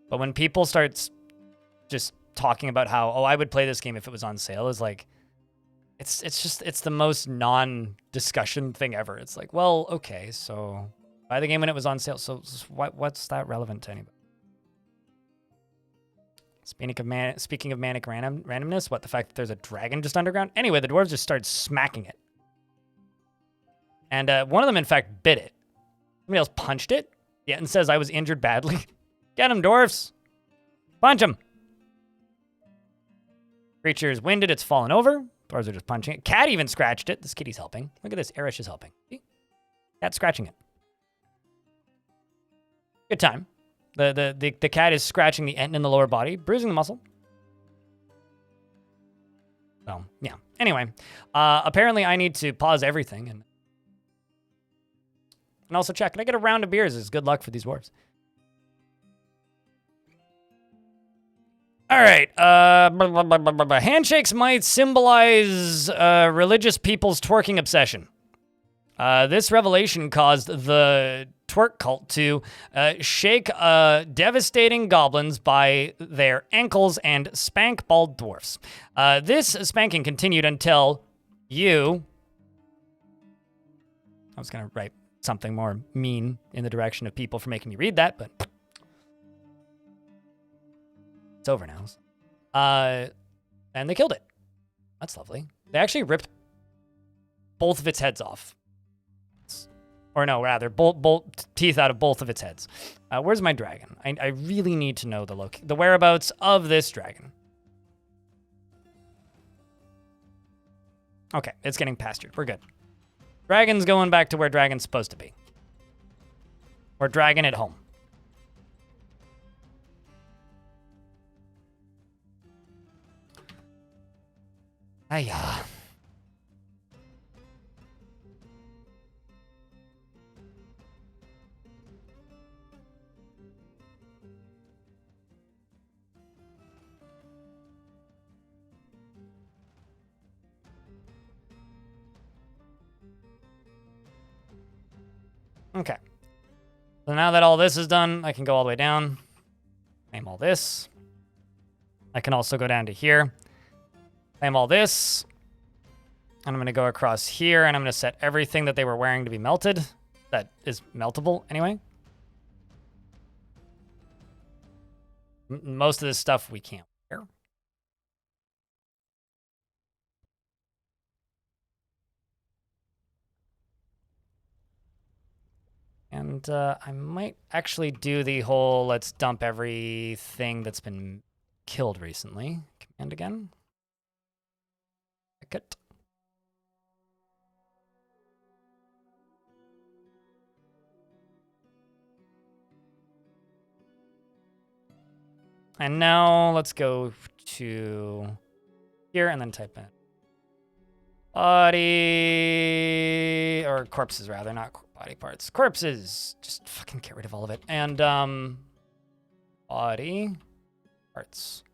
but when people start just talking about how, oh, I would play this game if it was on sale, is like, it's the most non-discussion thing ever. It's like, well, okay, so buy the game when it was on sale. So what's that relevant to anybody? Speaking of manic randomness, what, the fact that there's a dragon just underground? Anyway, the dwarves just started smacking it. And one of them, in fact, bit it. Somebody else punched it. Yeah, and says I was injured badly. Get him, dwarves. Punch him. Creature is winded. It's fallen over. Dwarves are just punching it. Cat even scratched it. This kitty's helping. Look at this. Erish is helping. See? Cat scratching it. Good time. The cat is scratching the Etten in the lower body, bruising the muscle. So, yeah. Anyway, apparently I need to pause everything and also check. Can I get a round of beers? It's good luck for these dwarves. All right. Handshakes might symbolize religious people's twerking obsession. This revelation caused the twerk cult to shake devastating goblins by their ankles and spank bald dwarfs. This spanking continued until you... I was going to write something more mean in the direction of people for making me read that, but it's over now. And they killed it. That's lovely. They actually ripped both of its heads off. Or no, rather, bolt teeth out of both of its heads. Where's my dragon? I really need to know the whereabouts of this dragon. Okay, it's getting pastured. We're good. Dragon's going back to where dragon's supposed to be. Or dragon at home. Hiya. Okay. So now that all this is done, I can go all the way down. Claim all this. I can also go down to here. Claim all this. And I'm going to go across here, and I'm going to set everything that they were wearing to be melted. That is meltable, anyway. Most of this stuff we can't wear. And I might actually do the whole let's dump everything that's been killed recently command again. It. And now let's go to here and then type in body, or corpses rather, not body parts. Corpses. Just fucking get rid of all of it. And body parts.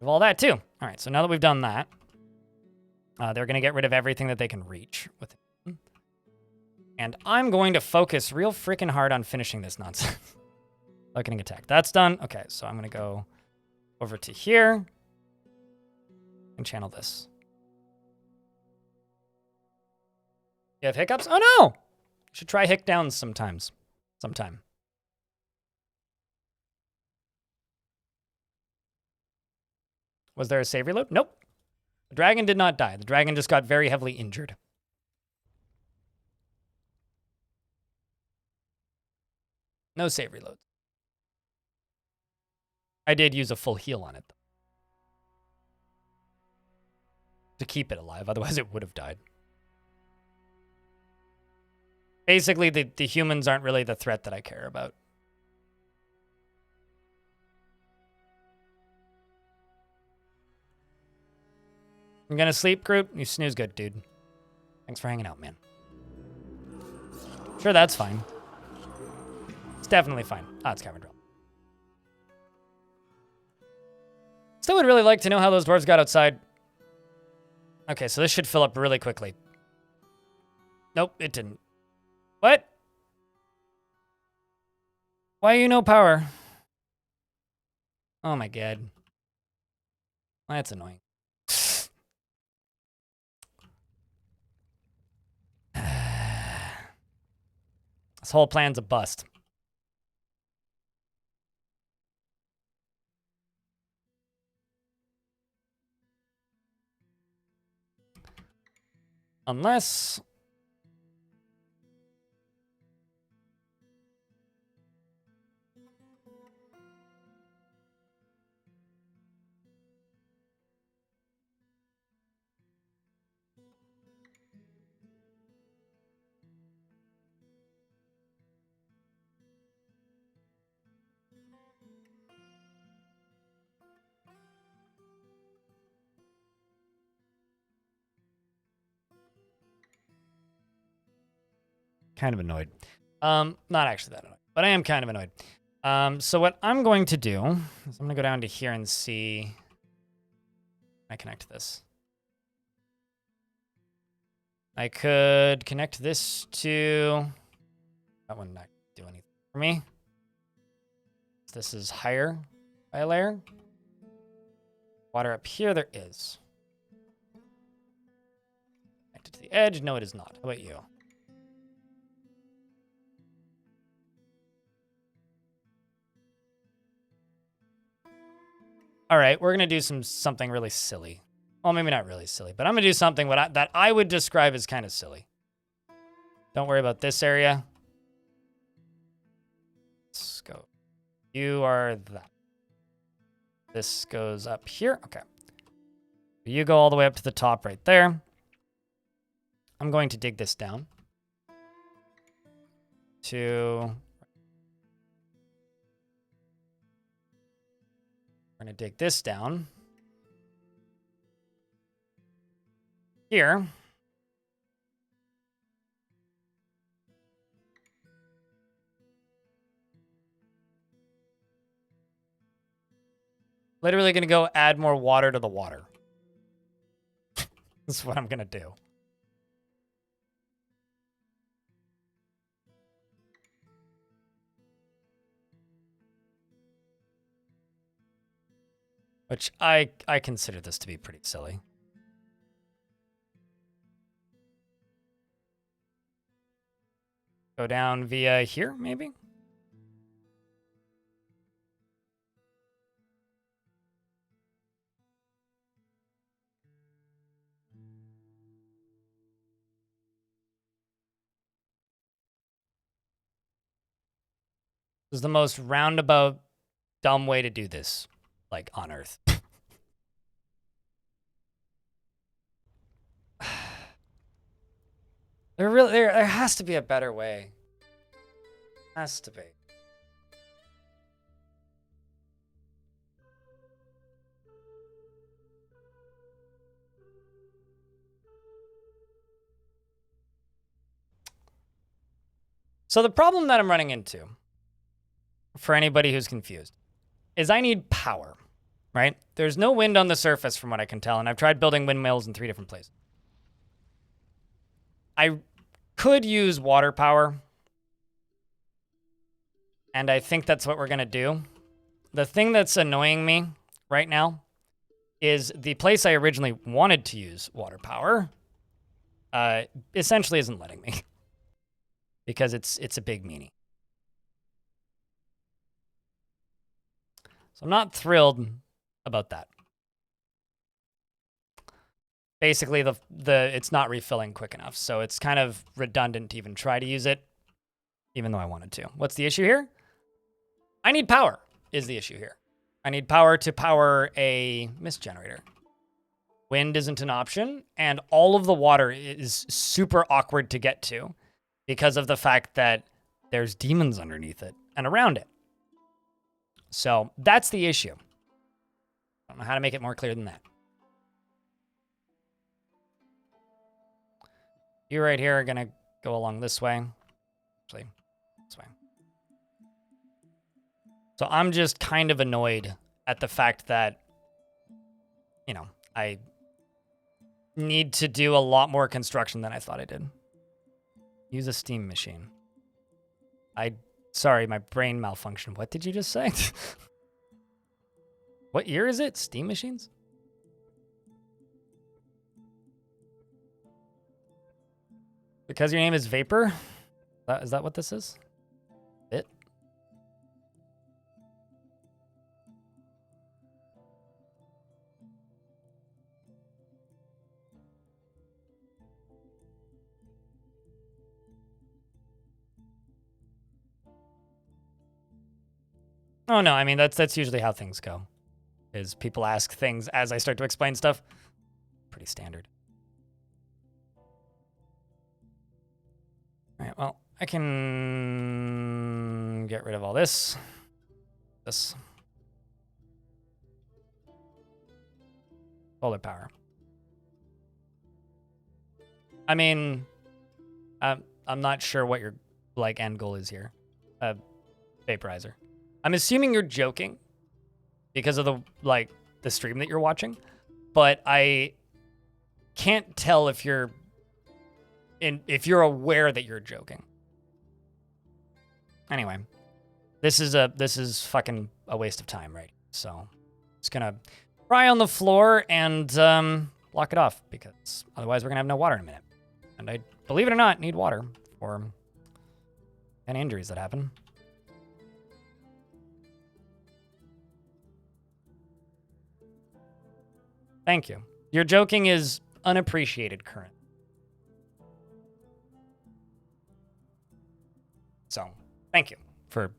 Of all that too. All right, so now that we've done that, they're going to get rid of everything that they can reach with it. And I'm going to focus real freaking hard on finishing this nonsense. Awakening attack. That's done. Okay, so I'm going to go over to here and channel this. You have hiccups? Oh no! You should try hic downs sometimes. Sometime. Was there a save reload? Nope. The dragon did not die. The dragon just got very heavily injured. No save reloads. I did use a full heal on it, though, to keep it alive. Otherwise, it would have died. Basically, the humans aren't really the threat that I care about. I'm gonna sleep, Groot? You snooze good, dude. Thanks for hanging out, man. Sure, that's fine. It's definitely fine. Ah, it's Cavern Drill. Still would really like to know how those dwarves got outside. Okay, so this should fill up really quickly. Nope, it didn't. What? Why you no power? Oh my god. That's annoying. This whole plan's a bust. Unless... kind of annoyed. Not actually that annoyed, but I am kind of annoyed. So what I'm going to do is I'm going to go down to here and see... I connect this. I could connect this to... That one not do anything for me. This is higher by a layer. Water up here, there is. Connected to the edge? No, it is not. How about you? All right, we're going to do something really silly. Well, maybe not really silly, but I'm going to do something that I would describe as kind of silly. Don't worry about this area. Let's go. You are that. This goes up here. Okay. You go all the way up to the top right there. I'm going to dig this down to... We're going to dig this down here. Literally going to go add more water to the water. That's what I'm going to do. Which I consider this to be pretty silly. Go down via here, maybe? This is the most roundabout, dumb way to do this, like, on Earth. There has to be a better way. Has to be. So the problem that I'm running into, for anybody who's confused, is I need power, right? There's no wind on the surface from what I can tell, and I've tried building windmills in 3 different places. I could use water power, and I think that's what we're going to do. The thing that's annoying me right now is the place I originally wanted to use water power essentially isn't letting me because it's a big meanie. So I'm not thrilled about that. Basically, the it's not refilling quick enough, so it's kind of redundant to even try to use it, even though I wanted to. What's the issue here? I need power is the issue here. I need power to power a mist generator. Wind isn't an option, and all of the water is super awkward to get to because of the fact that there's demons underneath it and around it. So that's the issue. I don't know how to make it more clear than that. You right here are going to go along this way. Actually, this way. So I'm just kind of annoyed at the fact that, you know, I need to do a lot more construction than I thought I did. Use a steam machine. Sorry, my brain malfunctioned. What did you just say? What year is it? Steam machines? Because your name is Vapor? Is that what this is? It? Oh no, I mean that's usually how things go. Is people ask things as I start to explain stuff. Pretty standard. All right, well, I can get rid of all this. This. Solar power. I mean, I'm not sure what your end goal is here. Vaporizer. I'm assuming you're joking because of the stream that you're watching, but I can't tell if you're aware that you're joking. Anyway, this is fucking a waste of time, right? So, just gonna cry on the floor and block it off because otherwise we're gonna have no water in a minute. And I, believe it or not, need water for any injuries that happen. Thank you. Your joking is unappreciated current. So, thank you for,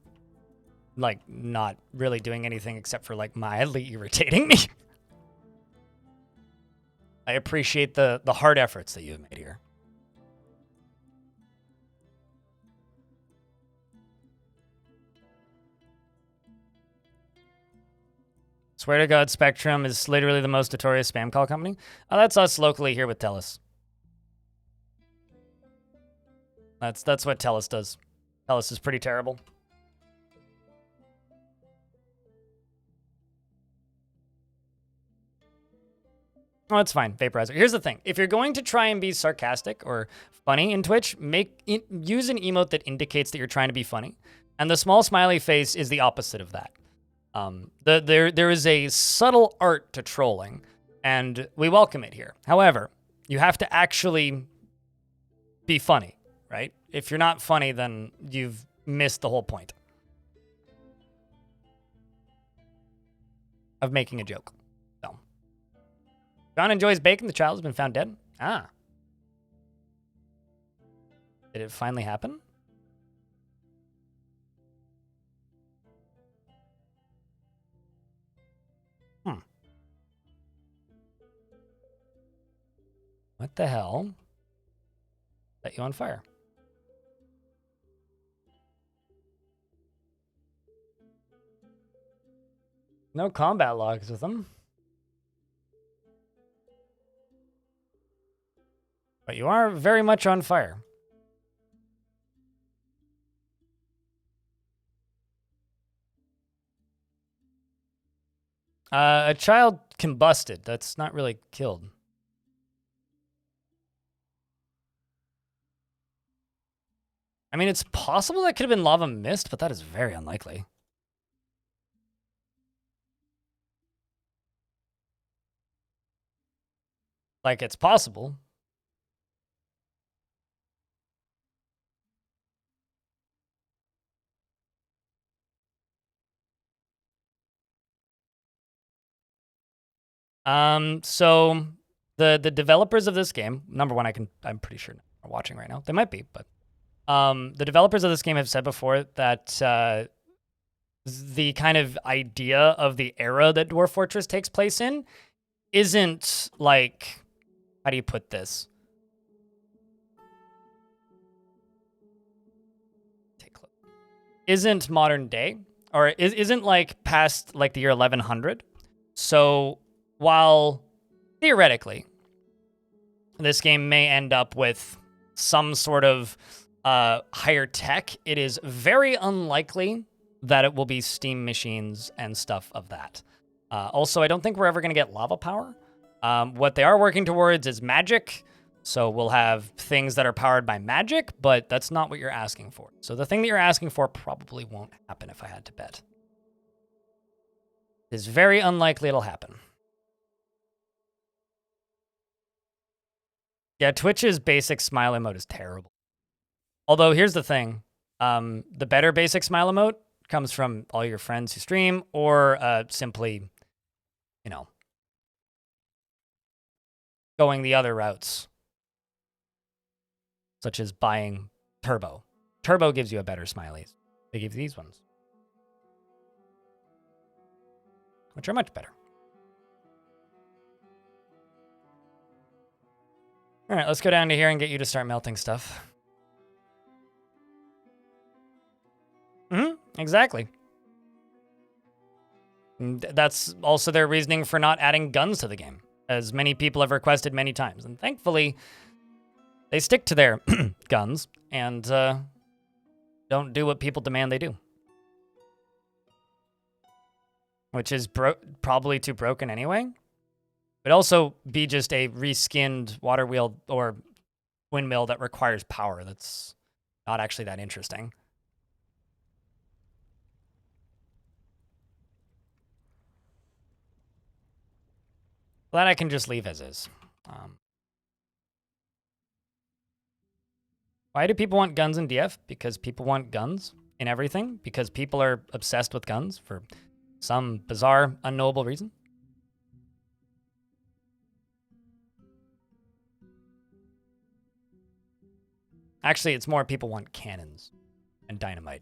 not really doing anything except for, mildly irritating me. I appreciate the hard efforts that you've made here. Swear to God, Spectrum is literally the most notorious spam call company. Oh, that's us locally here with TELUS. That's what TELUS does. TELUS is pretty terrible. Oh, it's fine. Vaporizer. Here's the thing. If you're going to try and be sarcastic or funny in Twitch, use an emote that indicates that you're trying to be funny. And the small smiley face is the opposite of that. There is a subtle art to trolling, and we welcome it here. However, you have to actually be funny, right? If you're not funny, then you've missed the whole point of making a joke. So, John enjoys bacon. The child has been found dead. Ah. Did it finally happen? What the hell? Set you on fire. No combat logs with them. But you are very much on fire. A child combusted. That's not really killed. I mean, it's possible that could have been lava mist, but that is very unlikely. Like, it's possible. So the developers of this game, number one, I'm pretty sure are watching right now. They might be, but the developers of this game have said before that the kind of idea of the era that Dwarf Fortress takes place in isn't like, how do you put this? Isn't modern day, or isn't like past like the year 1100. So while theoretically this game may end up with some sort of higher tech, it is very unlikely that it will be steam machines and stuff of that. Also, I don't think we're ever going to get lava power. What they are working towards is magic. So we'll have things that are powered by magic, but that's not what you're asking for. So the thing that you're asking for probably won't happen if I had to bet. It's very unlikely it'll happen. Yeah, Twitch's basic smile emote is terrible. Although, here's the thing. The better basic smile emote comes from all your friends who stream, or simply, you know, going the other routes, such as buying Turbo. Turbo gives you a better smileys. They give these ones, which are much better. All right, let's go down to here and get you to start melting stuff. Exactly. And that's also their reasoning for not adding guns to the game, as many people have requested many times. And thankfully, they stick to their guns and don't do what people demand they do. Which is probably too broken anyway. But also be just a reskinned water wheel or windmill that requires power. That's not actually that interesting. That I can just leave as is. Why do people want guns in DF? Because people want guns in everything. Because people are obsessed with guns for some bizarre, unknowable reason. Actually, it's more people want cannons and dynamite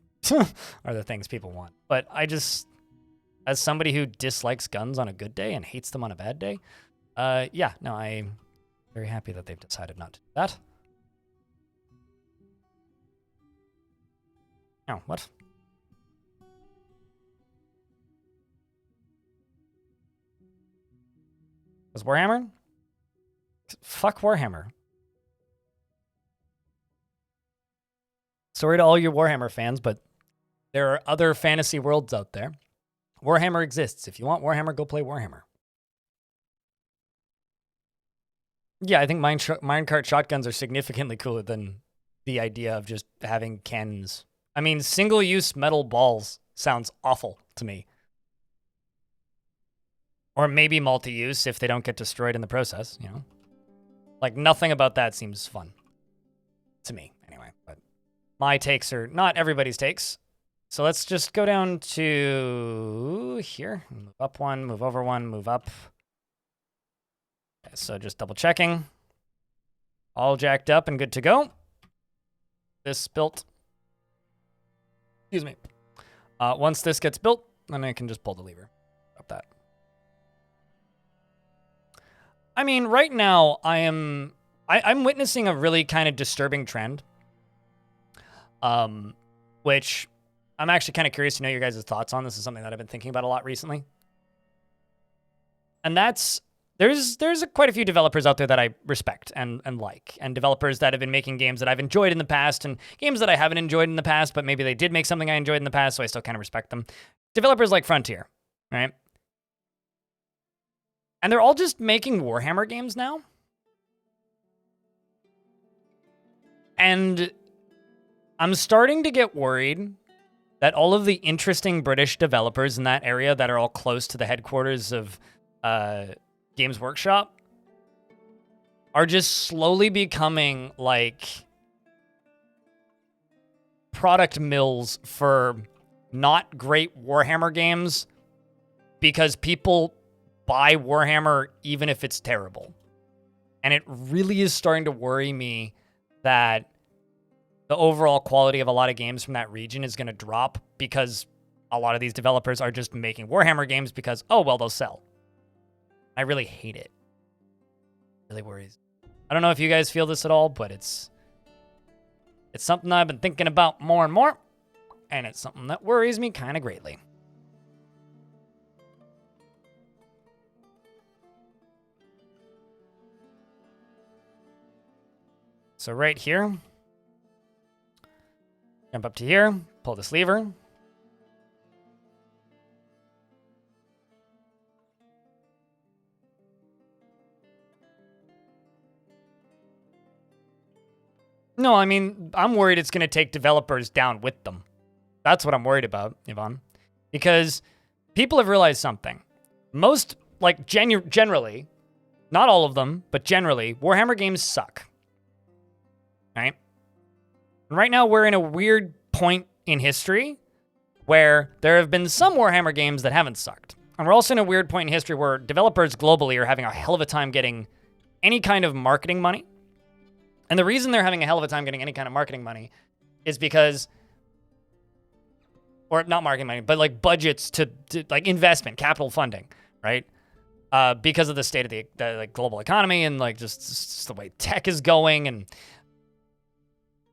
are the things people want. But I just, as somebody who dislikes guns on a good day and hates them on a bad day, yeah, no, I'm very happy that they've decided not to do that. Oh, what? Was Warhammer? Fuck Warhammer. Sorry to all you Warhammer fans, but there are other fantasy worlds out there. Warhammer exists. If you want Warhammer, go play Warhammer. Yeah, I think minecart shotguns are significantly cooler than the idea of just having cannons. I mean, single-use metal balls sounds awful to me. Or maybe multi-use if they don't get destroyed in the process, you know? Like, nothing about that seems fun. To me, anyway. But my takes are not everybody's takes. So let's just go down to here. Move up one, move over one, move up. Okay, so just double checking. All jacked up and good to go. This built. Excuse me. Once this gets built, then I can just pull the lever. Up that. I mean, right now I'm witnessing a really kind of disturbing trend. Which I'm actually kind of curious to know your guys' thoughts on. This is something that I've been thinking about a lot recently. And that's, there's quite a few developers out there that I respect and like, and developers that have been making games that I've enjoyed in the past and games that I haven't enjoyed in the past, but maybe they did make something I enjoyed in the past, so I still kind of respect them. Developers like Frontier, right? And they're all just making Warhammer games now. And I'm starting to get worried that all of the interesting British developers in that area that are all close to the headquarters of Games Workshop are just slowly becoming like product mills for not great Warhammer games because people buy Warhammer even if it's terrible. And it really is starting to worry me that the overall quality of a lot of games from that region is going to drop because a lot of these developers are just making Warhammer games because, oh, well, they'll sell. I really hate it. It really worries. I don't know if you guys feel this at all, but it's something I've been thinking about more and more, and it's something that worries me kind of greatly. So right here, jump up to here, pull this lever. No, I mean, I'm worried it's going to take developers down with them. That's what I'm worried about, Yvonne. Because people have realized something. Most, like, generally, not all of them, but generally, Warhammer games suck. Right? And right now, we're in a weird point in history where there have been some Warhammer games that haven't sucked. And we're also in a weird point in history where developers globally are having a hell of a time getting any kind of marketing money. And the reason they're having a hell of a time getting any kind of marketing money is because, or not marketing money, but like budgets to like investment, capital funding, right? Because of the state of the like global economy and like just the way tech is going and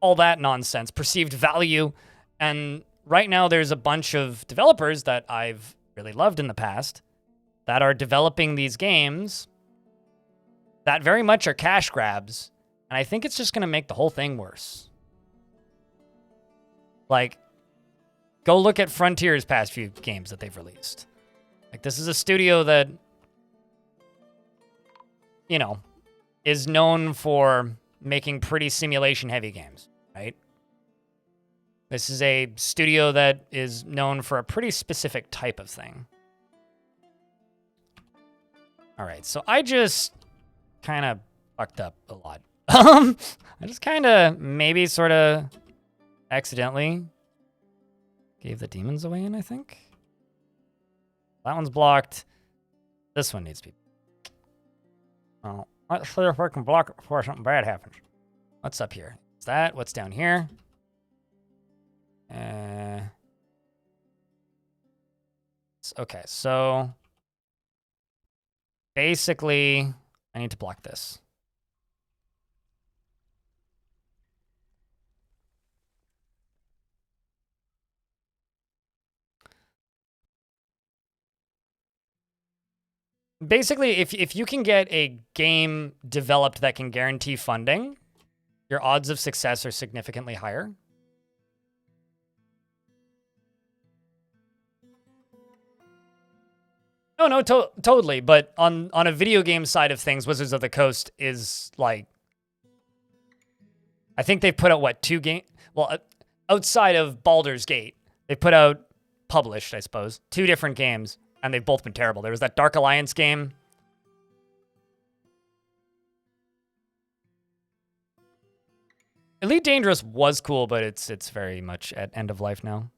all that nonsense, perceived value. And right now there's a bunch of developers that I've really loved in the past that are developing these games that very much are cash grabs. And I think it's just going to make the whole thing worse. Like, go look at Frontier's past few games that they've released. Like, this is a studio that, you know, is known for making pretty simulation-heavy games, right? This is a studio that is known for a pretty specific type of thing. All right, so I just kind of fucked up a lot. I just kind of maybe sort of accidentally gave the demons away in, I think. That one's blocked. This one needs to be. Oh, let's see if I can block it before something bad happens. What's up here? Is that? What's down here? Okay, so basically, I need to block this. Basically, if you can get a game developed that can guarantee funding, your odds of success are significantly higher. No, totally. But on a video game side of things, Wizards of the Coast is like, I think they've put out what, 2 games? Well, outside of Baldur's Gate, they put out, published, I suppose, 2 different games. And they've both been terrible. There was that Dark Alliance game. Elite Dangerous was cool, but it's very much at end of life now.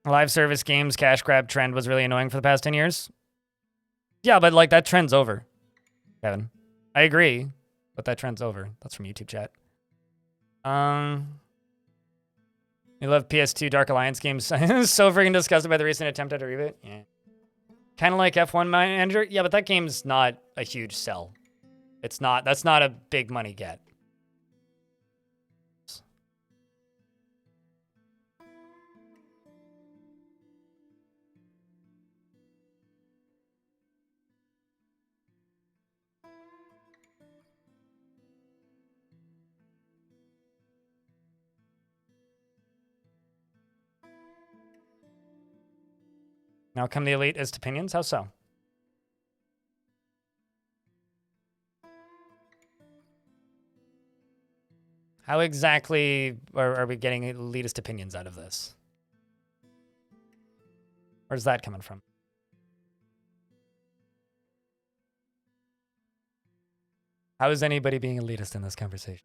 Live service games cash grab trend was really annoying for the past 10 years. Yeah, but like that trend's over, Kevin. I agree, but that trend's over. That's from YouTube chat. You love PS2 Dark Alliance games. So freaking disgusted by the recent attempt at a reboot. Yeah. Kind of like F1 Manager. Yeah, but that game's not a huge sell. It's not. That's not a big money get. Now come the elitist opinions. How so? How exactly are we getting elitist opinions out of this? Where's that coming from? How is anybody being elitist in this conversation?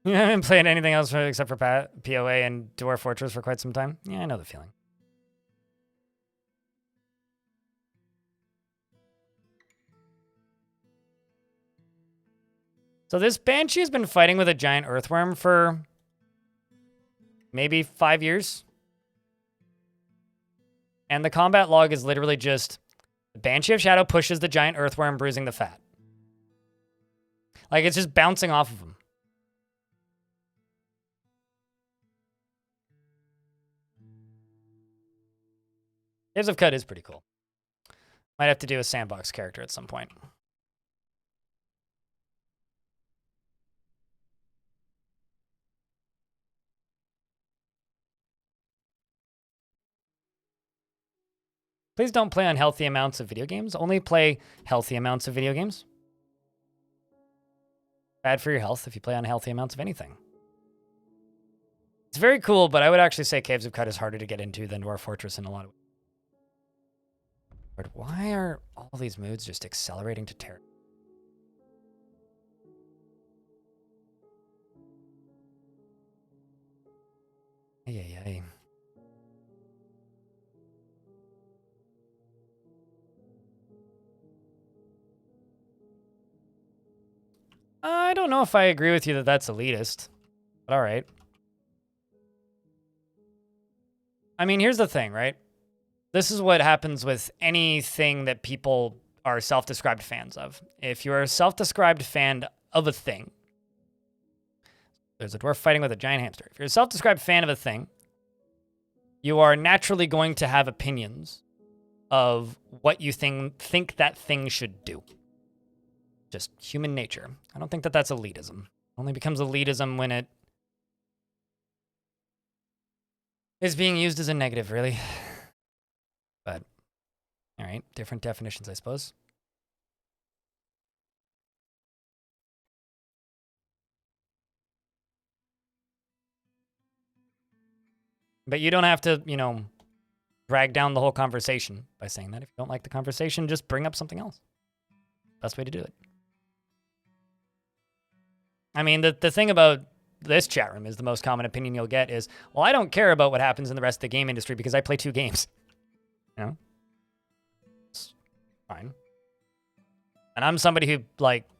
You haven't played anything else except for PoA and Dwarf Fortress for quite some time? Yeah, I know the feeling. So this Banshee has been fighting with a giant earthworm for maybe 5 years. And the combat log is literally just the Banshee of Shadow pushes the giant earthworm, bruising the fat. Like, it's just bouncing off of him. Caves of Cut is pretty cool. Might have to do a sandbox character at some point. Please don't play unhealthy amounts of video games. Only play healthy amounts of video games. Bad for your health if you play unhealthy amounts of anything. It's very cool, but I would actually say Caves of Cut is harder to get into than Dwarf Fortress in a lot of ways. But why are all these moods just accelerating to terror? Ay. I don't know if I agree with you that that's elitist, but all right. I mean, here's the thing, right? This is what happens with anything that people are self-described fans of. If you're a self-described fan of a thing, there's a dwarf fighting with a giant hamster. If you're a self-described fan of a thing, you are naturally going to have opinions of what you think that thing should do. Just human nature. I don't think that that's elitism. It only becomes elitism when it is being used as a negative, really. But, all right, different definitions, I suppose. But you don't have to, drag down the whole conversation by saying that. If you don't like the conversation, just bring up something else. Best way to do it. I mean, the thing about this chat room is the most common opinion you'll get is, well, I don't care about what happens in the rest of the game industry because I play 2 games. It's fine. And I'm somebody who,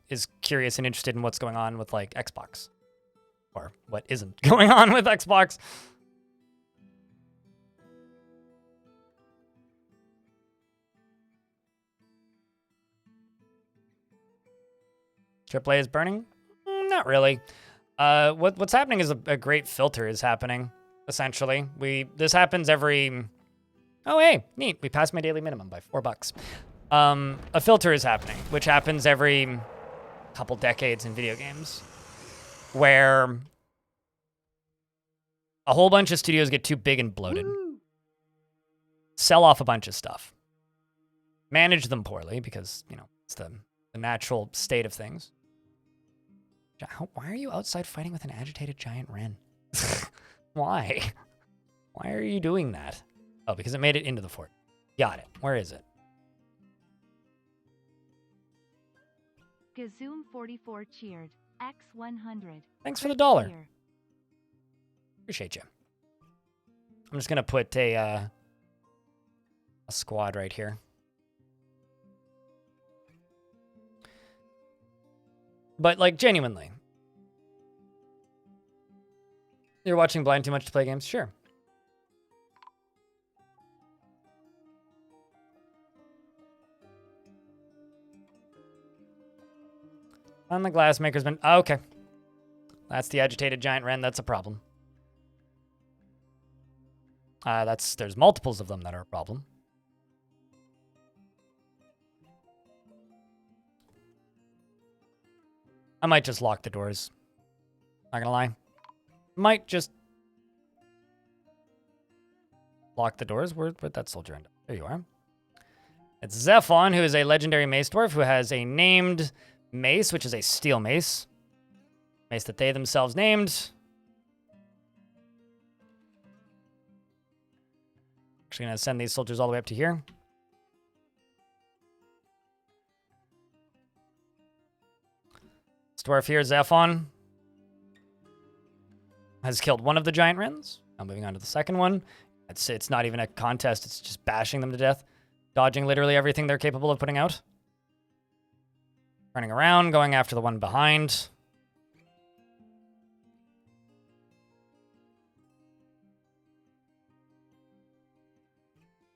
is curious and interested in what's going on with, Xbox. Or what isn't going on with Xbox. AAA is burning? Not really. What's happening is a great filter is happening, essentially. This happens every... Oh, hey, neat. We passed my daily minimum by $4. A filter is happening, which happens every couple decades in video games, where a whole bunch of studios get too big and bloated, sell off a bunch of stuff, manage them poorly because, it's the natural state of things. Why are you outside fighting with an agitated giant wren? Why? Why are you doing that? Oh, because it made it into the fort. Got it. Where is it? Gazoom44 cheered. X100. Thanks for the $1. Appreciate you. I'm just going to put a squad right here. But, genuinely. You're watching blind too much to play games? Sure. And the glassmaker's been... Oh, okay. That's the agitated giant wren. That's a problem. There's multiples of them that are a problem. I might just lock the doors. Not gonna lie. Might just Lock the doors. Where'd that soldier end up? There you are. It's Zephon, who is a legendary mace dwarf who has a named mace, which is a steel mace. Mace that they themselves named. Actually gonna send these soldiers all the way up to here. This dwarf here, Zephon, has killed one of the giant wrens. Now moving on to the second one. It's not even a contest, it's just bashing them to death. Dodging literally everything they're capable of putting out. Turning around, going after the one behind.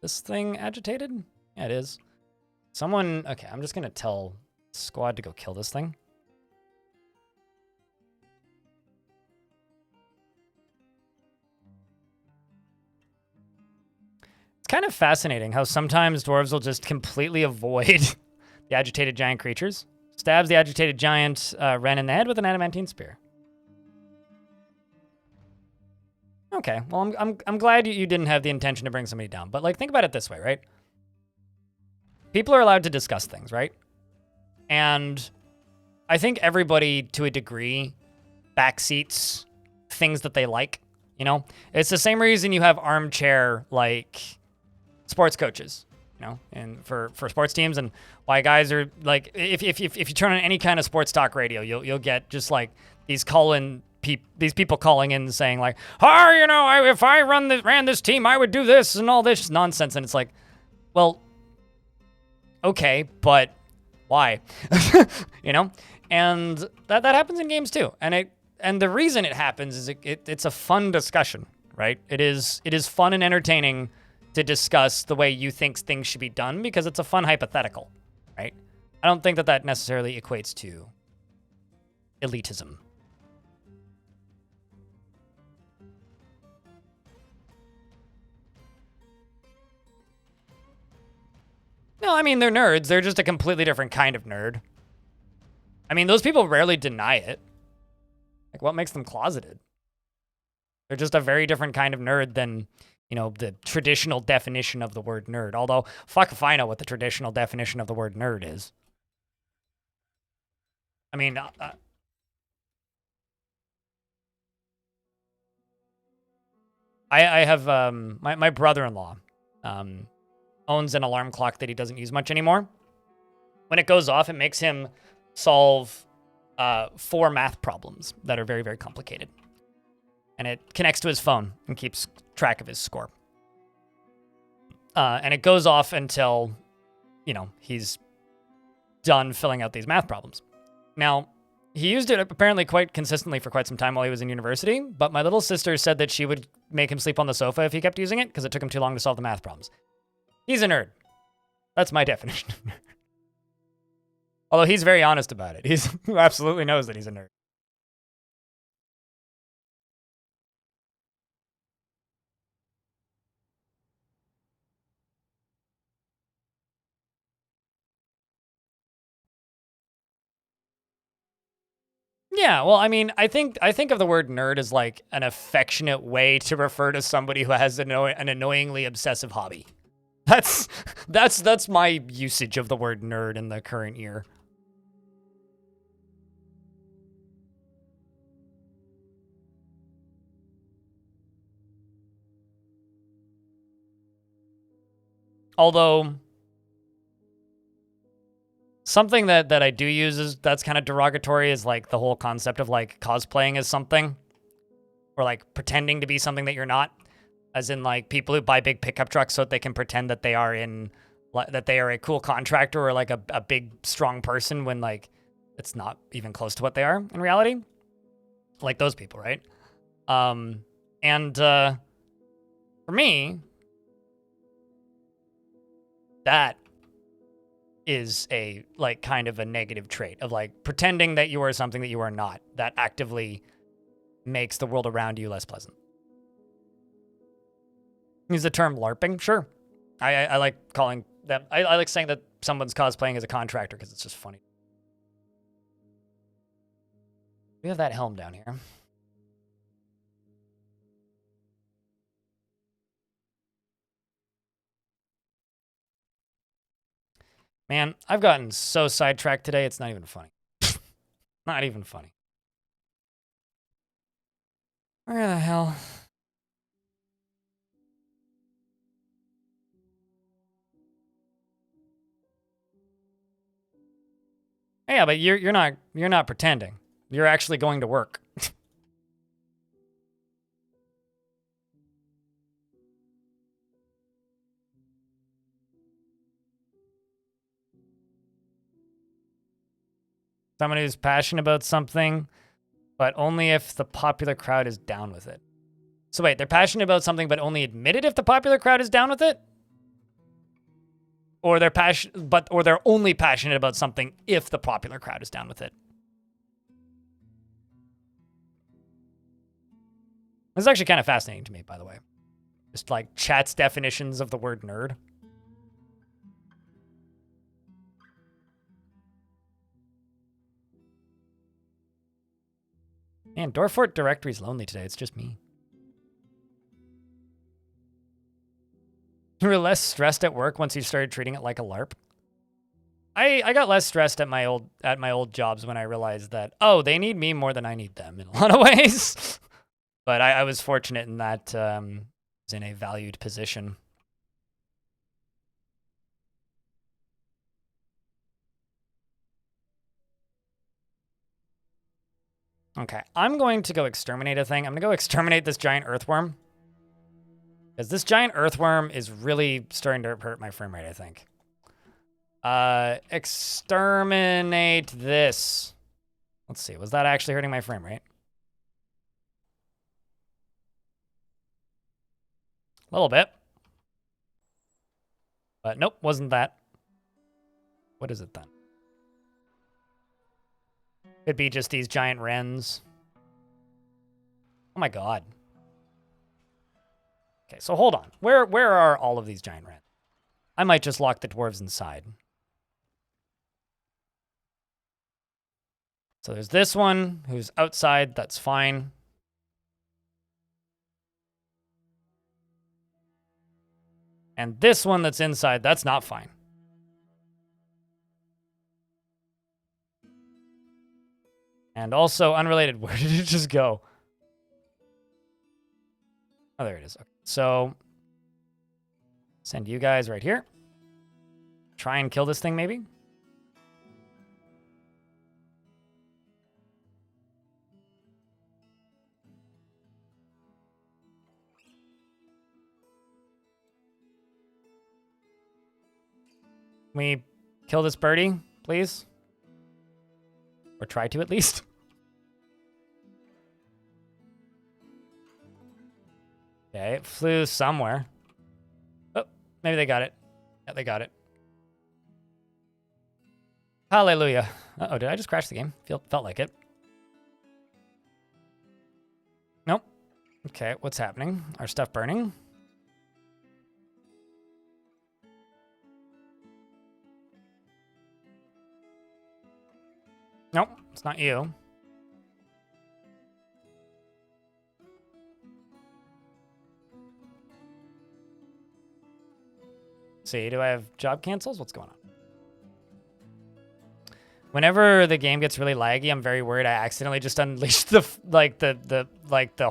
This thing agitated? Yeah, it is. Someone... Okay, I'm just going to tell squad to go kill this thing. It's kind of fascinating how sometimes dwarves will just completely avoid the agitated giant creatures. Stabs the agitated giant wren in the head with an adamantine spear. Okay, well, I'm glad you didn't have the intention to bring somebody down. But, like, think about it this way, right? People are allowed to discuss things, right? And I think everybody, to a degree, backseats things that they like, you know? It's the same reason you have armchair, like, sports coaches, you know, and for sports teams, and why guys are, like, if you turn on any kind of sports talk radio, you'll get just, like, these people calling in saying, like, oh, you know, if I ran this team, I would do this and all this nonsense. And it's like, well, okay, but why? You know? And that happens in games too. And the reason it happens is it's a fun discussion, right? It is fun and entertaining to discuss the way you think things should be done because it's a fun hypothetical, right? I don't think that necessarily equates to elitism. No, I mean, they're nerds. They're just a completely different kind of nerd. I mean, those people rarely deny it. Like, what makes them closeted? They're just a very different kind of nerd than, you know, the traditional definition of the word nerd. Although, fuck if I know what the traditional definition of the word nerd is. I mean, I have, my brother-in-law, owns an alarm clock that he doesn't use much anymore. When it goes off, it makes him solve 4 math problems that are very, very complicated. And it connects to his phone and keeps track of his score. And it goes off until, you know, he's done filling out these math problems. Now, he used it apparently quite consistently for quite some time while he was in university, but my little sister said that she would make him sleep on the sofa if he kept using it because it took him too long to solve the math problems. He's a nerd. That's my definition of nerd. Although he's very honest about it. He absolutely knows that he's a nerd. Yeah, well, I mean, I think of the word nerd as like an affectionate way to refer to somebody who has an annoyingly obsessive hobby. That's my usage of the word nerd in the current year. Although something that I do use that's kind of derogatory is like the whole concept of like cosplaying as something, or like pretending to be something that you're not. As in, like, people who buy big pickup trucks so that they can pretend that they are a cool contractor or like a big strong person when like it's not even close to what they are in reality. Like those people, right? For me, that is a like kind of a negative trait of like pretending that you are something that you are not, that actively makes the world around you less pleasant. Use the term LARPing, sure. I like calling them, I like saying that someone's cosplaying as a contractor because it's just funny. We have that helm down here. Man, I've gotten so sidetracked today, it's not even funny. Not even funny. Where the hell? Yeah, but you're not pretending. You're actually going to work. Someone who's passionate about something, but only if the popular crowd is down with it. So wait, they're passionate about something, but only admit it if the popular crowd is down with it? Or they're only passionate about something if the popular crowd is down with it. This is actually kind of fascinating to me, by the way. Just like chat's definitions of the word nerd. Man, Dwarf directory's lonely today. It's just me. You were less stressed at work once you started treating it like a LARP. I got less stressed at my old jobs when I realized that, oh, they need me more than I need them in a lot of ways. But I was fortunate in that I was in a valued position. Okay, I'm going to go exterminate a thing. I'm going to go exterminate this giant earthworm. Because this giant earthworm is really starting to hurt my frame rate, I think. Exterminate this. Let's see, was that actually hurting my frame rate? A little bit. But nope, wasn't that. What is it then? Could be just these giant wrens. Oh my god. Okay, so hold on. Where are all of these giant wrens? I might just lock the dwarves inside. So there's this one who's outside. That's fine. And this one that's inside. That's not fine. And also unrelated. Where did it just go? Oh, there it is. Okay. So send you guys right here. Try and kill this thing, maybe. Can we kill this birdie, please? Or try to, at least. Okay, it flew somewhere. Oh, maybe they got it. Yeah, they got it. Hallelujah. Uh-oh, did I just crash the game? Felt like it. Nope. Okay, what's happening? Our stuff burning? Nope, it's not you. See, do I have job cancels? What's going on? Whenever the game gets really laggy, I'm very worried I accidentally just unleashed the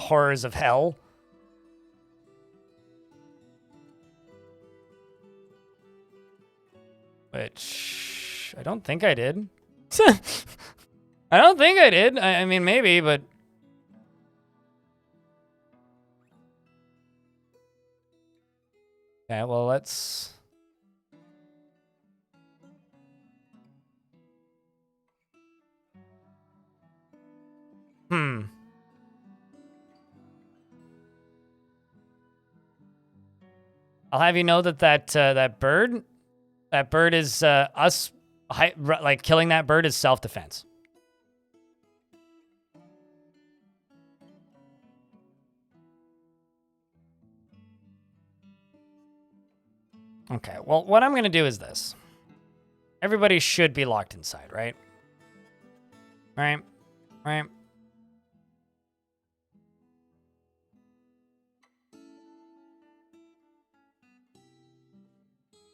horrors of hell. Which I don't think I did. I don't think I did. I mean, maybe, but okay. Well, let's. I'll have you know that that bird is us like killing that bird is self-defense. Okay. Well, what I'm gonna do is this. Everybody should be locked inside, right? Right. Right.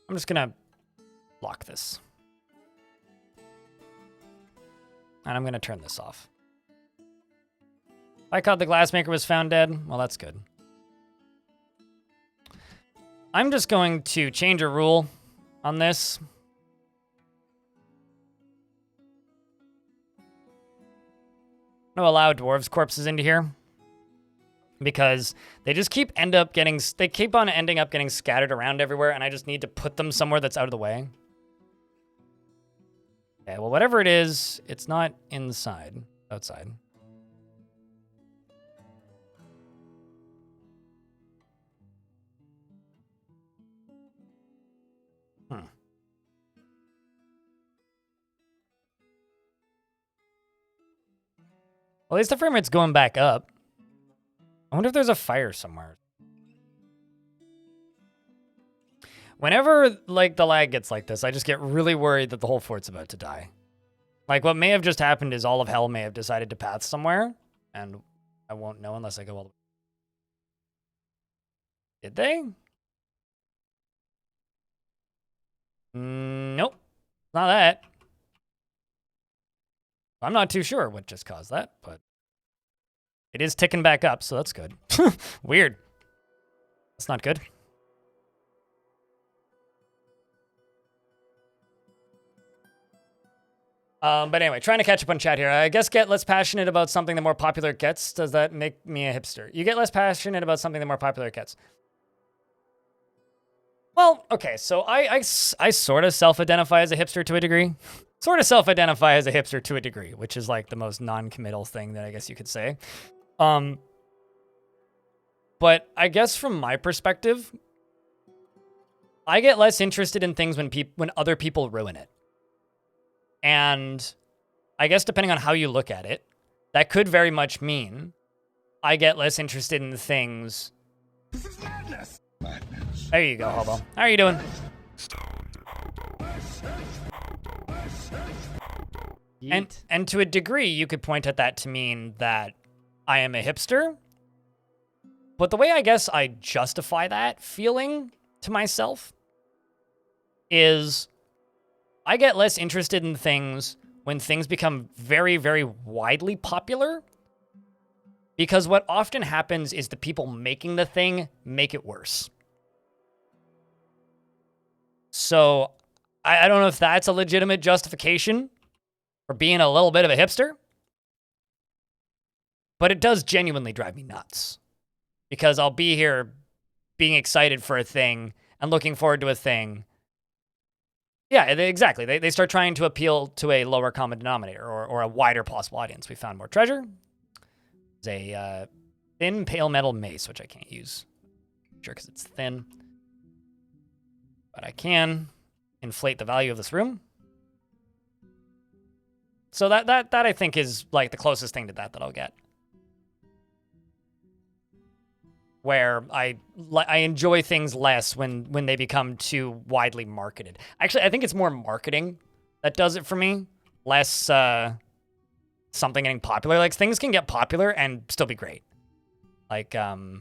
I'm just gonna lock this. And I'm going to turn this off. I caught the glassmaker was found dead. Well, that's good. I'm just going to change a rule on this. I'm going to allow dwarves' corpses into here. Because they just keep ending up getting scattered around everywhere, and I just need to put them somewhere that's out of the way. Okay, well, whatever it is, it's not inside. Outside. Well, at least the frame rate's going back up. I wonder if there's a fire somewhere. Whenever, like, the lag gets like this, I just get really worried that the whole fort's about to die. Like, what may have just happened is all of hell may have decided to path somewhere, and I won't know unless I go all the way. Did they? Nope. Not that. I'm not too sure what just caused that, but it is ticking back up, so that's good. Weird. That's not good. But anyway, trying to catch up on chat here. I guess get less passionate about something the more popular it gets. Does that make me a hipster? You get less passionate about something the more popular it gets. Well, okay, so I sort of self-identify as a hipster to a degree. Sort of self-identify as a hipster to a degree, which is like the most non-committal thing that I guess you could say. But I guess from my perspective, I get less interested in things when other people ruin it. And I guess depending on how you look at it, that could very much mean I get less interested in things. This is madness. There you go, Hobo. How are you doing? And to a degree, you could point at that to mean that I am a hipster. But the way I guess I justify that feeling to myself is I get less interested in things when things become very, very widely popular. Because what often happens is the people making the thing make it worse. So I don't know if that's a legitimate justification for being a little bit of a hipster. But it does genuinely drive me nuts. Because I'll be here being excited for a thing and looking forward to a thing. Yeah, exactly. They start trying to appeal to a lower common denominator or a wider possible audience. We found more treasure. There's a thin pale metal mace, which I can't use. Sure, because it's thin. But I can inflate the value of this room. So that I think is like the closest thing to that I'll get. Where I enjoy things less when they become too widely marketed. Actually, I think it's more marketing that does it for me. Less something getting popular. Like, things can get popular and still be great. Like I'll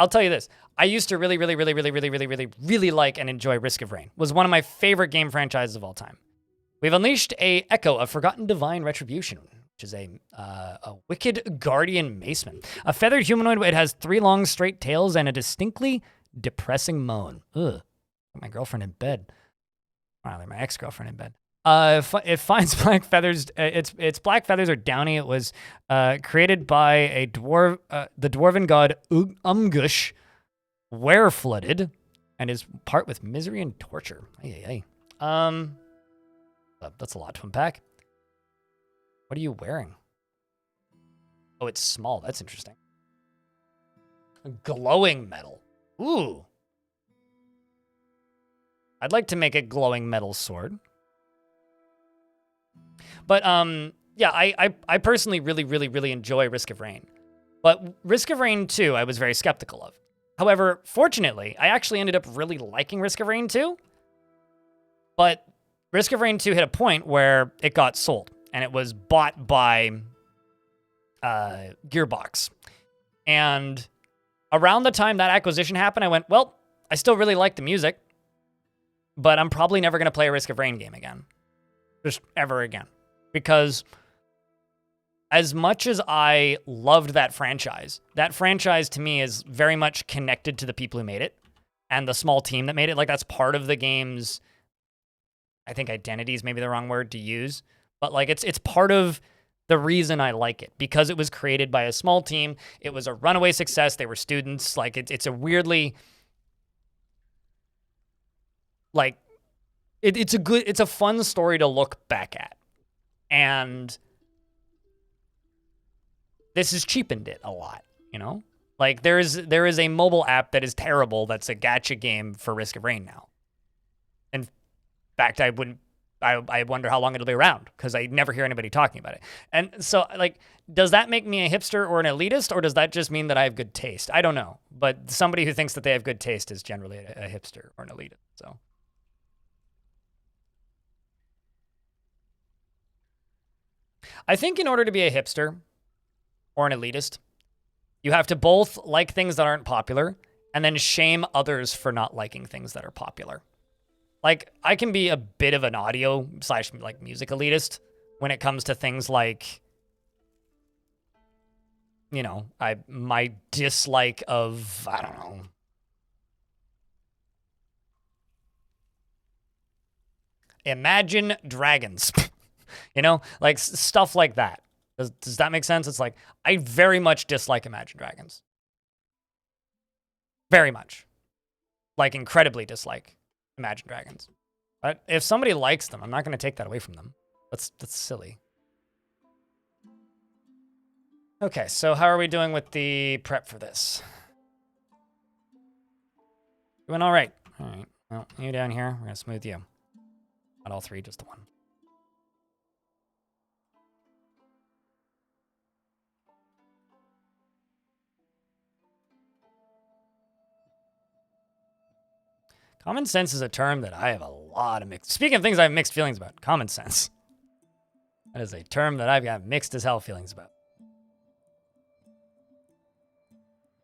tell you this. I used to really like and enjoy Risk of Rain. It was one of my favorite game franchises of all time. We've unleashed a Echo of Forgotten Divine Retribution, which is a wicked guardian maceman. A feathered humanoid. It has 3 long straight tails and a distinctly depressing moan. Ugh. My girlfriend in bed. Wow, my ex-girlfriend in bed. It finds black feathers. Its black feathers are downy. It was created by a dwarf, the dwarven god Umgush, were-flooded, and is part with misery and torture. That's a lot to unpack. What are you wearing? Oh, it's small. That's interesting. Glowing metal. Ooh. I'd like to make a glowing metal sword. But, yeah, I personally really enjoy Risk of Rain. But Risk of Rain 2, I was very skeptical of. However, fortunately, I actually ended up really liking Risk of Rain 2. But Risk of Rain 2 hit a point where it got sold. And it was bought by Gearbox. And around the time that acquisition happened, I went, well, I still really like the music. But I'm probably never going to play a Risk of Rain game again. Just ever again. because as much as I loved that franchise to me is very much connected to the people who made it and the small team that made it. Like, that's part of the game's, I think identity is maybe the wrong word to use, but like it's part of the reason I like it, because it was created by a small team. It was a runaway success. They were students. Like, it's a weirdly, like, it's a fun story to look back at. And this has cheapened it a lot, you know? Like, there is a mobile app that is terrible that's a gacha game for Risk of Rain now. In fact, I wonder how long it'll be around, because I never hear anybody talking about it. And so, like, does that make me a hipster or an elitist, or does that just mean that I have good taste? I don't know. But somebody who thinks that they have good taste is generally a hipster or an elitist, so. I think in order to be a hipster or an elitist, you have to both like things that aren't popular and then shame others for not liking things that are popular. Like, I can be a bit of an audio / like music elitist when it comes to things like, you know, my dislike of, I don't know, Imagine Dragons. You know, like stuff like that. Does that make sense? It's like, I very much dislike Imagine Dragons. Very much. Like, incredibly dislike Imagine Dragons. But if somebody likes them, I'm not going to take that away from them. That's silly. Okay, so how are we doing with the prep for this? Doing all right. All right. Well, you down here, we're going to smooth you. Not all three, just the one. Common sense is a term that I have a lot of mixed... Speaking of things I have mixed feelings about, common sense. That is a term that I've got mixed as hell feelings about.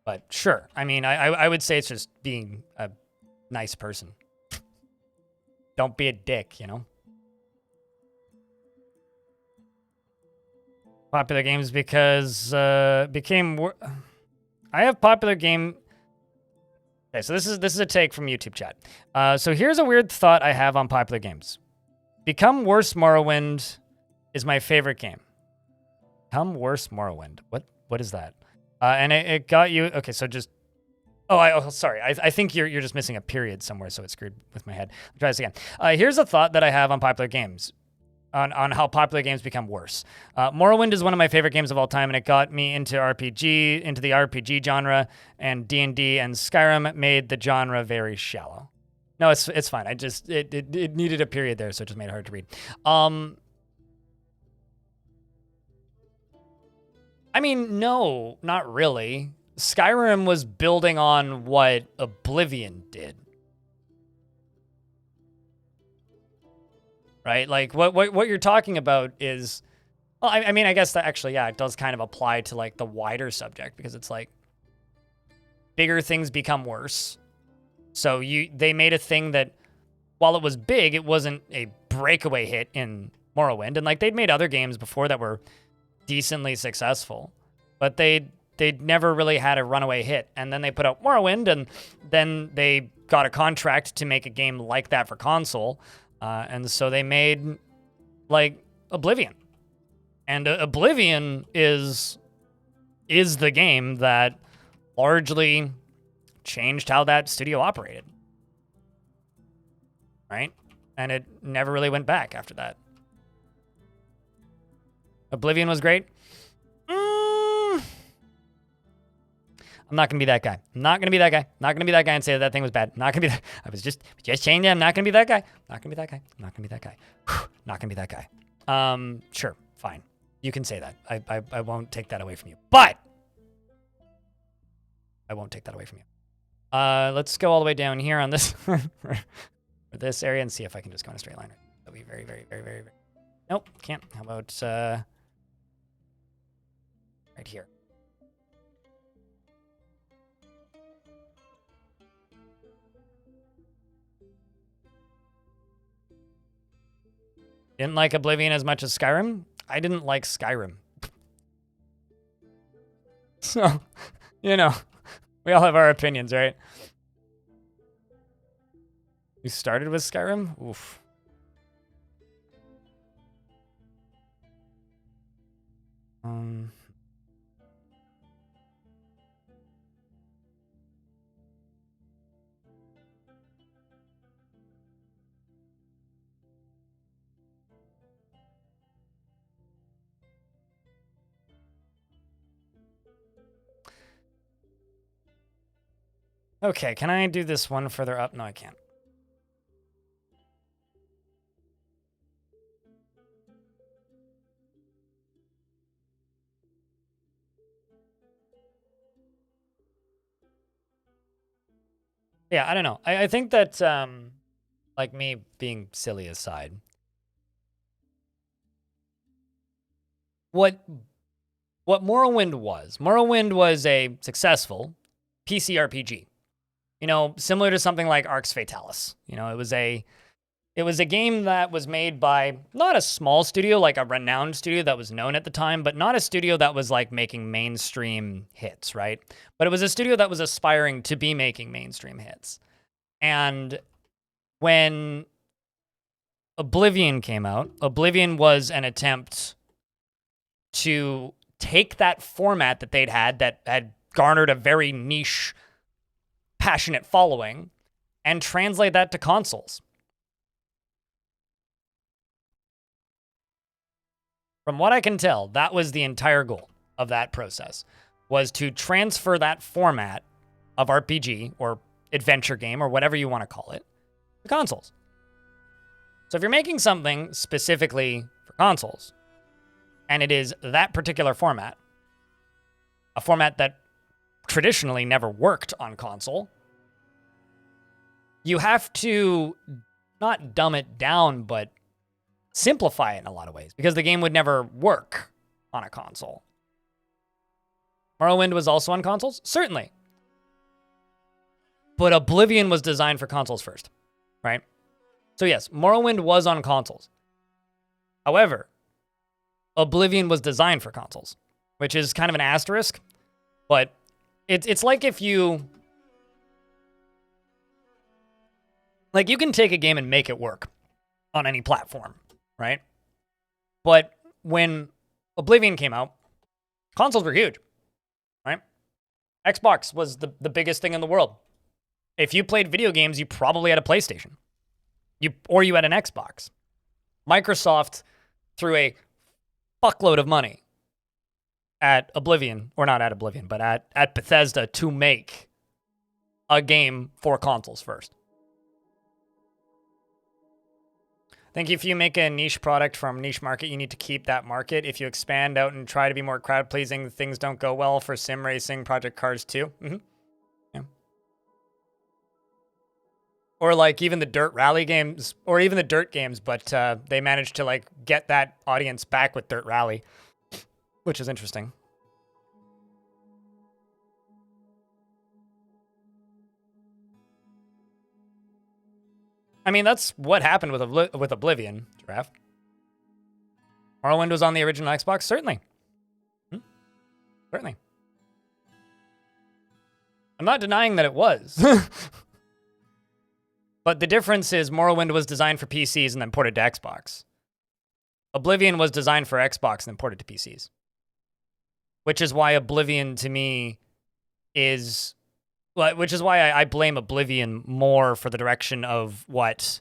But sure, I mean, I would say it's just being a nice person. Don't be a dick, you know? Popular games because became... I have popular game... Okay, so this is a take from YouTube chat. So here's a weird thought I have on popular games. Become Worse Morrowind is my favorite game. Become Worse Morrowind. What is that? And it got you... Okay, so just... Oh, sorry. I think you're just missing a period somewhere, so it screwed with my head. I'll try this again. Here's a thought that I have on popular games. On how popular games become worse. Morrowind is one of my favorite games of all time, and it got me into the RPG genre, and D&D and Skyrim made the genre very shallow. No, it's fine. It needed a period there, so it just made it hard to read. I mean, no, not really. Skyrim was building on what Oblivion did. Right? Like, what you're talking about is... Well, I mean, I guess that actually, yeah, it does kind of apply to, like, the wider subject, because it's like, bigger things become worse. So they made a thing that, while it was big, it wasn't a breakaway hit in Morrowind. And, like, they'd made other games before that were decently successful, but they'd never really had a runaway hit. And then they put out Morrowind, and then they got a contract to make a game like that for console. And so they made, like, Oblivion. And Oblivion is the game that largely changed how that studio operated. Right? And it never really went back after that. Oblivion was great. I'm not going to be that guy. I'm not going to be that guy. Not going to be that guy and say that thing was bad. Not going to be that. I was just saying that I'm not going to be that guy. Not going to be that guy. Not going to be that guy. Not going to be that guy. Sure. Fine. You can say that. I won't take that away from you. But I won't take that away from you. Let's go all the way down here on this for this area and see if I can just go in a straight line. That'll be very, very, very, very, very... Nope, can't. How about right here? Didn't like Oblivion as much as Skyrim? I didn't like Skyrim. So, you know, we all have our opinions, right? You started with Skyrim? Oof. Okay, can I do this one further up? No, I can't. Yeah, I don't know. I think that, like me being silly aside, what Morrowind was a successful PC RPG. You know, similar to something like Arx Fatalis. You know, it was a game that was made by not a small studio, like a renowned studio that was known at the time, but not a studio that was like making mainstream hits, right? But it was a studio that was aspiring to be making mainstream hits. And when Oblivion came out, Oblivion was an attempt to take that format that they'd had that had garnered a very niche, passionate following and translate that to consoles. From what I can tell, that was the entire goal of that process, was to transfer that format of RPG or adventure game or whatever you want to call it to consoles. So if you're making something specifically for consoles, and it is that particular format, a format that traditionally never worked on console, you have to not dumb it down, but simplify it in a lot of ways, because the game would never work on a console. Morrowind was also on consoles? Certainly. But Oblivion was designed for consoles first, right? So yes, Morrowind was on consoles. However, Oblivion was designed for consoles, which is kind of an asterisk, but it's like if you... Like, you can take a game and make it work on any platform, right? But when Oblivion came out, consoles were huge, right? Xbox was the biggest thing in the world. If you played video games, you probably had a PlayStation. Or you had an Xbox. Microsoft threw a fuckload of money at Oblivion, or not at Oblivion, but at Bethesda to make a game for consoles first. I think if you make a niche product from a niche market, you need to keep that market. If you expand out and try to be more crowd-pleasing, things don't go well for sim racing, Project Cars 2. Yeah. Or like even the Dirt Rally games, or even the Dirt games, but they managed to like get that audience back with Dirt Rally, which is interesting. I mean, that's what happened with Oblivion, Giraffe. Morrowind was on the original Xbox? Certainly. Certainly. I'm not denying that it was. But the difference is Morrowind was designed for PCs and then ported to Xbox. Oblivion was designed for Xbox and then ported to PCs. Which is why Oblivion, to me, is... Which is why I blame Oblivion more for the direction of what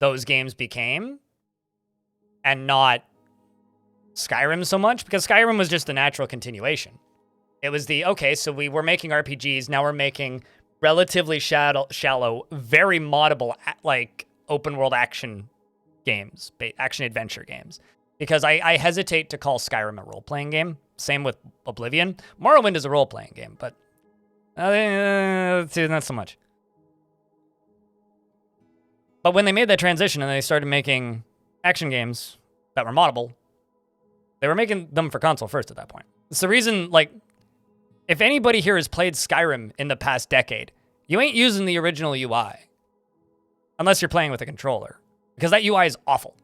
those games became, and not Skyrim so much, because Skyrim was just the natural continuation. It was the, okay, so we were making RPGs, now we're making relatively shallow, very moddable, like, open-world action games, action-adventure games. Because I hesitate to call Skyrim a role-playing game. Same with Oblivion. Morrowind is a role-playing game, but... not so much. But when they made that transition and they started making action games that were moddable, they were making them for console first at that point. It's the reason, like, if anybody here has played Skyrim in the past decade, you ain't using the original UI. Unless you're playing with a controller. Because that UI is awful.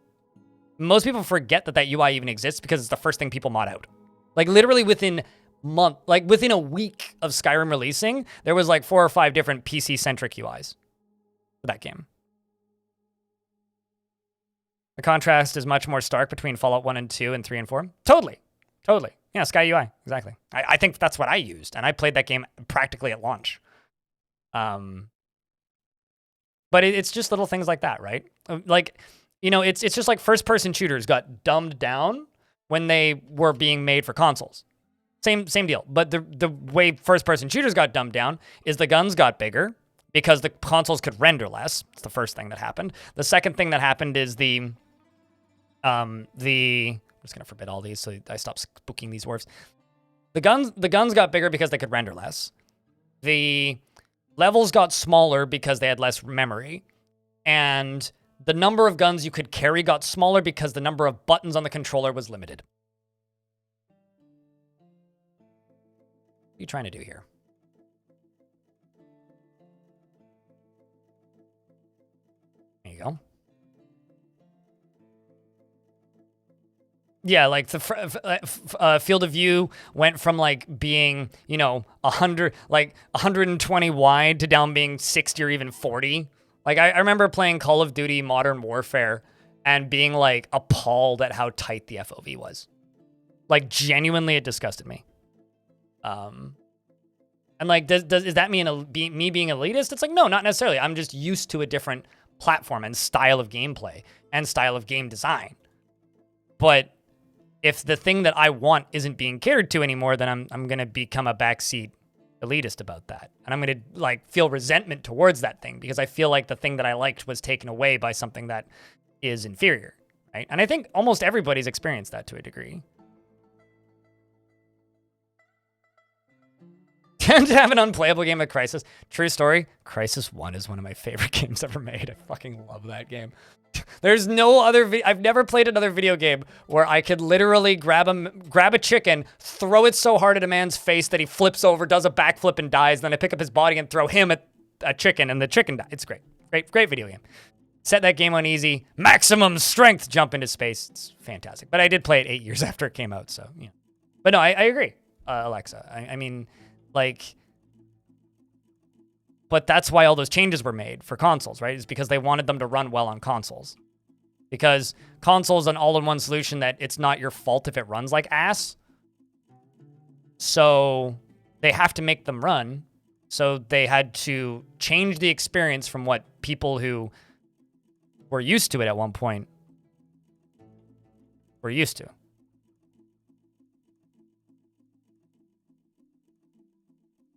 Most people forget that that UI even exists because it's the first thing people mod out. Like literally within within a week of Skyrim releasing, there was like 4 or 5 different PC-centric UIs for that game. The contrast is much more stark between Fallout 1 and 2 and 3 and 4. Totally. Yeah, Sky UI, exactly. I think that's what I used, and I played that game practically at launch. But it's just little things like that, right? Like, you know, it's just like first-person shooters got dumbed down when they were being made for consoles. Same deal. But the way first-person shooters got dumbed down is the guns got bigger because the consoles could render less. It's the first thing that happened. The second thing that happened is I'm just gonna forbid all these so I stop spooking these dwarves. The guns got bigger because they could render less. The levels got smaller because they had less memory. And the number of guns you could carry got smaller because the number of buttons on the controller was limited. What are you trying to do here? There you go. Yeah, like the field of view went from like being, you know, 120 wide to down being 60 or even 40. Like I remember playing Call of Duty Modern Warfare and being like appalled at how tight the FOV was. Like genuinely, it disgusted me. And like, is that mean me being elitist? It's like, no, not necessarily. I'm just used to a different platform and style of gameplay and style of game design. But if the thing that I want isn't being catered to anymore, then I'm going to become a backseat elitist about that. And I'm going to like feel resentment towards that thing because I feel like the thing that I liked was taken away by something that is inferior, right? And I think almost everybody's experienced that to a degree. To have an unplayable game of Crysis. True story, Crysis 1 is one of my favorite games ever made. I fucking love that game. There's no other I've never played another video game where I could literally grab a chicken, throw it so hard at a man's face that he flips over, does a backflip and dies, then I pick up his body and throw him at a chicken and the chicken dies. It's great. Great video game. Set that game on easy, maximum strength, jump into space. It's fantastic. But I did play it 8 years after it came out, so yeah. But no, I agree, Alexa. I mean, like, but that's why all those changes were made for consoles, right? It's because they wanted them to run well on consoles. Because consoles an all-in-one solution that it's not your fault if it runs like ass. So they have to make them run. So they had to change the experience from what people who were used to it at one point were used to.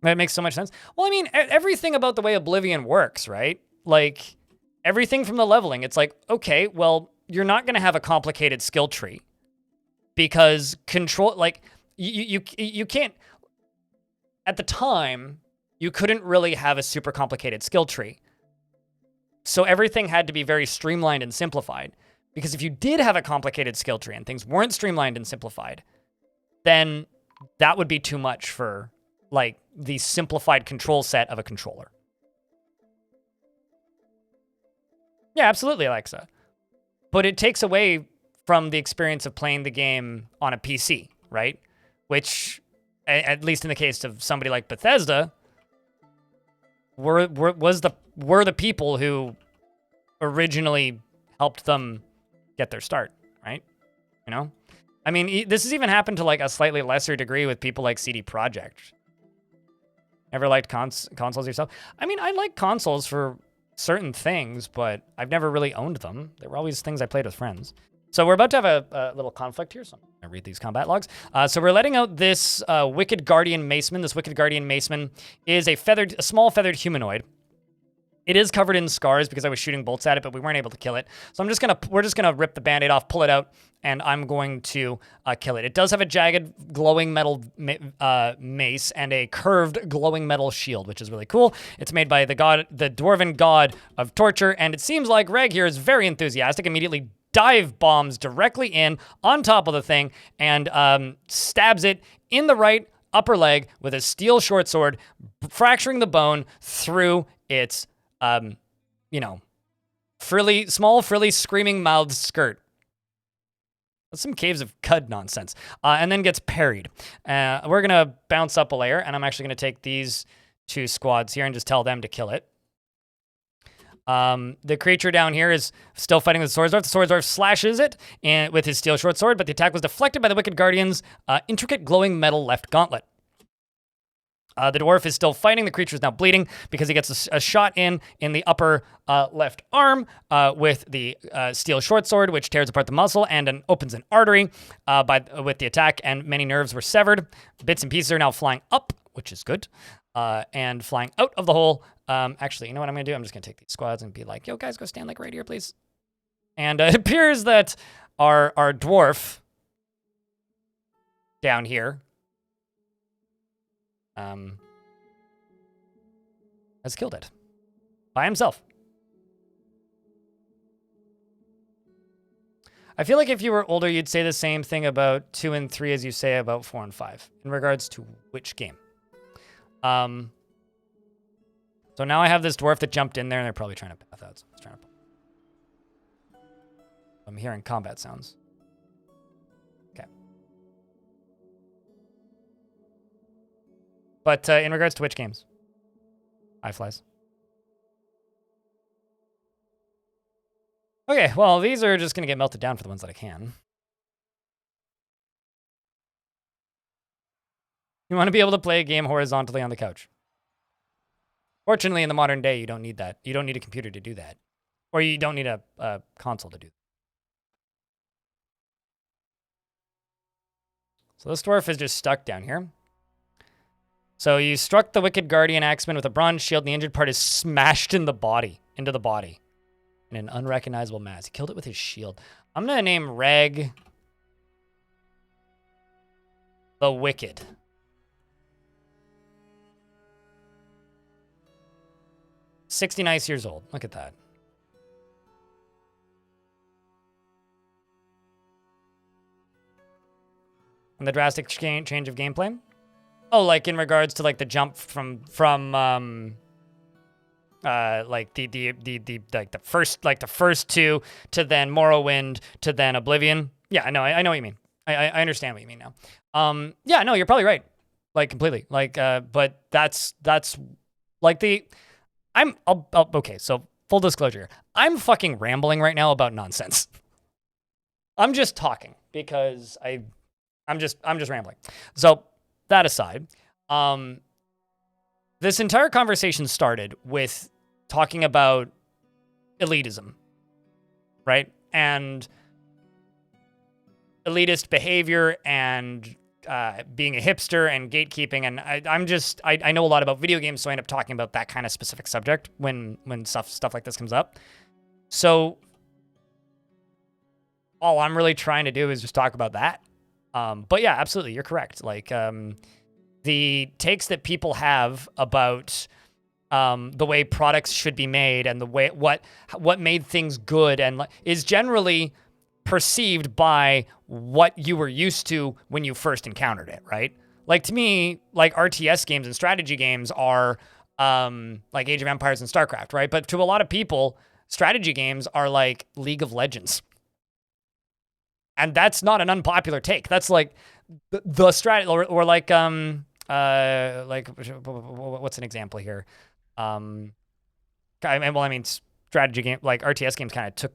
That makes so much sense. Well, I mean, everything about the way Oblivion works, right? Like, everything from the leveling, it's like, okay, well, you're not going to have a complicated skill tree because control, like, you can't, at the time, you couldn't really have a super complicated skill tree. So everything had to be very streamlined and simplified. Because if you did have a complicated skill tree and things weren't streamlined and simplified, then that would be too much for, like, the simplified control set of a controller. Yeah, absolutely, Alexa. But it takes away from the experience of playing the game on a PC, right? Which, at least in the case of somebody like Bethesda, were the people who originally helped them get their start, right? You know? I mean, this has even happened to like a slightly lesser degree with people like CD Projekt. Ever liked consoles yourself? I mean, I like consoles for certain things, but I've never really owned them. They were always things I played with friends. So we're about to have a little conflict here, so I'm going to read these combat logs. So we're letting out this Wicked Guardian Maceman. This Wicked Guardian Maceman is a small feathered humanoid. It is covered in scars because I was shooting bolts at it, but we weren't able to kill it. So we're just gonna rip the band-aid off, pull it out, and I'm going to kill it. It does have a jagged glowing metal mace and a curved glowing metal shield, which is really cool. It's made by the dwarven god of torture, and it seems like Reg here is very enthusiastic, immediately dive bombs directly in on top of the thing and stabs it in the right upper leg with a steel short sword, fracturing the bone through its small, frilly, screaming mouthed skirt. That's some Caves of Cud nonsense. And then gets parried. We're going to bounce up a layer, and I'm actually going to take these 2 squads here and just tell them to kill it. The creature down here is still fighting with the Swords Dwarf. The Swords Dwarf slashes it with his steel short sword, but the attack was deflected by the Wicked Guardian's intricate glowing metal left gauntlet. The dwarf is still fighting. The creature is now bleeding because he gets a shot in the upper left arm with the steel short sword, which tears apart the muscle and opens an artery with the attack, and many nerves were severed. Bits and pieces are now flying up, which is good, and flying out of the hole. Actually, you know what I'm going to do? I'm just going to take these squads and be like, yo, guys, go stand like right here, please. And it appears that our dwarf down here has killed it by himself. I feel like if you were older, you'd say the same thing about 2 and 3 as you say about 4 and 5 in regards to which game. So now I have this dwarf that jumped in there, and they're probably trying to path out. So I'm hearing combat sounds. Okay. But in regards to which games? Flies. Okay, well, these are just going to get melted down for the ones that I can. You want to be able to play a game horizontally on the couch. Fortunately, in the modern day, you don't need that. You don't need a computer to do that. Or you don't need a console to do that. So this dwarf is just stuck down here. So you struck the Wicked Guardian Axeman with a bronze shield, and the injured part is smashed into the body. In an unrecognizable mass. He killed it with his shield. I'm going to name Reg the Wicked. "60 nice years old." Look at that. And the drastic change of gameplay? Oh, like in regards to like the jump from like the first 2 to then Morrowind to then Oblivion. Yeah, I know what you mean. I understand what you mean now. Yeah, no, you're probably right. Like completely. Like but that's like okay, so full disclosure here. I'm fucking rambling right now about nonsense. I'm just talking because I'm just rambling. So that aside, this entire conversation started with talking about elitism, right? And elitist behavior and being a hipster and gatekeeping. And I know a lot about video games, so I end up talking about that kind of specific subject when stuff like this comes up. So all I'm really trying to do is just talk about that. But yeah, absolutely, you're correct. Like the takes that people have about the way products should be made and the way what made things good and is generally perceived by what you were used to when you first encountered it, right? Like to me, like RTS games and strategy games are like Age of Empires and StarCraft, right? But to a lot of people, strategy games are like League of Legends. And that's not an unpopular take. That's like the strategy, or like what's an example here? Strategy game, like RTS games kind of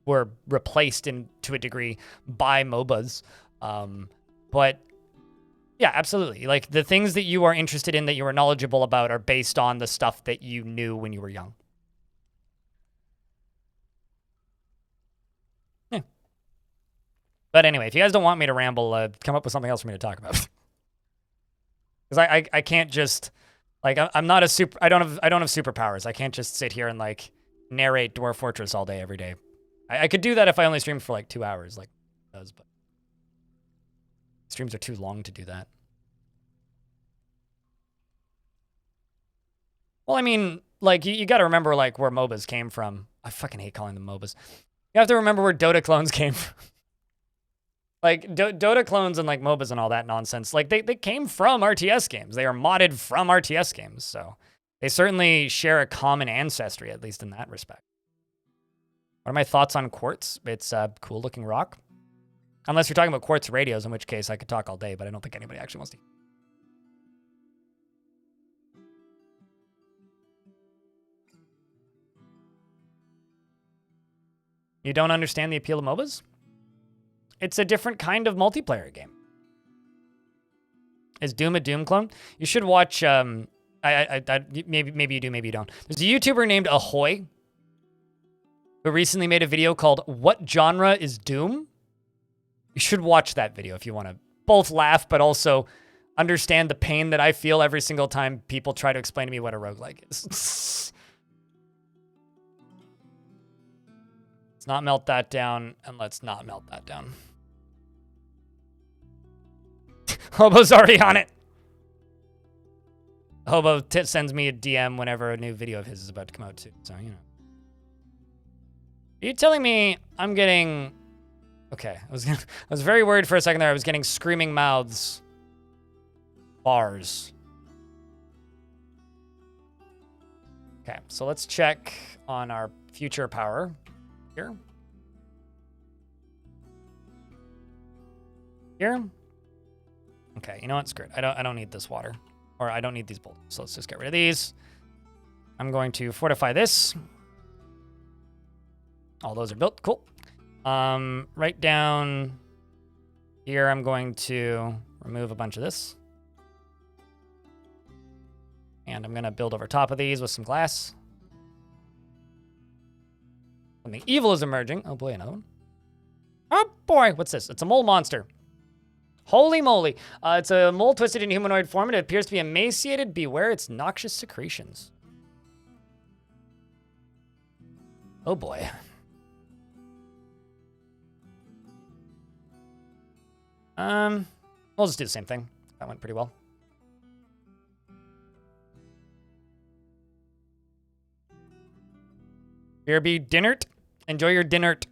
were replaced to a degree by MOBAs. But yeah, absolutely. Like the things that you are interested in, that you are knowledgeable about, are based on the stuff that you knew when you were young. Yeah. But anyway, if you guys don't want me to ramble, come up with something else for me to talk about. Because I can't just like I'm not a super. I don't have superpowers. I can't just sit here and like narrate Dwarf Fortress all day every day. I could do that if I only streamed for like 2 hours, like it does, but streams are too long to do that. Well, I mean, like you got to remember like where MOBAs came from. I fucking hate calling them MOBAs. You have to remember where Dota clones came from. Like Dota clones and like MOBAs and all that nonsense. Like they came from RTS games. They are modded from RTS games, so they certainly share a common ancestry, at least in that respect. What are my thoughts on quartz? It's a cool looking rock. Unless you're talking about quartz radios, in which case I could talk all day, but I don't think anybody actually wants to. You don't understand the appeal of MOBAs? It's a different kind of multiplayer game. Is Doom a Doom clone? You should watch, maybe you do, maybe you don't. There's a YouTuber named Ahoy who recently made a video called What Genre is Doom? You should watch that video if you want to both laugh, but also understand the pain that I feel every single time people try to explain to me what a roguelike is. Let's not melt that down, and let's not melt that down. Hobo's already on it. Hobo sends me a DM whenever a new video of his is about to come out too, so, you know. Are you telling me I'm getting... Okay, I was very worried for a second there. I was getting screaming mouths. Bars. Okay, so let's check on our future power here. Here. Okay, you know what? Screw it. I don't need this water. Or I don't need these boulders. So let's just get rid of these. I'm going to fortify this. All those are built. Cool. Right down here, I'm going to remove a bunch of this. And I'm going to build over top of these with some glass. Something evil is emerging. Oh boy, another one. Oh boy, what's this? It's a mole monster. Holy moly. It's a mole twisted in humanoid form. It appears to be emaciated. Beware its noxious secretions. Oh boy. We'll just do the same thing. That went pretty well. Here be dinnert. Enjoy your dinnert.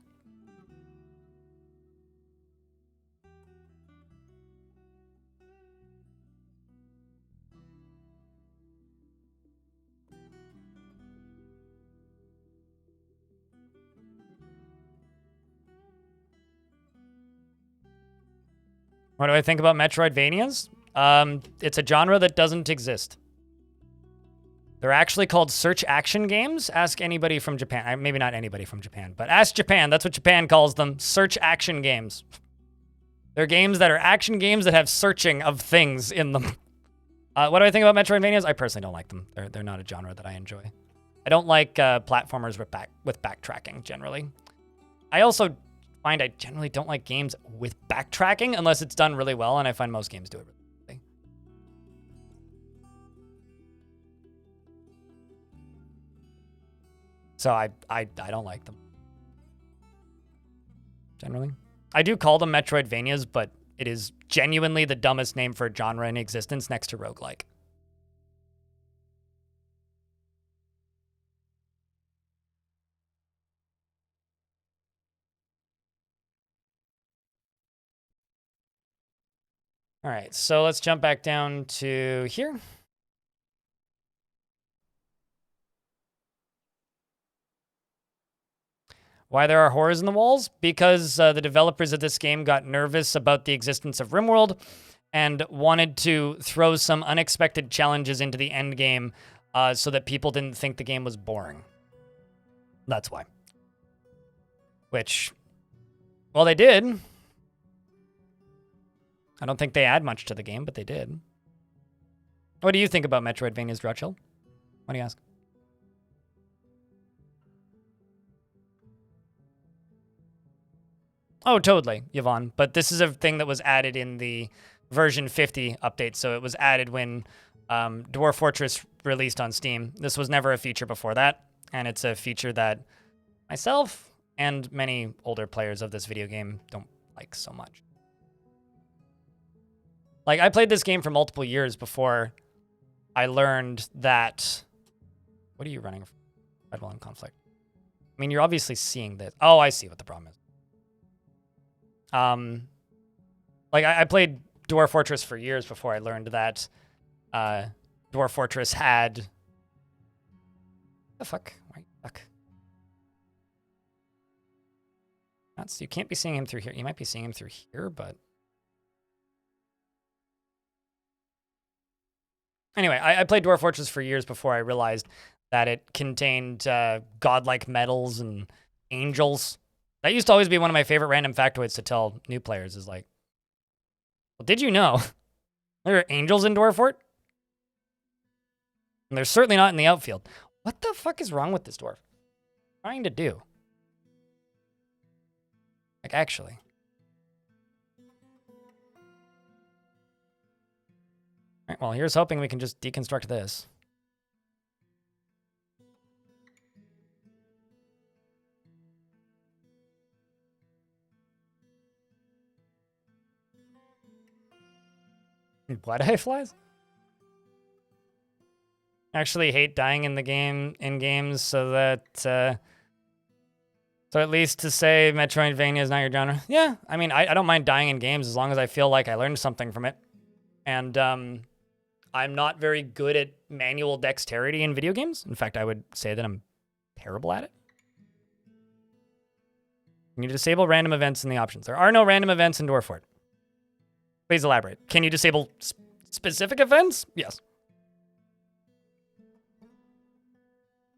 What do I think about Metroidvanias? It's a genre that doesn't exist. They're actually called search action games. Ask anybody from Japan. Maybe not anybody from Japan, but ask Japan. That's what Japan calls them. Search action games. They're games that are action games that have searching of things in them. What do I think about Metroidvanias? I personally don't like them. They're not a genre that I enjoy. I don't like platformers with backtracking, generally. I also find I generally don't like games with backtracking unless it's done really well, and I find most games do it really well. So I don't like them. Generally. I do call them Metroidvanias, but it is genuinely the dumbest name for a genre in existence next to roguelike. All right, so let's jump back down to here. Why there are horrors in the walls? Because the developers of this game got nervous about the existence of RimWorld and wanted to throw some unexpected challenges into the end game so that people didn't think the game was boring. That's why. Which, well, they did. I don't think they add much to the game, but they did. What do you think about Metroidvanias, Drutchill? What do you ask? Oh, totally, Yvonne. But this is a thing that was added in the version 50 update. So it was added when Dwarf Fortress released on Steam. This was never a feature before that. And it's a feature that myself and many older players of this video game don't like so much. Like, I played this game for multiple years before I learned that... What are you running from? Red in conflict. I mean, you're obviously seeing this. Oh, I see what the problem is. Like, I played Dwarf Fortress for years before I learned that Dwarf Fortress had... The fuck? Why fuck? You can't be seeing him through here. You might be seeing him through here, but... Anyway, I played Dwarf Fortress for years before I realized that it contained godlike metals and angels. That used to always be one of my favorite random factoids to tell new players is like, well, did you know there are angels in Dwarf Fort? And they're certainly not in the outfield. What the fuck is wrong with this dwarf? Trying to do? Like, actually. All right, well, here's hoping we can just deconstruct this. Blood-eye flies? Actually hate dying in the game, in games, so that, so at least to say Metroidvania is not your genre. Yeah, I mean, I don't mind dying in games as long as I feel like I learned something from it. And, I'm not very good at manual dexterity in video games. In fact, I would say that I'm terrible at it. Can you disable random events in the options? There are no random events in Dwarf Fort. Please elaborate. Can you disable specific events? Yes.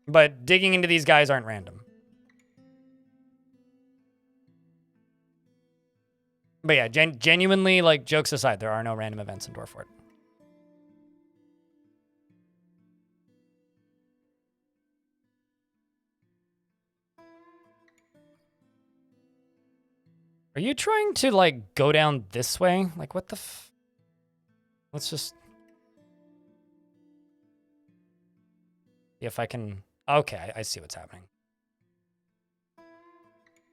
But digging into these guys aren't random. But yeah, genuinely, like, jokes aside, there are no random events in Dwarf Fort. Are you trying to, like, go down this way? Like, what the Let's just... see if I can... Okay, I see what's happening.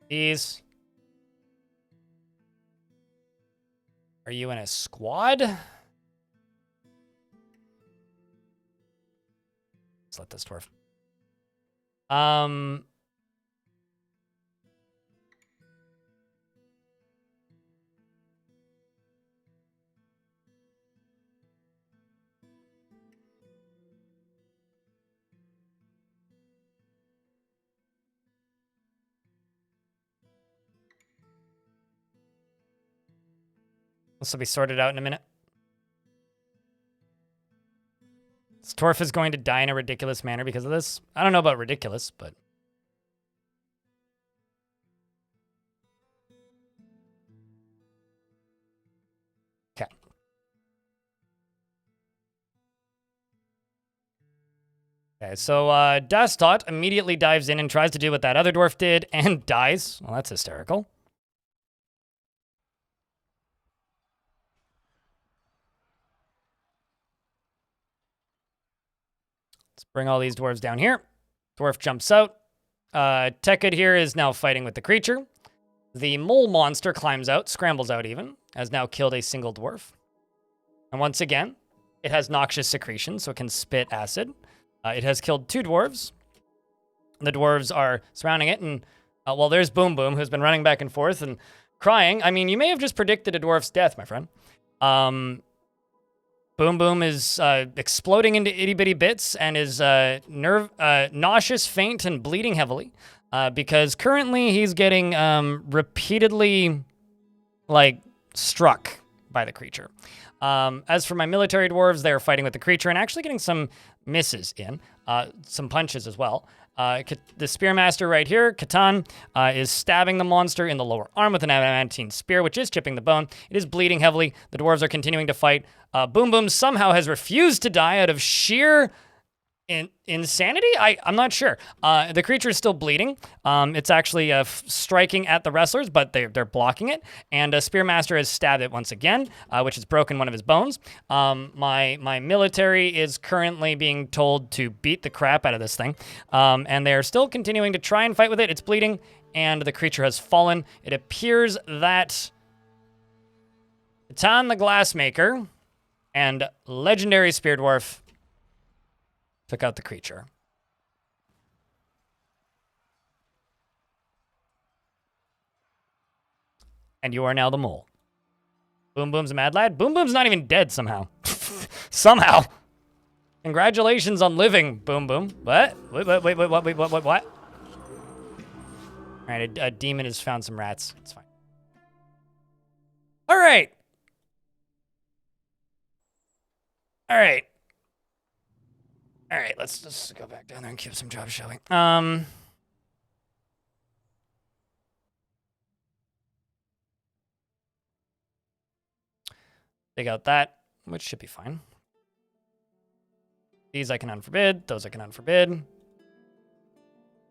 These... Are you in a squad? Let's let this dwarf... This will be sorted out in a minute. This dwarf is going to die in a ridiculous manner because of this. I don't know about ridiculous, but... Okay. Okay, so Dastot immediately dives in and tries to do what that other dwarf did and dies. Well, that's hysterical. Let's bring all these dwarves down here. Dwarf jumps out. Tekid here is now fighting with the creature. The mole monster climbs out, scrambles out even, has now killed a single dwarf. And once again, it has noxious secretion, so it can spit acid. It has killed 2 dwarves. The dwarves are surrounding it, and, well, there's Boom Boom, who's been running back and forth and crying. I mean, you may have just predicted a dwarf's death, my friend. Boom Boom is exploding into itty-bitty bits and is nauseous, faint, and bleeding heavily because currently he's getting repeatedly, like, struck by the creature. As for my military dwarves, they're fighting with the creature and actually getting some misses in, some punches as well. The Spearmaster right here, Catan, is stabbing the monster in the lower arm with an adamantine spear, which is chipping the bone. It is bleeding heavily. The dwarves are continuing to fight. Boom Boom somehow has refused to die out of sheer insanity? I'm not sure. The creature is still bleeding. It's actually striking at the wrestlers, but they're blocking it. And Spearmaster has stabbed it once again, which has broken one of his bones. My military is currently being told to beat the crap out of this thing. And they're still continuing to try and fight with it. It's bleeding, and the creature has fallen. It appears that Catan the Glassmaker and Legendary Spear Dwarf took out the creature. And you are now the mole. Boom Boom's a mad lad. Boom Boom's not even dead somehow. Somehow. Congratulations on living, Boom Boom. What? Wait, what? All All right, a demon has found some rats. It's fine. All right. All right. All right, let's just go back down there and keep some jobs, shall we? Dig out that, which should be fine. These I can unforbid. Those I can unforbid.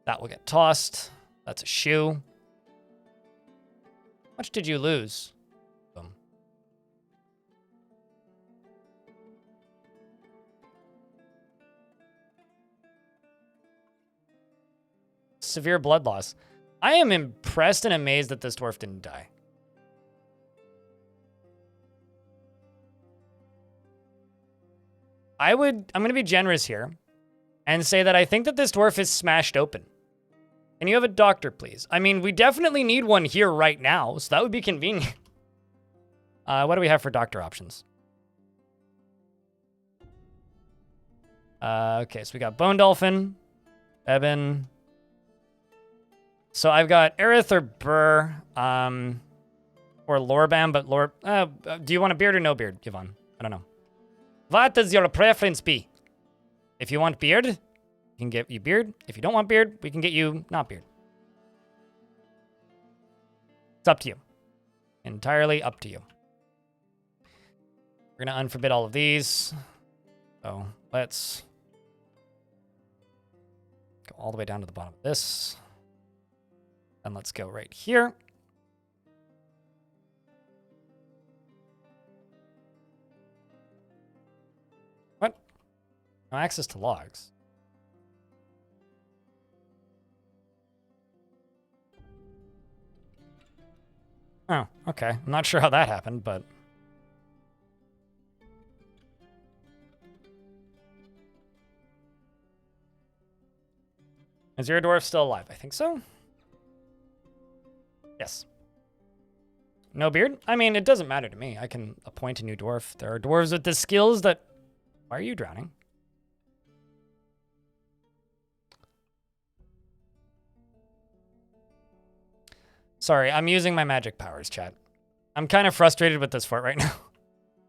That will get tossed. That's a shoe. How much did you lose? Boom. Severe blood loss. I am impressed and amazed that this dwarf didn't die. I'm going to be generous here and say that I think that this dwarf is smashed open. Can you have a doctor, please? I mean, we definitely need one here right now, so that would be convenient. What do we have for doctor options? Okay, so we got Bone Dolphin, Eben. So I've got Aerith or Burr, or Lorbam, but do you want a beard or no beard, Yvonne? I don't know. What does your preference be? If you want beard, we can get you beard. If you don't want beard, we can get you not beard. It's up to you. Entirely up to you. We're going to unforbid all of these. So let's go all the way down to the bottom of this. And let's go right here. What? No access to logs. Oh, okay. I'm not sure how that happened, but... Is your dwarf still alive? I think so. Yes. No beard? I mean, it doesn't matter to me. I can appoint a new dwarf. There are dwarves with the skills that... Why are you drowning? Sorry, I'm using my magic powers, chat. I'm kind of frustrated with this fort right now.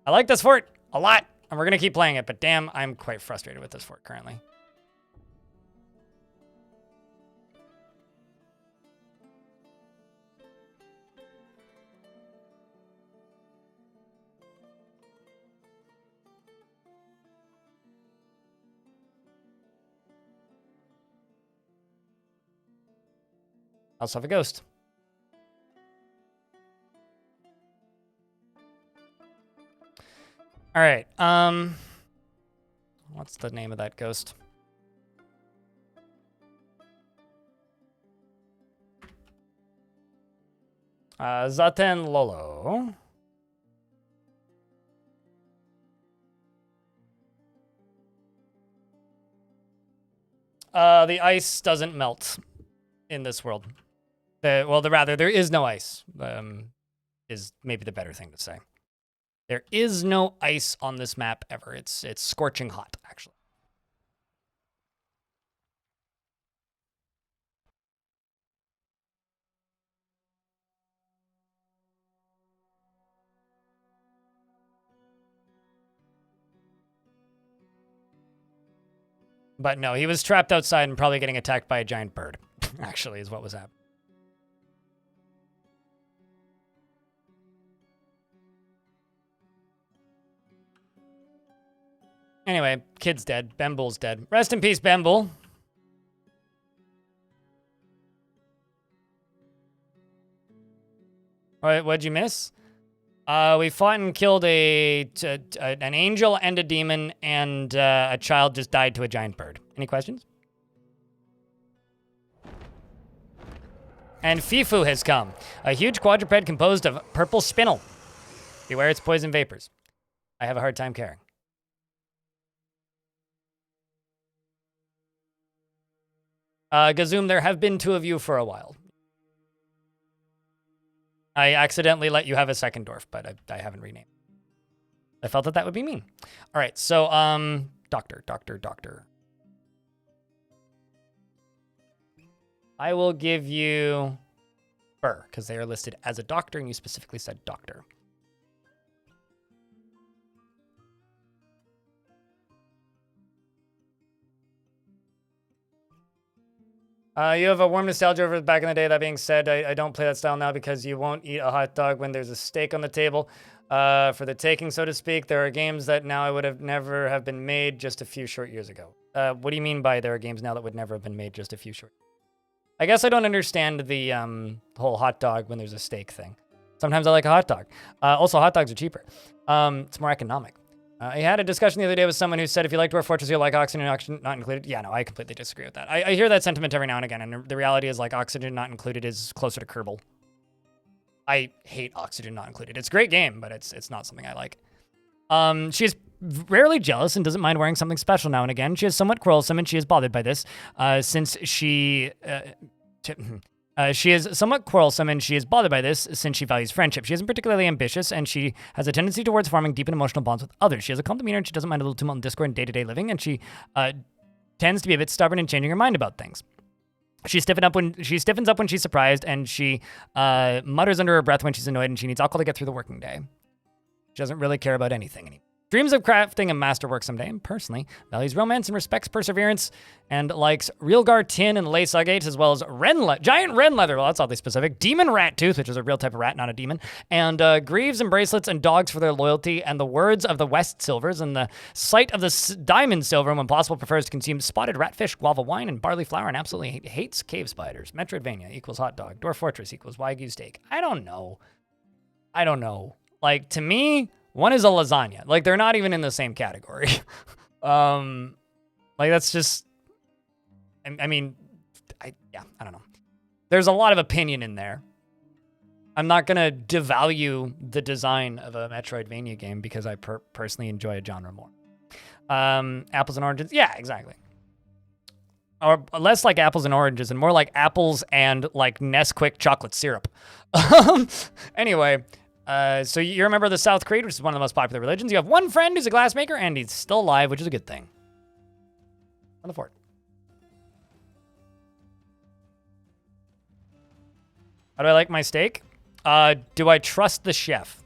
I like this fort a lot, and we're going to keep playing it, but damn, I'm quite frustrated with this fort currently. I also have a ghost. All right. What's the name of that ghost? Zaten Lolo. The ice doesn't melt in this world. Rather, there is no ice, is maybe the better thing to say. There is no ice on this map ever. It's scorching hot, actually. But no, he was trapped outside and probably getting attacked by a giant bird, actually, is what was happening. Anyway, kid's dead. Bembul's dead. Rest in peace, Bembul. What'd you miss? We fought and killed an angel and a demon, and a child just died to a giant bird. Any questions? And Fifu has come. A huge quadruped composed of purple spinel. Beware its poison vapors. I have a hard time carrying. Gazoom, there have been two of you for a while. I accidentally let you have a second dwarf, but I haven't renamed. I felt that would be mean. All right, so, doctor. I will give you Burr, because they are listed as a doctor, and you specifically said doctor. You have a warm nostalgia over back in the day. That being said, I don't play that style now because you won't eat a hot dog when there's a steak on the table. For the taking, so to speak, there are games that now I would have never have been made just a few short years ago. What do you mean by there are games now that would never have been made just a few short? I guess I don't understand the whole hot dog when there's a steak thing. Sometimes I like a hot dog. Also, hot dogs are cheaper. It's more economic. I had a discussion the other day with someone who said if you like Dwarf Fortress, you'll like Oxygen not included. Yeah, no, I completely disagree with that. I hear that sentiment every now and again, and the reality is like Oxygen not included is closer to Kerbal. I hate Oxygen not included. It's a great game, but it's not something I like. She is rarely jealous and doesn't mind wearing something special now and again. She is somewhat quarrelsome, and she is bothered by this since she... she is somewhat quarrelsome and she is bothered by this since she values friendship. She isn't particularly ambitious and she has a tendency towards forming deep and emotional bonds with others. She has a calm demeanor and she doesn't mind a little tumult and discord in day-to-day living, and she tends to be a bit stubborn in changing her mind about things. She stiffens up when she's surprised, and she mutters under her breath when she's annoyed, and she needs alcohol to get through the working day. She doesn't really care about anything anymore. Dreams of crafting a masterwork someday, and personally values romance and respects perseverance, and likes Realgar tin and lace agates, as well as giant ren leather. Well, that's oddly specific. Demon rat tooth, which is a real type of rat, not a demon. And greaves and bracelets and dogs for their loyalty, and the words of the West Silvers, and the sight of the diamond silver, and when possible prefers to consume spotted ratfish, guava wine, and barley flour, and absolutely hates cave spiders. Metroidvania equals hot dog. Dwarf Fortress equals Wagyu steak. I don't know. Like, to me... one is a lasagna. Like, they're not even in the same category. Like, that's just... I don't know. There's a lot of opinion in there. I'm not going to devalue the design of a Metroidvania game because I personally enjoy a genre more. Apples and oranges. Yeah, exactly. Or less like apples and oranges and more like apples and, like, Nesquik chocolate syrup. Anyway... so you're a member of the South Creed, which is one of the most popular religions. You have one friend who's a glassmaker, and he's still alive, which is a good thing. On the fort. How do I like my steak? Do I trust the chef?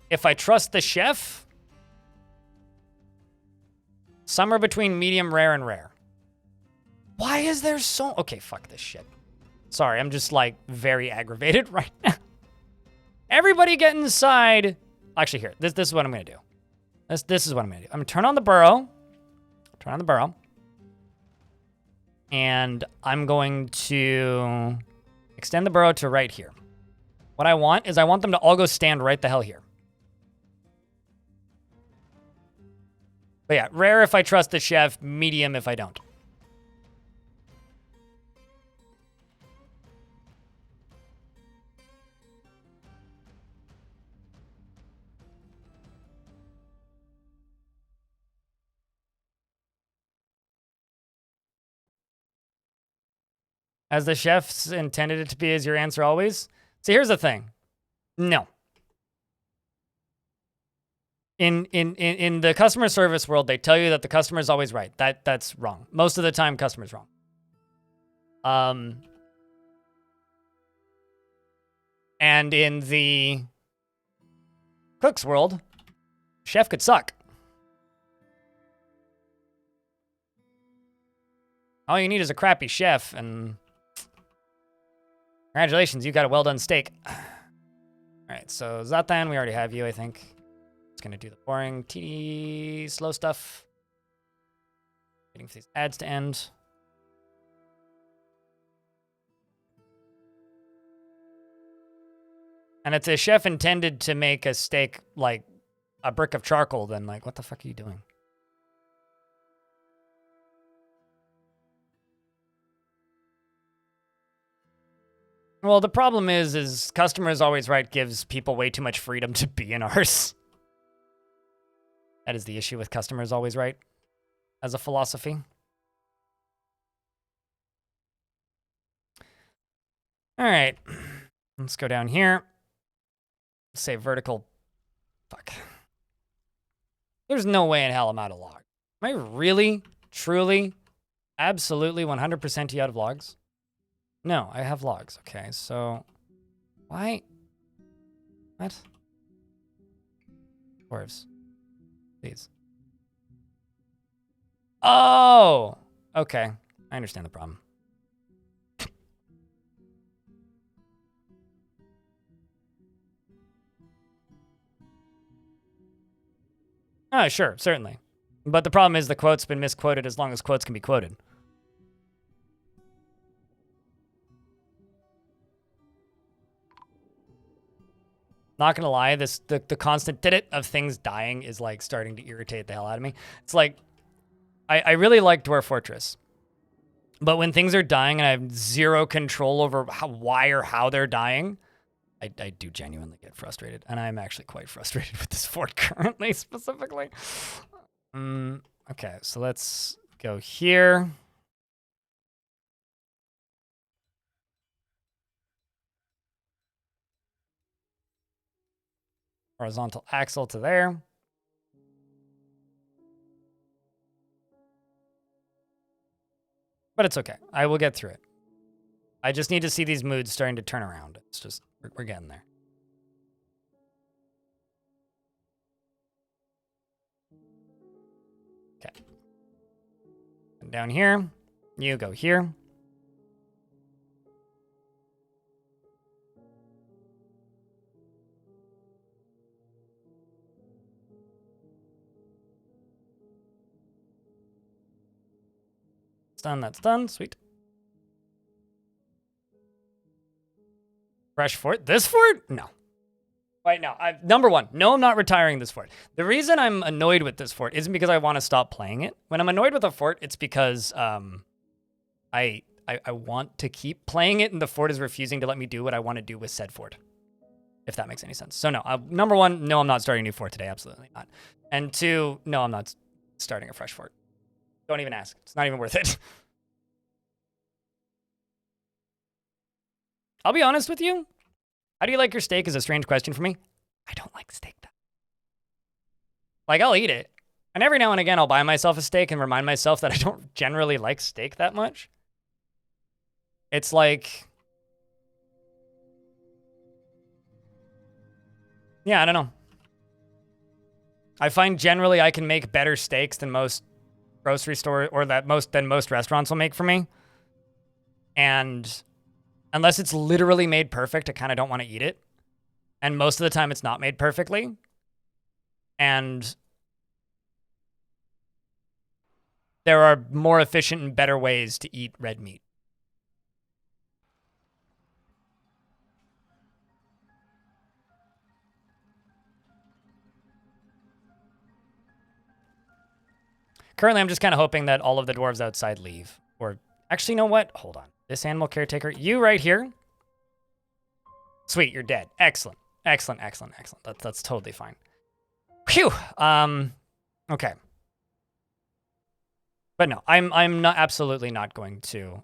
If I trust the chef, somewhere between medium rare and rare. Why is there so... okay, fuck this shit. Sorry, I'm just, like, very aggravated right now. Everybody get inside. Actually, here. This is what I'm going to do. This is what I'm going to do. I'm going to turn on the burrow. Turn on the burrow. And I'm going to extend the burrow to right here. What I want them to all go stand right the hell here. But yeah, rare if I trust the chef, medium if I don't. As the chefs intended it to be, is your answer always? See, here's the thing. No. In the customer service world, they tell you that the customer is always right. That's wrong. Most of the time, customer's wrong. And in the cook's world, chef could suck. All you need is a crappy chef, and congratulations, you got a well-done steak. All right, so Zatan, we already have you, I think. Just gonna do the boring, tedious, slow stuff. Waiting for these ads to end. And if the chef intended to make a steak like a brick of charcoal, then like, what the fuck are you doing? Well, the problem is customers always right gives people way too much freedom to be in ours. That is the issue with customers always right as a philosophy. All right, let's go down here. Say vertical. Fuck. There's no way in hell I'm out of log. Am I really, truly Absolutely 100% you out of logs? No, I have logs. Okay, so why? What? Dwarves. Please. Oh! Okay, I understand the problem. Oh, sure, certainly. But the problem is the quote's been misquoted as long as quotes can be quoted. Not gonna lie, the constant did it of things dying is like starting to irritate the hell out of me. It's like, I really like Dwarf Fortress. But when things are dying and I have zero control over why or how they're dying, I do genuinely get frustrated. And I'm actually quite frustrated with this fort currently, specifically. Okay, so let's go here. Horizontal axle to there. But it's okay. I will get through it. I just need to see these moods starting to turn around. It's just, we're getting there. Okay. And down here, you go here. It's done, that's done, sweet. Fresh fort? This fort? No. Right now, number one, no, I'm not retiring this fort. The reason I'm annoyed with this fort isn't because I want to stop playing it. When I'm annoyed with a fort, it's because I want to keep playing it, and the fort is refusing to let me do what I want to do with said fort. If that makes any sense. So no, number one, no, I'm not starting a new fort today. Absolutely not. And two, no, I'm not starting a fresh fort. Don't even ask. It's not even worth it. I'll be honest with you. How do you like your steak is a strange question for me. I don't like steak that. Like, I'll eat it. And every now and again, I'll buy myself a steak and remind myself that I don't generally like steak that much. It's like... yeah, I don't know. I find generally I can make better steaks than most grocery store or than most restaurants will make for me. And unless it's literally made perfect, I kind of don't want to eat it. And most of the time it's not made perfectly. And there are more efficient and better ways to eat red meat. Currently, I'm just kind of hoping that all of the dwarves outside leave. Or, actually, you know what? Hold on. This animal caretaker, you right here. Sweet, you're dead. Excellent. Excellent, excellent, excellent. That's totally fine. Phew. Okay. But no, I'm not absolutely not going to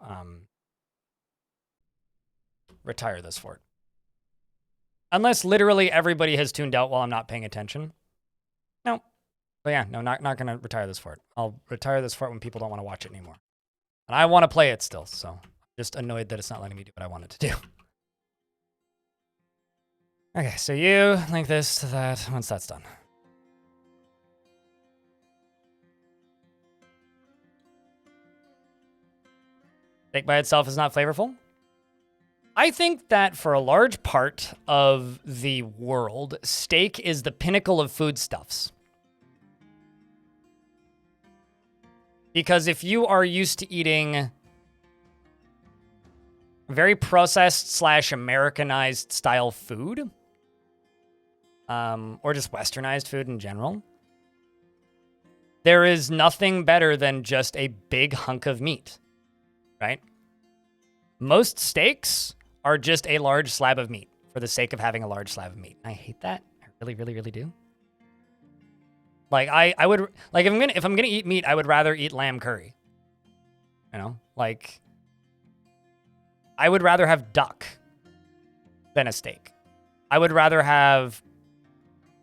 retire this fort. Unless literally everybody has tuned out while I'm not paying attention. No. But yeah, no, not going to retire this fort. I'll retire this fort when people don't want to watch it anymore. And I want to play it still, so I'm just annoyed that it's not letting me do what I wanted to do. Okay, so you link this to that once that's done. Steak by itself is not flavorful. I think that for a large part of the world, steak is the pinnacle of foodstuffs. Because if you are used to eating very processed / Americanized style food, or just westernized food in general, there is nothing better than just a big hunk of meat, right? Most steaks are just a large slab of meat for the sake of having a large slab of meat. I hate that. I really, really, really do. Like I would like if I'm gonna eat meat, I would rather eat lamb curry. You know, like I would rather have duck than a steak. I would rather have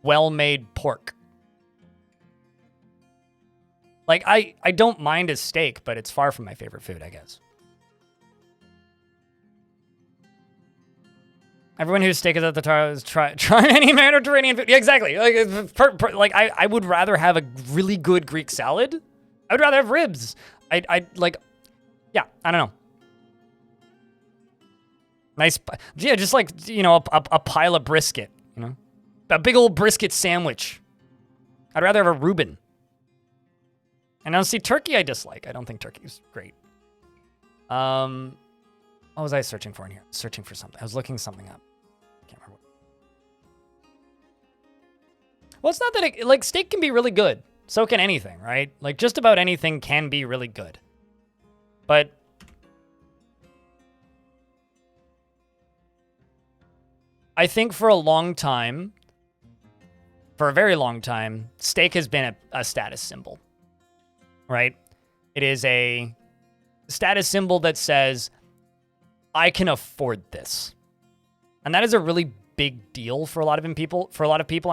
well-made pork. Like, I don't mind a steak, but it's far from my favorite food, I guess. Everyone whose steak is at the top is trying any Mediterranean food. Yeah, exactly. Like, I would rather have a really good Greek salad. I would rather have ribs. I like, yeah, I don't know. Nice, yeah, just like, you know, a pile of brisket, you know? A big old brisket sandwich. I'd rather have a Reuben. And now, see, turkey I dislike. I don't think turkey's great. What was I searching for in here? Searching for something. I was looking something up. Can't remember. Well, it's not that it, like, steak can be really good. So can anything, right? Like, just about anything can be really good. But I think for a long time, for a very long time, steak has been a status symbol, right? It is a status symbol that says, I can afford this. And that is a really big deal for a lot of people,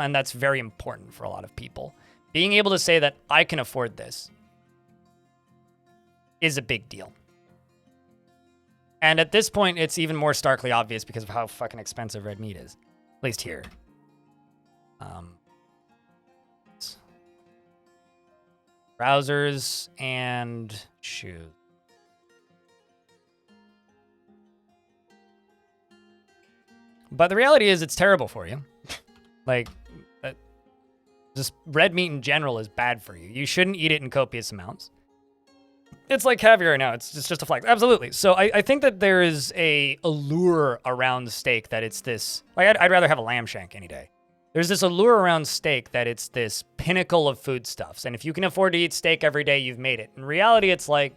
and that's very important for a lot of people. Being able to say that I can afford this is a big deal. And at this point, it's even more starkly obvious because of how fucking expensive red meat is. At least here. Trousers and shoes. But the reality is it's terrible for you. Like, just red meat in general is bad for you. You shouldn't eat it in copious amounts. It's like caviar now. It's just a flex. Absolutely. So I think that there is a allure around steak that it's this... Like, I'd rather have a lamb shank any day. There's this allure around steak that it's this pinnacle of foodstuffs. And if you can afford to eat steak every day, you've made it. In reality, it's like...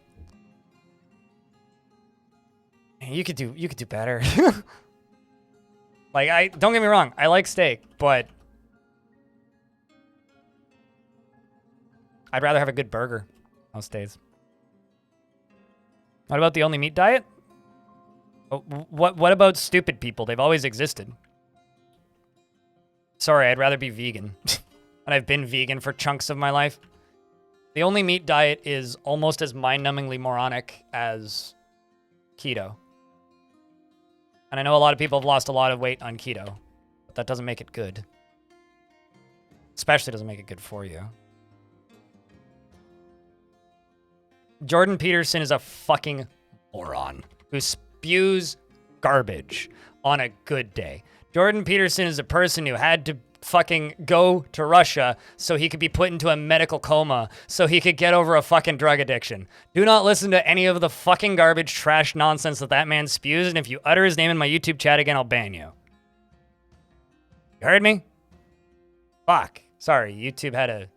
You could do better. Like, don't get me wrong. I like steak, but... I'd rather have a good burger most days. What about the only meat diet? What about stupid people? They've always existed. Sorry, I'd rather be vegan. And I've been vegan for chunks of my life. The only meat diet is almost as mind-numbingly moronic as keto. And I know a lot of people have lost a lot of weight on keto, but that doesn't make it good. Especially doesn't make it good for you. Jordan Peterson is a fucking moron who spews garbage on a good day. Jordan Peterson is a person who had to fucking go to Russia so he could be put into a medical coma so he could get over a fucking drug addiction. Do not listen to any of the fucking garbage, trash nonsense that man spews, and if you utter his name in my YouTube chat again, I'll ban you. You heard me? Fuck. Sorry, YouTube had a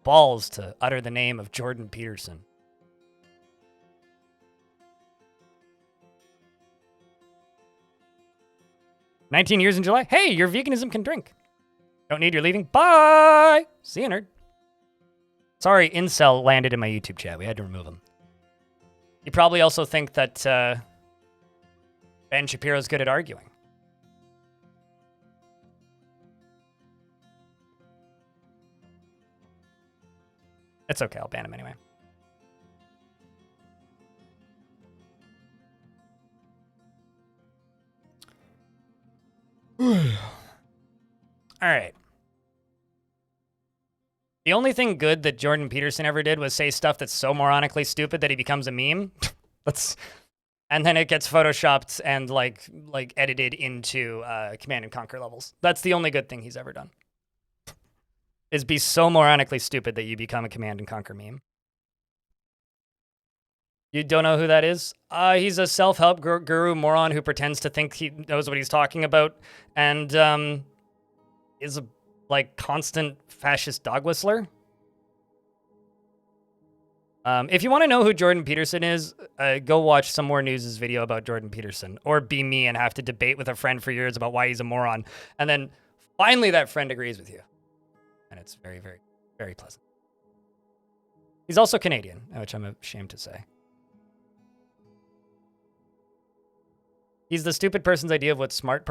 balls to utter the name of Jordan Peterson. "19 years in July. Hey, your veganism can drink. Don't need your leaving. Bye. See you, nerd." Sorry, incel landed in my YouTube chat. We had to remove him. You probably also think that Ben Shapiro's good at arguing. It's okay. I'll ban him anyway. All right. The only thing good that Jordan Peterson ever did was say stuff that's so moronically stupid that he becomes a meme. And then it gets photoshopped and like edited into Command and Conquer levels. That's the only good thing he's ever done. Is be so moronically stupid that you become a Command and Conquer meme. You don't know who that is? He's a self-help guru moron who pretends to think he knows what he's talking about and is a constant fascist dog whistler. If you want to know who Jordan Peterson is, go watch some more News' video about Jordan Peterson, or be me and have to debate with a friend for years about why he's a moron, and then finally that friend agrees with you, and it's very, very, very pleasant. He's also Canadian, which I'm ashamed to say. He's the stupid person's idea of what smart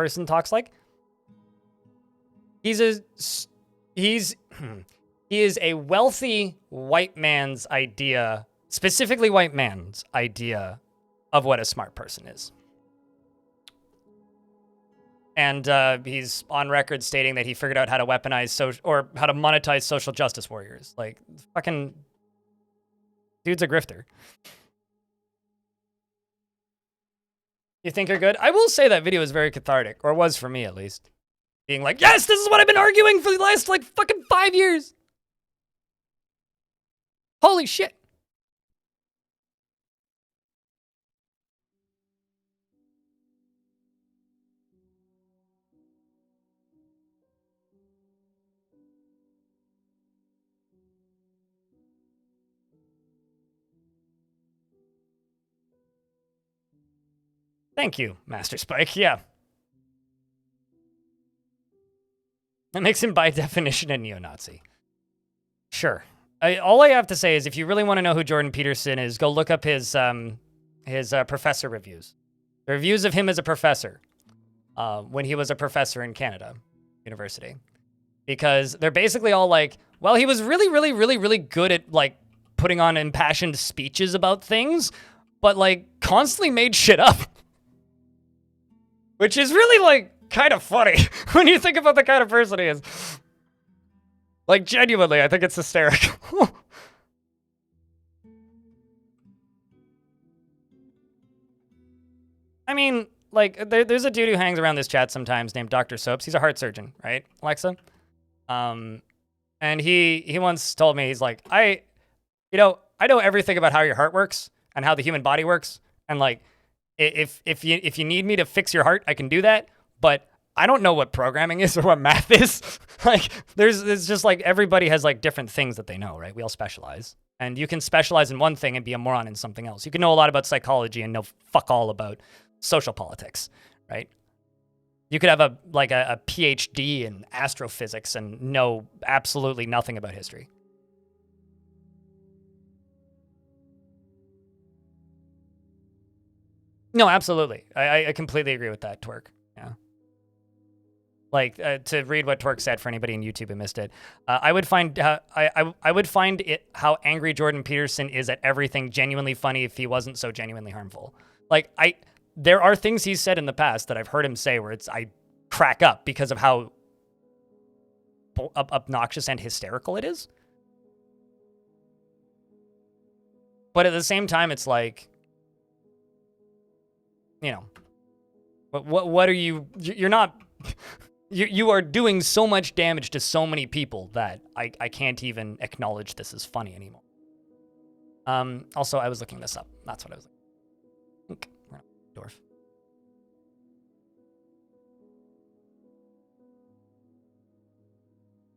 He is a wealthy white man's idea, specifically white man's idea of what a smart person is. And he's on record stating that he figured out how to weaponize or how to monetize social justice warriors. Like, fucking dude's a grifter. You think you're good? I will say that video is very cathartic, or was for me at least. Being like, yes, this is what I've been arguing for the last like fucking 5 years. Holy shit. Thank you, Master Spike. Yeah. That makes him by definition a neo-Nazi. Sure. All I have to say is if you really want to know who Jordan Peterson is, go look up his professor reviews. The reviews of him as a professor when he was a professor in Canada University. Because they're basically all like, well, he was really, really, really, really good at like putting on impassioned speeches about things, but like constantly made shit up. Which is really like kind of funny when you think about the kind of person he is. Like, genuinely, I think it's hysterical. I mean, like, there's a dude who hangs around this chat sometimes named Dr. Soaps. He's a heart surgeon, right, Alexa? And he once told me, he's like, I know everything about how your heart works and how the human body works. And, like, if you need me to fix your heart, I can do that. But I don't know what programming is or what math is. Like, there's just like everybody has like different things that they know, right? We all specialize. And you can specialize in one thing and be a moron in something else. You can know a lot about psychology and know fuck all about social politics, right? You could have a PhD in astrophysics and know absolutely nothing about history. No, absolutely. I completely agree with that, Twerk. Yeah. Like, to read what Twerk said for anybody in YouTube who missed it, I would find I would find it how angry Jordan Peterson is at everything genuinely funny if he wasn't so genuinely harmful. Like, there are things he's said in the past that I've heard him say where I crack up because of how obnoxious and hysterical it is. But at the same time, it's like, you know, what are you're not, you are doing so much damage to so many people that I can't even acknowledge this as funny anymore. Also, I was looking this up. That's what I was looking. Dwarf.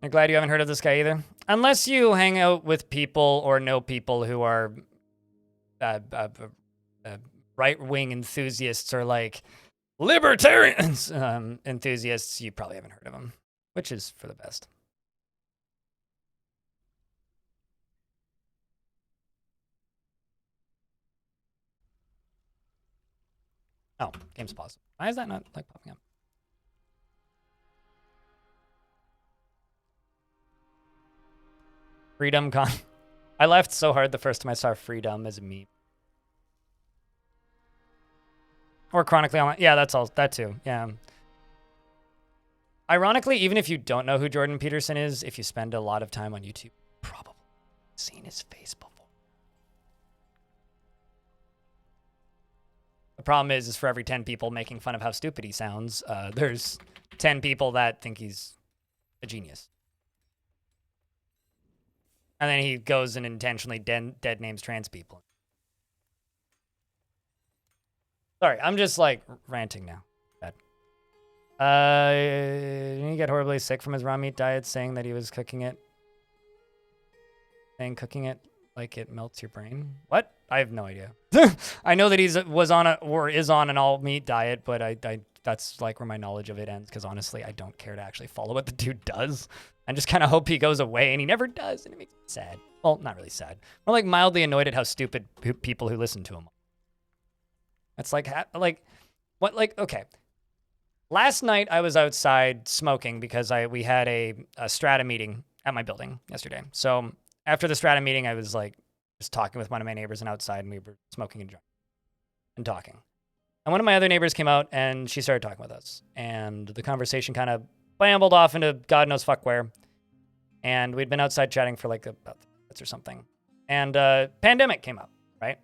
I'm glad you haven't heard of this guy either. Unless you hang out with people or know people who are right-wing enthusiasts or like libertarians enthusiasts, you probably haven't heard of him, which is for the best. Oh, game's paused. Why is that not like popping up? Freedom Con. I laughed so hard the first time I saw Freedom as a meme. Or Chronically Online. Yeah, that's all. That too. Yeah. Ironically, even if you don't know who Jordan Peterson is, if you spend a lot of time on YouTube, probably seen his face before. The problem is for every 10 people making fun of how stupid he sounds, there's 10 people that think he's a genius. And then he goes and intentionally dead names trans people. Sorry, I'm just like ranting now. Bad. Didn't he get horribly sick from his raw meat diet, saying that he was cooking it like it melts your brain? What? I have no idea. I know that is on an all meat diet, but I that's like where my knowledge of it ends, because honestly, I don't care to actually follow what the dude does. I just kind of hope he goes away, and he never does, and it makes me sad. Well, not really sad. More like mildly annoyed at how stupid people who listen to him are. It's like, okay. Last night I was outside smoking because we had a strata meeting at my building yesterday. So after the strata meeting, I was like just talking with one of my neighbors and outside, and we were smoking and talking. And one of my other neighbors came out and she started talking with us. And the conversation kind of bambled off into God knows fuck where. And we'd been outside chatting for like about 3 minutes or something. And pandemic came up, right?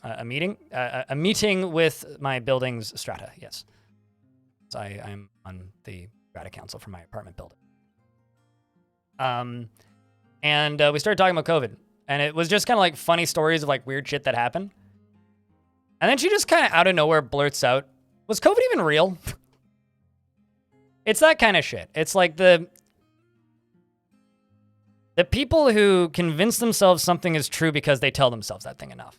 A meeting with my building's strata, yes. So I'm on the strata council for my apartment building. And we started talking about COVID. And it was just kind of like funny stories of like weird shit that happened. And then she just kind of out of nowhere blurts out, was COVID even real? It's that kind of shit. It's like the people who convince themselves something is true because they tell themselves that thing enough.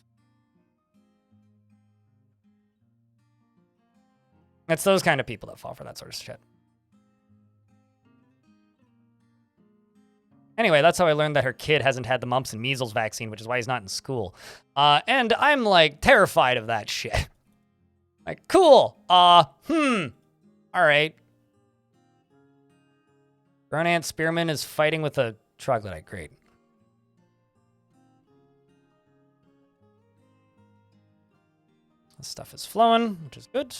It's those kind of people that fall for that sort of shit. Anyway, that's how I learned that her kid hasn't had the mumps and measles vaccine, which is why he's not in school. And I'm like terrified of that shit. Like, cool. All right. Gernant Spearman is fighting with a troglodyte. Great. This stuff is flowing, which is good.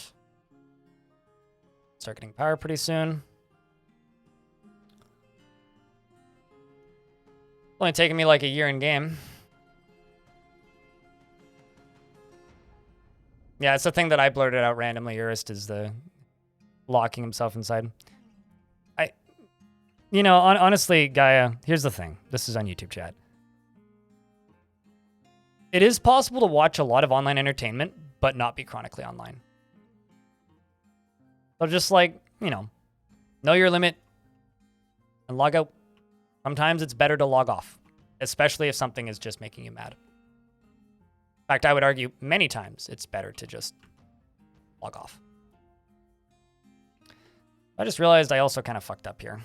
Start getting power pretty soon. Only taking me like a year in game. Yeah, it's the thing that I blurted out randomly, Urist, is the locking himself inside. Honestly, Gaia, here's the thing. This is on YouTube chat. It is possible to watch a lot of online entertainment, but not be chronically online. So just like, know your limit and log out. Sometimes it's better to log off, especially if something is just making you mad. In fact, I would argue many times it's better to just log off. I just realized I also kind of fucked up here.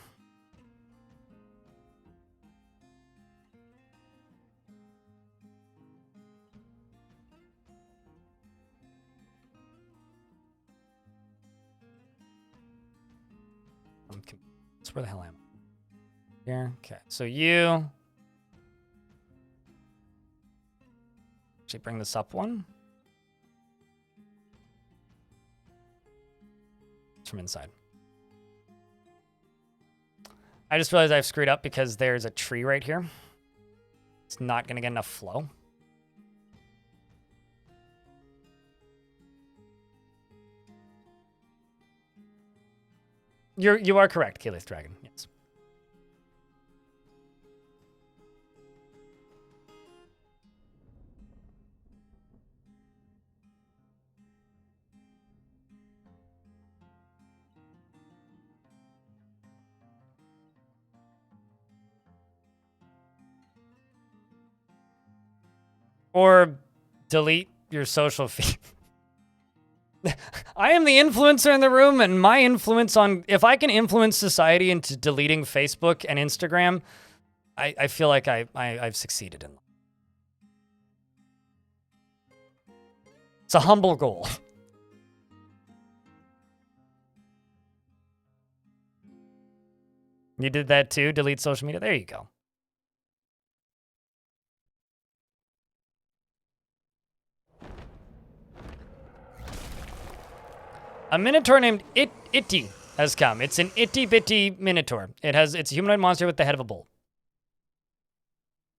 Where the hell am I? Here. Okay. So you actually bring this up one. It's from inside. I just realized I've screwed up because there's a tree right here. It's not going to get enough flow. You are correct, Keyleth Dragon. Yes. Or delete your social feed. I am the influencer in the room, and my influence on... If I can influence society into deleting Facebook and Instagram, I feel like I've succeeded in. It's a humble goal. You did that too? Delete social media? There you go. A minotaur named Itty has come. It's an itty-bitty minotaur. It's a humanoid monster with the head of a bull.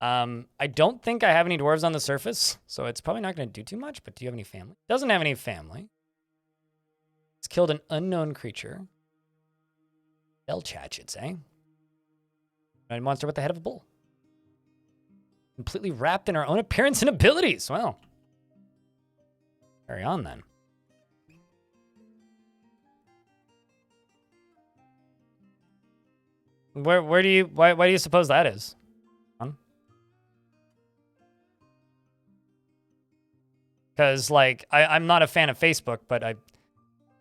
I don't think I have any dwarves on the surface, so it's probably not going to do too much, but do you have any family? Doesn't have any family. It's killed an unknown creature. Elchat, should say. A monster with the head of a bull. Completely wrapped in our own appearance and abilities. Well. Carry on, then. Why do you suppose that is? Because, like, I'm not a fan of Facebook, but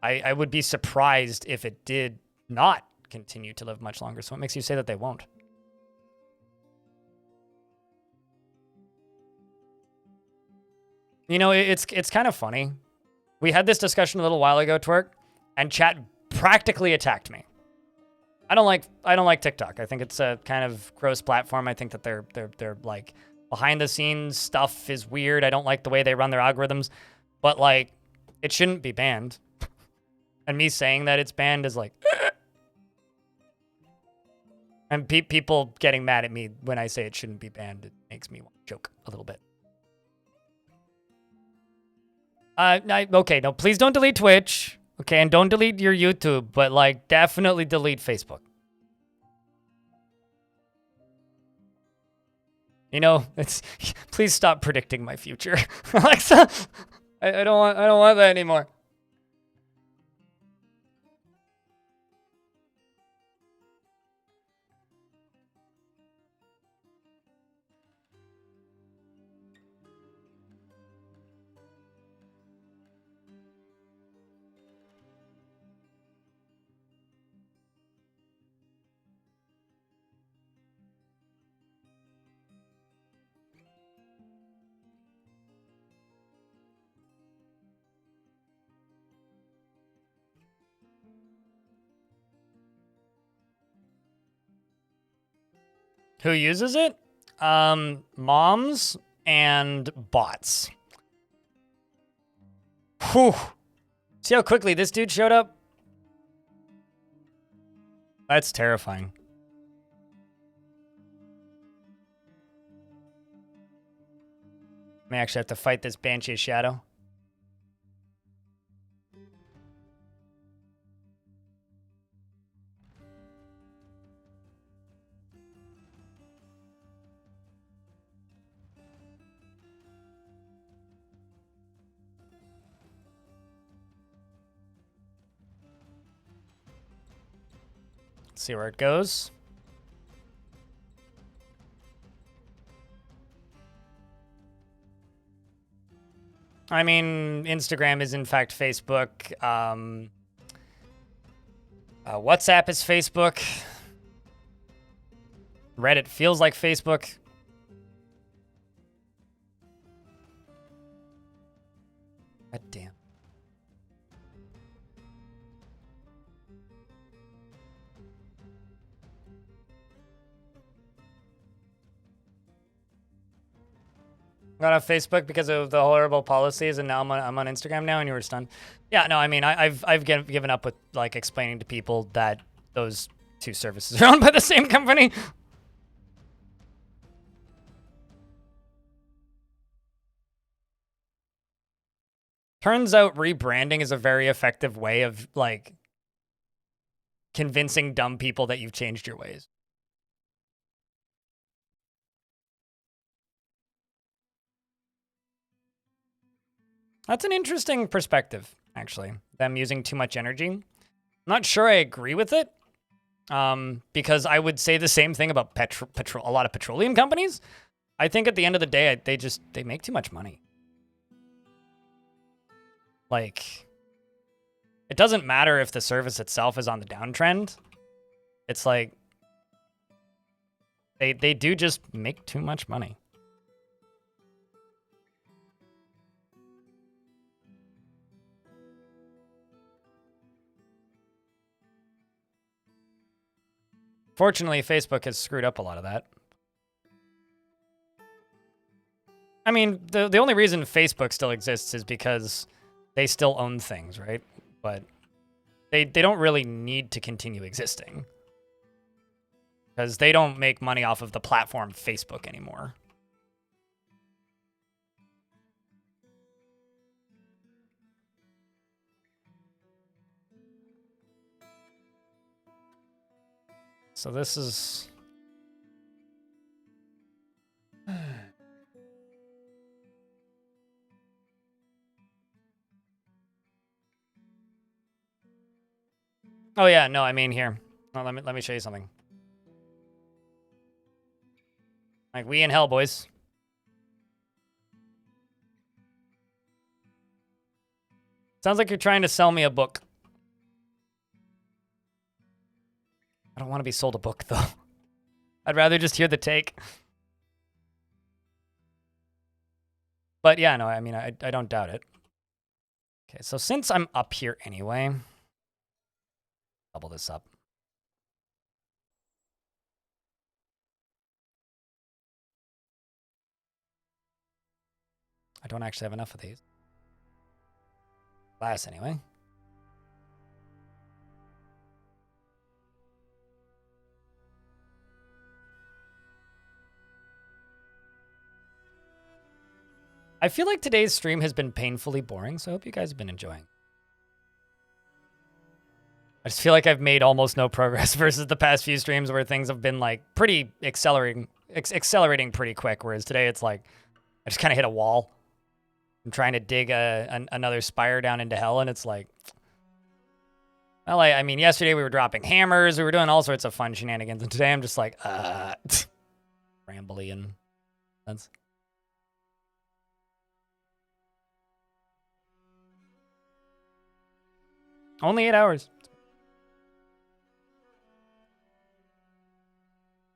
I would be surprised if it did not continue to live much longer. So what makes you say that they won't? You know, it's kind of funny. We had this discussion a little while ago, Twerk, and chat practically attacked me. I don't like TikTok. I think it's a kind of gross platform. I think that they're like behind the scenes stuff is weird. I don't like the way they run their algorithms, but like it shouldn't be banned. And me saying that it's banned is like, and people getting mad at me when I say it shouldn't be banned, it makes me want to joke a little bit. Okay, no, please don't delete Twitch. Okay, and don't delete your YouTube, but like definitely delete Facebook. You know, it's please stop predicting my future. Alexa, I don't want that anymore. Who uses it? Moms and bots. Whew. See how quickly this dude showed up? That's terrifying. May actually have to fight this Banshee Shadow. Let's see where it goes. I mean, Instagram is in fact Facebook. WhatsApp is Facebook. Reddit feels like Facebook. God damn. Got off Facebook because of the horrible policies, and now I'm on Instagram now, and you were stunned. Yeah, no, I mean, I've given up with like explaining to people that those two services are owned by the same company. Turns out rebranding is a very effective way of like convincing dumb people that you've changed your ways. That's an interesting perspective, actually. Them using too much energy. I'm not sure I agree with it, because I would say the same thing about a lot of petroleum companies. I think at the end of the day, they make too much money. Like, it doesn't matter if the service itself is on the downtrend. It's like, they do just make too much money. Fortunately, Facebook has screwed up a lot of that. I mean, the only reason Facebook still exists is because they still own things, right? But they don't really need to continue existing. Because they don't make money off of the platform Facebook anymore. So this is... Oh yeah, no, I mean here. No, let me show you something. Like, we in hell, boys. Sounds like you're trying to sell me a book. I don't want to be sold a book, though. I'd rather just hear the take. But yeah, no, I mean, I don't doubt it. Okay, so since I'm up here anyway, double this up. I don't actually have enough of these. Glass, anyway. I feel like today's stream has been painfully boring, so I hope you guys have been enjoying. I just feel like I've made almost no progress versus the past few streams where things have been like pretty accelerating pretty quick, whereas today it's like I just kind of hit a wall. I'm trying to dig another spire down into hell, and it's like, well, I mean, yesterday we were dropping hammers, we were doing all sorts of fun shenanigans, and today I'm just like, rambly and that's. Only 8 hours.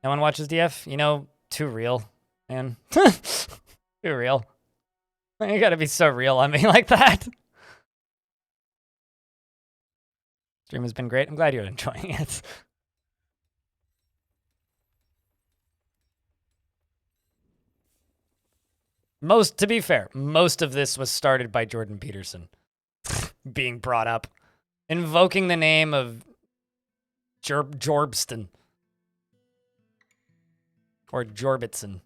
No one watches DF? You know, too real, man. Too real. You gotta be so real on me like that. Stream has been great. I'm glad you're enjoying it. To be fair, most of this was started by Jordan Peterson being brought up. Invoking the name of Jorbston. Or Jorbitson.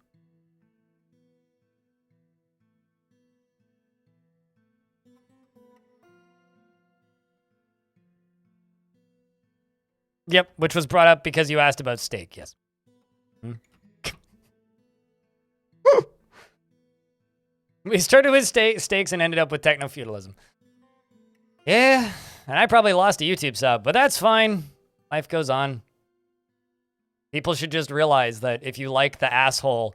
Yep, which was brought up because you asked about steak, yes. Hmm. We started with steaks and ended up with techno-feudalism. Yeah. And I probably lost a YouTube sub, but that's fine. Life goes on. People should just realize that if you like the asshole,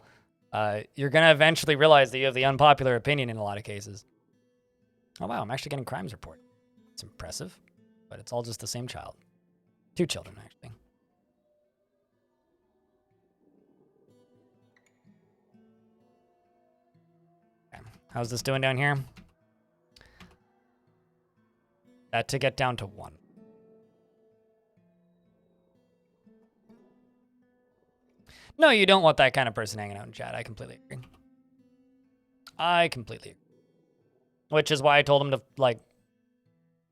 you're going to eventually realize that you have the unpopular opinion in a lot of cases. Oh, wow, I'm actually getting crimes report. It's impressive, but it's all just the same child. 2 children, actually. Okay. How's this doing down here? That to get down to 1. No, you don't want that kind of person hanging out in chat. I completely agree. I completely agree. Which is why I told him to, like,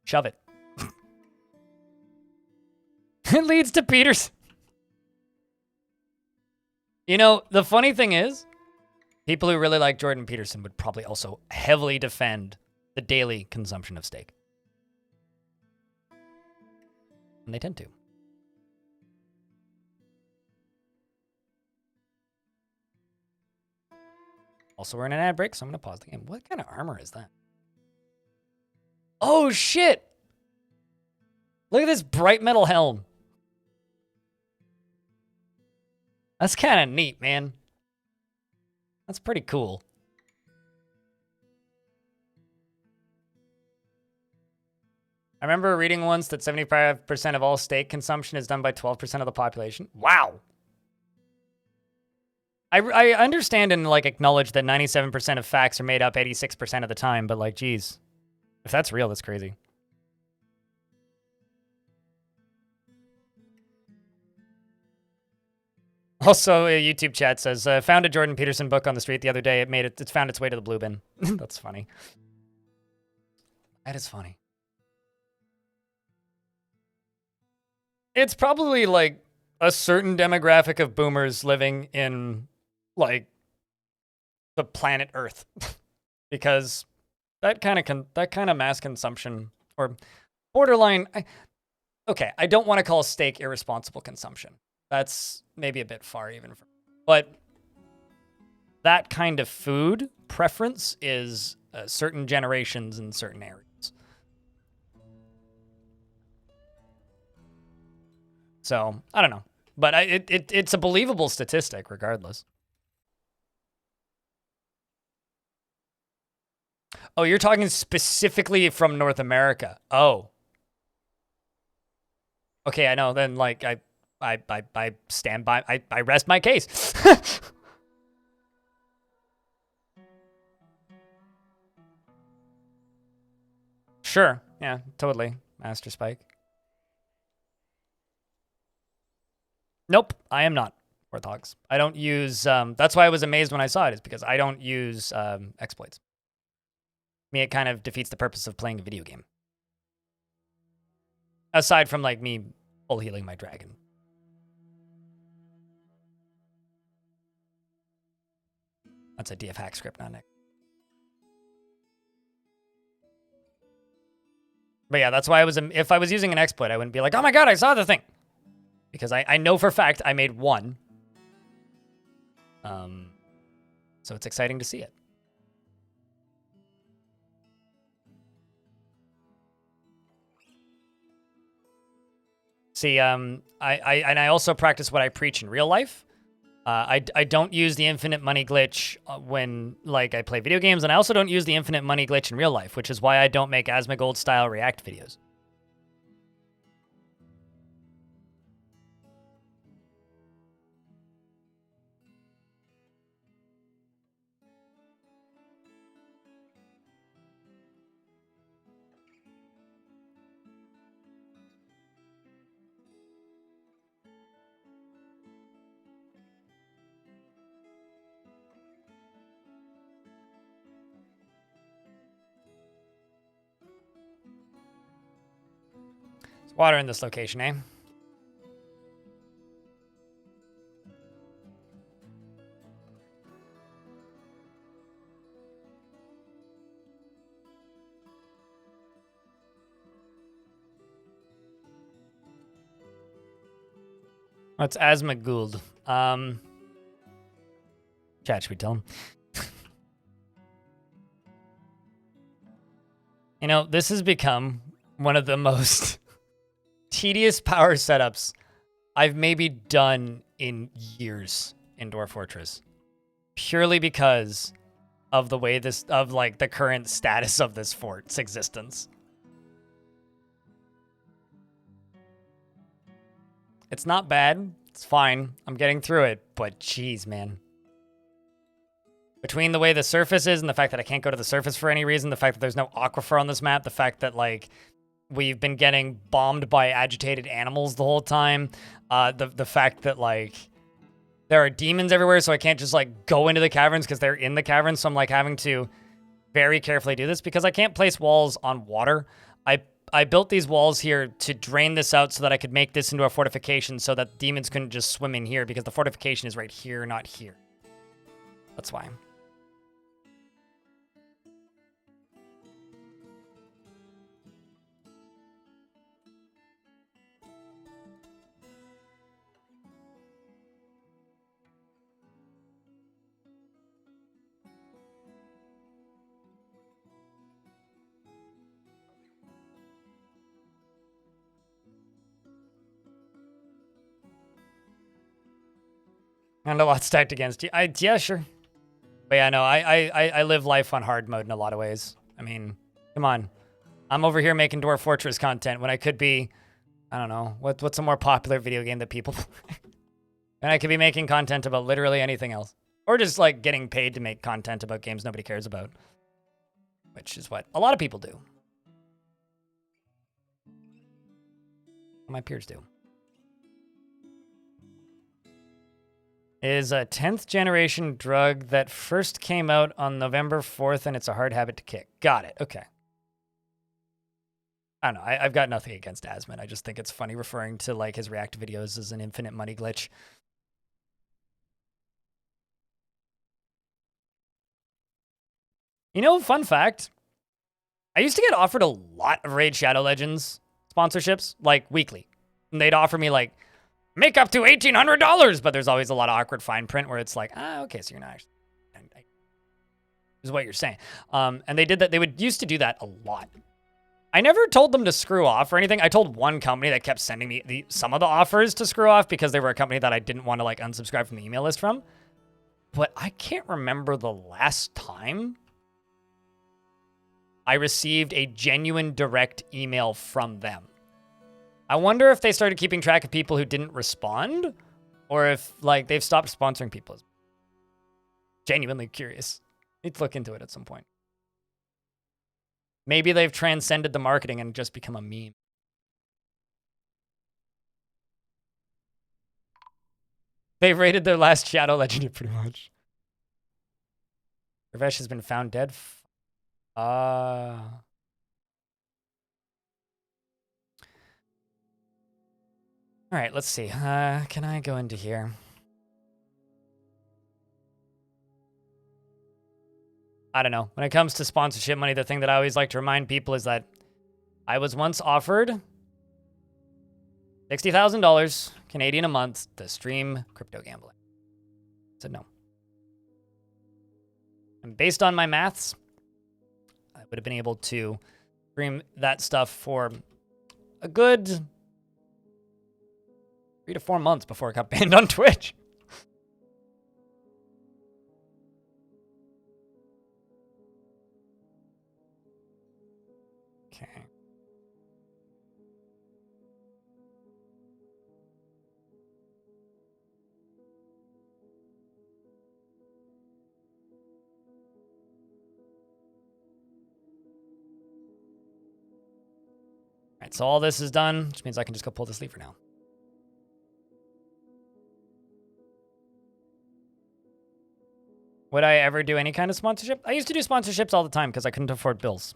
shove it. It leads to Peters. You know, the funny thing is, people who really like Jordan Peterson would probably also heavily defend the daily consumption of steak. And they tend to. Also, we're in an ad break, so I'm going to pause the game. What kind of armor is that? Oh, shit! Look at this bright metal helm. That's kind of neat, man. That's pretty cool. I remember reading once that 75% of all steak consumption is done by 12% of the population. Wow. I understand and, like, acknowledge that 97% of facts are made up 86% of the time, but, like, geez. If that's real, that's crazy. Also, a YouTube chat says, found a Jordan Peterson book on the street the other day. It's found its way to the blue bin. That's funny. That is funny. It's probably, like, a certain demographic of boomers living in, like, the planet Earth. Because that kind of mass consumption, or borderline... Okay, I don't want to call steak irresponsible consumption. That's maybe a bit far even. But that kind of food preference is certain generations in certain areas. So, I don't know. But it's a believable statistic regardless. Oh, you're talking specifically from North America. Oh. Okay, I know. Then, like, I stand by, I rest my case. Sure. Yeah, totally. Master Spike. Nope, I am not Orthogs. I don't use, that's why I was amazed when I saw it, is because I don't use exploits. me, it kind of defeats the purpose of playing a video game. Aside from, like, me full healing my dragon. That's a DF hack script, not Nick. But yeah, that's why if I was using an exploit, I wouldn't be like, oh my god, I saw the thing. Because I know for a fact I made one. So it's exciting to see it. See, I also practice what I preach in real life. I don't use the infinite money glitch when, like, I play video games, and I also don't use the infinite money glitch in real life, which is why I don't make Asmongold style React videos. There's water in this location, eh? What's Asmongold? Chat, should we tell him? You know, this has become one of the most tedious power setups I've maybe done in years in Dwarf Fortress. Purely because of the way like, the current status of this fort's existence. It's not bad. It's fine. I'm getting through it, but jeez, man. Between the way the surface is and the fact that I can't go to the surface for any reason, the fact that there's no aquifer on this map, the fact that, like, we've been getting bombed by agitated animals the whole time, the fact that, like, there are demons everywhere, so I can't just, like, go into the caverns because they're in the caverns, so I'm, like, having to very carefully do this because I can't place walls on water. I built these walls here to drain this out so that I could make this into a fortification so that demons couldn't just swim in here because the fortification is right here, not here. That's why. And a lot stacked against you. Yeah, sure. But yeah, no, I live life on hard mode in a lot of ways. I mean, come on. I'm over here making Dwarf Fortress content when I could be, I don't know, what's a more popular video game that people play? And I could be making content about literally anything else. Or just, like, getting paid to make content about games nobody cares about. Which is what a lot of people do. My peers do. Is a 10th generation drug that first came out on November 4th, and it's a hard habit to kick. Got it. Okay. I don't know. I've got nothing against Asmon. I just think it's funny referring to, like, his React videos as an infinite money glitch. You know, fun fact. I used to get offered a lot of Raid Shadow Legends sponsorships, like, weekly. And they'd offer me, like, make up to $1,800, but there's always a lot of awkward fine print where it's like, okay, so you're not actually, is what you're saying. And they did that. They used to do that a lot. I never told them to screw off or anything. I told one company that kept sending me some of the offers to screw off because they were a company that I didn't want to, like, unsubscribe from the email list from. But I can't remember the last time I received a genuine direct email from them. I wonder if they started keeping track of people who didn't respond, or if, like, they've stopped sponsoring people. Genuinely curious. Need to look into it at some point. Maybe they've transcended the marketing and just become a meme. They've rated their last Shadow Legendary pretty much. Ravesh has been found dead. All right, let's see. Can I go into here? I don't know. When it comes to sponsorship money, the thing that I always like to remind people is that I was once offered $60,000 Canadian a month to stream crypto gambling. I said no. And based on my maths, I would have been able to stream that stuff for a good 3 to 4 months before it got banned on Twitch. Okay. All right, so all this is done, which means I can just go pull this lever now. Would I ever do any kind of sponsorship? I used to do sponsorships all the time because I couldn't afford bills.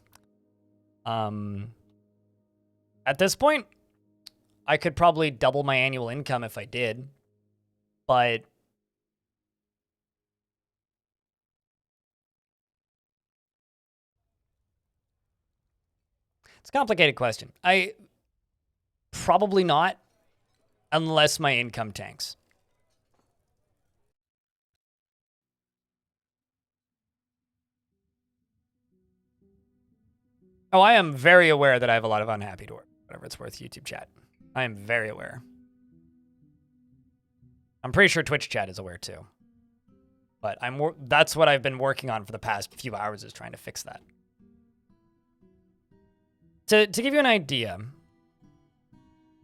At this point, I could probably double my annual income if I did, but it's a complicated question. Probably not, unless my income tanks. Oh, I am very aware that I have a lot of unhappy Dwarf, whatever it's worth, YouTube chat. I am very aware. I'm pretty sure Twitch chat is aware too. But that's what I've been working on for the past few hours, is trying to fix that. To give you an idea,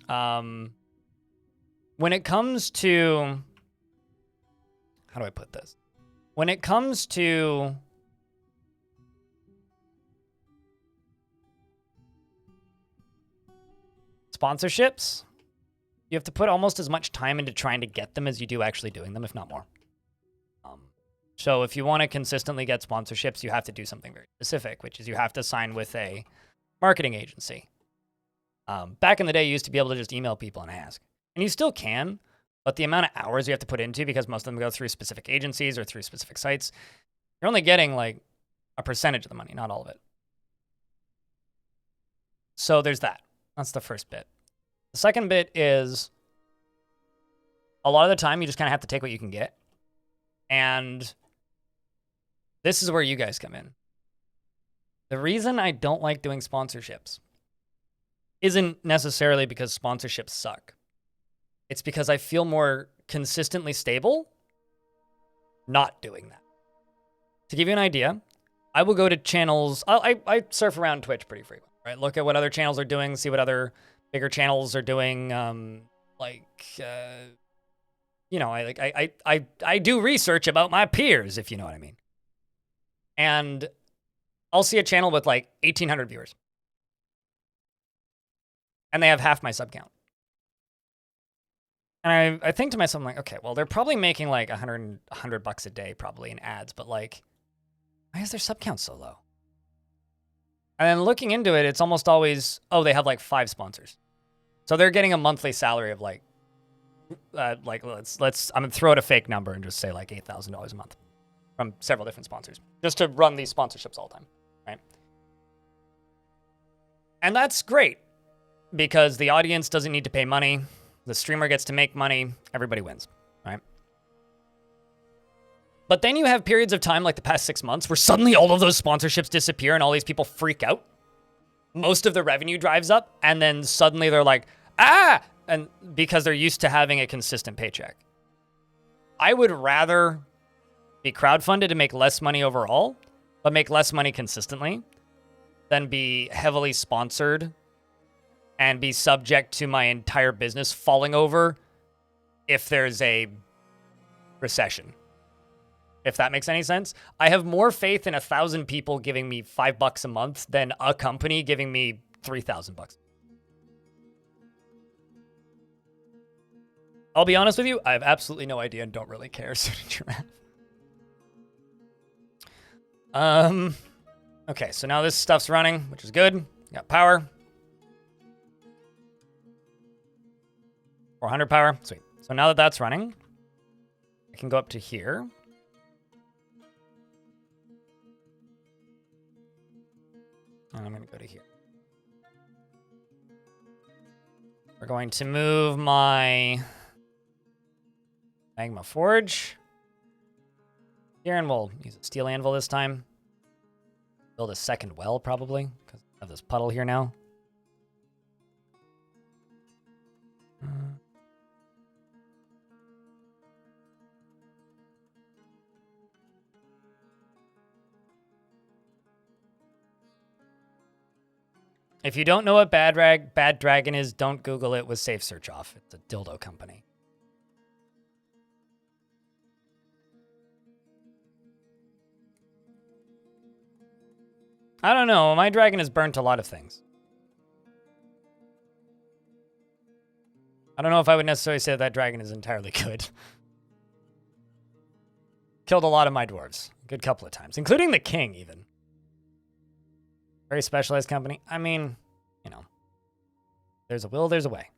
when it comes to, how do I put this? When it comes to sponsorships, you have to put almost as much time into trying to get them as you do actually doing them, if not more. So if you want to consistently get sponsorships, you have to do something very specific, which is you have to sign with a marketing agency. Back in the day, you used to be able to just email people and ask. And you still can, but the amount of hours you have to put into, because most of them go through specific agencies or through specific sites, you're only getting like a percentage of the money, not all of it. So there's that. That's the first bit. The second bit is a lot of the time you just kind of have to take what you can get. And this is where you guys come in. The reason I don't like doing sponsorships isn't necessarily because sponsorships suck. It's because I feel more consistently stable not doing that. To give you an idea, I will go to channels. I surf around Twitch pretty frequently, right? Look at what other channels are doing, see what other bigger channels are doing. You know, I do research about my peers, if you know what I mean. And I'll see a channel with like 1,800 viewers. And they have half my sub count. And I think to myself, I'm like, okay, well, they're probably making like $100 a day probably in ads, but like, why is their sub count so low? And then looking into it, it's almost always, oh, they have like 5 sponsors. So they're getting a monthly salary of like let's I'm gonna throw out a fake number and just say like $8,000 a month from several different sponsors just to run these sponsorships all the time, right? And that's great because the audience doesn't need to pay money, the streamer gets to make money, everybody wins, right? But then you have periods of time like the past 6 months where suddenly all of those sponsorships disappear and all these people freak out. Most of the revenue drives up and then suddenly they're like, ah! And because they're used to having a consistent paycheck. I would rather be crowdfunded to make less money overall, but make less money consistently, than be heavily sponsored and be subject to my entire business falling over if there's a recession. If that makes any sense. I have more faith in 1,000 people giving me $5 a month than a company giving me $3,000. I'll be honest with you, I have absolutely no idea and don't really care. So did Giraffe. Okay, so now this stuff's running, which is good. Got power. 400 power. Sweet. So now that that's running, I can go up to here. And I'm going to go to here. We're going to move my magma forge here, and we'll use a steel anvil this time. Build a second well, probably, because I have this puddle here now. If you don't know what Bad Dragon is, don't Google it with Safe Search off. It's a dildo company. I don't know. My dragon has burnt a lot of things. I don't know if I would necessarily say that dragon is entirely good. Killed a lot of my dwarves. A good couple of times. Including the king, even. Very specialized company. I mean, you know. There's a will, there's a way.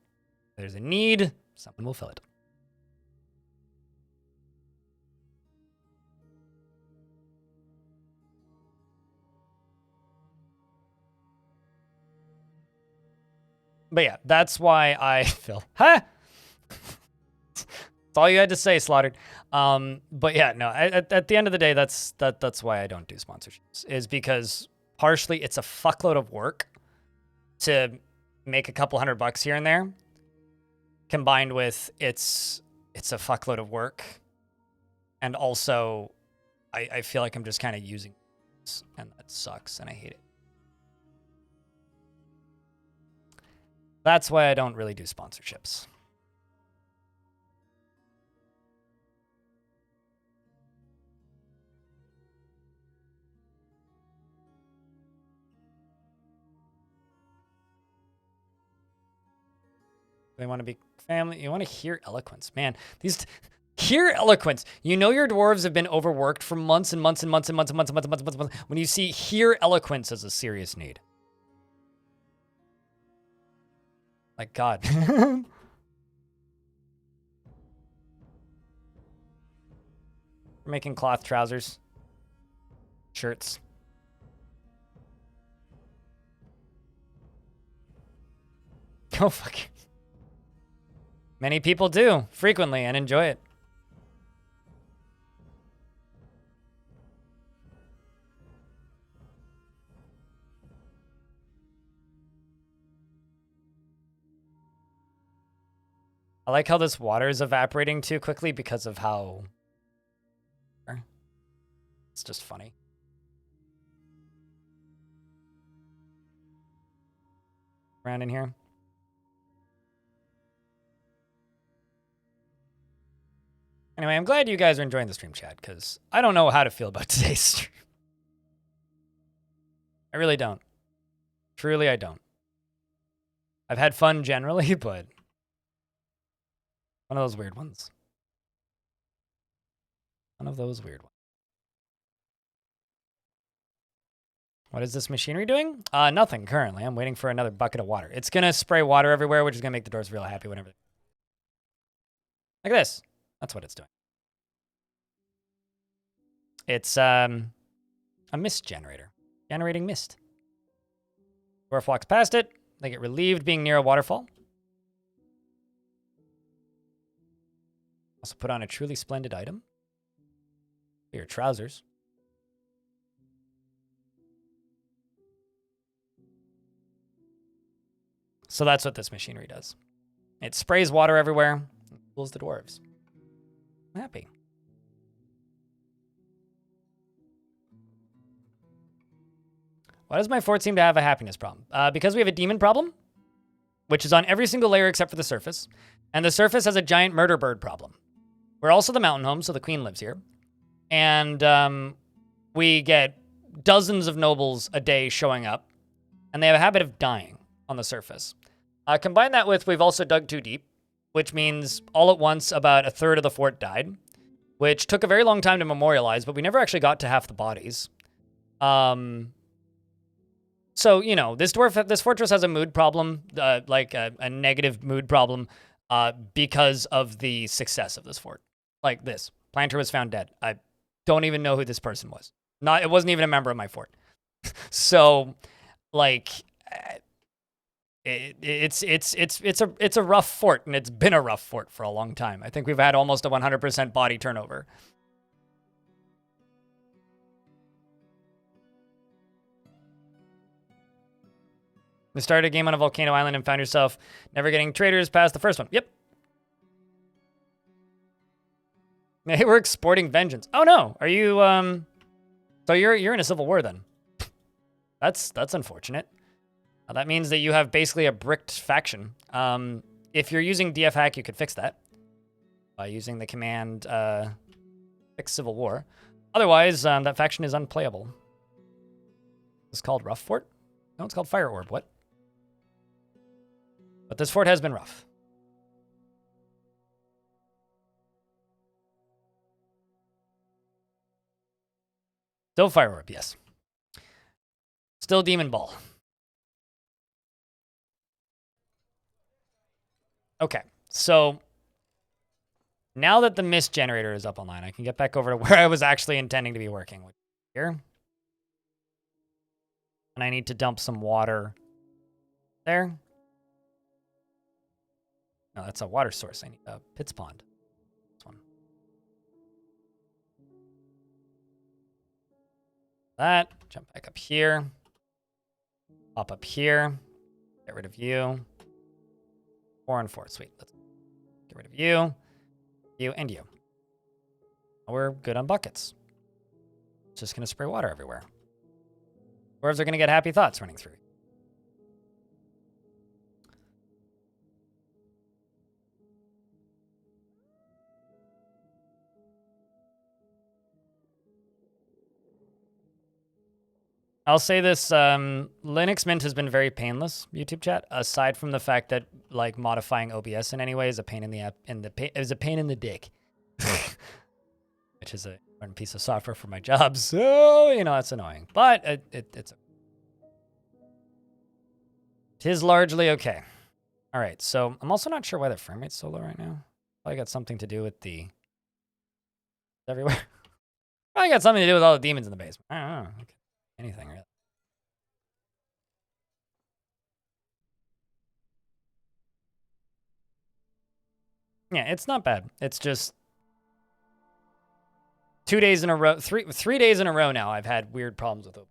There's a need, someone will fill it. But yeah, that's why I feel. Huh? That's all you had to say, Slaughtered. But yeah, no. At the end of the day, that's why I don't do sponsorships. Is because partially it's a fuckload of work to make a couple $100 here and there, combined with it's a fuckload of work, and also I feel like I'm just kind of using this, and that sucks, and I hate it. That's why I don't really do sponsorships. They want to be family. You want to hear eloquence. Man, hear eloquence. You know your dwarves have been overworked for months and months and months and months and months and months and months and months. When you see hear eloquence as a serious need. Like God. We're making cloth trousers. Shirts. Oh, fuck. Many people do, frequently, and enjoy it. I like how this water is evaporating too quickly because of how... It's just funny. Around in here. Anyway, I'm glad you guys are enjoying the stream, chat, because I don't know how to feel about today's stream. I really don't. Truly, I don't. I've had fun generally, but one of those weird ones. One of those weird ones. What is this machinery doing? Nothing currently. I'm waiting for another bucket of water. It's going to spray water everywhere, which is going to make the doors real happy whenever. Like this. That's what it's doing. It's a mist generator. Generating mist. Dwarf walks past it. They get relieved being near a waterfall. Also put on a truly splendid item. Your trousers. So that's what this machinery does. It sprays water everywhere. And cools the dwarves. I'm happy. Why does my fort seem to have a happiness problem? Because we have a demon problem, which is on every single layer except for the surface. And the surface has a giant murder bird problem. We're also the mountain home, so the queen lives here. And we get dozens of nobles a day showing up. And they have a habit of dying on the surface. Combine that with we've also dug too deep, which means all at once about a third of the fort died, which took a very long time to memorialize, but we never actually got to half the bodies. So, you know, this fortress has a mood problem, like a negative mood problem, because of the success of this fort. Like this. Planter was found dead. I don't even know who this person was. It wasn't even a member of my fort. So, like, it's a rough fort, and it's been a rough fort for a long time. I think we've had almost a 100% body turnover. You started a game on a volcano island and found yourself never getting traders past the first one. Yep. Hey, we're exporting vengeance. Oh no, are you so you're in a civil war then? That's unfortunate. That means that you have basically a bricked faction. If you're using DF hack, you could fix that by using the command fix civil war. Otherwise, that faction is unplayable. It's called Rough Fort. No, it's called FireOrb. What? But this fort has been rough. Still FireOrb, yes. Still Demon Ball. Okay, so now that the mist generator is up online, I can get back over to where I was actually intending to be working, which is here. And I need to dump some water there. No, that's a water source. I need a Pitts Pond. This one. That. Jump back up here. Pop up here. Get rid of you. 4 and 4. Sweet. Let's get rid of you. You and you. We're good on buckets. Just going to spray water everywhere. Dwarves are going to get happy thoughts running through. I'll say this, Linux Mint has been very painless, YouTube chat, aside from the fact that, like, modifying OBS in any way is a pain in the is a pain in the dick. Which is a important piece of software for my job, so, you know, that's annoying. But it's... Tis largely okay. All right, so I'm also not sure why the frame rate's so low right now. Probably got something to do with the... Everywhere. Probably got something to do with all the demons in the basement. I don't know. Okay. Anything, really. Yeah, it's not bad. It's just 2 days in a row, three days in a row now, I've had weird problems with OBS.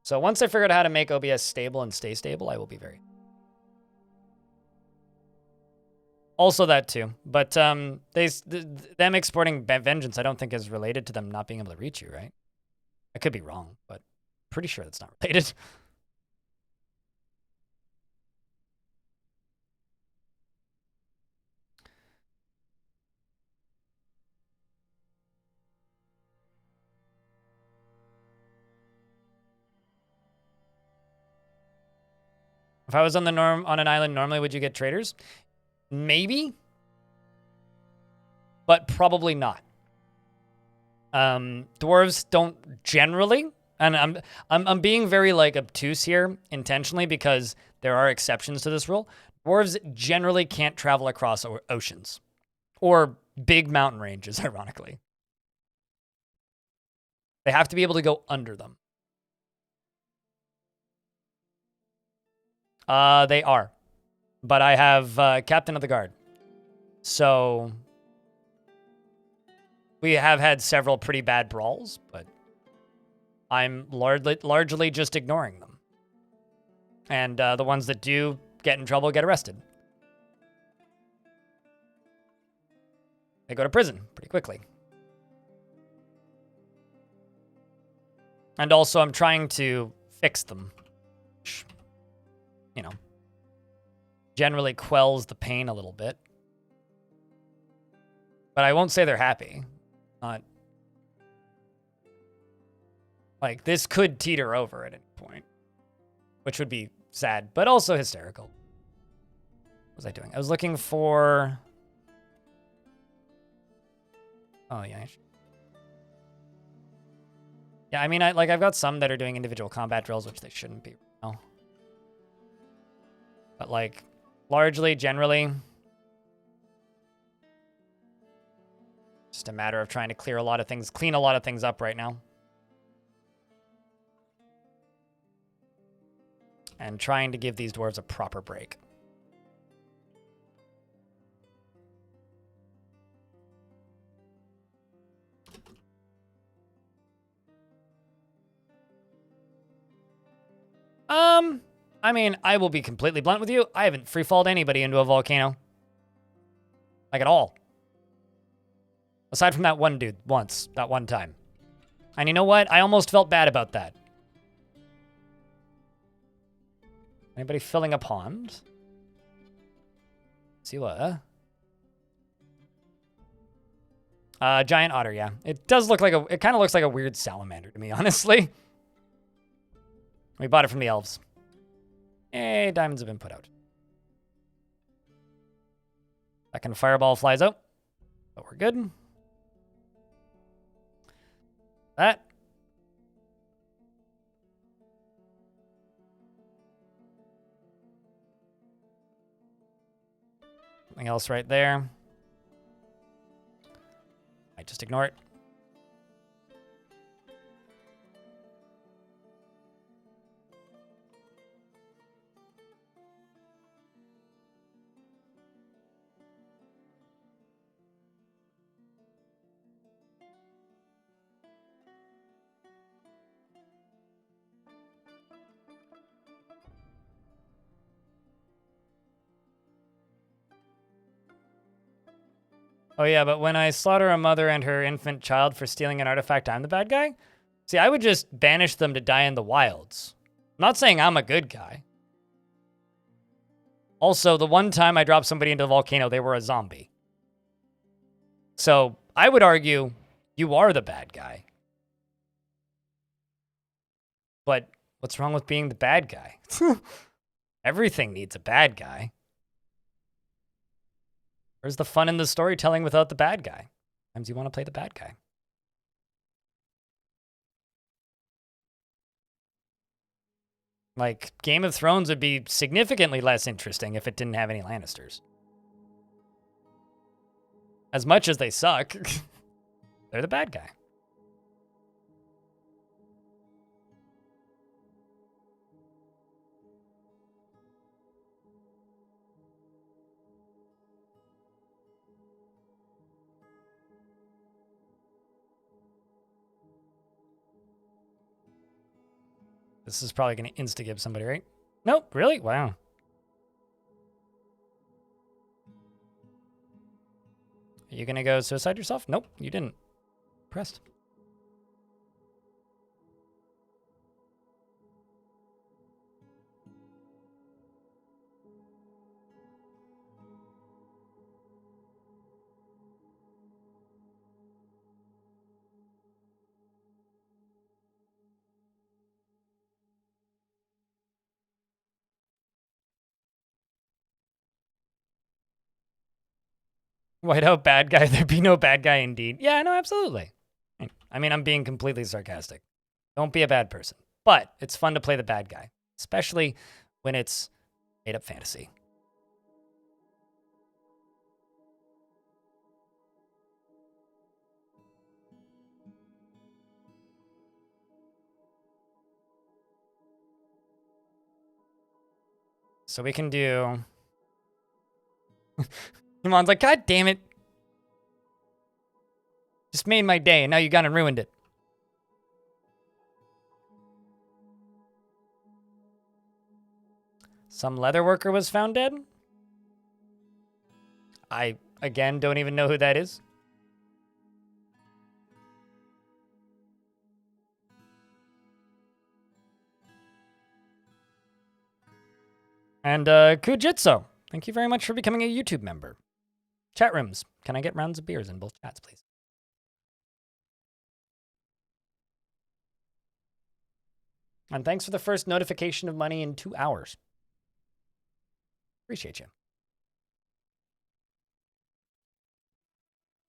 So once I figure out how to make OBS stable and stay stable, I will be very... Also that too. But them exporting vengeance, I don't think is related to them not being able to reach you, right? I could be wrong, but pretty sure that's not related. If I was on an island, normally would you get traders? Maybe, but probably not. Dwarves don't generally, and I'm being very like obtuse here intentionally because there are exceptions to this rule. Dwarves generally can't travel across oceans or big mountain ranges, ironically. They have to be able to go under them. They are, but I have Captain of the Guard, so we have had several pretty bad brawls, but I'm largely just ignoring them. And the ones that do get in trouble get arrested. They go to prison pretty quickly. And also I'm trying to fix them. Which, you know, generally quells the pain a little bit. But I won't say they're happy. Not like this could teeter over at any point, which would be sad, but also hysterical. What was I doing? I was looking for... Oh, yeah. Yeah, I mean, I've got some that are doing individual combat drills, which they shouldn't be. No. But like, largely, generally, just a matter of trying to clear a lot of things, clean a lot of things up right now. And trying to give these dwarves a proper break. I mean, I will be completely blunt with you. I haven't free-falled anybody into a volcano. Like, at all. Aside from that one dude, once. That one time. And you know what? I almost felt bad about that. Anybody filling a pond? Sila. Giant otter, yeah. It does look like it kind of looks like a weird salamander to me, honestly. We bought it from the elves. Hey, diamonds have been put out. Second fireball flies out. But we're good. That. Something else right there. I just ignore it. Oh yeah, but when I slaughter a mother and her infant child for stealing an artifact, I'm the bad guy? See, I would just banish them to die in the wilds. I'm not saying I'm a good guy. Also, the one time I dropped somebody into the volcano, they were a zombie. So, I would argue you are the bad guy. But what's wrong with being the bad guy? Everything needs a bad guy. Where's the fun in the storytelling without the bad guy? Sometimes you want to play the bad guy. Like, Game of Thrones would be significantly less interesting if it didn't have any Lannisters. As much as they suck, they're the bad guy. This is probably going to insta-give somebody, right? Nope, really? Wow. Are you going to go suicide yourself? Nope, you didn't. Pressed. Whiteout bad guy, there'd be no bad guy indeed. Yeah, no, absolutely. I mean, I'm being completely sarcastic. Don't be a bad person. But it's fun to play the bad guy, especially when it's made-up fantasy. So we can do... Iman's like, God damn it. Just made my day, and now you gone and ruined it. Some leather worker was found dead? I, again, don't even know who that is. And Kujitsu, thank you very much for becoming a YouTube member. Chat rooms, can I get rounds of beers in both chats, please? And thanks for the first notification of money in 2 hours. Appreciate you.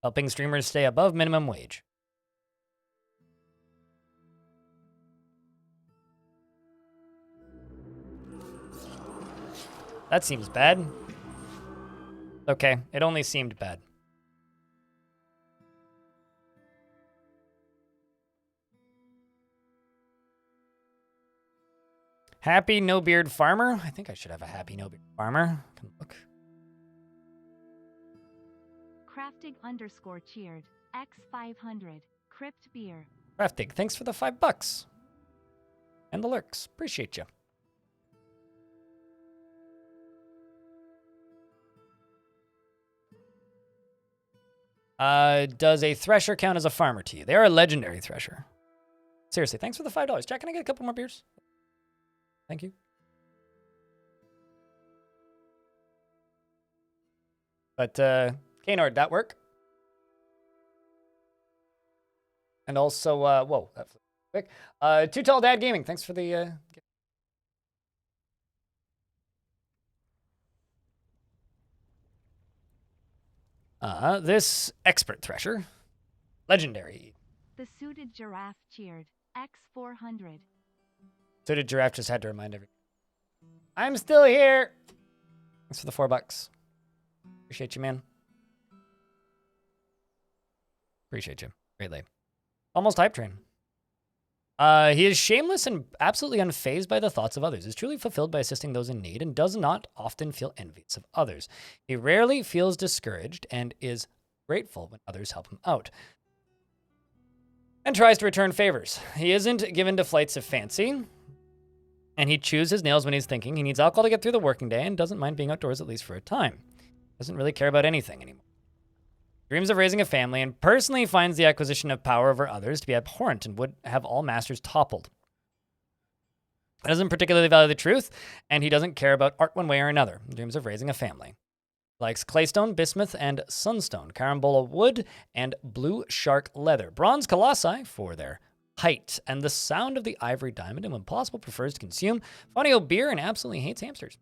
Helping streamers stay above minimum wage. That seems bad. Okay, it only seemed bad. Happy no beard farmer. I think I should have a happy no beard farmer. Can look. Craftig _ cheered. X500. Crypt beer. Craftig, thanks for the $5. And the lurks. Appreciate you. Does a thresher count as a farmer to you? They are a legendary thresher. Seriously, thanks for the $5. Jack, can I get a couple more beers? Thank you. But, Kaynard, that work? And also, whoa, that flew quick. Too Tall Dad Gaming, thanks for the, this expert thresher, legendary. The suited giraffe cheered. X400. Suited giraffe just had to remind everyone. I'm still here. Thanks for the $4. Appreciate you, man. Appreciate you greatly. Almost hype train. He is shameless and absolutely unfazed by the thoughts of others, is truly fulfilled by assisting those in need, and does not often feel envious of others. He rarely feels discouraged and is grateful when others help him out, and tries to return favors. He isn't given to flights of fancy, and he chews his nails when he's thinking. He needs alcohol to get through the working day and doesn't mind being outdoors at least for a time. Doesn't really care about anything anymore. Dreams of raising a family, and personally finds the acquisition of power over others to be abhorrent and would have all masters toppled. He doesn't particularly value the truth, and he doesn't care about art one way or another. Dreams of raising a family. Likes claystone, bismuth, and sunstone, carambola wood, and blue shark leather. Bronze colossi for their height and the sound of the ivory diamond, and when possible prefers to consume Fonio beer and absolutely hates hamsters.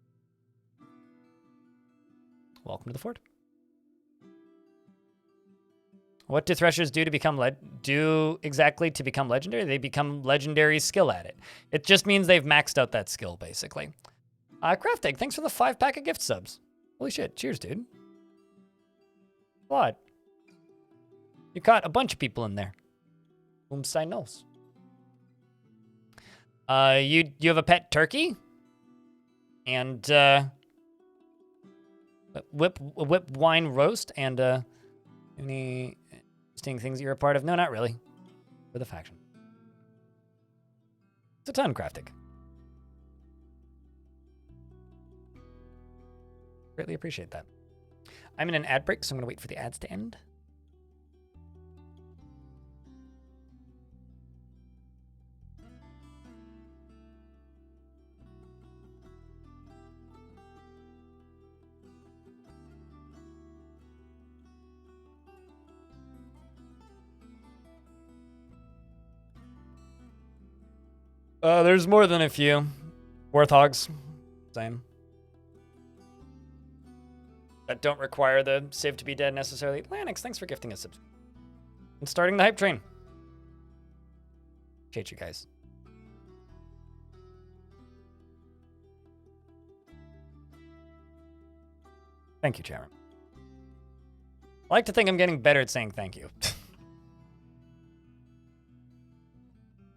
Welcome to the fort. What do threshers do to become exactly to become legendary? They become legendary skill at it. It just means they've maxed out that skill, basically. Craftig, thanks for the 5-pack of gift subs. Holy shit, cheers, dude. What? You caught a bunch of people in there. Umstein knows. You have a pet turkey? And, whip wine roast and, any interesting things that you're a part of? No, not really. For the faction. It's a ton, Craftig. Greatly appreciate that. I'm in an ad break, so I'm going to wait for the ads to end. There's more than a few. Warthogs. Same. That don't require the Civ to be dead necessarily. Lanix, thanks for gifting us. And starting the hype train. Appreciate you guys. Thank you, Chairman. I like to think I'm getting better at saying thank you.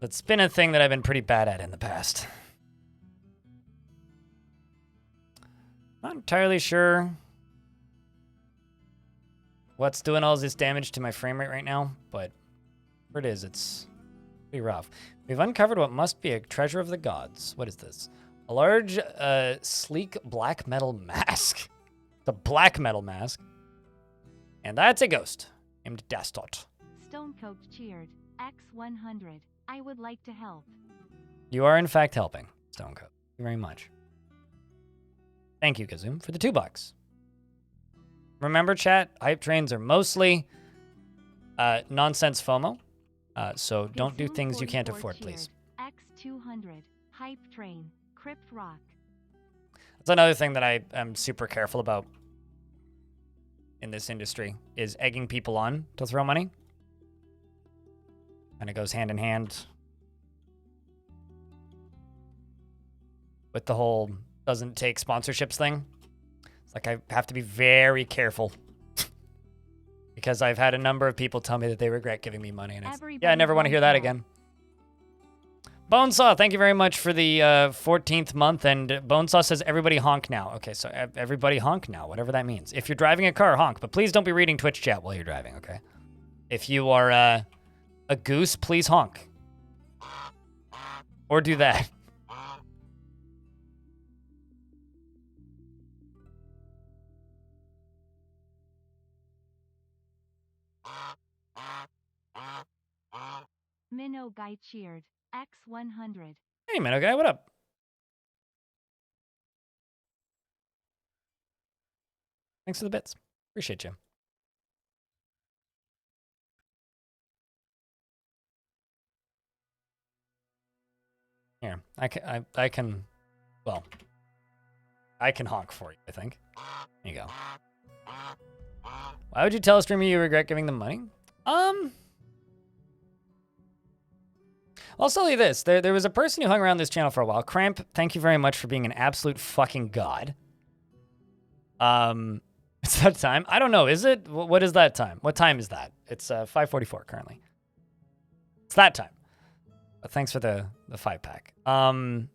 It's been a thing that I've been pretty bad at in the past. Not entirely sure what's doing all this damage to my frame rate right now, but where it is, it's pretty rough. We've uncovered what must be a treasure of the gods. What is this? A large, sleek black metal mask. The black metal mask. And that's a ghost named Dastot. Stonecoat cheered. X100. I would like to help. You are, in fact, helping, Stonecoat. Thank you very much. Thank you, Kazoom, for the $2. Remember, chat, hype trains are mostly nonsense FOMO, so don't do things you can't afford, please. X200. Hype train. Crypt rock. That's another thing that I am super careful about in this industry, is egging people on to throw money. And it goes hand in hand with the whole doesn't take sponsorships thing. It's like I have to be very careful. Because I've had a number of people tell me that they regret giving me money. And it's, yeah, I never want to hear that again. Bonesaw, thank you very much for the 14th month. And Bonesaw says, everybody honk now. Okay, so everybody honk now, whatever that means. If you're driving a car, honk. But please don't be reading Twitch chat while you're driving, okay? If you are a goose, please honk. Or do that. Minnow Guy cheered. X100. Hey, Minnow Guy, what up? Thanks for the bits. Appreciate you. Here, I can, well, I can honk for you, I think. There you go. Why would you tell a streamer you regret giving them money? I'll tell you this. There was a person who hung around this channel for a while. Cramp, thank you very much for being an absolute fucking god. It's that time. I don't know. Is it? What is that time? What time is that? It's 5:44 currently. It's that time. But thanks for the 5-pack. I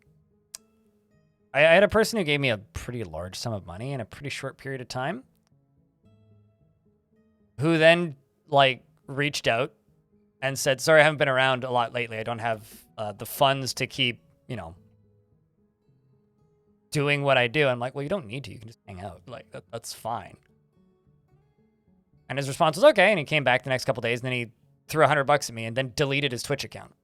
had a person who gave me a pretty large sum of money in a pretty short period of time. Who then, like, reached out and said, sorry, I haven't been around a lot lately. I don't have the funds to keep, you know, doing what I do. I'm like, well, you don't need to. You can just hang out. Like, that's fine. And his response was, okay. And he came back the next couple days, and then he threw $100 at me and then deleted his Twitch account.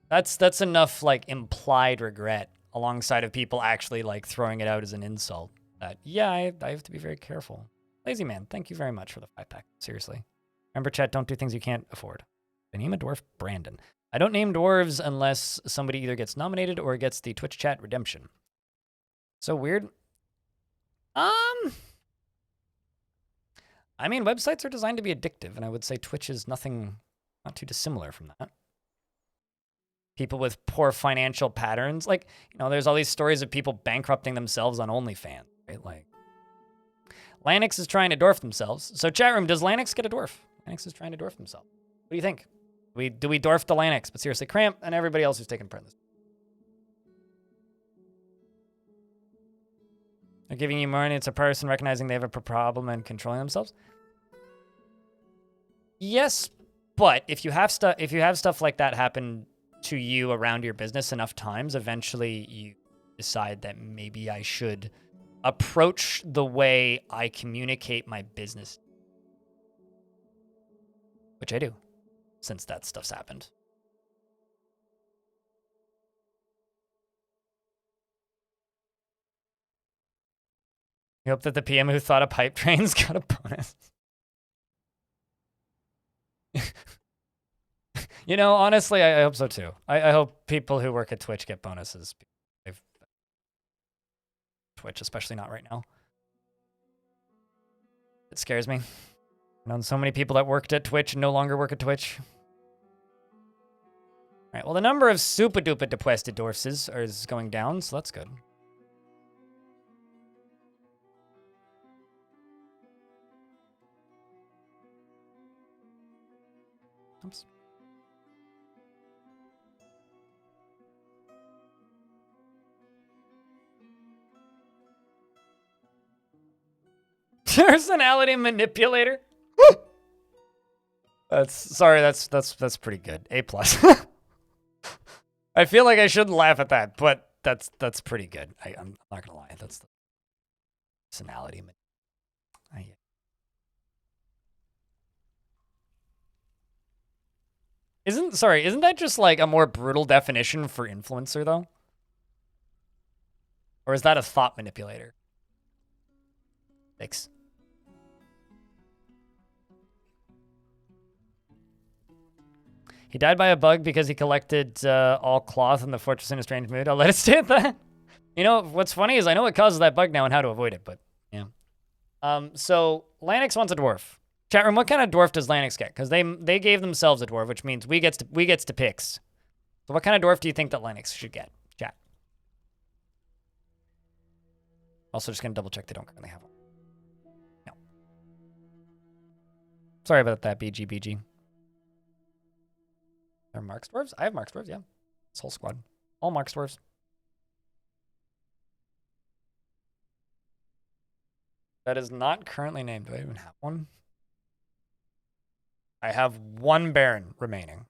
That's enough, like, implied regret alongside of people actually, like, throwing it out as an insult. That, yeah, I have to be very careful. Lazy Man, thank you very much for the 5-pack. Seriously. Remember, chat, don't do things you can't afford. I name a dwarf Brandon. I don't name dwarves unless somebody either gets nominated or gets the Twitch chat redemption. So weird. I mean, websites are designed to be addictive, and I would say Twitch is not too dissimilar from that. People with poor financial patterns. Like, you know, there's all these stories of people bankrupting themselves on OnlyFans, right? Like, Lanix is trying to dwarf themselves. So chat room, does Lanix get a dwarf? Lanix is trying to dwarf themselves. What do you think? Do we dwarf the Lanix? But seriously, Cramp and everybody else who's taking part in this. They're giving you money. It's a person recognizing they have a problem and controlling themselves. Yes, but if you have stuff like that happen to you around your business enough times, eventually you decide that maybe I should approach the way I communicate my business, which I do, since that stuff's happened. You hope that the PM who thought of pipe trains got a bonus. You know, honestly, I hope so too. I hope people who work at Twitch get bonuses. Twitch, especially not right now. It scares me. I've known so many people that worked at Twitch and no longer work at Twitch. All right, well, the number of super duper depuested dwarfs is going down, so that's good. Oops. Personality manipulator. That's pretty good. A+. I feel like I shouldn't laugh at that, but that's pretty good. I'm not gonna lie. That's the personality. Isn't that just like a more brutal definition for influencer though? Or is that a thought manipulator? Thanks. He died by a bug because he collected all cloth in the fortress in a strange mood. I'll let it stay at that. You know, what's funny is I know what causes that bug now and how to avoid it, but yeah. So Lanix wants a dwarf. Chat room, what kind of dwarf does Lanix get? Because they gave themselves a dwarf, which means we gets to picks. So So what kind of dwarf do you think that Linux should get? Chat. Also just going to double check they don't currently have one. No. Sorry about that, BG. Are Marks dwarves? I have Marks dwarves, yeah. This whole squad. All Marks dwarves. That is not currently named. Do I even have one? I have one Baron remaining.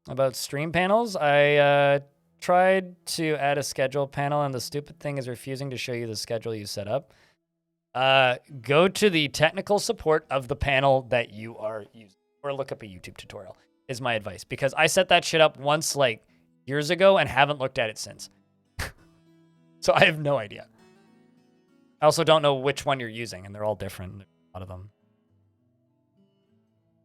About stream panels, I tried to add a schedule panel, and the stupid thing is refusing to show you the schedule you set up. Go to the technical support of the panel that you are using, or look up a YouTube tutorial, is my advice. Because I set that shit up once, like, years ago and haven't looked at it since. So I have no idea. I also don't know which one you're using, and they're all different. There's a lot of them.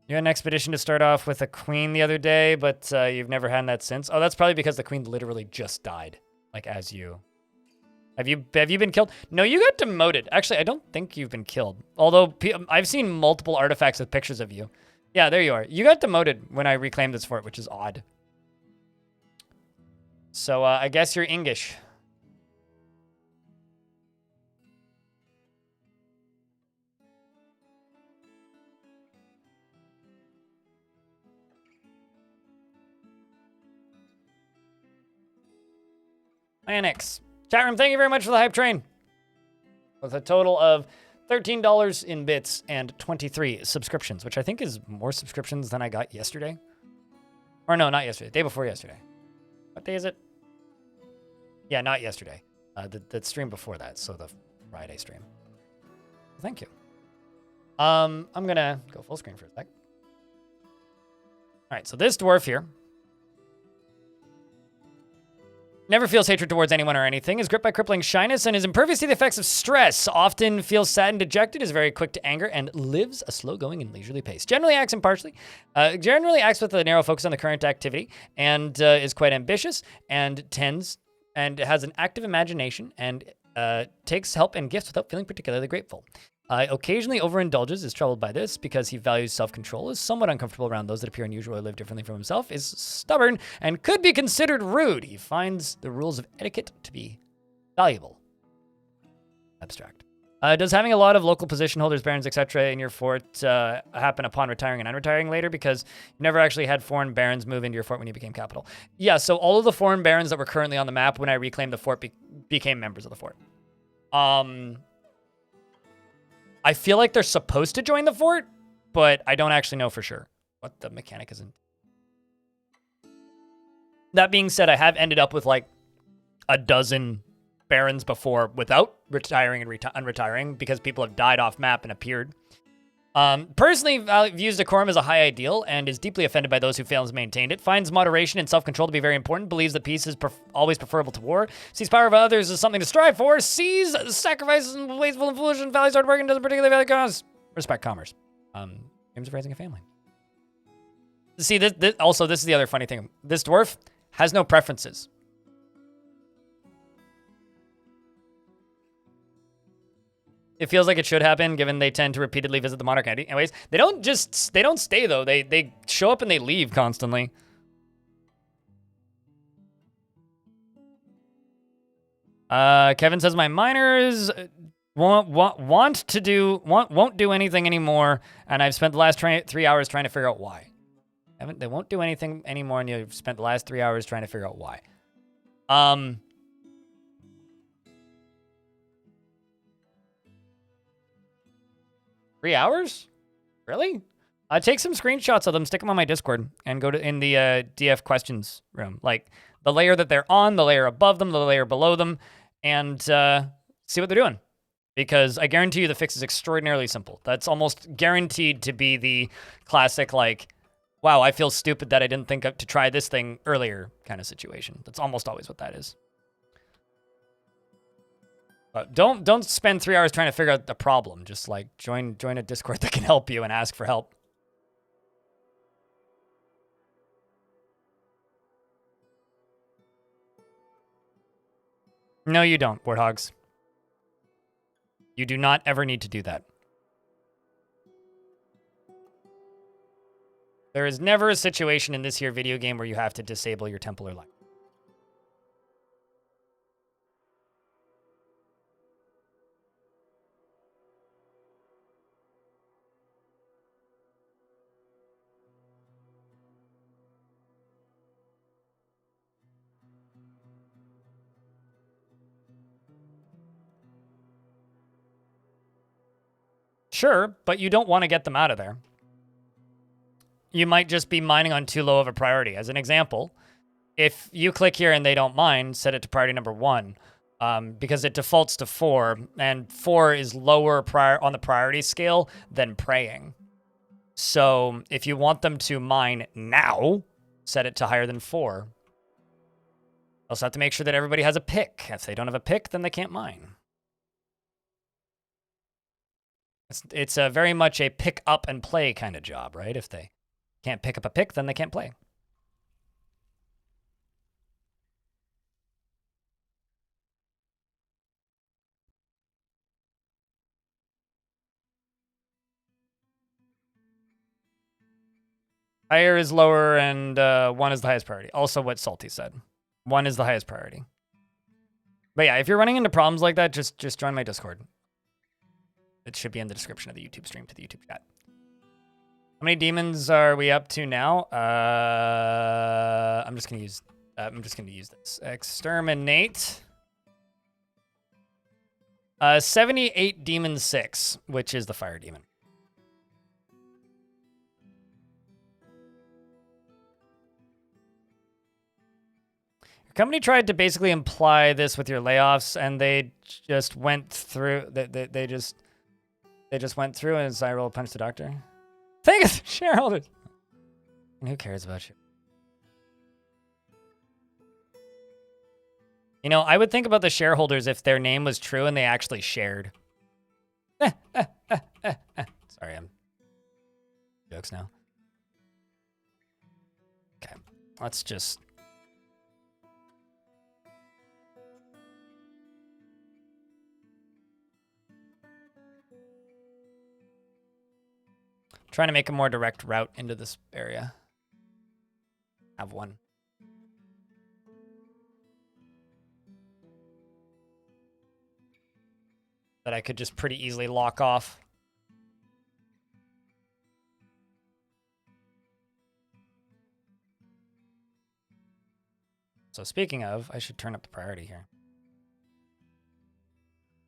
You had an expedition to start off with a queen the other day, but you've never had that since. Oh, that's probably because the queen literally just died, like as you. Have you been killed? No, you got demoted. Actually, I don't think you've been killed. Although I've seen multiple artifacts with pictures of you. Yeah, there you are. You got demoted when I reclaimed this fort, which is odd. So I guess you're English. Annex. Chat room, thank you very much for the hype train. With a total of $13 in bits and 23 subscriptions, which I think is more subscriptions than I got yesterday. Or no, not yesterday. Day before yesterday. What day is it? Yeah, not yesterday. The stream before that, so the Friday stream. Thank you. I'm gonna go full screen for a sec. All right, so this dwarf here never feels hatred towards anyone or anything, is gripped by crippling shyness, and is impervious to the effects of stress. Often feels sad and dejected, is very quick to anger, and lives a slow-going and leisurely pace. Generally acts impartially, generally acts with a narrow focus on the current activity, and is quite ambitious, and has an active imagination, and takes help and gifts without feeling particularly grateful. Occasionally overindulges, is troubled by this because he values self-control, is somewhat uncomfortable around those that appear unusual or live differently from himself, is stubborn, and could be considered rude. He finds the rules of etiquette to be valuable. Abstract. Does having a lot of local position holders, barons, etc. in your fort happen upon retiring and unretiring later, because you never actually had foreign barons move into your fort when you became capital? Yeah, so all of the foreign barons that were currently on the map when I reclaimed the fort became members of the fort. I feel like they're supposed to join the fort, but I don't actually know for sure what the mechanic is in. That being said, I have ended up with like a dozen barons before without retiring and unretiring because people have died off map and appeared. Personally views decorum as a high ideal and is deeply offended by those who fail to maintain it. Finds moderation and self-control to be very important. Believes that peace is always preferable to war. Sees power of others as something to strive for. Sees sacrifices and wasteful and foolish and values hard work and doesn't particularly value cause. Respect commerce. Dreams of raising a family. See, this is the other funny thing. This dwarf has no preferences. It feels like it should happen, given they tend to repeatedly visit the monarch entity. Anyways, they don't stay though. They show up and they leave constantly. Kevin says my miners won't do anything anymore, and I've spent the last 3 hours trying to figure out why. They won't do anything anymore, and you've spent the last 3 hours trying to figure out why. 3 hours? Really? Take some screenshots of them, stick them on my Discord, and go to in the DF questions room. Like the layer that they're on, the layer above them, the layer below them, and see what they're doing. Because I guarantee you the fix is extraordinarily simple. That's almost guaranteed to be the classic, like, wow, I feel stupid that I didn't think to try this thing earlier kind of situation. That's almost always what that is. Don't spend 3 hours trying to figure out the problem. Just like join a Discord that can help you and ask for help. No, you don't, Warthogs. You do not ever need to do that. There is never a situation in this here video game where you have to disable your Templar light. Sure, but you don't want to get them out of there. You might just be mining on too low of a priority. As an example, if you click here and they don't mine, set it to priority number 1, because it defaults to 4, and 4 is lower on the priority scale than praying. So if you want them to mine now, set it to higher than 4. Also have to make sure that everybody has a pick. If they don't have a pick, then they can't mine. It's a very much a pick up and play kind of job, right? If they can't pick up a pick, then they can't play. Higher is lower, and 1 is the highest priority. Also what Salty said. 1 is the highest priority. But yeah, if you're running into problems like that, just join my Discord. It should be in the description of the YouTube stream to the YouTube chat. How many demons are we up to now? I'm just gonna use this. Exterminate. 78 demon 6, which is the fire demon. Your company tried to basically imply this with your layoffs, and they just went through. They just went through and Cyril punched the doctor. Thank us, shareholders. And who cares about you? You know, I would think about the shareholders if their name was true and they actually shared. Sorry, I'm jokes now. Okay, let's just. Trying to make a more direct route into this area. Have one. That I could just pretty easily lock off. So speaking of, I should turn up the priority here.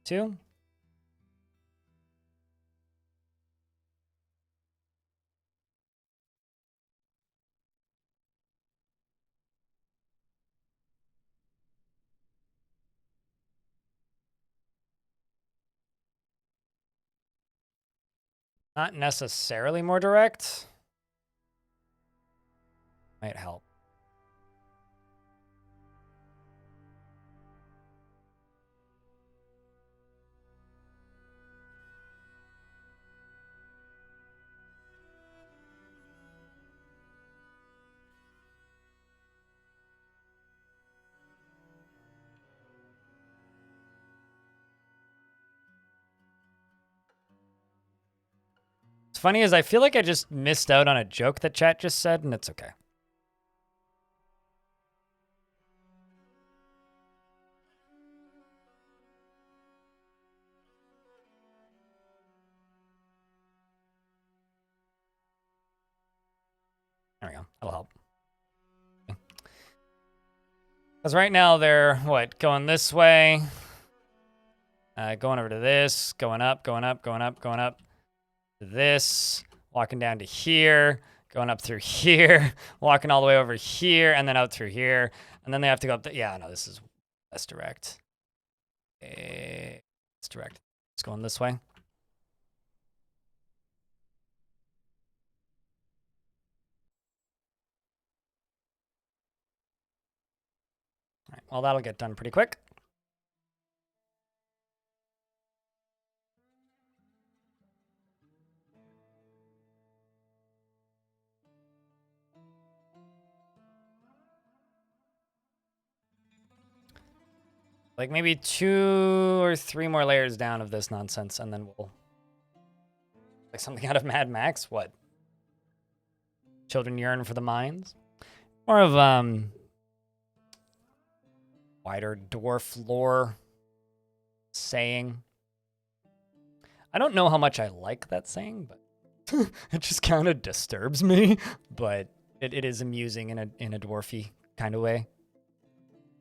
2. Not necessarily more direct. Might help. What's funny is I feel like I just missed out on a joke that chat just said, and it's okay. There we go. That'll help. Because right now they're, what, going this way, going over to this, going up, going up, going up, going up to this, walking down to here, going up through here, walking all the way over here, and then out through here. And then they have to go up. Yeah, no, this is less direct. It's direct. It's going this way. All right, well, that'll get done pretty quick. Like maybe 2 or 3 more layers down of this nonsense, and then we'll... Like something out of Mad Max? What? Children yearn for the mines. More of wider dwarf lore saying. I don't know how much I like that saying, but it just kind of disturbs me. But it is amusing in a dwarfy kind of way.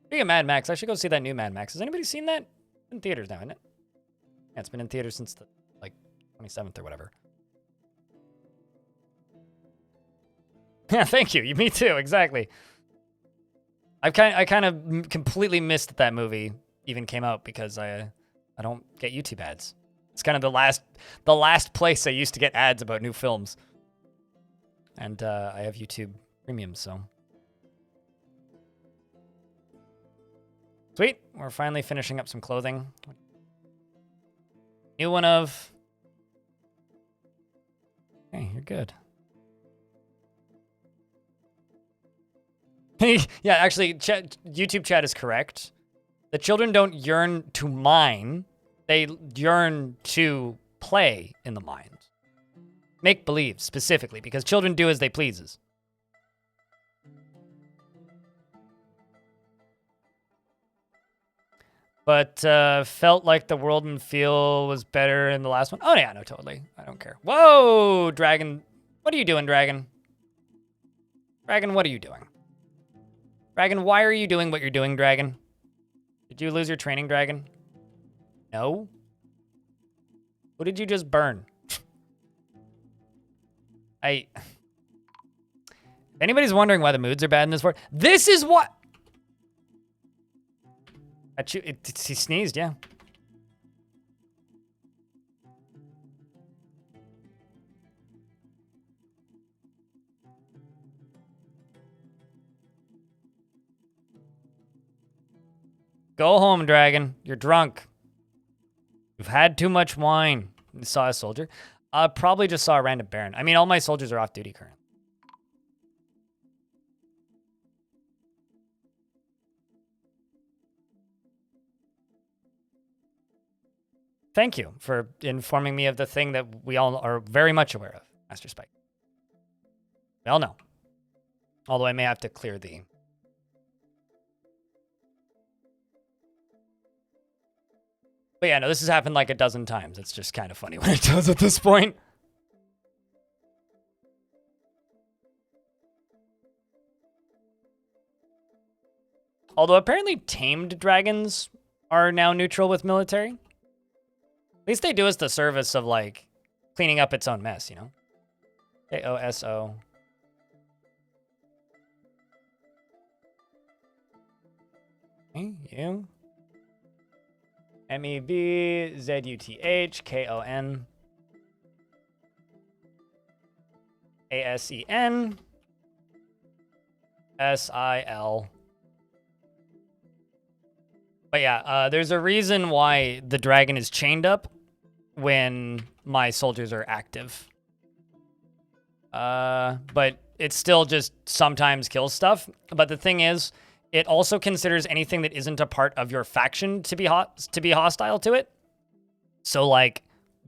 Speaking of Mad Max, I should go see that new Mad Max. Has anybody seen that? It's in theaters now, isn't it? Yeah, it's been in theaters since the 27th or whatever. Yeah, thank you. Me too. Exactly. I kind of completely missed that movie even came out because I don't get YouTube ads. It's kind of the last place I used to get ads about new films. And I have YouTube Premium, so. Sweet. We're finally finishing up some clothing. New one of. Hey, you're good. Yeah, actually, YouTube chat is correct. The children don't yearn to mine. They yearn to play in the mines. Make believe, specifically, because children do as they pleases. But felt like the world and feel was better in the last one. Oh, yeah, no, totally. I don't care. Whoa, Dragon. What are you doing, Dragon? Dragon, what are you doing? Dragon, why are you doing what you're doing, Dragon? Did you lose your training, Dragon? No? Who did you just burn? If anybody's wondering why the moods are bad in this fort, this is what... He sneezed, yeah. Go home, Dragon. You're drunk. You've had too much wine. You saw a soldier? Probably just saw a random baron. I mean, all my soldiers are off duty currently. Thank you for informing me of the thing that we all are very much aware of, Master Spike. We all know. Although I may have to clear the... But yeah, no, this has happened like a dozen times. It's just kind of funny when it does at this point. Although apparently tamed dragons are now neutral with military. At least they do us the service of, like, cleaning up its own mess, you know? K-O-S-O. Okay, you. M-E-B-Z-U-T-H-K-O-N. A-S-E-N. S-I-L. But yeah, there's a reason why the dragon is chained up when my soldiers are active. But it still just sometimes kills stuff. But the thing is, it also considers anything that isn't a part of your faction to be hostile to it. So like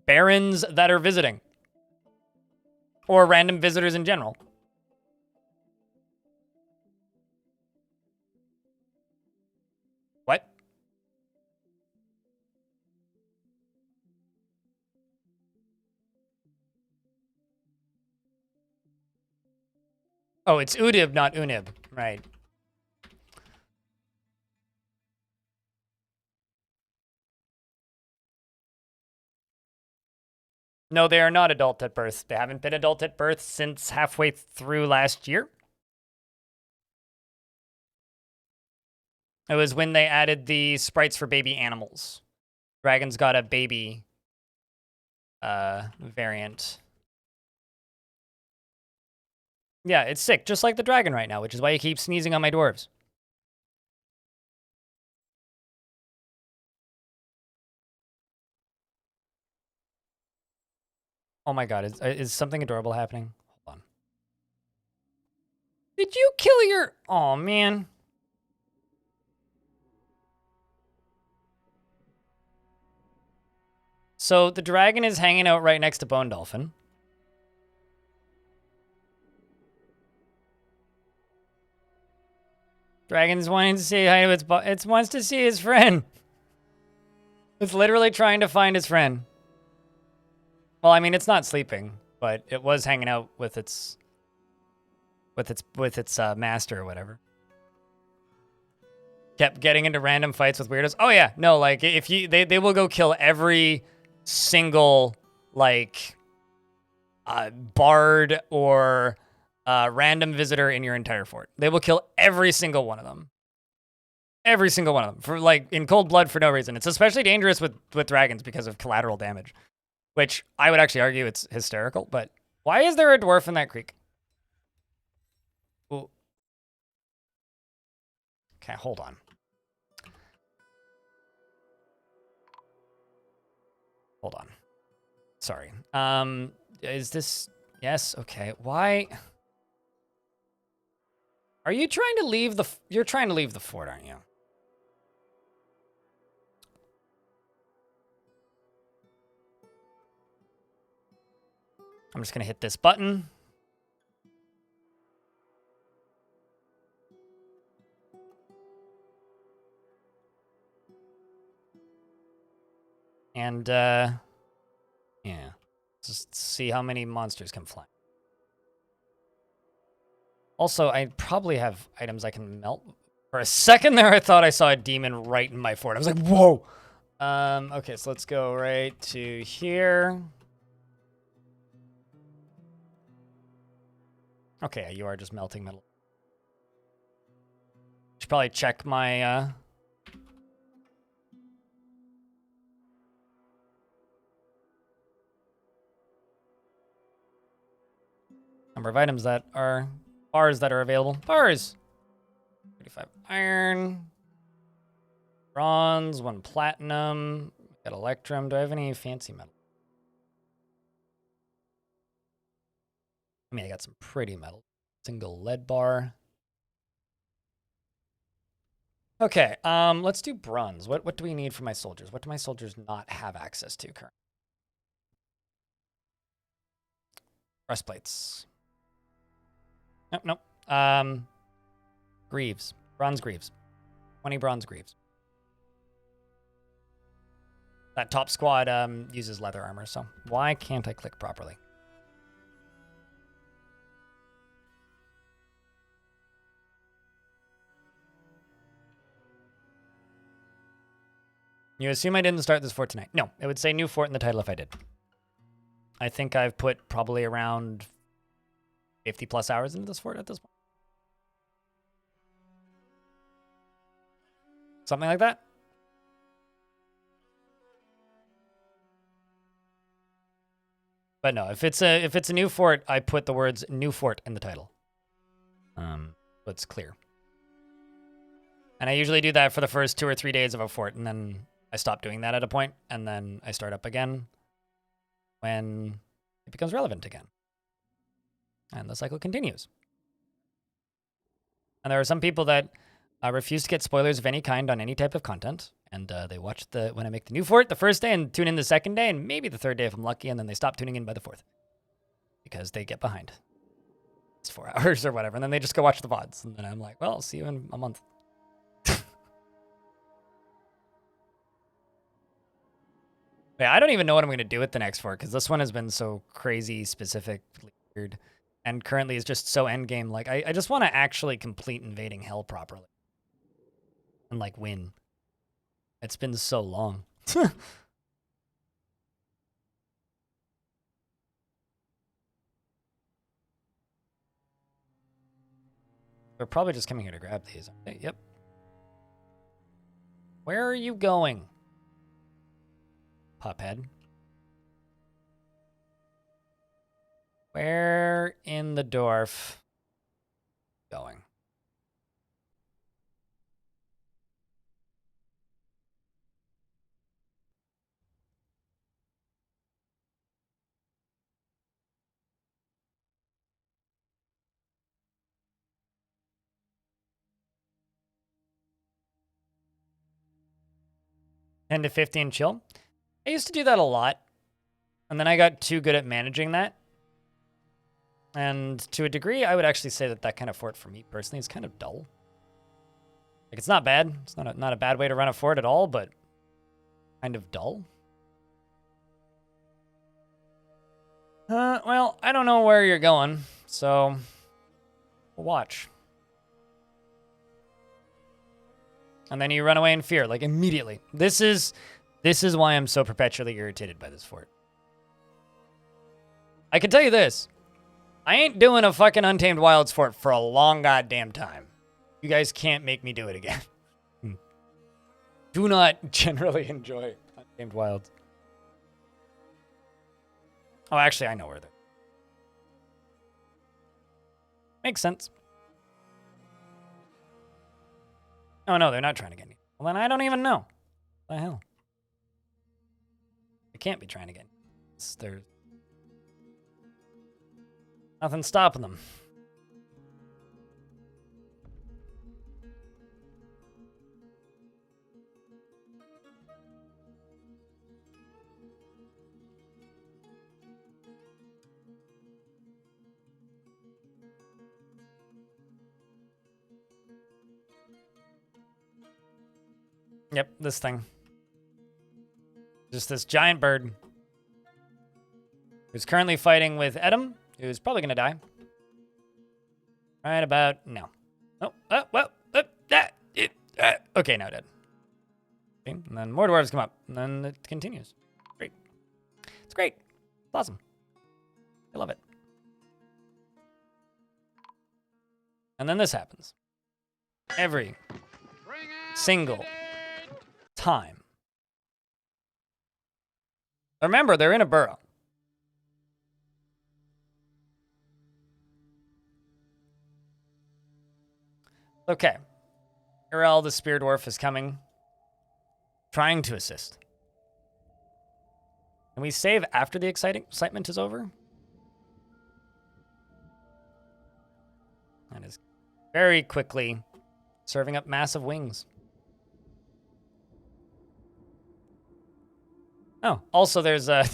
barons that are visiting. Or random visitors in general. What? Oh, it's Udib, not Unib. Right. No, they are not adult at birth. They haven't been adult at birth since halfway through last year. It was when they added the sprites for baby animals. Dragon's got a baby variant. Yeah, it's sick, just like the dragon right now, which is why you keep sneezing on my dwarves. Oh my god, is something adorable happening? Hold on. Did you kill your... Oh, man. So the dragon is hanging out right next to Bone Dolphin. Dragon's wanting to say hi to it wants to see his friend. It's literally trying to find his friend. Well, I mean, it's not sleeping, but it was hanging out with its master or whatever. Kept getting into random fights with weirdos. Oh yeah, no, like if they will go kill every single like bard or random visitor in your entire fort. They will kill every single one of them. Every single one of them for like in cold blood for no reason. It's especially dangerous with dragons because of collateral damage, which I would actually argue it's hysterical. But why is there a dwarf in that creek? Ooh. Okay, hold on. Hold on. Sorry. Is this... Yes, okay. Why... Are you trying to leave the... You're trying to leave the fort, aren't you? I'm just gonna hit this button. And, yeah. Just see how many monsters can fly. Also, I probably have items I can melt. For a second there, I thought I saw a demon right in my fort. I was like, whoa! Okay, so let's go right to here. Okay, you are just melting metal. Should probably check my, number of items that are... Bars that are available. Bars! 35 iron. Bronze, 1 platinum. Got electrum. Do I have any fancy metal? I mean, I got some pretty metal. Single lead bar. Okay, let's do bronze. What do we need for my soldiers? What do my soldiers not have access to currently? Breastplates. Nope. Greaves. Bronze greaves. 20 bronze greaves. That top squad uses leather armor, so why can't I click properly? You assume I didn't start this fort tonight? No, it would say new fort in the title if I did. I think I've put probably around 50 plus hours into this fort at this point. Something like that. But no, if it's a new fort, I put the words new fort in the title. So it's clear. And I usually do that for the first 2 or 3 days of a fort, and then I stop doing that at a point, and then I start up again when it becomes relevant again. And the cycle continues. And there are some people that refuse to get spoilers of any kind on any type of content. And they watch when I make the new fort the first day and tune in the second day and maybe the third day if I'm lucky. And then they stop tuning in by the fourth because they get behind. It's 4 hours or whatever. And then they just go watch the VODs. And then I'm like, well, I'll see you in a month. Yeah, I don't even know what I'm going to do with the next fort because this one has been so crazy, specifically weird. And currently is just so endgame. Like, I just want to actually complete invading hell properly. And, like, win. It's been so long. They're probably just coming here to grab these. Okay, yep. Where are you going? Puphead. Where in the Dwarf going? $10 to $15 chill. I used to do that a lot. And then I got too good at managing that. And to a degree, I would actually say that that kind of fort for me personally is kind of dull. Like, it's not bad. It's not a bad way to run a fort at all, but kind of dull. Well, I don't know where you're going, so we'll watch. And then you run away in fear, like immediately. This is why I'm so perpetually irritated by this fort. I can tell you this. I ain't doing a fucking Untamed Wilds fort for a long goddamn time. You guys can't make me do it again. Do not generally enjoy Untamed Wilds. Oh, actually, I know where they're. Makes sense. Oh, no, they're not trying to get me. Well, then I don't even know. What the hell? They can't be trying to get me. There's nothing stopping them. Yep, this thing. Just this giant bird who's currently fighting with Edom, who's probably going to die. Right about now. Oh, okay, now dead. Okay, and then more dwarves come up, and then it continues. Great. It's great. It's awesome. I love it. And then this happens. Every single time. Remember, they're in a burrow. Okay. Irel, the spear dwarf, is coming. Trying to assist. Can we save after the excitement is over? That is very quickly serving up massive wings. Oh, also there's a...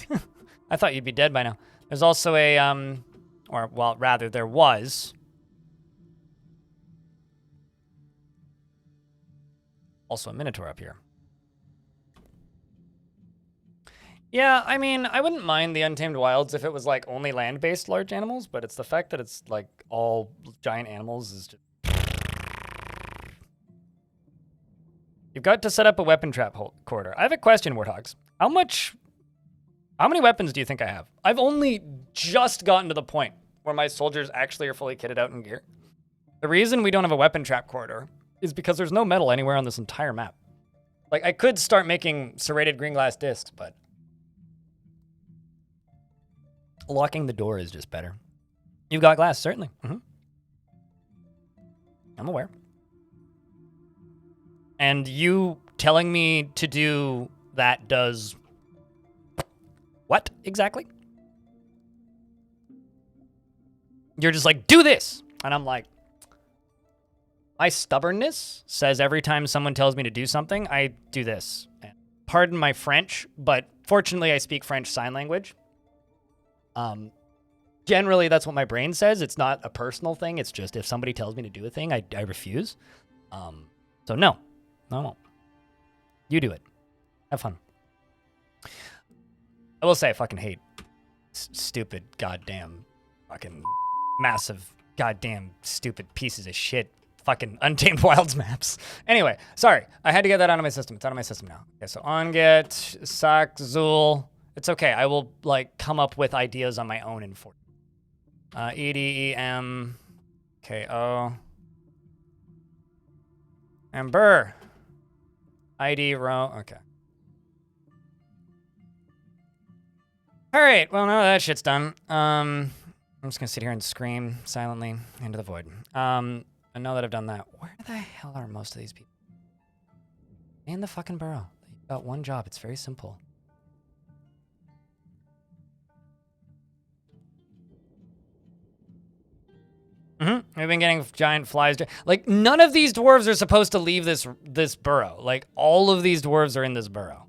I thought you'd be dead by now. There's also a, or, well, rather, there was... also a minotaur up here. Yeah, I mean, I wouldn't mind the Untamed Wilds if it was, like, only land-based large animals, but it's the fact that it's, like, all giant animals is just... You've got to set up a weapon trap corridor. I have a question, Warthogs. How many weapons do you think I have? I've only just gotten to the point where my soldiers actually are fully kitted out in gear. The reason we don't have a weapon trap corridor is because there's no metal anywhere on this entire map. Like, I could start making serrated green glass discs, but locking the door is just better. You've got glass, certainly. I'm aware. And you telling me to do that does what exactly? You're just like, do this. And I'm like, my stubbornness says every time someone tells me to do something, I do this. Pardon my French, but fortunately I speak French sign language. Generally, that's what my brain says. It's not a personal thing. It's just if somebody tells me to do a thing, I refuse. So no, I won't. You do it. Have fun. I will say I fucking hate stupid goddamn fucking massive goddamn stupid pieces of shit fucking Untamed Wilds maps. Anyway, sorry. I had to get that out of my system. It's out of my system now. Okay, so onget, Sak, Zul. It's okay. I will, like, come up with ideas on my own in Fort. EDEM, KO. Amber. ID row. Okay. All right. Well, now that shit's done. I'm just going to sit here and scream silently into the void. And now that I've done that, where the hell are most of these people? In the fucking burrow. You've got one job. It's very simple. We've been getting giant flies. Like, none of these dwarves are supposed to leave this burrow. Like, all of these dwarves are in this burrow.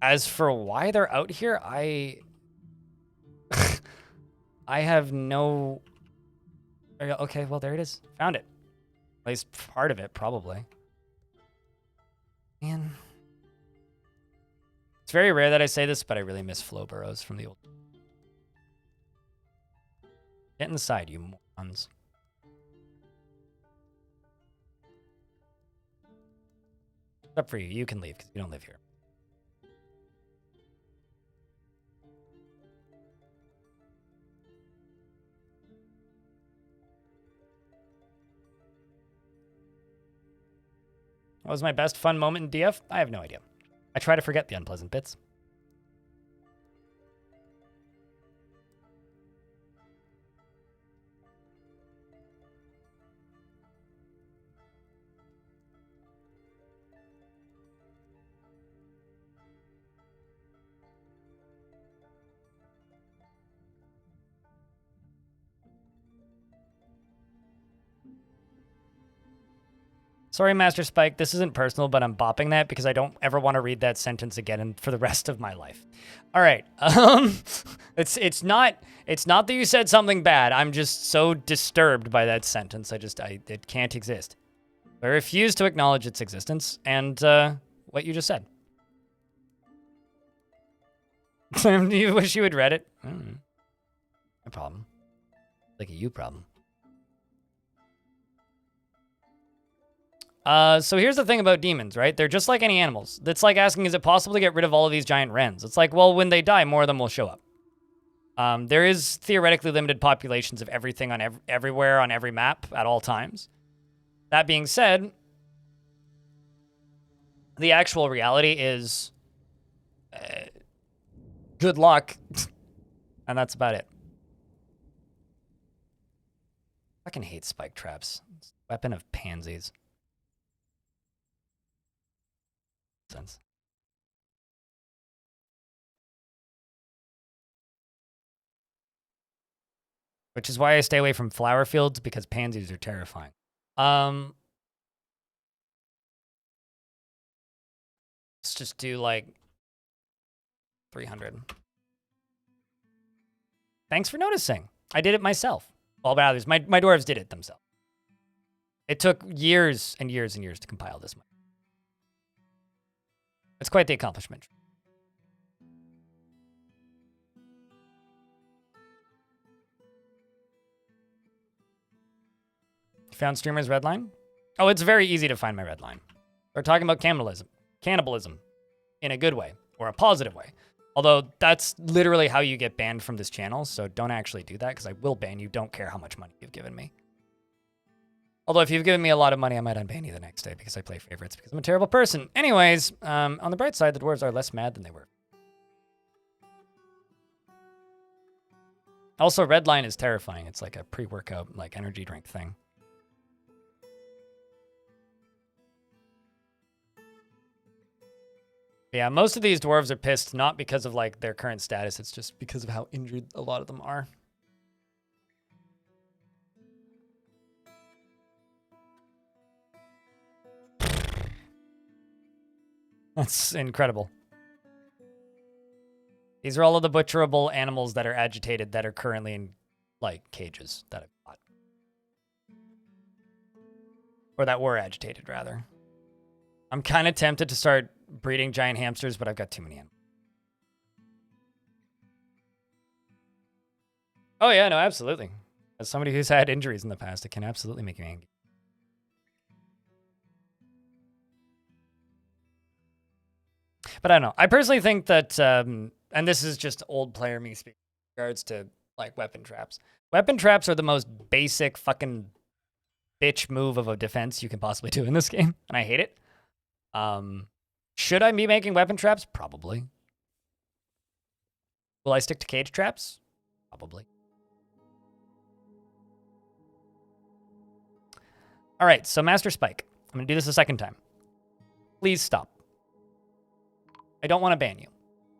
As for why they're out here, I have no... Okay, well, there it is. Found it. At least part of it, probably. Man. It's very rare that I say this, but I really miss flow burrows from the old. Get inside, you morons. Except for you. You can leave because you don't live here. What was my best fun moment in DF? I have no idea. I try to forget the unpleasant bits. Sorry, Master Spike, this isn't personal, but I'm bopping that because I don't ever want to read that sentence again for the rest of my life. All right. It's not that you said something bad. I'm just so disturbed by that sentence. It can't exist. I refuse to acknowledge its existence and what you just said. You wish you had read it? I don't know. No problem. Like a you problem. So here's the thing about demons, right? They're just like any animals. It's like asking, is it possible to get rid of all of these giant wrens? It's like, well, when they die, more of them will show up. There is theoretically limited populations of everything on everywhere on every map at all times. That being said, the actual reality is good luck, and that's about it. I fucking hate spike traps. It's a weapon of pansies. Sense. Which is why I stay away from flower fields, because pansies are terrifying. Let's just do like 300. Thanks for noticing. I did it myself. All but others. My dwarves did it themselves. It took years and years and years to compile this. It's quite the accomplishment. You found streamer's red line? Oh, it's very easy to find my red line. We're talking about cannibalism in a good way or a positive way. Although that's literally how you get banned from this channel, so don't actually do that because I will ban you. Don't care how much money you've given me. Although if you've given me a lot of money, I might unban you the next day because I play favorites because I'm a terrible person. Anyways, on the bright side, the dwarves are less mad than they were. Also, red line is terrifying. It's like a pre-workout, like energy drink thing. Yeah, most of these dwarves are pissed not because of like their current status. It's just because of how injured a lot of them are. That's incredible. These are all of the butcherable animals that are agitated that are currently in, like, cages that I've bought. Or that were agitated, rather. I'm kind of tempted to start breeding giant hamsters, but I've got too many animals. Oh, yeah, no, absolutely. As somebody who's had injuries in the past, it can absolutely make you angry. But I don't know. I personally think that, and this is just old player me speaking in regards to like weapon traps. Weapon traps are the most basic fucking bitch move of a defense you can possibly do in this game, and I hate it. Should I be making weapon traps? Probably. Will I stick to cage traps? Probably. All right, so Master Spike. I'm going to do this a second time. Please stop. I don't want to ban you.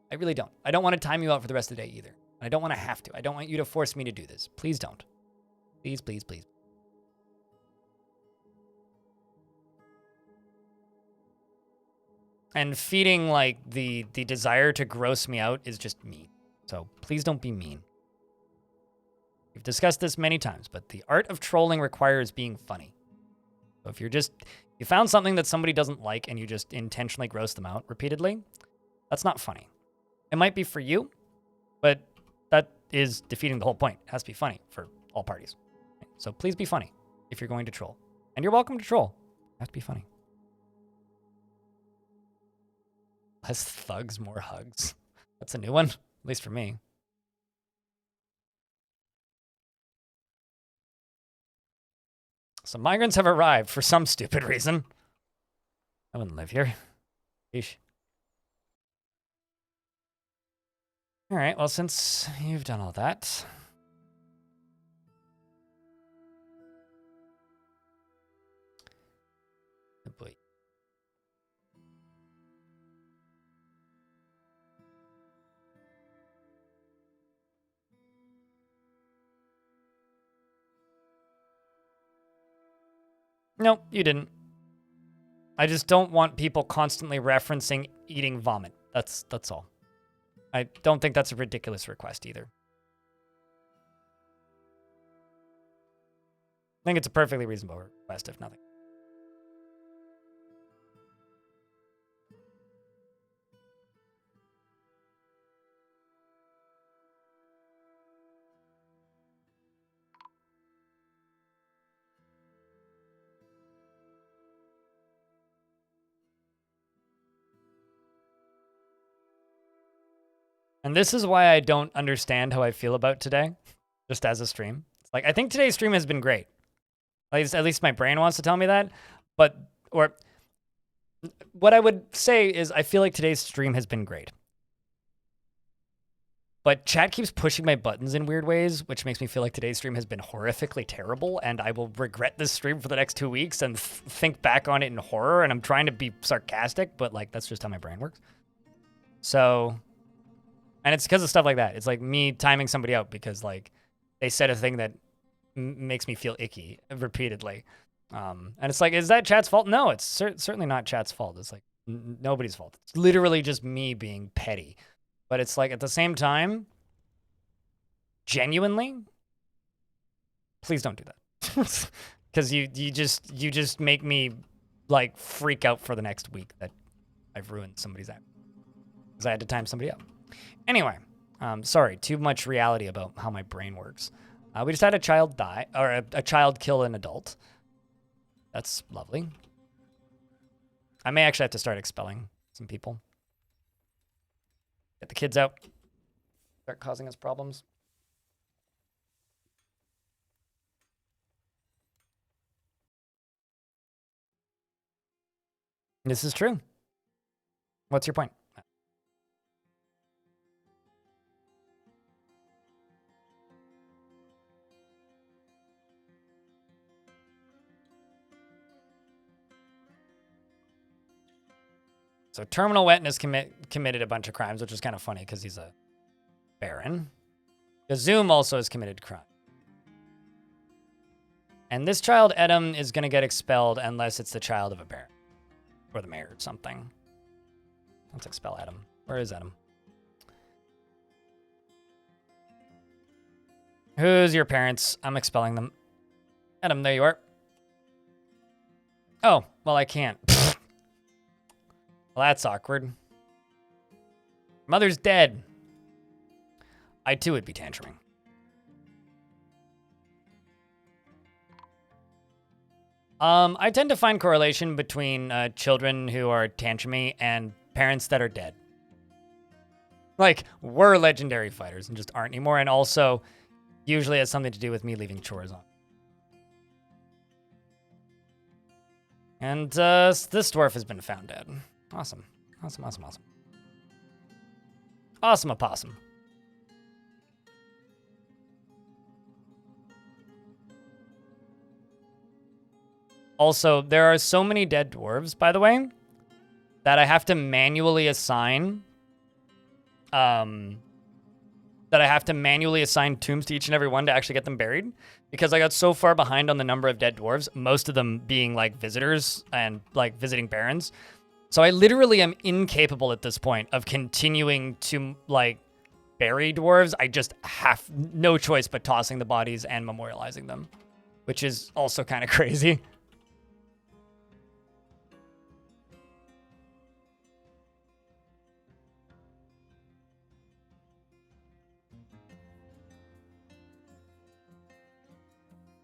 I really don't. I don't want to time you out for the rest of the day either. I don't want to have to. I don't want you to force me to do this. Please don't. Please, please, please. And feeding, like, the desire to gross me out is just mean. So please don't be mean. We've discussed this many times, but the art of trolling requires being funny. So if you found something that somebody doesn't like and you just intentionally gross them out repeatedly, that's not funny. It might be for you, but that is defeating the whole point. It has to be funny for all parties. So please be funny if you're going to troll. And you're welcome to troll. It has to be funny. Less thugs, more hugs. That's a new one, at least for me. Some migrants have arrived for some stupid reason. I wouldn't live here. Yeesh. All right, well, since you've done all that... Oh boy. No, you didn't. I just don't want people constantly referencing eating vomit. That's all. I don't think that's a ridiculous request either. I think it's a perfectly reasonable request, if nothing. And this is why I don't understand how I feel about today, just as a stream. It's like, I think today's stream has been great. At least my brain wants to tell me that. Or what I would say is I feel like today's stream has been great. But chat keeps pushing my buttons in weird ways, which makes me feel like today's stream has been horrifically terrible, and I will regret this stream for the next 2 weeks and think back on it in horror, and I'm trying to be sarcastic, but like that's just how my brain works. So... And it's because of stuff like that. It's like me timing somebody out because like they said a thing that makes me feel icky repeatedly. And it's like, is that chat's fault? No, it's certainly not chat's fault. It's like nobody's fault. It's literally just me being petty. But it's like at the same time, genuinely, please don't do that. Because you just make me like freak out for the next week that I've ruined somebody's act. Because I had to time somebody out. Anyway, sorry, too much reality about how my brain works. We just had a child die, or a child kill an adult. That's lovely. I may actually have to start expelling some people. Get the kids out. Start causing us problems. This is true. What's your point? So Terminal Wetness committed a bunch of crimes, which is kind of funny because he's a baron. Gazoom also has committed crime. And this child, Edom, is going to get expelled unless it's the child of a baron. Or the mayor or something. Let's expel Edom. Where is Edom? Who's your parents? I'm expelling them. Edom, there you are. Oh, well, I can't. Well, that's awkward. Mother's dead. I too would be tantruming. I tend to find correlation between children who are tantrumy and parents that are dead. Like, were legendary fighters and just aren't anymore, and also usually has something to do with me leaving chores on. And this dwarf has been found dead. Awesome. Awesome, awesome, awesome. Awesome opossum. Also, there are so many dead dwarves, by the way, that I have to manually assign tombs to each and every one to actually get them buried, because I got so far behind on the number of dead dwarves, most of them being like visitors and like visiting barons. So I literally am incapable at this point of continuing to like bury dwarves. I just have no choice but tossing the bodies and memorializing them, which is also kind of crazy.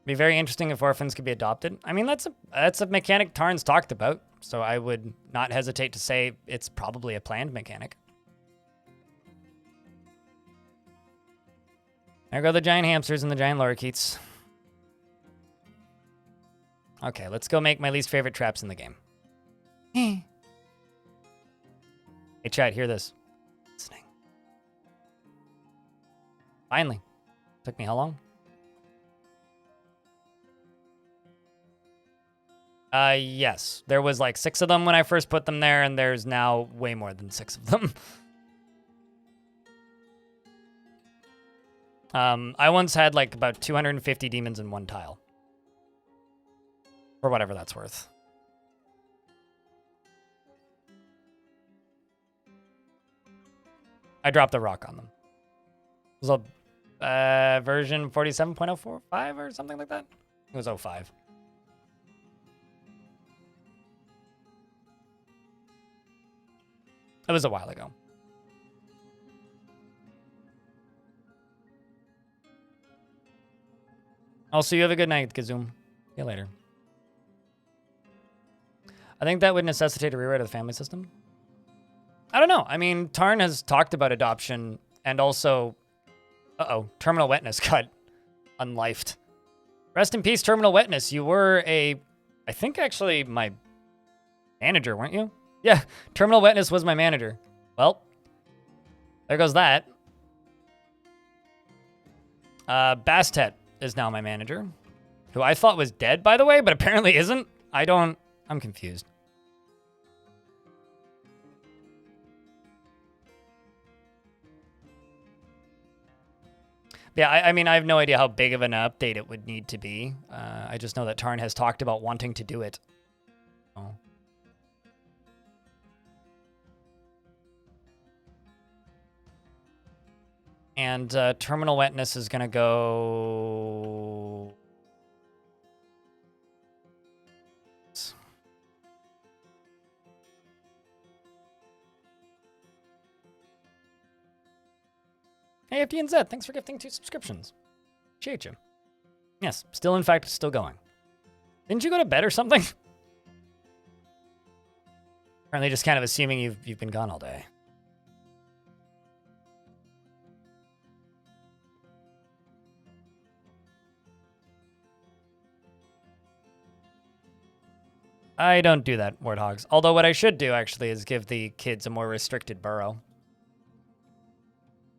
Be very interesting if orphans could be adopted. I mean, that's a mechanic Tarn's talked about, so I would not hesitate to say it's probably a planned mechanic. There go the giant hamsters and the giant lorikeets. Okay, let's go make my least favorite traps in the game. Hey, chat, hear this. Listening. Finally. Took me how long? Yes. There was like 6 of them when I first put them there, and there's now way more than 6 of them. I once had like about 250 demons in one tile. For whatever that's worth. I dropped the rock on them. It was a version 47.045 or something like that. It was 05. It was a while ago. Also, you have a good night, Kazoom. See you later. I think that would necessitate a rewrite of the family system. I don't know. I mean, Tarn has talked about adoption and also... Uh-oh. Terminal Wetness got unlifed. Rest in peace, Terminal Wetness. You were a... I think actually my manager, weren't you? Yeah, Terminal Wetness was my manager. Well, there goes that. Bastet is now my manager, who I thought was dead, by the way, but apparently isn't. I'm confused. Yeah, I mean, I have no idea how big of an update it would need to be. I just know that Tarn has talked about wanting to do it. Oh. And Terminal Wetness is going to go... Hey, FDNZ, thanks for gifting 2 subscriptions. Appreciate you. Yes, still, in fact, still going. Didn't you go to bed or something? Apparently just kind of assuming you've been gone all day. I don't do that, Warthogs. Although what I should do, actually, is give the kids a more restricted burrow.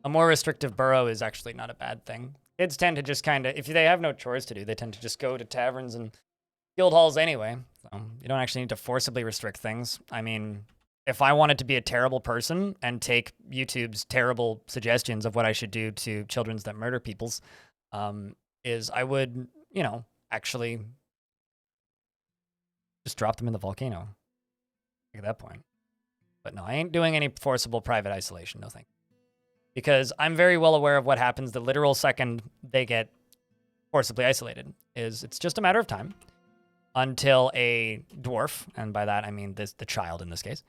A more restrictive burrow is actually not a bad thing. Kids tend to just kind of, if they have no chores to do, they tend to just go to taverns and guild halls anyway. So you don't actually need to forcibly restrict things. I mean, if I wanted to be a terrible person and take YouTube's terrible suggestions of what I should do to children that murder peoples, is I would, you know, actually just drop them in the volcano at that point. But no, I ain't doing any forcible private isolation, no thank you. Because I'm very well aware of what happens the literal second they get forcibly isolated. It's just a matter of time until a dwarf, and by that I mean the child in this case,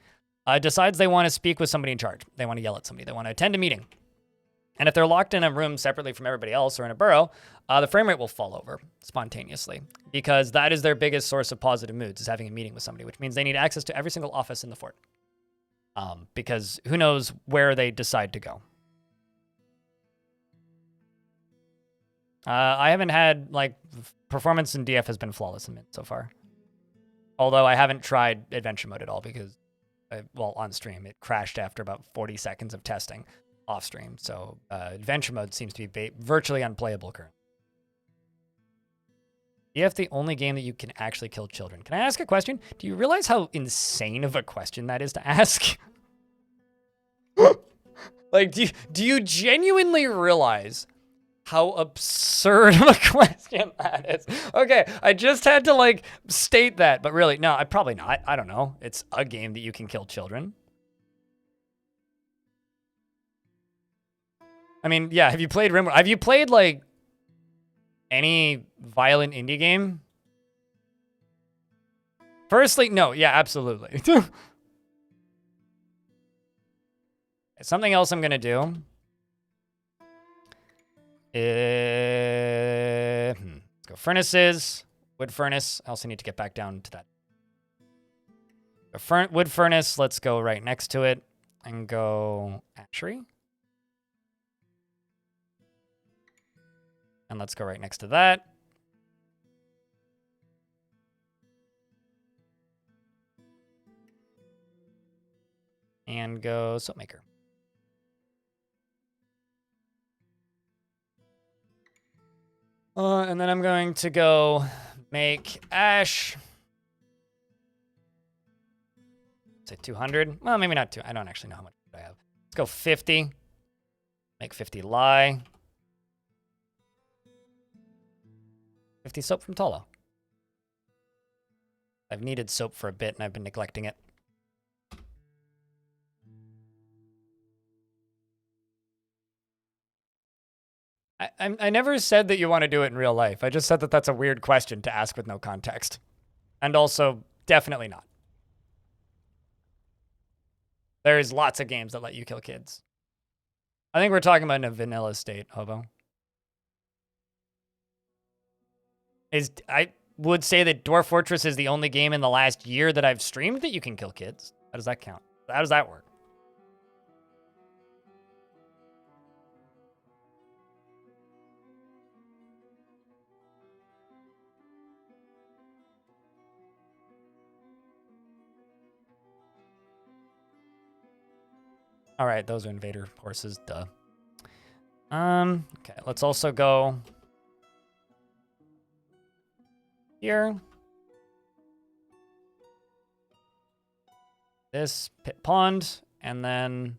decides they want to speak with somebody in charge. They want to yell at somebody. They want to attend a meeting. And if they're locked in a room separately from everybody else or in a burrow, the frame rate will fall over spontaneously because that is their biggest source of positive moods, is having a meeting with somebody, which means they need access to every single office in the fort. Because who knows where they decide to go. I haven't had, like, performance in DF has been flawless in Mint so far. Although I haven't tried adventure mode at all because, well, on stream, it crashed after about 40 seconds of testing off stream. So adventure mode seems to be virtually unplayable currently. DF the only game that you can actually kill children. Can I ask a question? Do you realize how insane of a question that is to ask? Like, do you genuinely realize how absurd of a question that is? Okay, I just had to, like, state that, but really, no, probably not. I don't know. It's a game that you can kill children. I mean, yeah, have you played Rimworld? Have you played, like, any violent indie game? Firstly, no, yeah, absolutely. Something else I'm gonna do. Let's go Furnaces, wood furnace. I also need to get back down to that. A wood furnace, let's go right next to it and go hatchery. And let's go right next to that. And go soap maker. And then I'm going to go make ash. Say 200. Well, maybe not 2. I don't actually know how much I have. Let's go 50. Make 50 lye. 50 soap from Tolo. I've needed soap for a bit and I've been neglecting it. I never said that you want to do it in real life. I just said that that's a weird question to ask with no context. And also, definitely not. There's lots of games that let you kill kids. I think we're talking about in a vanilla state, Hobo. I would say that Dwarf Fortress is the only game in the last year that I've streamed that you can kill kids. How does that count? How does that work? All right, those are invader horses, duh. Okay, let's also go here. This pit pond, and then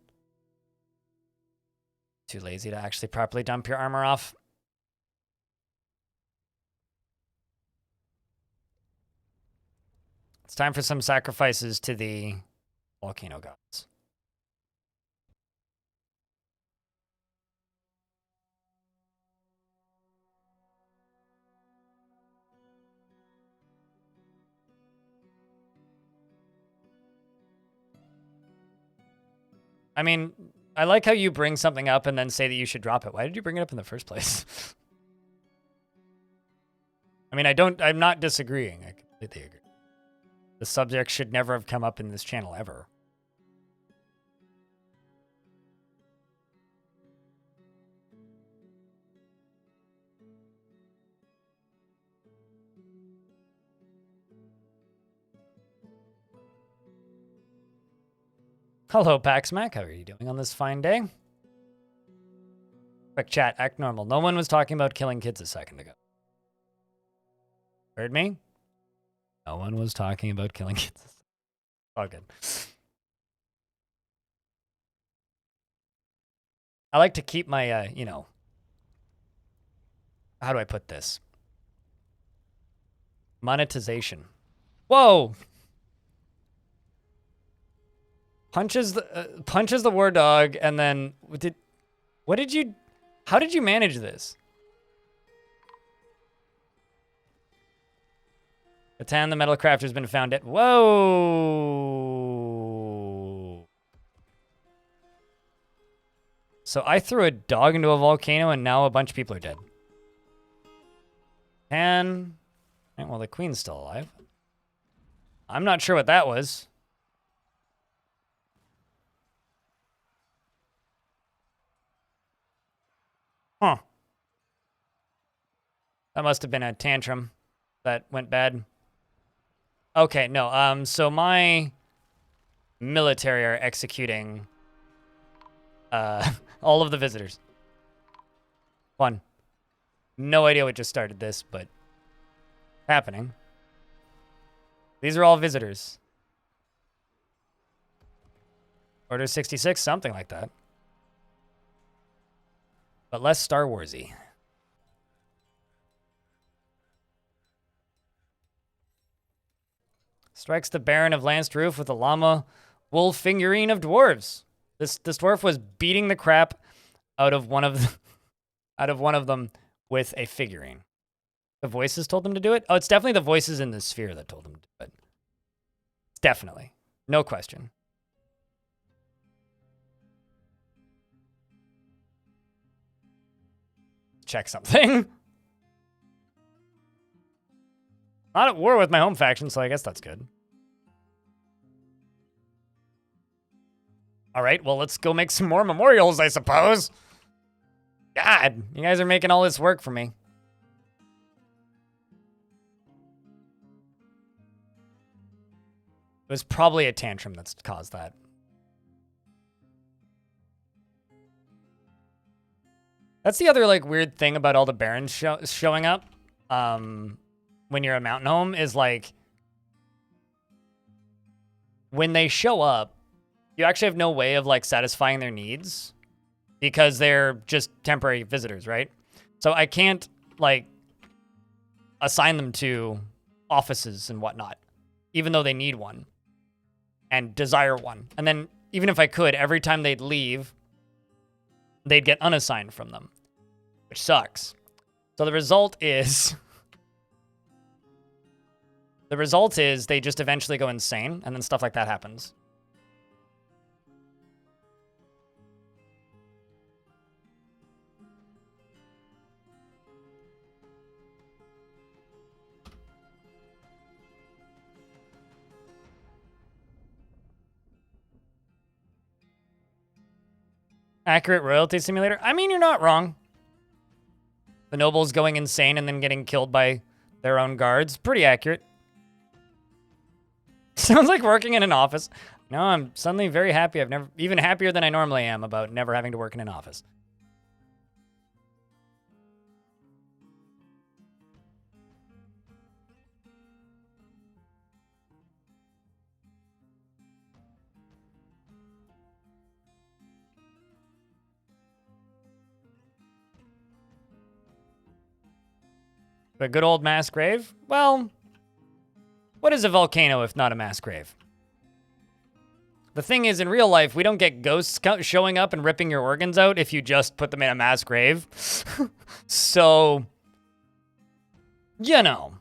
too lazy to actually properly dump your armor off. It's time for some sacrifices to the volcano gods. I mean, I like how you bring something up and then say that you should drop it. Why did you bring it up in the first place? I mean, I'm not disagreeing. I completely agree. The subject should never have come up in this channel ever. Hello, Paxmac. How are you doing on this fine day? Quick chat, act normal. No one was talking about killing kids a second ago. Heard me? No one was talking about killing kids. All good. I like to keep my, you know, how do I put this? Monetization. Whoa! Punches the war dog, and then how did you manage this? Catan, the metal crafter's been found at, whoa. So I threw a dog into a volcano and now a bunch of people are dead. And, well, the queen's still alive. I'm not sure what that was. Huh. That must have been a tantrum that went bad. Okay, no, so my military are executing all of the visitors. One. No idea what just started this, but happening. These are all visitors. Order 66, something like that. But less Star Warsy. Strikes the Baron of Lanced Roof with a llama wolf figurine of dwarves. This dwarf was beating the crap out of one of them with a figurine. The voices told them to do it? Oh, it's definitely the voices in the sphere that told them to do it. It's definitely. No question. Check something. Not at war with my home faction, so I guess that's good. All right, well, let's go make some more memorials, I suppose. God, you guys are making all this work for me. It was probably a tantrum that's caused that. That's the other, like, weird thing about all the barons showing up when you're a mountain home is, like, when they show up, you actually have no way of, like, satisfying their needs because they're just temporary visitors, right? So I can't, like, assign them to offices and whatnot, even though they need one and desire one. And then even if I could, every time they'd leave, they'd get unassigned from them, which sucks. So the result is they just eventually go insane, and then stuff like that happens. Accurate royalty simulator? I mean, you're not wrong. The nobles going insane and then getting killed by their own guards. Pretty accurate. Sounds like working in an office. No, I'm suddenly very happy. I've never, even happier than I normally am about never having to work in an office. A good old mass grave? Well, what is a volcano if not a mass grave? The thing is, in real life, we don't get ghosts showing up and ripping your organs out if you just put them in a mass grave. So, you know.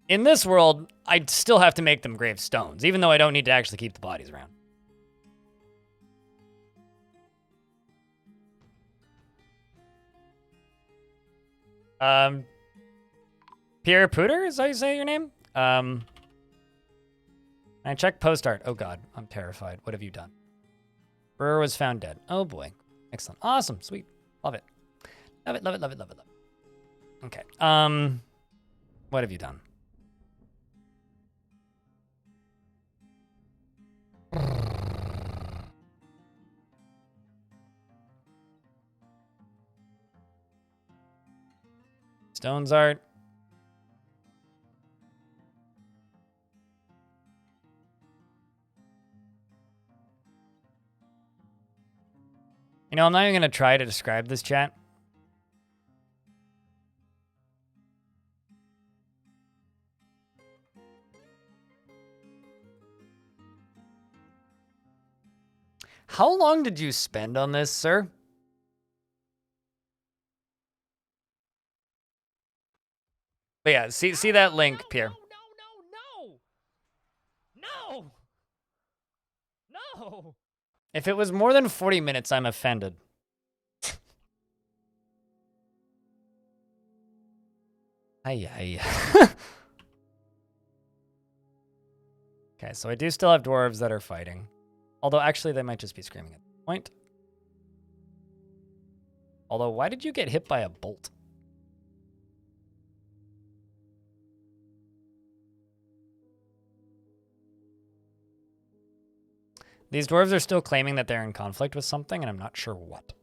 In this world, I'd still have to make them gravestones, even though I don't need to actually keep the bodies around. Pierre Pooter, is that how you say your name? I checked post art. Oh god, I'm terrified. What have you done? Brewer was found dead. Oh boy. Excellent. Awesome. Sweet. Love it. Love it, love it, love it, love it, love it. Okay. What have you done? Stones art. You know, I'm not even going to try to describe this, chat. How long did you spend on this, sir? But yeah, see that link, Pierre. No. If it was more than 40 minutes, I'm offended. Ay. Okay, so I do still have dwarves that are fighting. Although, actually, they might just be screaming at the point. Although, why did you get hit by a bolt? These dwarves are still claiming that they're in conflict with something, and I'm not sure what.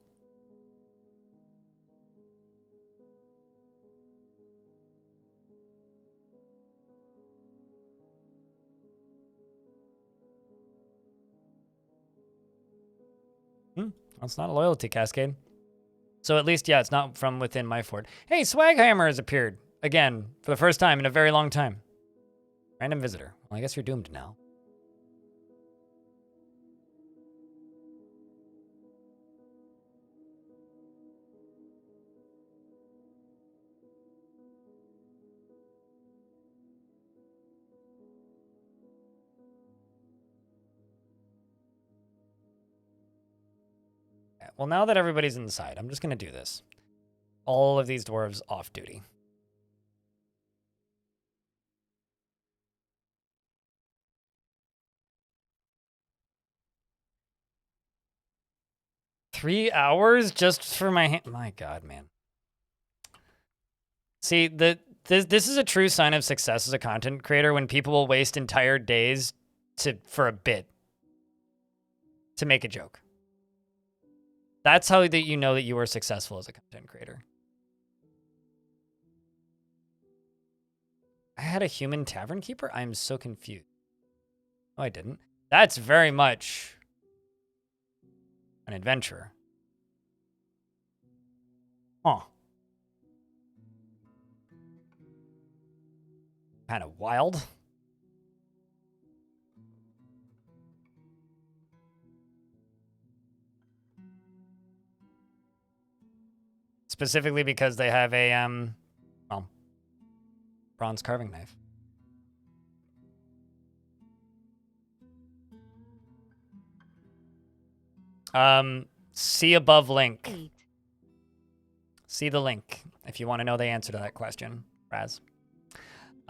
It's not a loyalty cascade. So at least, yeah, it's not from within my fort. Hey, Swaghammer has appeared. Again, for the first time in a very long time. Random visitor. Well, I guess you're doomed now. Well, now that everybody's inside, I'm just going to do this. All of these dwarves off duty. 3 hours just for my God, man. See, this is a true sign of success as a content creator when people will waste entire days for a bit to make a joke. That's how that you know that you are successful as a content creator. I had a human tavern keeper? I'm so confused. No, I didn't. That's very much an adventurer. Huh. Kind of wild. Specifically because they have a, well, bronze carving knife. See above link. 8. See the link if you want to know the answer to that question, Raz.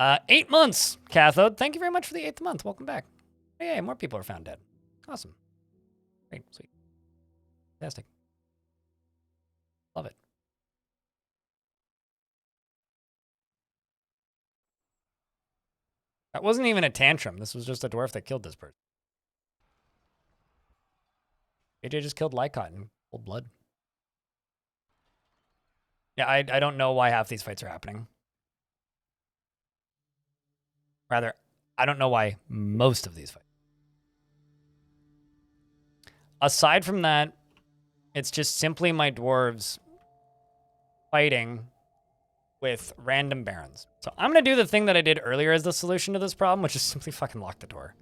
8 months, Cathode. Thank you very much for the 8th month. Welcome back. Hey, more people are found dead. Awesome. Great, sweet. Fantastic. Love it. That wasn't even a tantrum. This was just a dwarf that killed this person. AJ just killed Lycott in cold blood. Yeah, I don't know why half these fights are happening. Rather, I don't know why most of these fights. Aside from that, it's just simply my dwarves fighting with random barons. So I'm going to do the thing that I did earlier as the solution to this problem, which is simply fucking lock the door.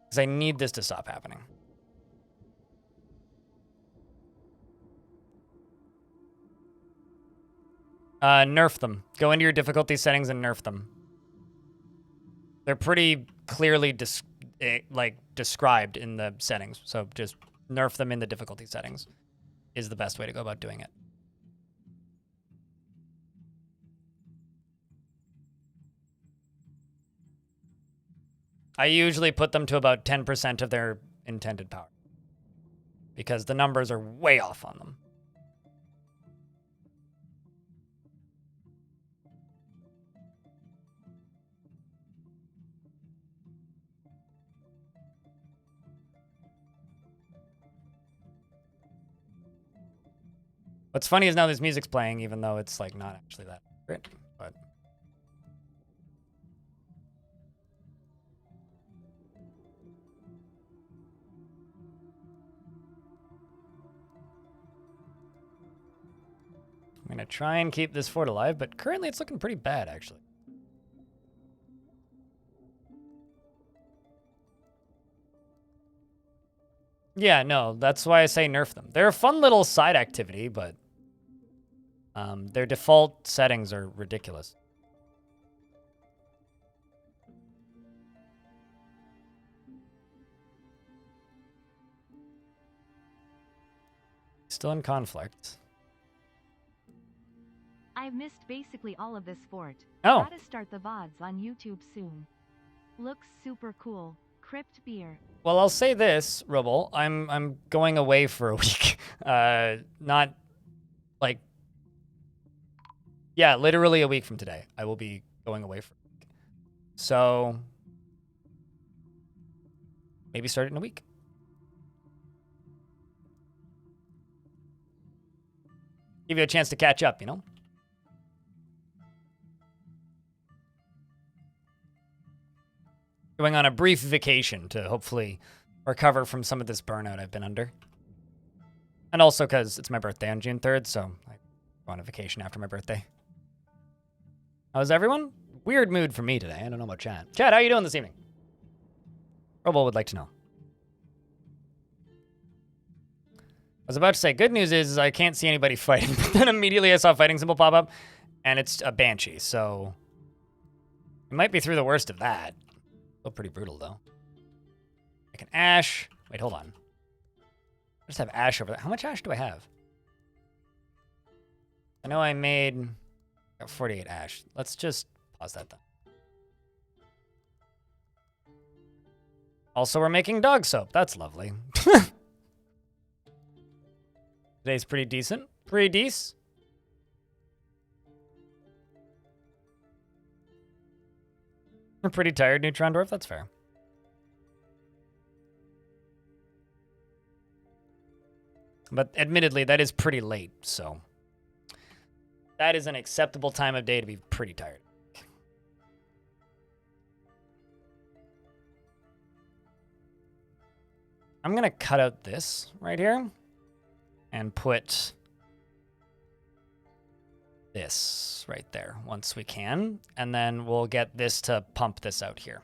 Because I need this to stop happening. Nerf them. Go into your difficulty settings and nerf them. They're pretty clearly described in the settings. So just nerf them in the difficulty settings is the best way to go about doing it. I usually put them to about 10% of their intended power because the numbers are way off on them. What's funny is now this music's playing, even though it's like not actually that great, but. I'm gonna try and keep this fort alive, but currently it's looking pretty bad, actually. Yeah, no, that's why I say nerf them. They're a fun little side activity, but their default settings are ridiculous. Still in conflict. I've missed basically all of this fort. Oh. Gotta start the VODs on YouTube soon. Looks super cool. Crypt beer. Well, I'll say this, Rubble. I'm going away for a week. Not like, yeah, literally a week from today. I will be going away for a week. So maybe start it in a week. Give you a chance to catch up, you know? Going on a brief vacation to hopefully recover from some of this burnout I've been under. And also because it's my birthday on June 3rd, so I go on a vacation after my birthday. How's everyone? Weird mood for me today. I don't know about Chad. Chad, how you doing this evening? Robo would like to know. I was about to say, good news is I can't see anybody fighting, but then immediately I saw a fighting symbol pop up, and it's a Banshee, so it might be through the worst of that. Still pretty brutal, though. Like an ash. Wait, hold on. I just have ash over there. How much ash do I have? I know I made 48 ash. Let's just pause that, then. Also, we're making dog soap. That's lovely. Today's pretty decent. Pretty decent. We're pretty tired, Neutron Dwarf. That's fair. But admittedly, that is pretty late, so that is an acceptable time of day to be pretty tired. I'm going to cut out this right here and put this right there once we can. And then we'll get this to pump this out here.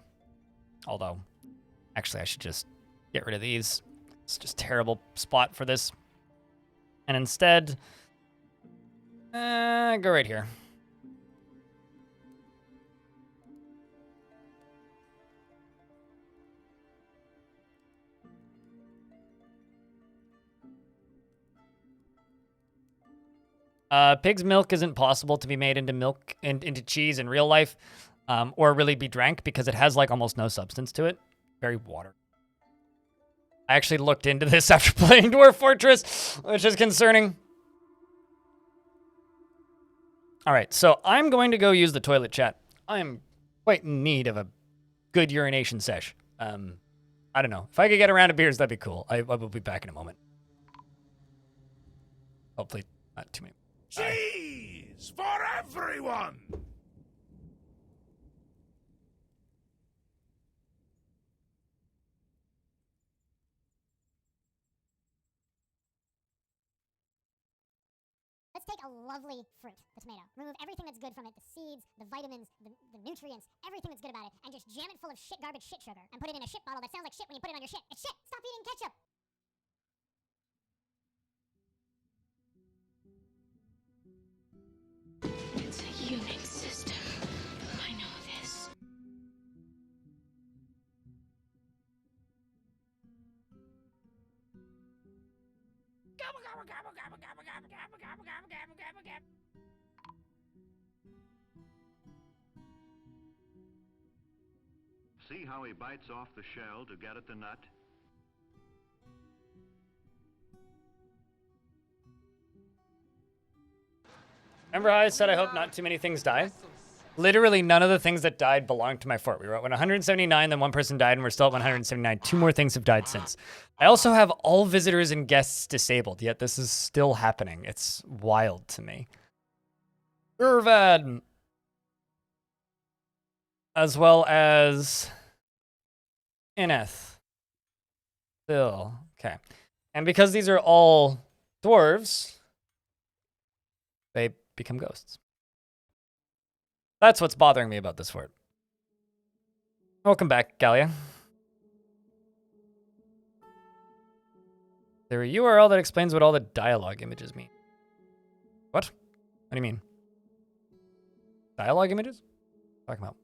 Although, actually, I should just get rid of these. It's just a terrible spot for this. And instead, go right here. Pig's milk isn't possible to be made into milk and into cheese in real life, or really be drank because it has like almost no substance to it. Very water. I actually looked into this after playing Dwarf Fortress, which is concerning. All right, so I'm going to go use the toilet, chat. I'm quite in need of a good urination sesh. I don't know. If I could get around to beers, that'd be cool. I will be back in a moment. Hopefully not too many. Cheese for everyone! Let's take a lovely fruit, the tomato. Remove everything that's good from it, the seeds, the vitamins, the nutrients, everything that's good about it, and just jam it full of shit, garbage, shit sugar, and put it in a shit bottle that sounds like shit when you put it on your shit. It's shit! Stop eating ketchup! It's a unit system. I know this. Gobble, gobble, gobble, gobble, gobble, gobble, gobble, gobble, gobble, gobble, gobble, gobble. See how he bites off the shell to get at the nut? Remember how I said I hope not too many things die? Literally none of the things that died belonged to my fort. We were at 179, then one person died, and we're still at 179. 2 more things have died since. I also have all visitors and guests disabled, yet this is still happening. It's wild to me. Irvad. As well as Ineth. Phil. Okay. And because these are all dwarves, they become ghosts. That's what's bothering me about this fort. Welcome back, Gallia. There a URL that explains what all the dialogue images mean. What? What do you mean? Dialogue images? Talking about.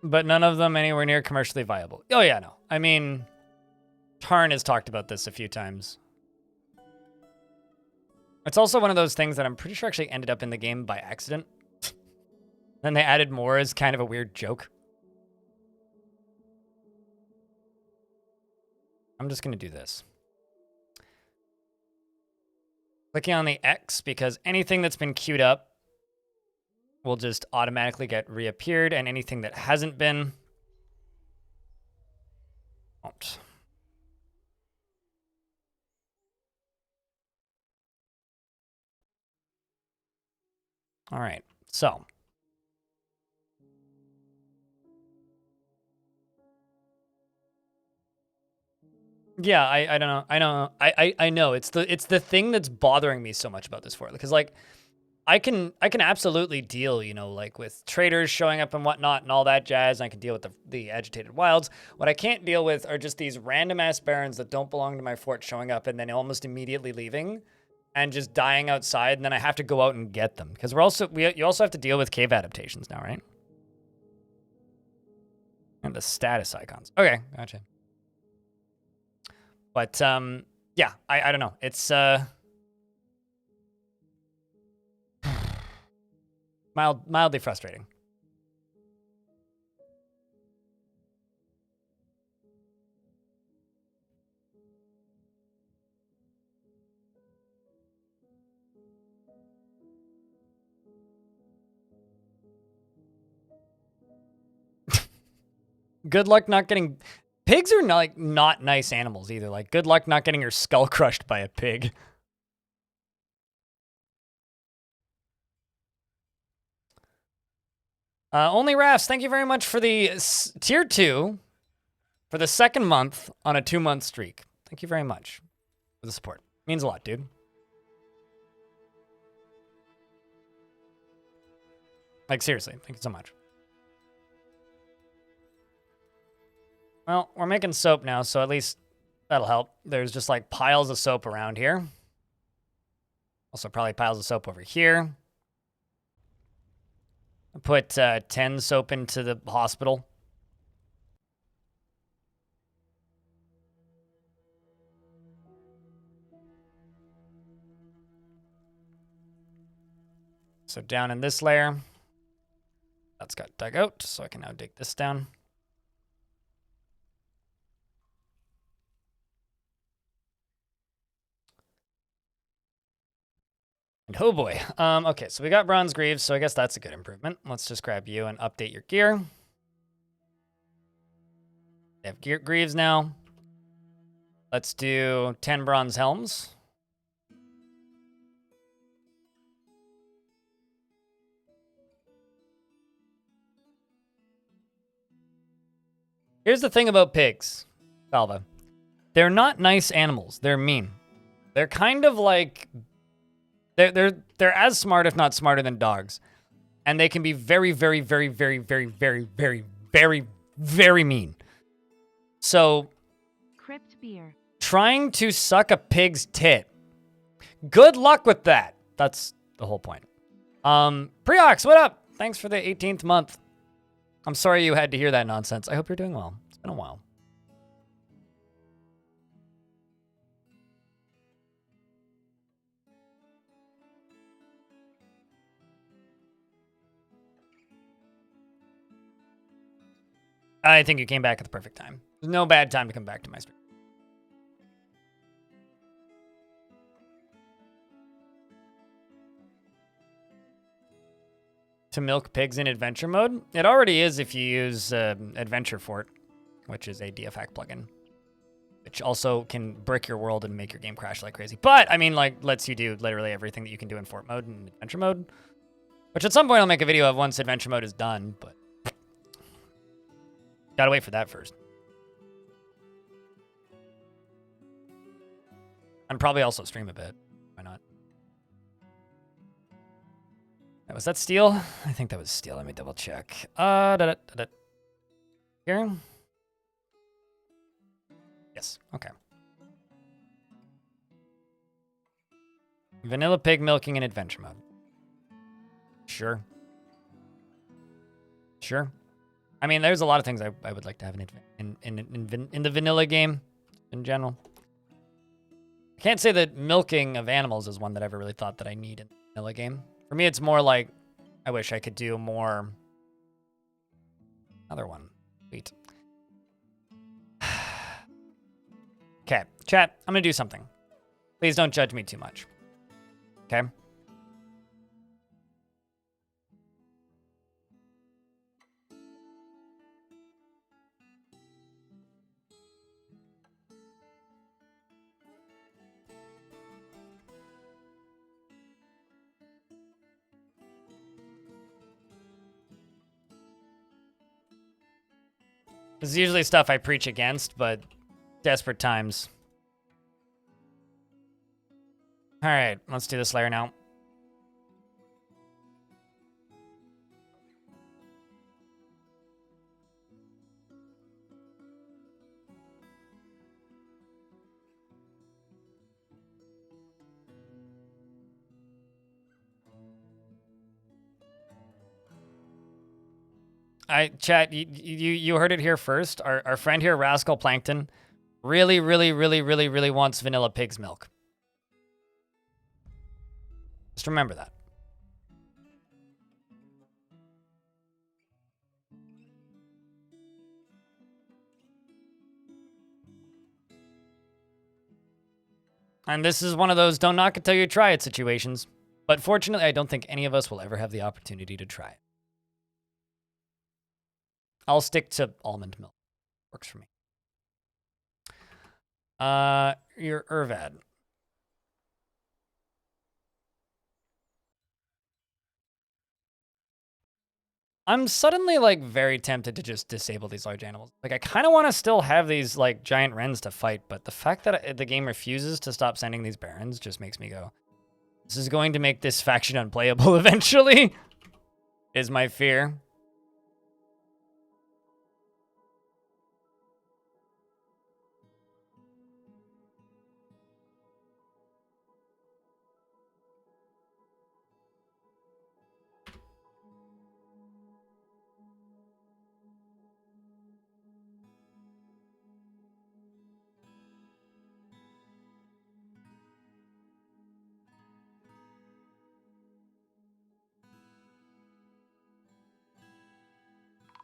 But none of them anywhere near commercially viable. Oh yeah, no. I mean, Tarn has talked about this a few times. It's also one of those things that I'm pretty sure actually ended up in the game by accident. Then they added more as kind of a weird joke. I'm just going to do this. Clicking on the X because anything that's been queued up will just automatically get reappeared, and anything that hasn't been won't. All right, so. Yeah, I don't know. I know. It's the thing that's bothering me so much about this fort. Because like I can absolutely deal, you know, like with traders showing up and whatnot and all that jazz, and I can deal with the agitated wilds. What I can't deal with are just these random ass barons that don't belong to my fort showing up and then almost immediately leaving and just dying outside, and then I have to go out and get them. Because you also have to deal with cave adaptations now, right? And the status icons. Okay, gotcha. But yeah, I don't know. It's Mildly frustrating. Good luck not getting... Pigs are not nice animals either. Like, good luck not getting your skull crushed by a pig. Only Rafts, thank you very much for the tier 2 for the second month on a 2-month streak. Thank you very much for the support. Means a lot, dude. Like, seriously, thank you so much. Well, we're making soap now, so at least that'll help. There's just like piles of soap around here. Also probably piles of soap over here. I put 10 soap into the hospital. So down in this layer, that's got dug out, so I can now dig this down. And oh boy. Okay, so we got bronze greaves, so I guess that's a good improvement. Let's just grab you and update your gear. We have gear greaves now. Let's do 10 bronze helms. Here's the thing about pigs, Salva. They're not nice animals. They're mean. They're kind of like... They're as smart, if not smarter, than dogs. And they can be very, very, very, very, very, very, very, very, very mean. So... Crypt beer. Trying to suck a pig's tit. Good luck with that. That's the whole point. Preox, what up? Thanks for the 18th month. I'm sorry you had to hear that nonsense. I hope you're doing well. It's been a while. I think you came back at the perfect time. There's no bad time to come back to my stream. To milk pigs in adventure mode? It already is if you use Adventure Fort, which is a DFhack plugin, which also can brick your world and make your game crash like crazy. But, I mean, like, lets you do literally everything that you can do in Fort mode and adventure mode, which at some point I'll make a video of once adventure mode is done, but gotta wait for that first. And probably also stream a bit. Why not? Was that steel? I think that was steel. Let me double check. Here? Yes, okay. Vanilla pig milking in adventure mode. Sure. Sure. I mean, there's a lot of things I would like to have in the vanilla game in general. I can't say that milking of animals is one that I ever really thought that I need in the vanilla game. For me, it's more like, I wish I could do more... Another one. Sweet. Okay, chat, I'm gonna do something. Please don't judge me too much. Okay? This is usually stuff I preach against, but desperate times. All right, let's do this layer now. Chat, you heard it here first. Our friend here, Rascal Plankton, really wants vanilla pig's milk. Just remember that. And this is one of those don't knock it till you try it situations. But fortunately, I don't think any of us will ever have the opportunity to try it. I'll stick to almond milk. Works for me. Your Irvad. I'm suddenly, like, very tempted to just disable these large animals. Like, I kind of want to still have these, like, giant wrens to fight, but the fact that the game refuses to stop sending these barons just makes me go, this is going to make this faction unplayable eventually, is my fear.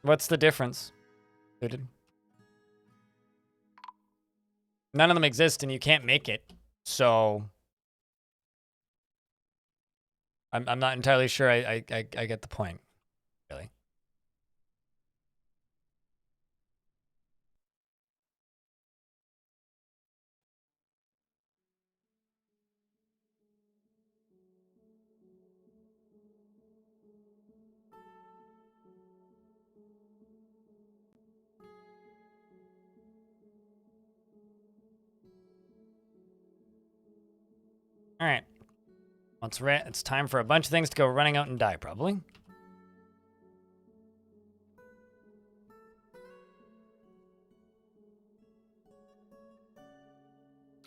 What's the difference? None of them exist and you can't make it. So I'm not entirely sure I get the point, really. All right. It's time for a bunch of things to go running out and die, probably.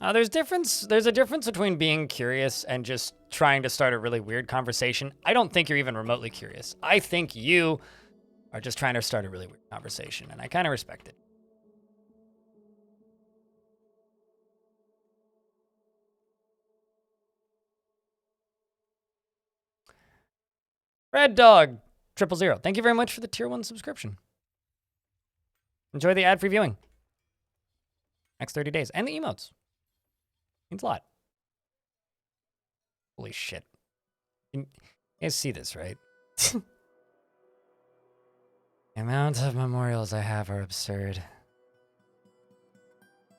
There's a difference between being curious and just trying to start a really weird conversation. I don't think you're even remotely curious. I think you are just trying to start a really weird conversation, and I kind of respect it. Red Dog 000. Thank you very much for the tier 1 subscription. Enjoy the ad-free viewing. Next 30 days. And the emotes. Means a lot. Holy shit. You guys see this, right? The amount of memorials I have are absurd.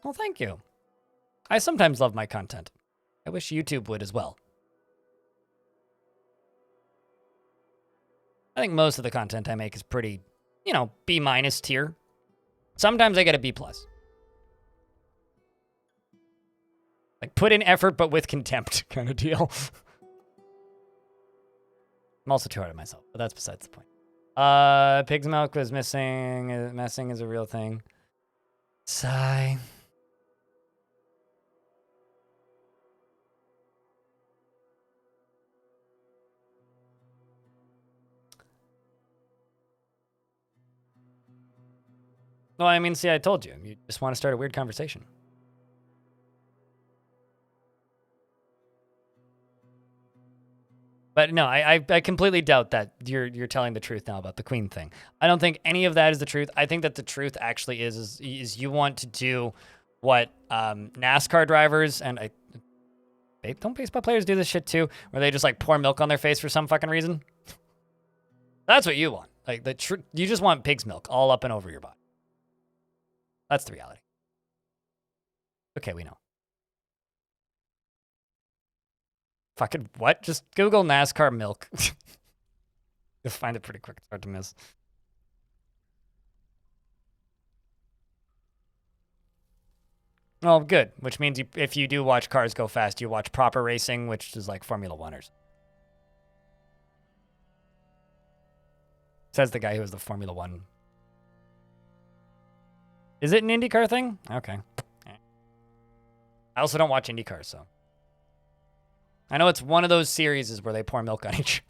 Well, thank you. I sometimes love my content. I wish YouTube would as well. I think most of the content I make is pretty, you know, B- tier. Sometimes I get a B+. Like, put in effort, but with contempt kind of deal. I'm also too hard on myself, but that's besides the point. Pig's milk was missing. Messing is a real thing. Sigh. Well, I mean, see, I told you. You just want to start a weird conversation. But no, I completely doubt that you're telling the truth now about the Queen thing. I don't think any of that is the truth. I think that the truth actually is you want to do what NASCAR drivers and don't baseball players do this shit too, where they just like pour milk on their face for some fucking reason? That's what you want. Like you just want pig's milk all up and over your body. That's the reality. Okay, we know. Fucking what? Just Google NASCAR milk. You'll find it pretty quick. It's hard to miss. Well, good. Which means if you do watch cars go fast, you watch proper racing, which is like Formula Oneers. Says the guy who was the Formula One. Is it an IndyCar thing? Okay. I also don't watch IndyCars, so. I know it's one of those series where they pour milk on each.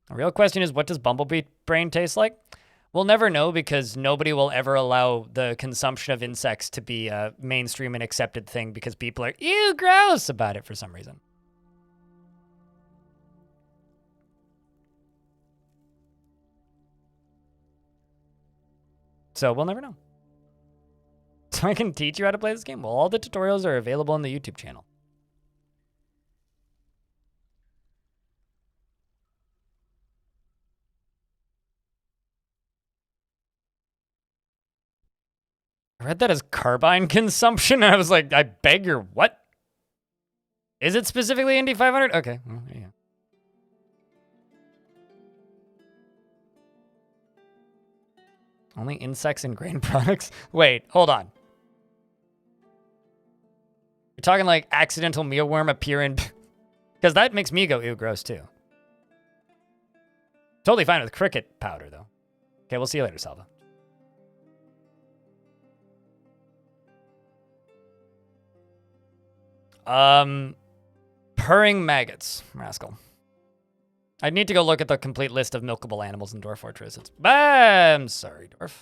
The real question is, what does Bumblebee brain taste like? We'll never know because nobody will ever allow the consumption of insects to be a mainstream and accepted thing because people are, ew, gross about it for some reason. So we'll never know. So I can teach you how to play this game? Well, all the tutorials are available on the YouTube channel. I read that as carbine consumption, and I was like, I beg your what? Is it specifically Indy 500? Okay, well, there you go. Only insects and grain products? Wait, hold on. You're talking like accidental mealworm appear in... Because that makes me go, ew, gross, too. Totally fine with cricket powder, though. Okay, we'll see you later, Salva. Purring maggots, rascal. I'd need to go look at the complete list of milkable animals in Dwarf Fortress. I'm sorry, Dwarf.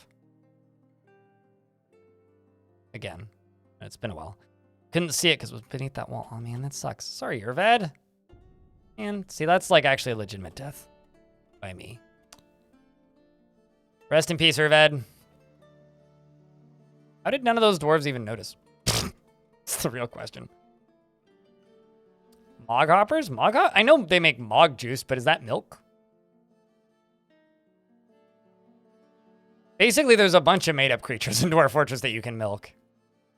Again, it's been a while. Couldn't see it because it was beneath that wall. Oh man, that sucks. Sorry, Irvad. And see, that's like actually a legitimate death by me. Rest in peace, Irvad. How did none of those dwarves even notice? It's the real question. Mog hoppers? I know they make mog juice, but is that milk? Basically, there's a bunch of made-up creatures in Dwarf Fortress that you can milk.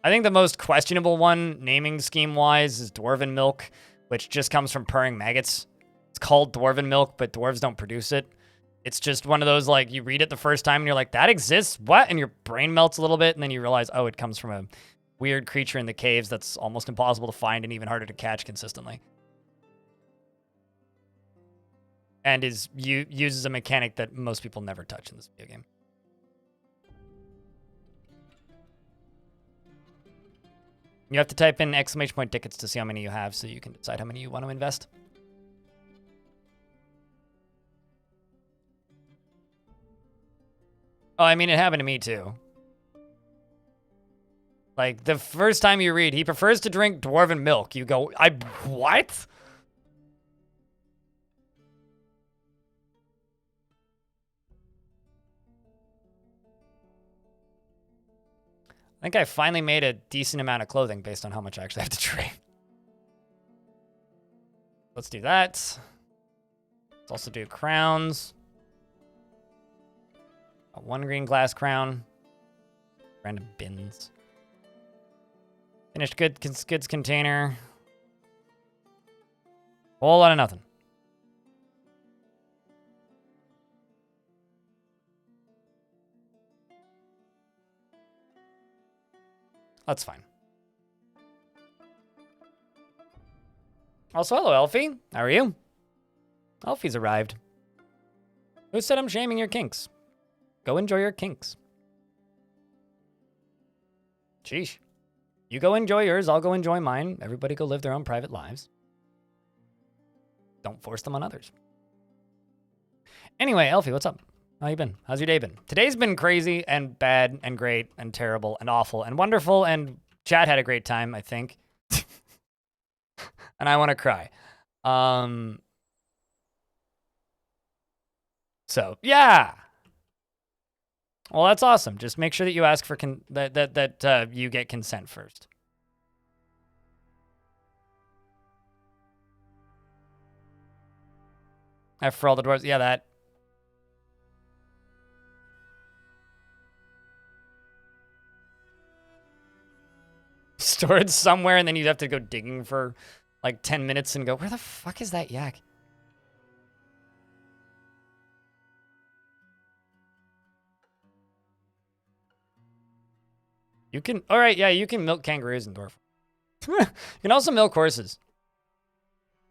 I think the most questionable one, naming scheme-wise, is Dwarven milk, which just comes from purring maggots. It's called Dwarven milk, but dwarves don't produce it. It's just one of those, like, you read it the first time, and you're like, that exists? What? And your brain melts a little bit, and then you realize, oh, it comes from a weird creature in the caves that's almost impossible to find and even harder to catch consistently. And uses a mechanic that most people never touch in this video game. You have to type in exclamation point tickets to see how many you have so you can decide how many you want to invest. Oh, I mean, it happened to me too. Like, the first time you read, he prefers to drink dwarven milk. You go, what? I think I finally made a decent amount of clothing based on how much I actually have to trade. Let's do that. Let's also do crowns. One green glass crown. Random bins. Finished goods container. Whole lot of nothing. That's fine. Also, hello, Elfie. How are you? Elfie's arrived. Who said I'm shaming your kinks? Go enjoy your kinks. Sheesh. You go enjoy yours, I'll go enjoy mine. Everybody go live their own private lives. Don't force them on others. Anyway, Elfie, what's up? How you been? How's your day been? Today's been crazy and bad and great and terrible and awful and wonderful, and Chad had a great time, I think. And I want to cry. So, yeah. Well, that's awesome. Just make sure that you ask for that you get consent first. For all the dwarves. Yeah, that. Stored somewhere, and then you'd have to go digging for like 10 minutes and go, where the fuck is that yak? You can, all right, yeah, you can milk kangaroos in Dwarf. You can also milk horses.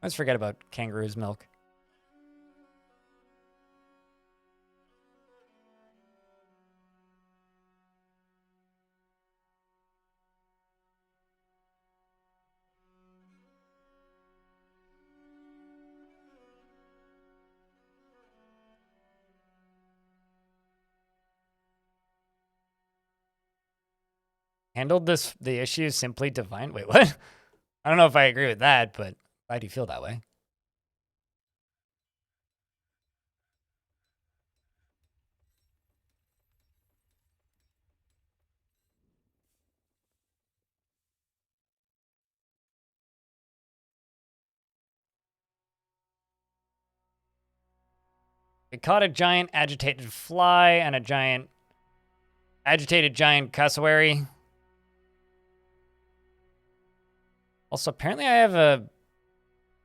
Let's forget about kangaroos' milk. Handled the issue simply divine. Wait, what? I don't know if I agree with that, but why do you feel that way? We caught a giant agitated fly and a giant agitated giant cassowary. Also, apparently I have a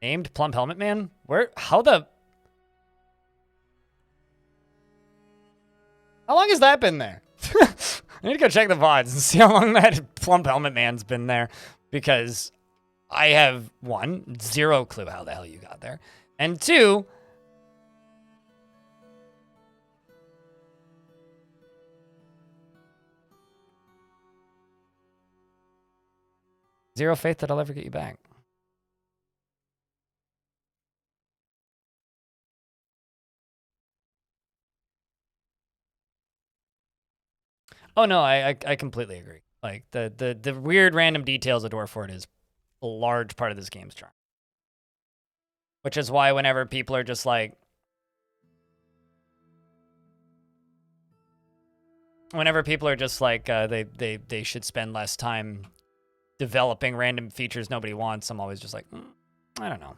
named Plump Helmet Man. How long has that been there? I need to go check the VODs and see how long that Plump Helmet Man's been there, because I have, one, zero clue how the hell you got there, and two, zero faith that I'll ever get you back. Oh no, I completely agree. Like the weird random details of Dwarf Fort is a large part of this game's charm. Which is why whenever people are just like, they should spend less time developing random features nobody wants, I'm always just like, I don't know.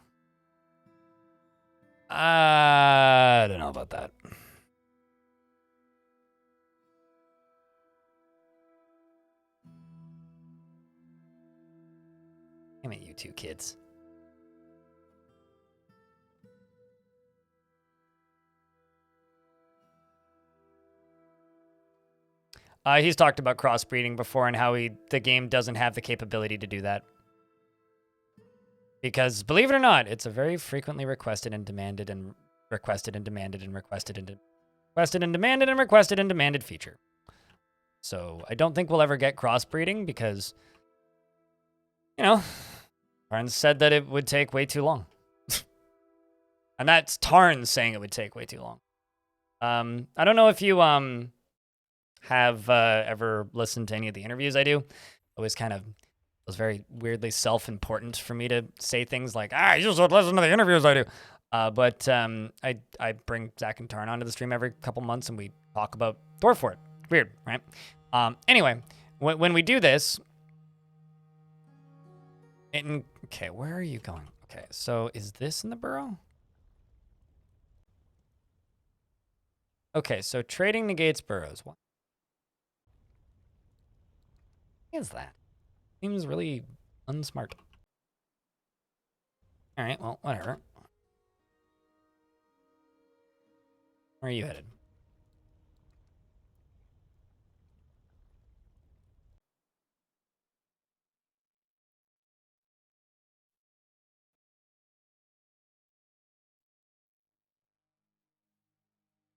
I don't know about that. Damn it, you two kids. He's talked about crossbreeding before and how the game doesn't have the capability to do that. Because, believe it or not, it's a very frequently requested and demanded and requested and demanded and requested and requested and demanded and requested and demanded feature. So I don't think we'll ever get crossbreeding because, you know, Tarn said that it would take way too long. And that's Tarn saying it would take way too long. I don't know if you have ever listened to any of the interviews I do. Always kind of, it was very weirdly self-important for me to say things like, you just listen to the interviews I do. But I bring Zach and Tarn onto the stream every couple months and we talk about Dwarf Fort. Weird, right? Anyway, when we do this, okay, where are you going? Okay, so is this in the burrow? Okay, so trading negates burrows. What is that? Seems really unsmart. All right, well, whatever. Where are you headed?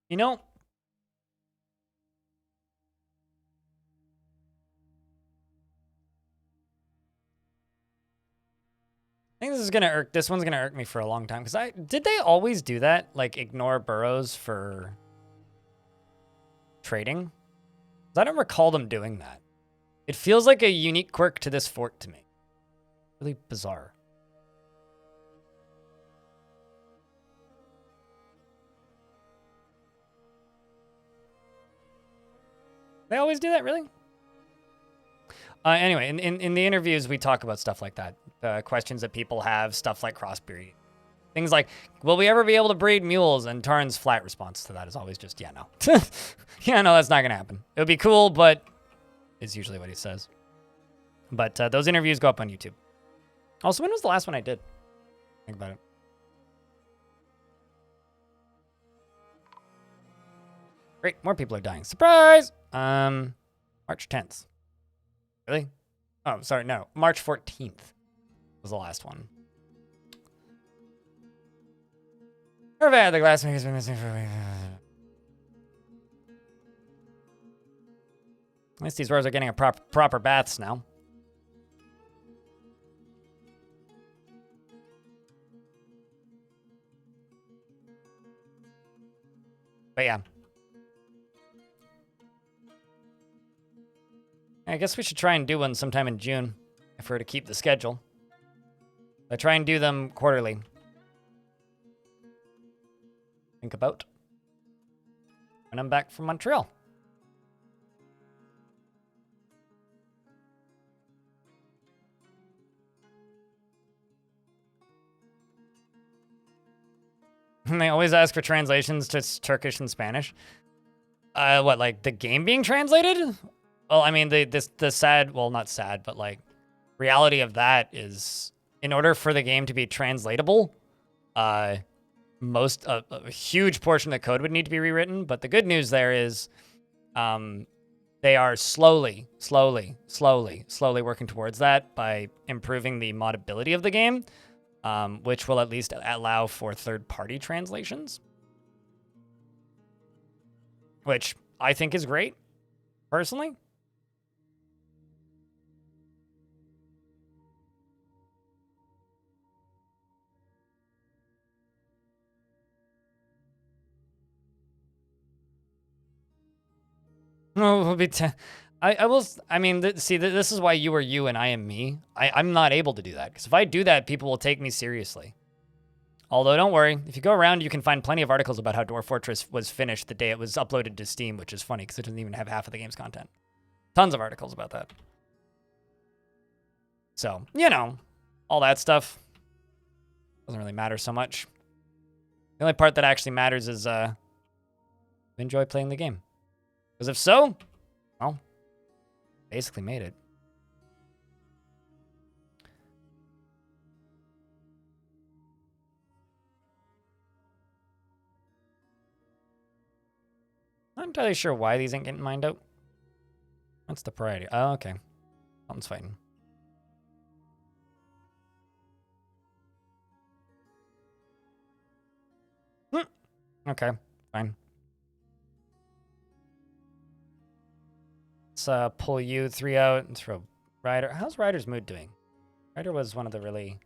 You know, I think this one's gonna irk me for a long time, because did they always do that? Like, ignore burrows for trading? 'Cause I don't recall them doing that. It feels like a unique quirk to this fort to me. Really bizarre. They always do that, really? Anyway, in the interviews, we talk about stuff like that. Questions that people have, stuff like crossbreeding. Things like, will we ever be able to breed mules? And Tarn's flat response to that is always just, yeah, no. Yeah, no, that's not going to happen. It would be cool, but is usually what he says. But those interviews go up on YouTube. Also, when was the last one I did? Think about it. Great, more people are dying. Surprise! March 10th. Really? Oh, sorry, no. March 14th was the last one. Perfect, the glass maker's been missing for a week. At least these rows are getting a proper baths now. But yeah. I guess we should try and do one sometime in June, if we're to keep the schedule. I try and do them quarterly. Think about when I'm back from Montreal. And they always ask for translations to Turkish and Spanish. What, like the game being translated? Well, I mean, the sad, well, not sad, but like reality of that is in order for the game to be translatable, a huge portion of the code would need to be rewritten. But the good news there is, they are slowly working towards that by improving the modability of the game, which will at least allow for third-party translations, which I think is great, personally. No, it'll be I will. I mean, this is why you are you and I am me. I'm not able to do that because if I do that, people will take me seriously. Although, don't worry. If you go around, you can find plenty of articles about how Dwarf Fortress was finished the day it was uploaded to Steam, which is funny because it doesn't even have half of the game's content. Tons of articles about that. So, you know, all that stuff doesn't really matter so much. The only part that actually matters is enjoy playing the game. Because if so, well, basically made it. Not entirely sure why these ain't getting mined out. What's the priority? Oh, okay. Something's fighting. Okay, fine. Let's pull you 3 out and throw Ryder. How's Ryder's mood doing? Ryder was one of the really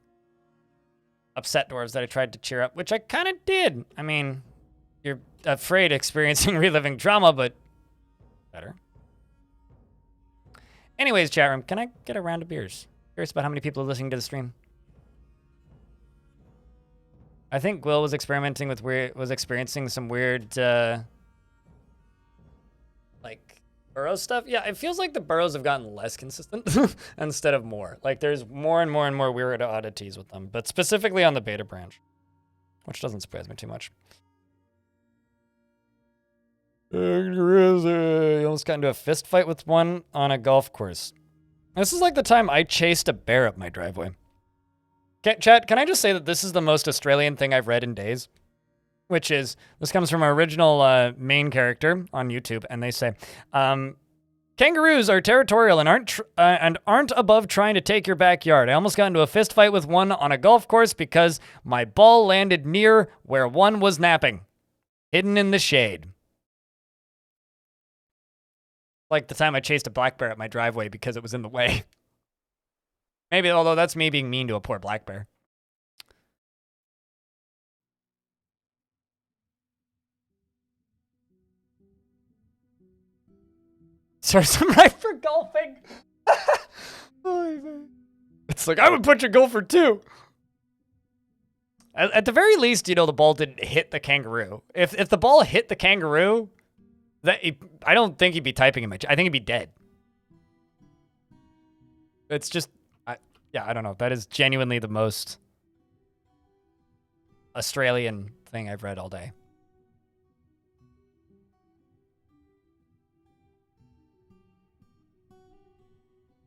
upset dwarves that I tried to cheer up, which I kind of did. I mean, you're afraid experiencing reliving trauma, but better. Anyways, chat room, can I get a round of beers? Curious about how many people are listening to the stream. I think Will was experimenting with experiencing some weird, like, burrow stuff. Yeah, it feels like the burrows have gotten less consistent instead of more. Like, there's more and more and more weird oddities with them, but specifically on the beta branch, which doesn't surprise me too much. You almost got into a fist fight with one on a golf course. This is like the time I chased a bear up my driveway. Chat, can I just say that this is the most Australian thing I've read in days? Which is, this comes from our original main character on YouTube, and they say, kangaroos are territorial and aren't above trying to take your backyard. I almost got into a fist fight with one on a golf course because my ball landed near where one was napping, hidden in the shade. Like the time I chased a black bear at my driveway because it was in the way. Maybe, although that's me being mean to a poor black bear. Sorry, some right for golfing. It's like, I would put your golfer too. At the very least, you know, the ball didn't hit the kangaroo. If the ball hit the kangaroo, I don't think he'd be typing in my chat. I think he'd be dead. It's just, yeah, I don't know. That is genuinely the most Australian thing I've read all day.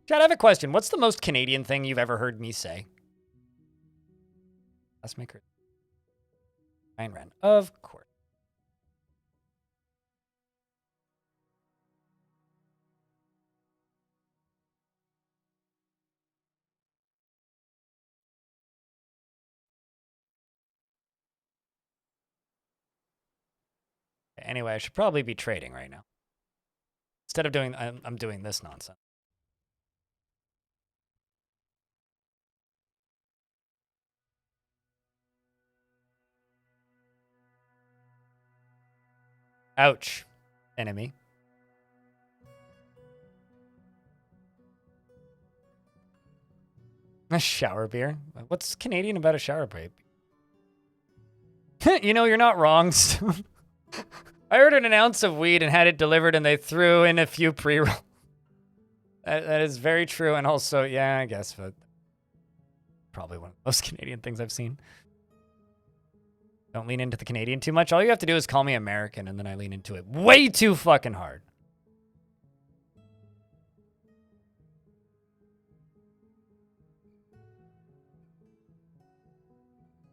Chad, I have a question. What's the most Canadian thing you've ever heard me say? Let's make her. Ryan Wren. Of course. Anyway, I should probably be trading right now. Instead of doing, I'm doing this nonsense. Ouch, enemy. A shower beer? What's Canadian about a shower beer? You know, you're not wrong. I ordered an ounce of weed and had it delivered, and they threw in a few pre-rolls. That is very true, and also, yeah, I guess, but probably one of the most Canadian things I've seen. Don't lean into the Canadian too much. All you have to do is call me American, and then I lean into it way too fucking hard.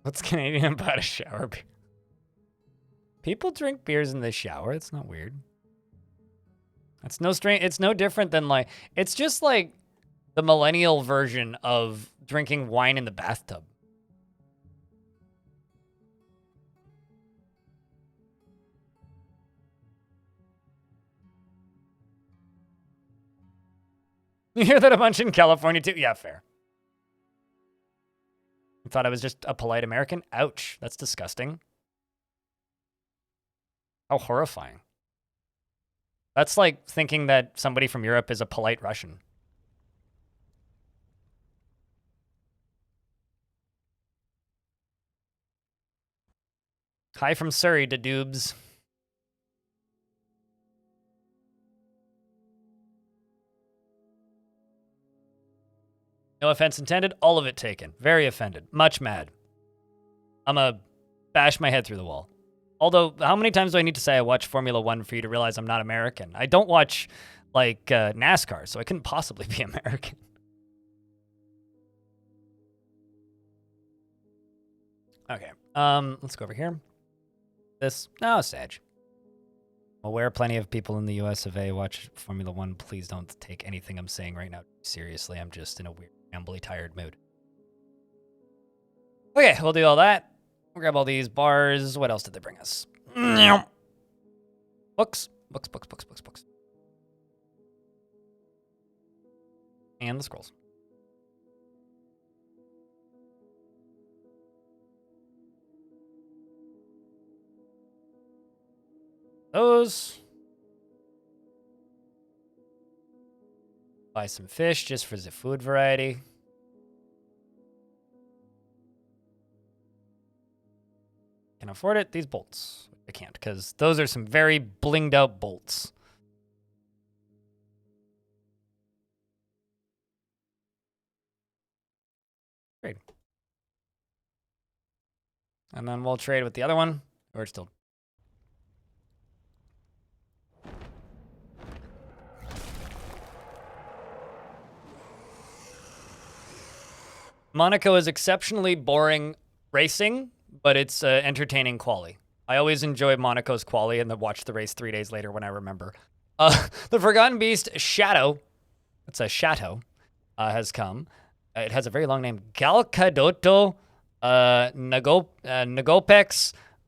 What's Canadian about a shower beer? People drink beers in the shower. It's not weird. It's no strange. It's no different than like. It's just like the millennial version of drinking wine in the bathtub. You hear that a bunch in California too? Yeah, fair. I thought I was just a polite American. Ouch, that's disgusting. How horrifying. That's like thinking that somebody from Europe is a polite Russian. Hi from Surrey to Doobs. No offense intended, all of it taken. Very offended. Much mad. I'ma bash my head through the wall. Although, how many times do I need to say I watch Formula 1 for you to realize I'm not American? I don't watch, like, NASCAR, so I couldn't possibly be American. Okay, let's go over here. This, no, Sag. Aware plenty of people in the US of A watch Formula 1. Please don't take anything I'm saying right now seriously. I'm just in a weird, rambly, tired mood. Okay, we'll do all that. We'll grab all these bars. What else did they bring us? Books. Books. And the scrolls. Those. Buy some fish just for the food variety. Can I afford it? These bolts. I can't, because those are some very blinged out bolts. Trade. And then we'll trade with the other one. Or still. Monaco is exceptionally boring racing, but it's entertaining quali. I always enjoy Monaco's quali and then watch the race 3 days later when I remember. The Forgotten Beast Shadow, it's a Chateau, has come. It has a very long name. Galcadoto Nagopex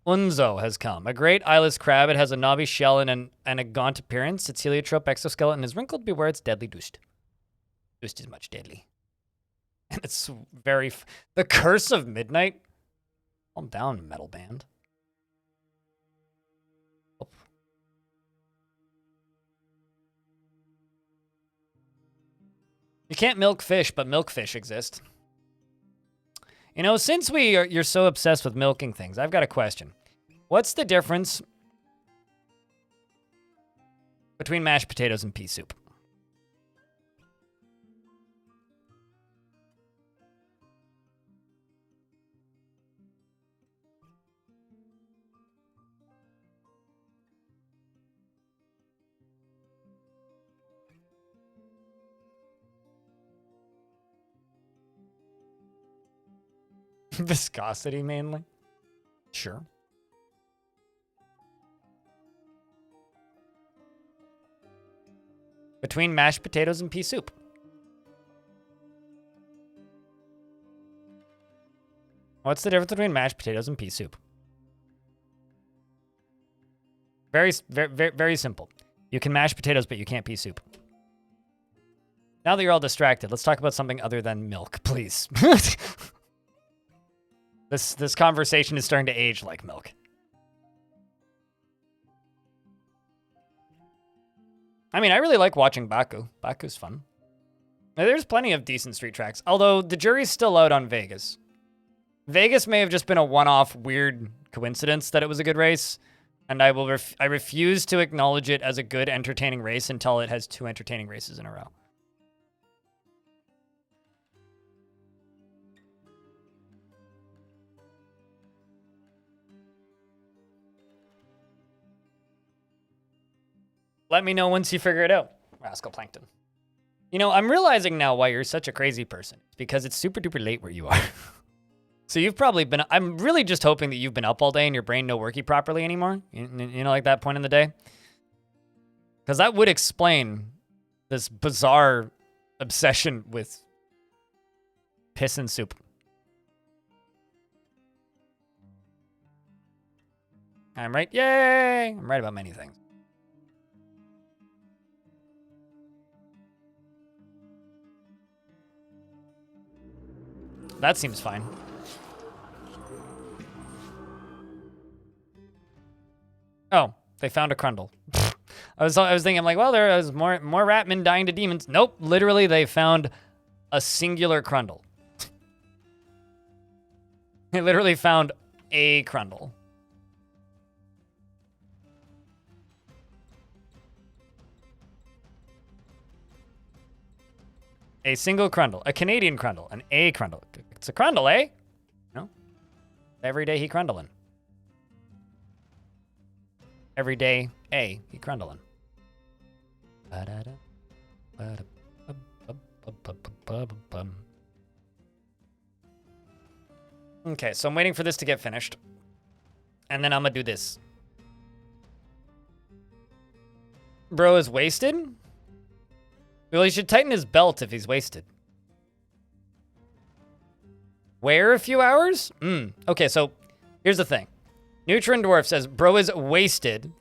Unzo has come. A great eyeless crab. It has a knobby shell and a gaunt appearance. Its heliotrope exoskeleton is wrinkled. Beware, it's deadly doost. Doost is much deadly. And it's very... The Curse of Midnight? Calm down, metal band. Oh. You can't milk fish, but milkfish exist. You know, since you're so obsessed with milking things, I've got a question. What's the difference between mashed potatoes and pea soup? Viscosity, mainly. Sure. Between mashed potatoes and pea soup. What's the difference between mashed potatoes and pea soup? Very simple. You can mash potatoes, but you can't pea soup. Now that you're all distracted, let's talk about something other than milk, please. This conversation is starting to age like milk. I mean, I really like watching Baku. Baku's fun. Now, there's plenty of decent street tracks, although the jury's still out on Vegas. Vegas may have just been a one-off weird coincidence that it was a good race, and I refuse to acknowledge it as a good, entertaining race until it has 2 entertaining races in a row. Let me know once you figure it out, Rascal Plankton. You know, I'm realizing now why you're such a crazy person. It's because it's super duper late where you are. So you've probably been, I'm really just hoping that you've been up all day and your brain no working properly anymore. You know, like that point in the day. Because that would explain this bizarre obsession with piss and soup. I'm right. Yay! I'm right about many things. That seems fine. Oh, they found a Crundle. I was thinking, I'm like, well, there was more Ratmen dying to demons. Nope, literally they found a singular Crundle. They literally found a Crundle. A single Crundle, a Canadian Crundle, an A Crundle. It's a Crundle, eh? No. Every day he Crundling. Every day, A, he Crundling. Okay, so I'm waiting for this to get finished. And then I'm gonna do this. Bro is wasted? Well, he should tighten his belt if he's wasted. Wear a few hours? Okay, so here's the thing. Neutron Dwarf says, bro is wasted.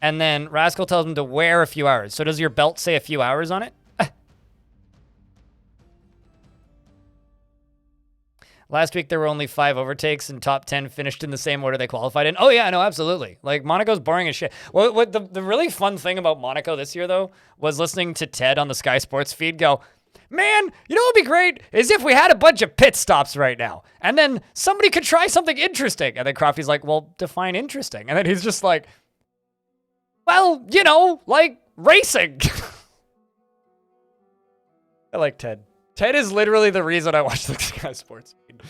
And then Rascal tells him to wear a few hours. So does your belt say a few hours on it? Last week, there were only 5 overtakes and top 10 finished in the same order they qualified in. Oh, yeah, no, absolutely. Like, Monaco's boring as shit. What the really fun thing about Monaco this year, though, was listening to Ted on the Sky Sports feed go, man, you know what would be great is if we had a bunch of pit stops right now. And then somebody could try something interesting. And then Crofty's like, well, define interesting. And then he's just like, well, you know, like racing. I like Ted. Ted is literally the reason I watch the Sky Sports feed.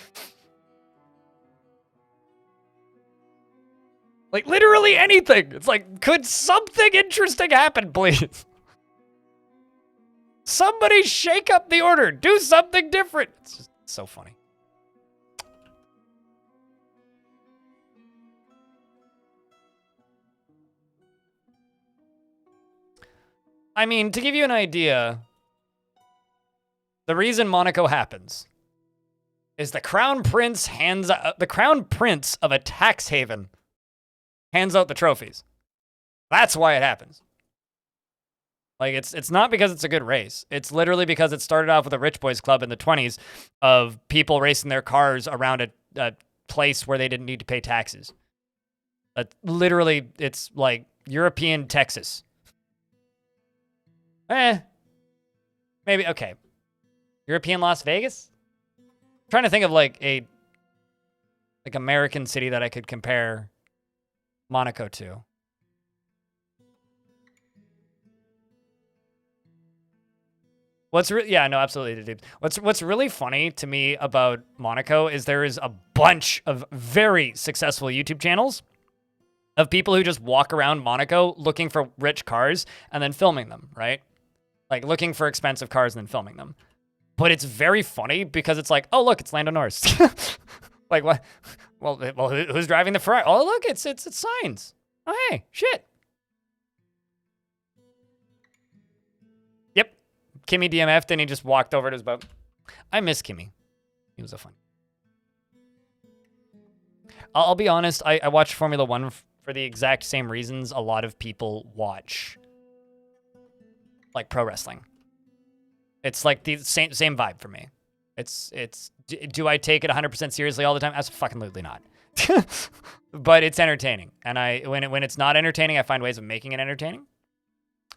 Like, literally anything. It's like, could something interesting happen, please? Somebody shake up the order. Do something different. It's just so funny. I mean, to give you an idea, the reason Monaco happens is the crown prince of a tax haven hands out the trophies. That's why it happens. Like, it's not because it's a good race. It's literally because it started off with a rich boys club in the 20s of people racing their cars around a place where they didn't need to pay taxes. Literally, it's like European Texas. Maybe, okay. European Las Vegas? I'm trying to think of like American city that I could compare Monaco to. Yeah, no, absolutely, dude. What's really funny to me about Monaco is there is a bunch of very successful YouTube channels of people who just walk around Monaco looking for rich cars and then filming them, right? Like looking for expensive cars and then filming them. But it's very funny because it's like, oh, look, it's Lando Norris. Like, what? Well, who's driving the Ferrari? Oh, look, it's Signs. Oh, hey, shit. Yep. Kimmy DMF'd and he just walked over to his boat. I miss Kimmy. He was a fun. I'll be honest, I watched Formula One for the exact same reasons a lot of people watch, like, pro wrestling. It's like the same vibe for me. Do I take it 100% seriously all the time? Absolutely not. But it's entertaining. And when it's not entertaining, I find ways of making it entertaining.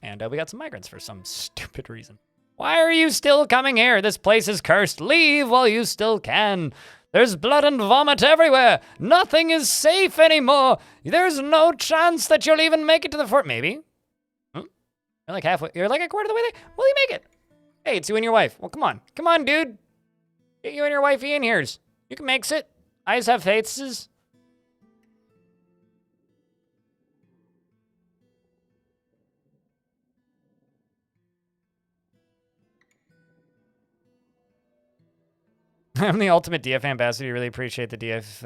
And we got some migrants for some stupid reason. Why are you still coming here? This place is cursed. Leave while you still can. There's blood and vomit everywhere. Nothing is safe anymore. There's no chance that you'll even make it to the fort. Maybe. You're like halfway. You're like a quarter of the way there. Will you make it? Hey, it's you and your wife. Well, come on. Come on, dude. Get you and your wifey in here. You can make it. Eyes have faces. I'm the ultimate DF ambassador. Really appreciate the DF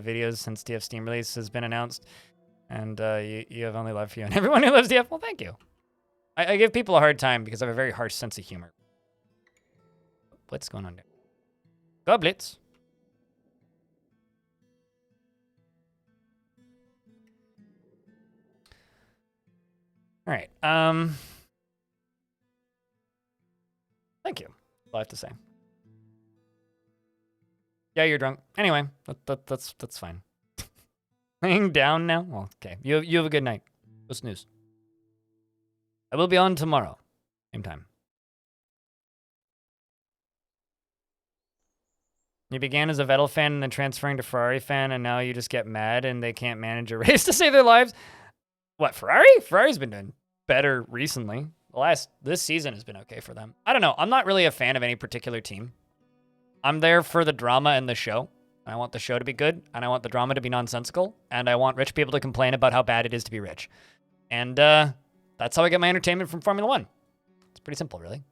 videos since DF Steam release has been announced. And you have only love for you and everyone who loves DF. Well, thank you. I give people a hard time because I have a very harsh sense of humor. What's going on there? Go, Blitz. All right. Thank you. All I have to say. Yeah, you're drunk. Anyway, that's fine. Laying down now? Well, okay. You have a good night. Go snooze. I will be on tomorrow. Same time. You began as a Vettel fan and then transferring to Ferrari fan, and now you just get mad and they can't manage a race to save their lives? What, Ferrari? Ferrari's been doing better recently. This season has been okay for them. I don't know. I'm not really a fan of any particular team. I'm there for the drama and the show. I want the show to be good, and I want the drama to be nonsensical, and I want rich people to complain about how bad it is to be rich. And that's how I get my entertainment from Formula One. It's pretty simple, really.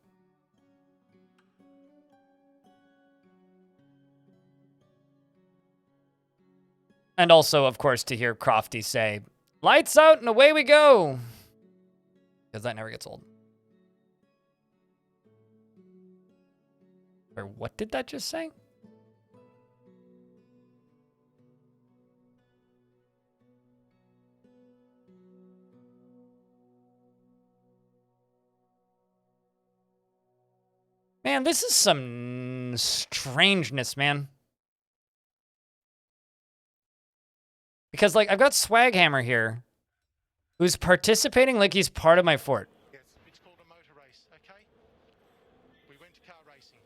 And also, of course, to hear Crofty say, lights out and away we go. Because that never gets old. Or what did that just say? Man, this is some strangeness, man. Because, like, I've got Swaghammer here, who's participating like he's part of my fort. Yes, it's called a motor race, okay? We went to car racing.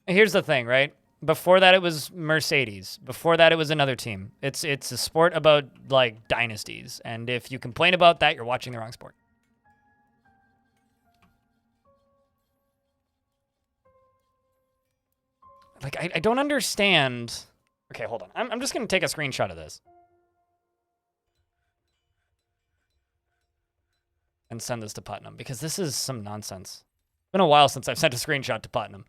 Here's the thing, right? Before that, it was Mercedes. Before that, it was another team. It's a sport about, like, dynasties. And if you complain about that, you're watching the wrong sport. Like, I don't understand. Okay, hold on. I'm just going to take a screenshot of this. And send this to Putnam, because this is some nonsense. It's been a while since I've sent a screenshot to Putnam.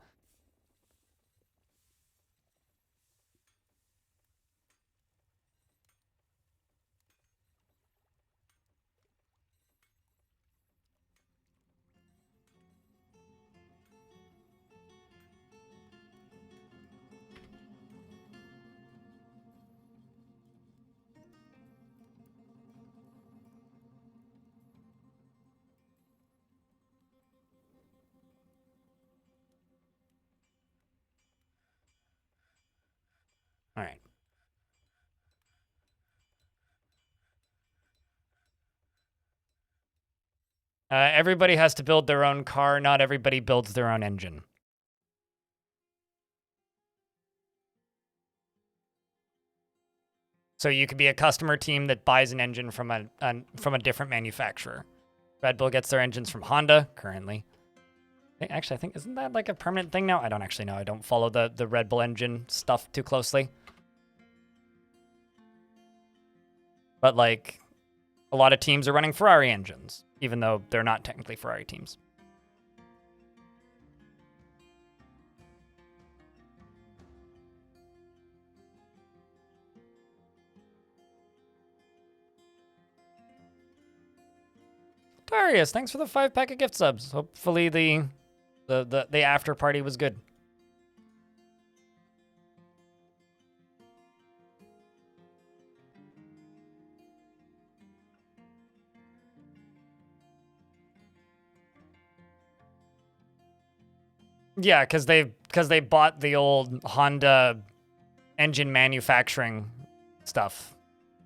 All right. Everybody has to build their own car. Not everybody builds their own engine. So you could be a customer team that buys an engine from a different manufacturer. Red Bull gets their engines from Honda currently. Actually, I think, isn't that like a permanent thing now? I don't actually know. I don't follow the Red Bull engine stuff too closely. But like, a lot of teams are running Ferrari engines, even though they're not technically Ferrari teams. Darius, thanks for the 5-pack of gift subs. Hopefully the after party was good. Yeah, because they bought the old Honda engine manufacturing stuff.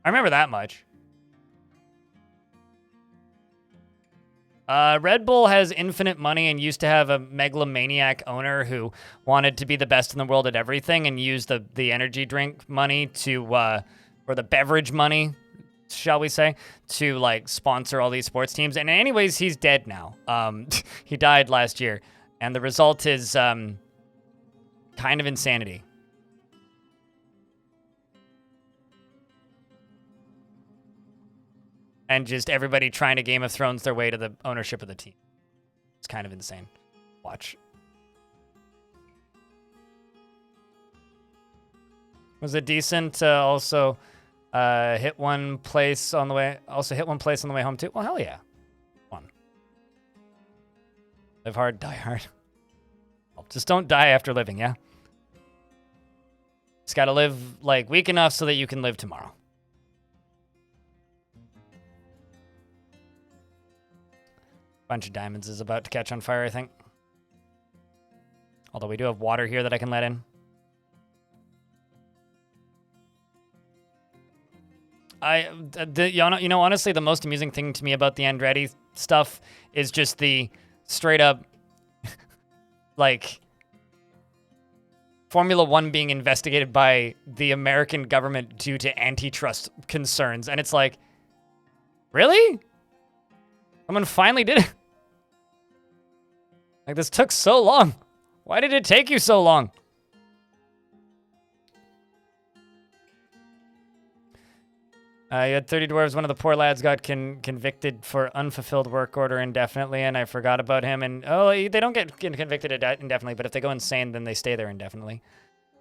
I remember that much. Red Bull has infinite money and used to have a megalomaniac owner who wanted to be the best in the world at everything and used the energy drink money to, or the beverage money, shall we say, to like sponsor all these sports teams. And anyways, he's dead now. He died last year. And the result is kind of insanity. And just everybody trying to Game of Thrones their way to the ownership of the team. kind of insane. Watch. Was it decent? Also, hit one place on the way. Also hit one place on the way home too. Well, hell yeah. Fun. Live hard, die hard. Well, just don't die after living, yeah. Just gotta live like weak enough so that you can live tomorrow. Bunch of diamonds is about to catch on fire, I think. Although we do have water here that I can let in. You know, honestly, the most amusing thing to me about the Andretti stuff is just the straight up, like, Formula One being investigated by the American government due to antitrust concerns. And it's like, really? Someone finally did it. Like, this took so long. Why did it take you so long? You had 30 dwarves. One of the poor lads got convicted for unfulfilled work order indefinitely, and I forgot about him. And, oh, they don't get convicted indefinitely, but if they go insane, then they stay there indefinitely.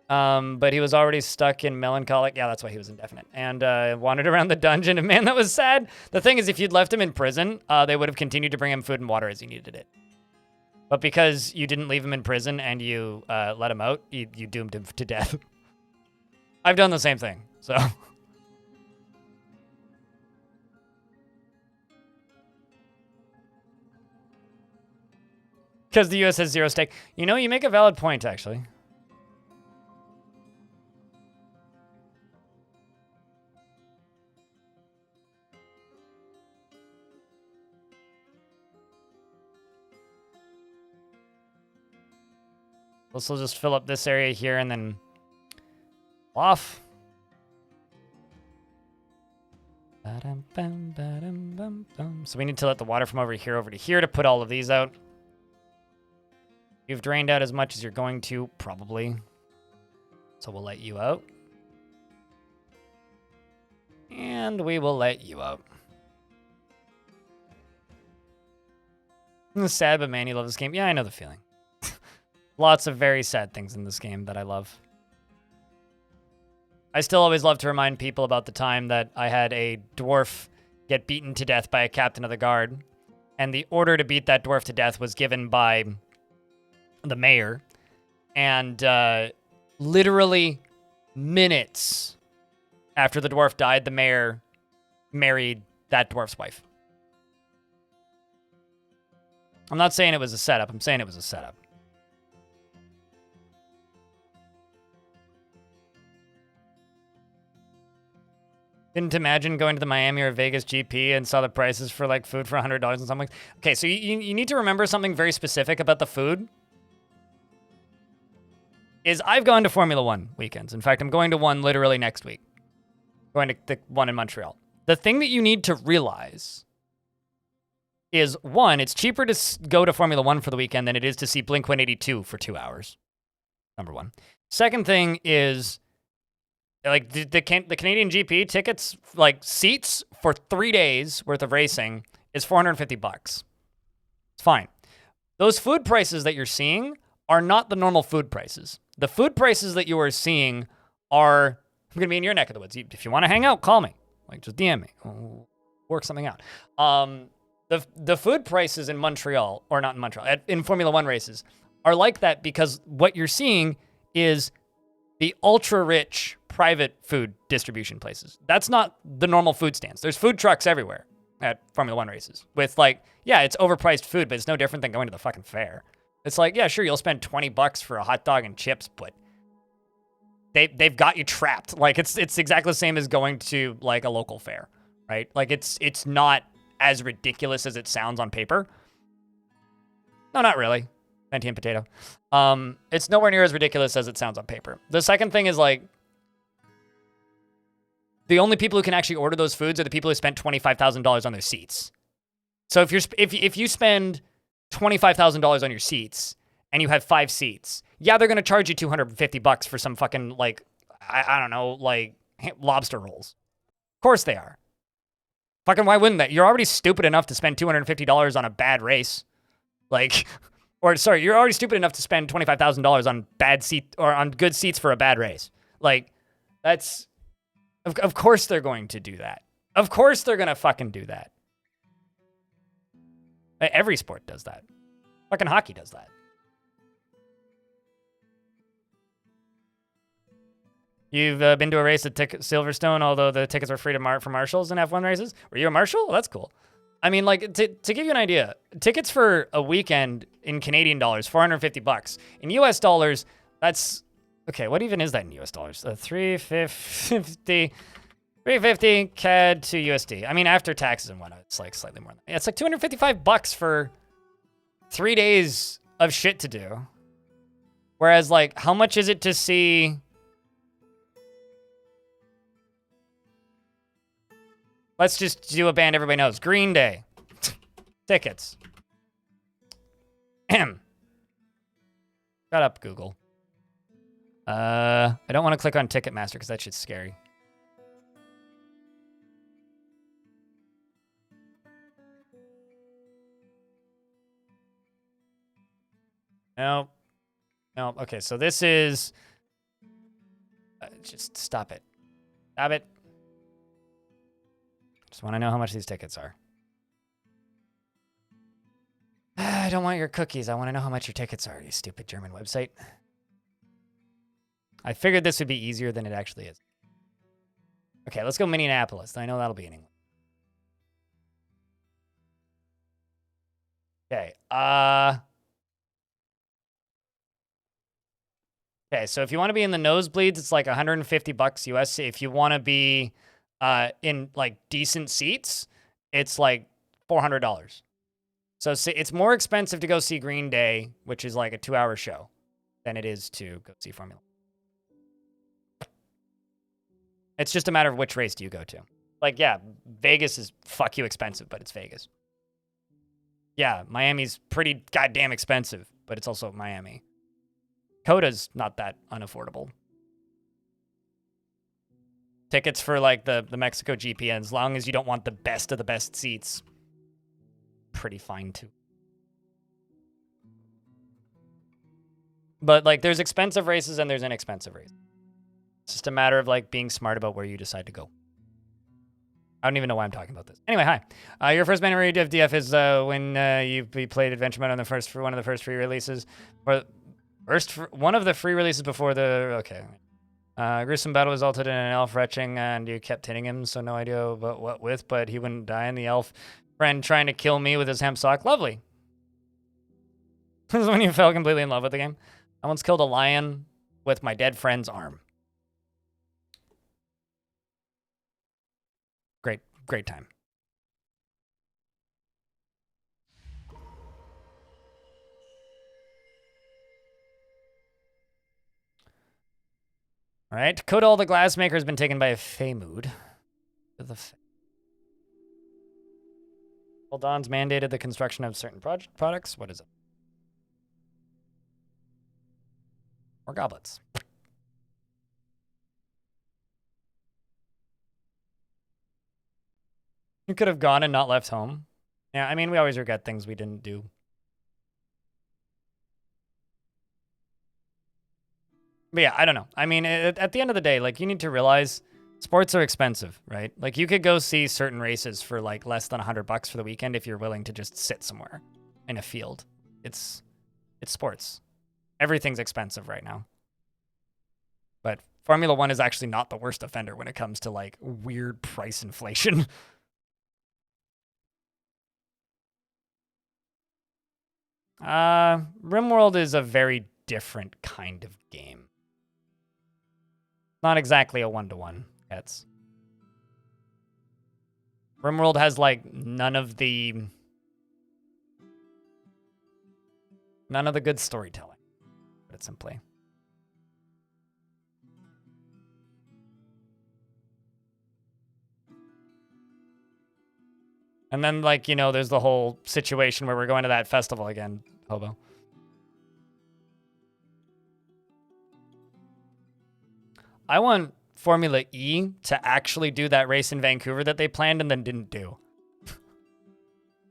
But he was already stuck in melancholic. Yeah, that's why he was indefinite. And wandered around the dungeon, and man, that was sad. The thing is, if you'd left him in prison, they would have continued to bring him food and water as he needed it. But because you didn't leave him in prison and you let him out, you doomed him to death. I've done the same thing, so... Because the U.S. has zero stake. You know, you make a valid point, actually. Let's just fill up this area here and then off. So we need to let the water from over to here to put all of these out. You've drained out as much as you're going to, probably. So we'll let you out. And we will let you out. It's sad, but man, you love this game. Yeah, I know the feeling. Lots of very sad things in this game that I love. I still always love to remind people about the time that I had a dwarf get beaten to death by a captain of the guard. And the order to beat that dwarf to death was given by the mayor, and literally minutes after the dwarf died, the mayor married that dwarf's wife. I'm not saying it was a setup. I'm saying it was a setup. Didn't imagine going to the Miami or Vegas GP and saw the prices for like food for $100 and something. Okay, so you need to remember something very specific about the food. Is I've gone to Formula One weekends. In fact, I'm going to one literally next week. Going to the one in Montreal. The thing that you need to realize is, one, it's cheaper to go to Formula One for the weekend than it is to see Blink-182 for 2 hours. Number one. Second thing is, like, the Canadian GP tickets, like, seats for 3 days worth of racing is $450. It's fine. Those food prices that you're seeing are not the normal food prices. The food prices that you are seeing are going to be in your neck of the woods. If you want to hang out, call me. Like, just DM me. We'll work something out. The food prices in Montreal, or not in Montreal, in Formula One races, are like that because what you're seeing is the ultra-rich private food distribution places. That's not the normal food stands. There's food trucks everywhere at Formula One races with, like, yeah, it's overpriced food, but it's no different than going to the fucking fair. It's like, yeah, sure, you'll spend $20 for a hot dog and chips, but they've got you trapped. Like, it's exactly the same as going to, like, a local fair, right? Like, it's not as ridiculous as it sounds on paper. No, not really. Venti and potato. It's nowhere near as ridiculous as it sounds on paper. The second thing is, like, the only people who can actually order those foods are the people who spent $25,000 on their seats. So if you spend $25,000 on your seats and you have 5 seats, yeah, they're going to charge you $250 for some fucking, like, I don't know, like, lobster rolls. Of course they are. Fucking why wouldn't they? You're already stupid enough to spend $250 on a bad race. Like, or sorry, you're already stupid enough to spend $25,000 on bad seat or on good seats for a bad race. Like, that's, of course they're going to do that. Of course they're going to fucking do that. Every sport does that. Fucking hockey does that. You've been to a race at Silverstone, although the tickets were free for marshals in F1 races. Were you a marshal? Well, that's cool. I mean, like, to give you an idea, tickets for a weekend in Canadian dollars, $450. In US dollars, that's, okay, what even is that in US dollars? 350 CAD to USD. I mean, after taxes and whatnot, it's like slightly more. It's like $255 for 3 days of shit to do. Whereas, like, how much is it to see... Let's just do a band everybody knows. Green Day. Tickets. Shut up, Google. I don't want to click on Ticketmaster because that shit's scary. Nope. Nope. Okay, so this is... just stop it. Stop it. Just want to know how much these tickets are. I don't want your cookies. I want to know how much your tickets are, you stupid German website. I figured this would be easier than it actually is. Okay, let's go Minneapolis. I know that'll be in England. Okay. Okay, so if you want to be in the nosebleeds, it's like $150 US. If you want to be in like decent seats, it's like $400. So it's more expensive to go see Green Day, which is like a 2-hour show, than it is to go see Formula 1. It's just a matter of which race do you go to. Like, yeah, Vegas is fuck you expensive, but it's Vegas. Yeah, Miami's pretty goddamn expensive, but it's also Miami. Coda's not that unaffordable. Tickets for like the Mexico GP, as long as you don't want the best of the best seats, pretty fine too. But like there's expensive races and there's inexpensive races. It's just a matter of like being smart about where you decide to go. I don't even know why I'm talking about this. Anyway, hi. Your first memory of DF is when you played Adventure Mode on one of the first free releases, or one of the free releases before the gruesome battle resulted in an elf retching, and you kept hitting him, so no idea about what with, but he wouldn't die, and the elf friend trying to kill me with his hemp sock. Lovely. This is when you fell completely in love with the game. I once killed a lion with my dead friend's arm. Great time. All right, Coda all the glassmaker has been taken by a Fey mood. Well, Dawn's mandated the construction of certain products. What is it? More goblets. You could have gone and not left home. Yeah, I mean, we always regret things we didn't do. But yeah, I don't know. I mean, at the end of the day, like, you need to realize sports are expensive, right? Like, you could go see certain races for like less than $100 for the weekend if you're willing to just sit somewhere in a field. It's sports. Everything's expensive right now. But Formula 1 is actually not the worst offender when it comes to like weird price inflation. RimWorld is a very different kind of game. Not exactly a one-to-one. It's RimWorld has like none of the good storytelling, put it simply. And then, like, you know, there's the whole situation where we're going to that festival again, Hobo. I want Formula E to actually do that race in Vancouver that they planned and then didn't do.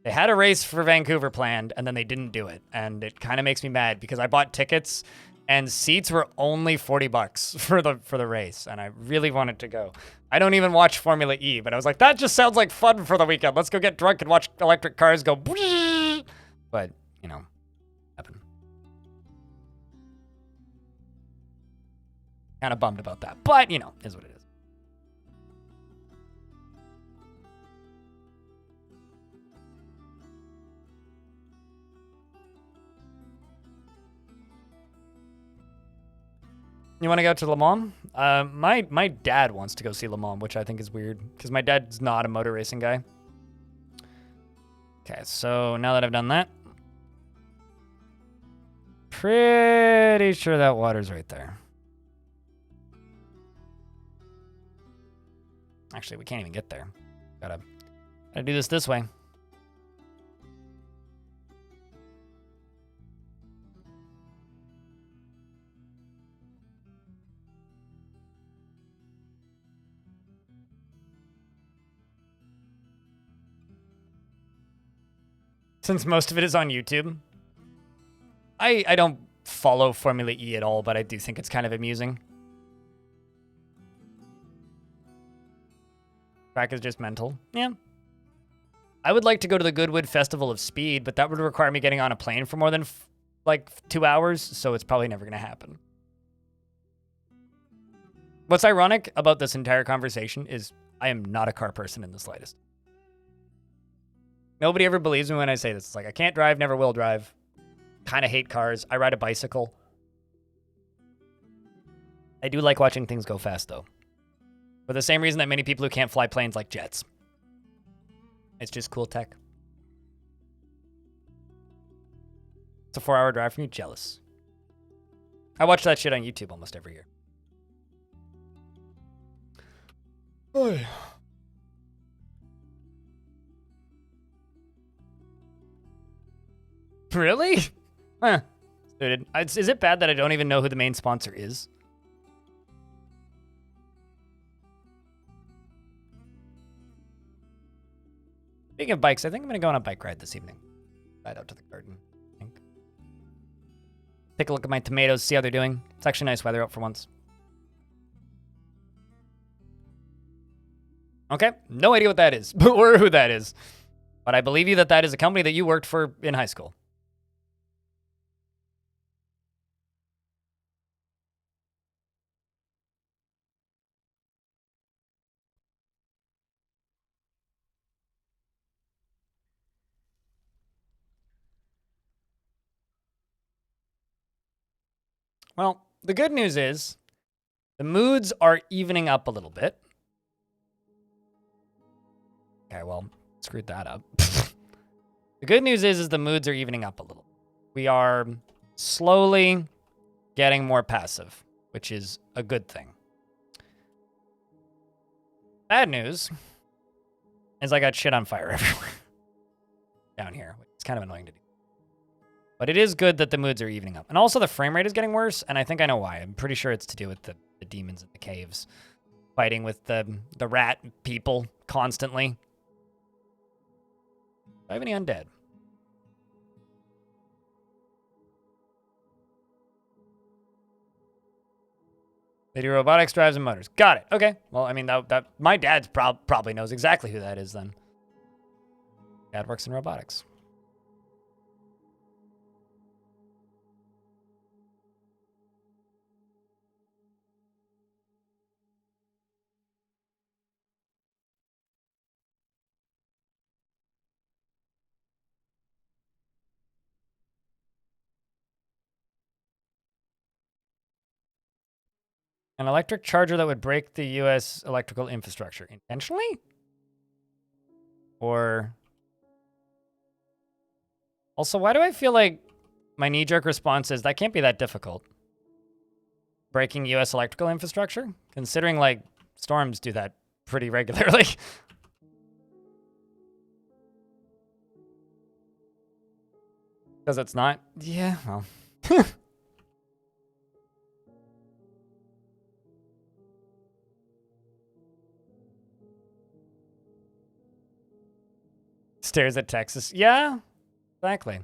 They had a race for Vancouver planned, and then they didn't do it. And it kind of makes me mad because I bought tickets and seats were only $40 for the race, and I really wanted to go. I don't even watch Formula E, but I was like, that just sounds like fun for the weekend. Let's go get drunk and watch electric cars go. But, you know, happened. Kind of bummed about that, but you know, is what it is. You want to go to Le Mans? My dad wants to go see Le Mans, which I think is weird because my dad's not a motor racing guy. Okay, so now that I've done that, pretty sure that water's right there. Actually, we can't even get there. Gotta do this way. Since most of it is on YouTube, I don't follow Formula E at all, but I do think it's kind of amusing. Track is just mental. Yeah. I would like to go to the Goodwood Festival of Speed, but that would require me getting on a plane for more than like 2 hours, so it's probably never going to happen. What's ironic about this entire conversation is I am not a car person in the slightest. Nobody ever believes me when I say this. It's like, I can't drive, never will drive. Kind of hate cars. I ride a bicycle. I do like watching things go fast, though. For the same reason that many people who can't fly planes like jets. It's just cool tech. It's a 4-hour drive from you. Jealous. I watch that shit on YouTube almost every year. Oh. Really? Huh. Dude, is it bad that I don't even know who the main sponsor is? Speaking of bikes, I think I'm going to go on a bike ride this evening. Ride out to the garden, I think. Take a look at my tomatoes, see how they're doing. It's actually nice weather out for once. Okay, no idea what that is, or who that is. But I believe you that that is a company that you worked for in high school. Well, the good news is the moods are evening up a little bit. Okay, well, screwed that up. The good news is the moods are evening up a little. We are slowly getting more passive, which is a good thing. Bad news is I got shit on fire everywhere down here, which is kind of annoying to do. But it is good that the moods are evening up. And also the frame rate is getting worse, and I think I know why. I'm pretty sure it's to do with the demons in the caves fighting with the rat people constantly. Do I have any undead? They do robotics, drives, and motors. Got it. Okay. Well, I mean, that my dad probably knows exactly who that is then. Dad works in robotics. An electric charger that would break the U.S. electrical infrastructure. Intentionally? Or... Also, why do I feel like my knee-jerk response is that can't be that difficult? Breaking U.S. electrical infrastructure? Considering, like, storms do that pretty regularly. Because it's not? Yeah, well... Stares at Texas. Yeah, exactly.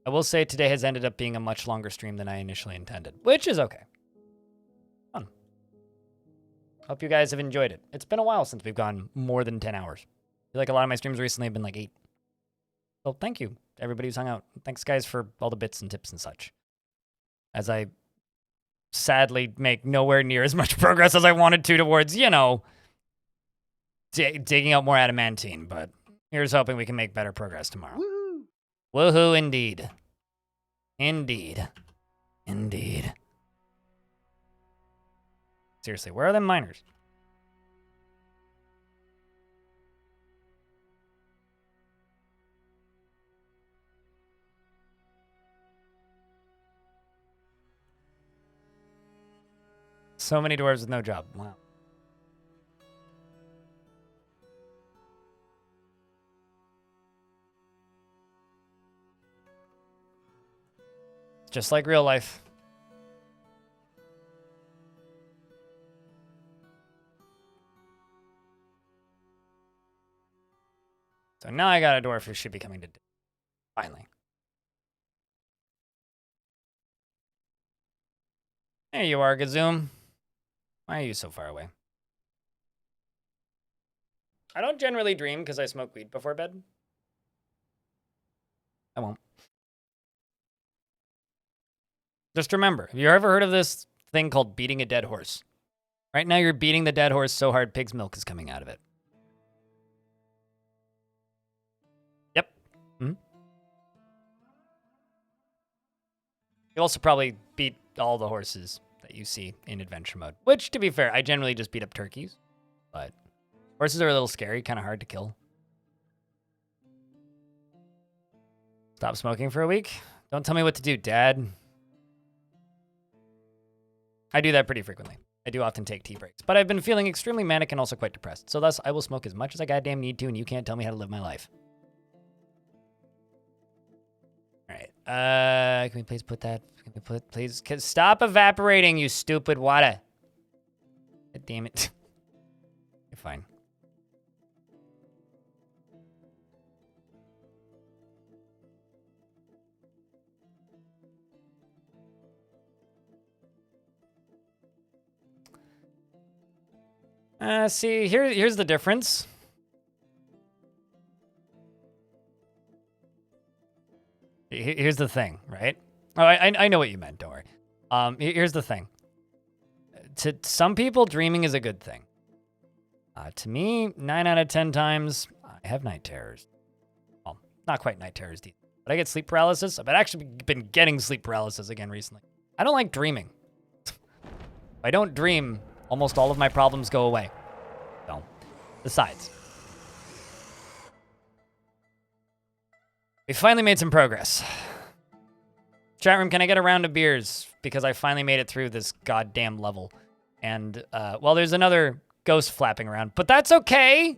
I will say today has ended up being a much longer stream than I initially intended, which is okay. Fun. Hope you guys have enjoyed it. It's been a while since we've gone more than 10 hours. I feel like a lot of my streams recently have been like 8. So thank you to everybody who's hung out. Thanks, guys, for all the bits and tips and such. As I sadly make nowhere near as much progress as I wanted to towards, you know, digging out more adamantine. But here's hoping we can make better progress tomorrow. Woohoo! Woohoo, indeed. Indeed. Indeed. Seriously, where are them miners? So many dwarves with no job. Wow. Just like real life. So now I got a dwarf who should be coming to... Finally. There you are, Gazoom. Why are you so far away? I don't generally dream because I smoke weed before bed. I won't. Just remember, have you ever heard of this thing called beating a dead horse? Right now you're beating the dead horse so hard pig's milk is coming out of it. Yep. Mm-hmm. You also probably beat all the horses that you see in adventure mode. Which, to be fair, I generally just beat up turkeys. But horses are a little scary, kind of hard to kill. Stop smoking for a week? Don't tell me what to do, Dad. I do that pretty frequently. I do often take tea breaks. But I've been feeling extremely manic and also quite depressed. So thus, I will smoke as much as I goddamn need to, and you can't tell me how to live my life. All right. Can we please put that... Can we put... Please... Stop evaporating, you stupid water. God damn it. You're fine. See, here's the difference. Here's the thing, right? Oh, I know what you meant, don't worry. Here's the thing. To some people, dreaming is a good thing. To me, 9 out of 10 times, I have night terrors. Well, not quite night terrors, but I get sleep paralysis. I've actually been getting sleep paralysis again recently. I don't like dreaming. If I don't dream, almost all of my problems go away. So, besides. We finally made some progress. Chat room, can I get a round of beers? Because I finally made it through this goddamn level. And, well, there's another ghost flapping around, but that's okay!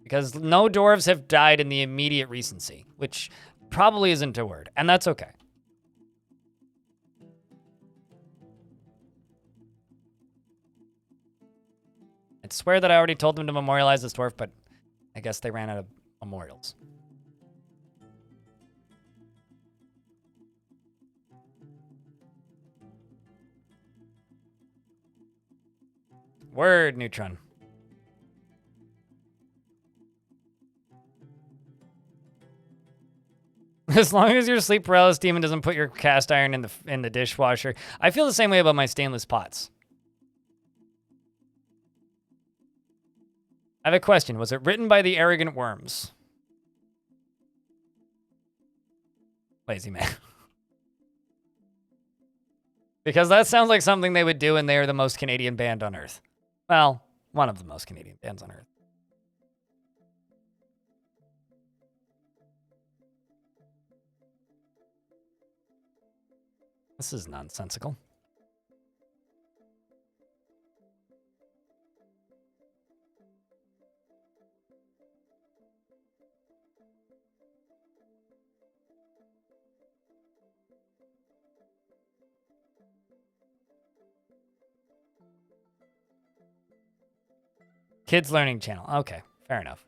Because no dwarves have died in the immediate recency, which probably isn't a word, and that's okay. I'd swear that I already told them to memorialize this dwarf, but I guess they ran out of memorials. Word, Neutron. As long as your sleep paralysis demon doesn't put your cast iron in the dishwasher. I feel the same way about my stainless pots. I have a question. Was it written by the arrogant worms? Lazy man. Because that sounds like something they would do, and they are the most Canadian band on Earth. Well, one of the most Canadian bands on Earth. This is nonsensical. Kids Learning Channel. Okay, fair enough.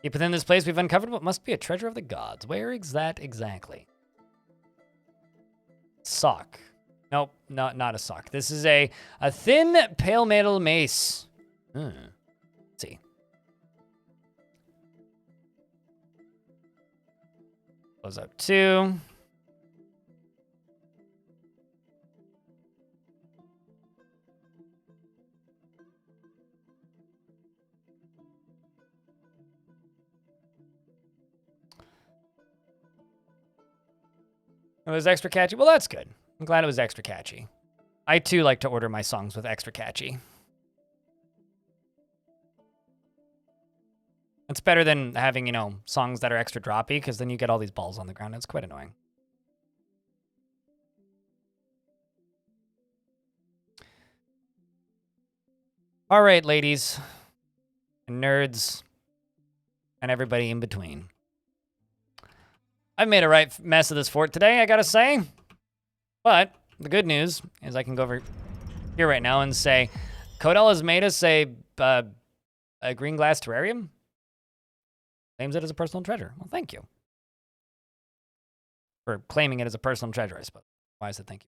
Deep within this place, we've uncovered what must be a treasure of the gods. Where is that exactly? Sock. Nope, not a sock. This is a thin, pale metal mace. Let's see. Close up 2. It was extra catchy. Well, that's good. I'm glad it was extra catchy. I, too, like to order my songs with extra catchy. It's better than having, you know, songs that are extra droppy, because then you get all these balls on the ground. It's quite annoying. All right, ladies and nerds and everybody in between. I've made a right mess of this fort today, I gotta say. But the good news is I can go over here right now and say, Codell has made us a green glass terrarium. Claims it as a personal treasure. Well, thank you. For claiming it as a personal treasure, I suppose. Why is it thank you?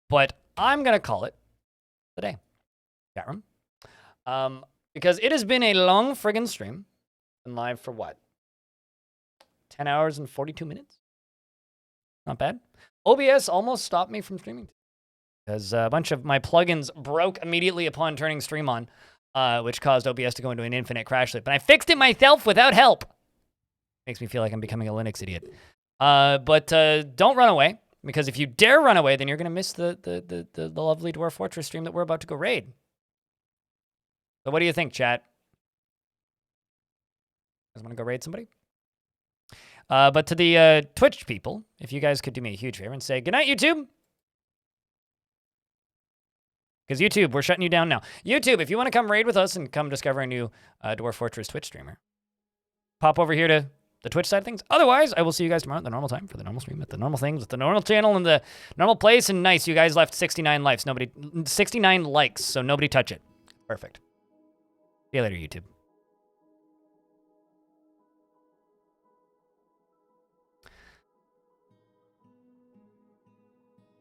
But I'm gonna call it the day. Chat room. Because it has been a long friggin' stream. Been live for what? 10 hours and 42 minutes? Not bad. OBS almost stopped me from streaming because a bunch of my plugins broke immediately upon turning stream on, which caused OBS to go into an infinite crash loop. And I fixed it myself without help. Makes me feel like I'm becoming a Linux idiot. But don't run away, because if you dare run away, then you're going to miss the lovely Dwarf Fortress stream that we're about to go raid. So what do you think, chat? You guys want to go raid somebody? But to the Twitch people, if you guys could do me a huge favor and say, goodnight, YouTube. Because YouTube, we're shutting you down now. YouTube, if you want to come raid with us and come discover a new Dwarf Fortress Twitch streamer, pop over here to the Twitch side of things. Otherwise, I will see you guys tomorrow at the normal time for the normal stream, at the normal things, with the normal channel and the normal place. And nice, you guys left 69 likes. 69 likes, so nobody touch it. Perfect. See you later, YouTube.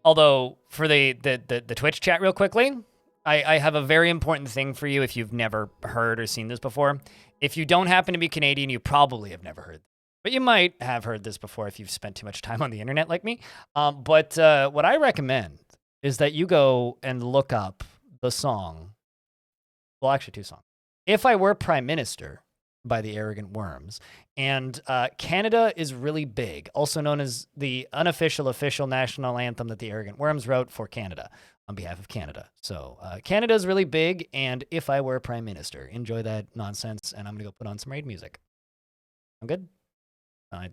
Although, for the Twitch chat real quickly, I have a very important thing for you if you've never heard or seen this before. If you don't happen to be Canadian, you probably have never heard. But you might have heard this before if you've spent too much time on the internet like me. But what I recommend is that you go and look up the song. Well, actually, 2 songs. If I Were Prime Minister by the Arrogant Worms. And Canada is really big, also known as the unofficial official national anthem that the Arrogant Worms wrote for Canada on behalf of Canada. So Canada is really big, and If I Were Prime Minister. Enjoy that nonsense, and I'm going to go put on some raid music. I'm good? I'm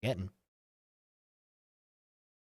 getting.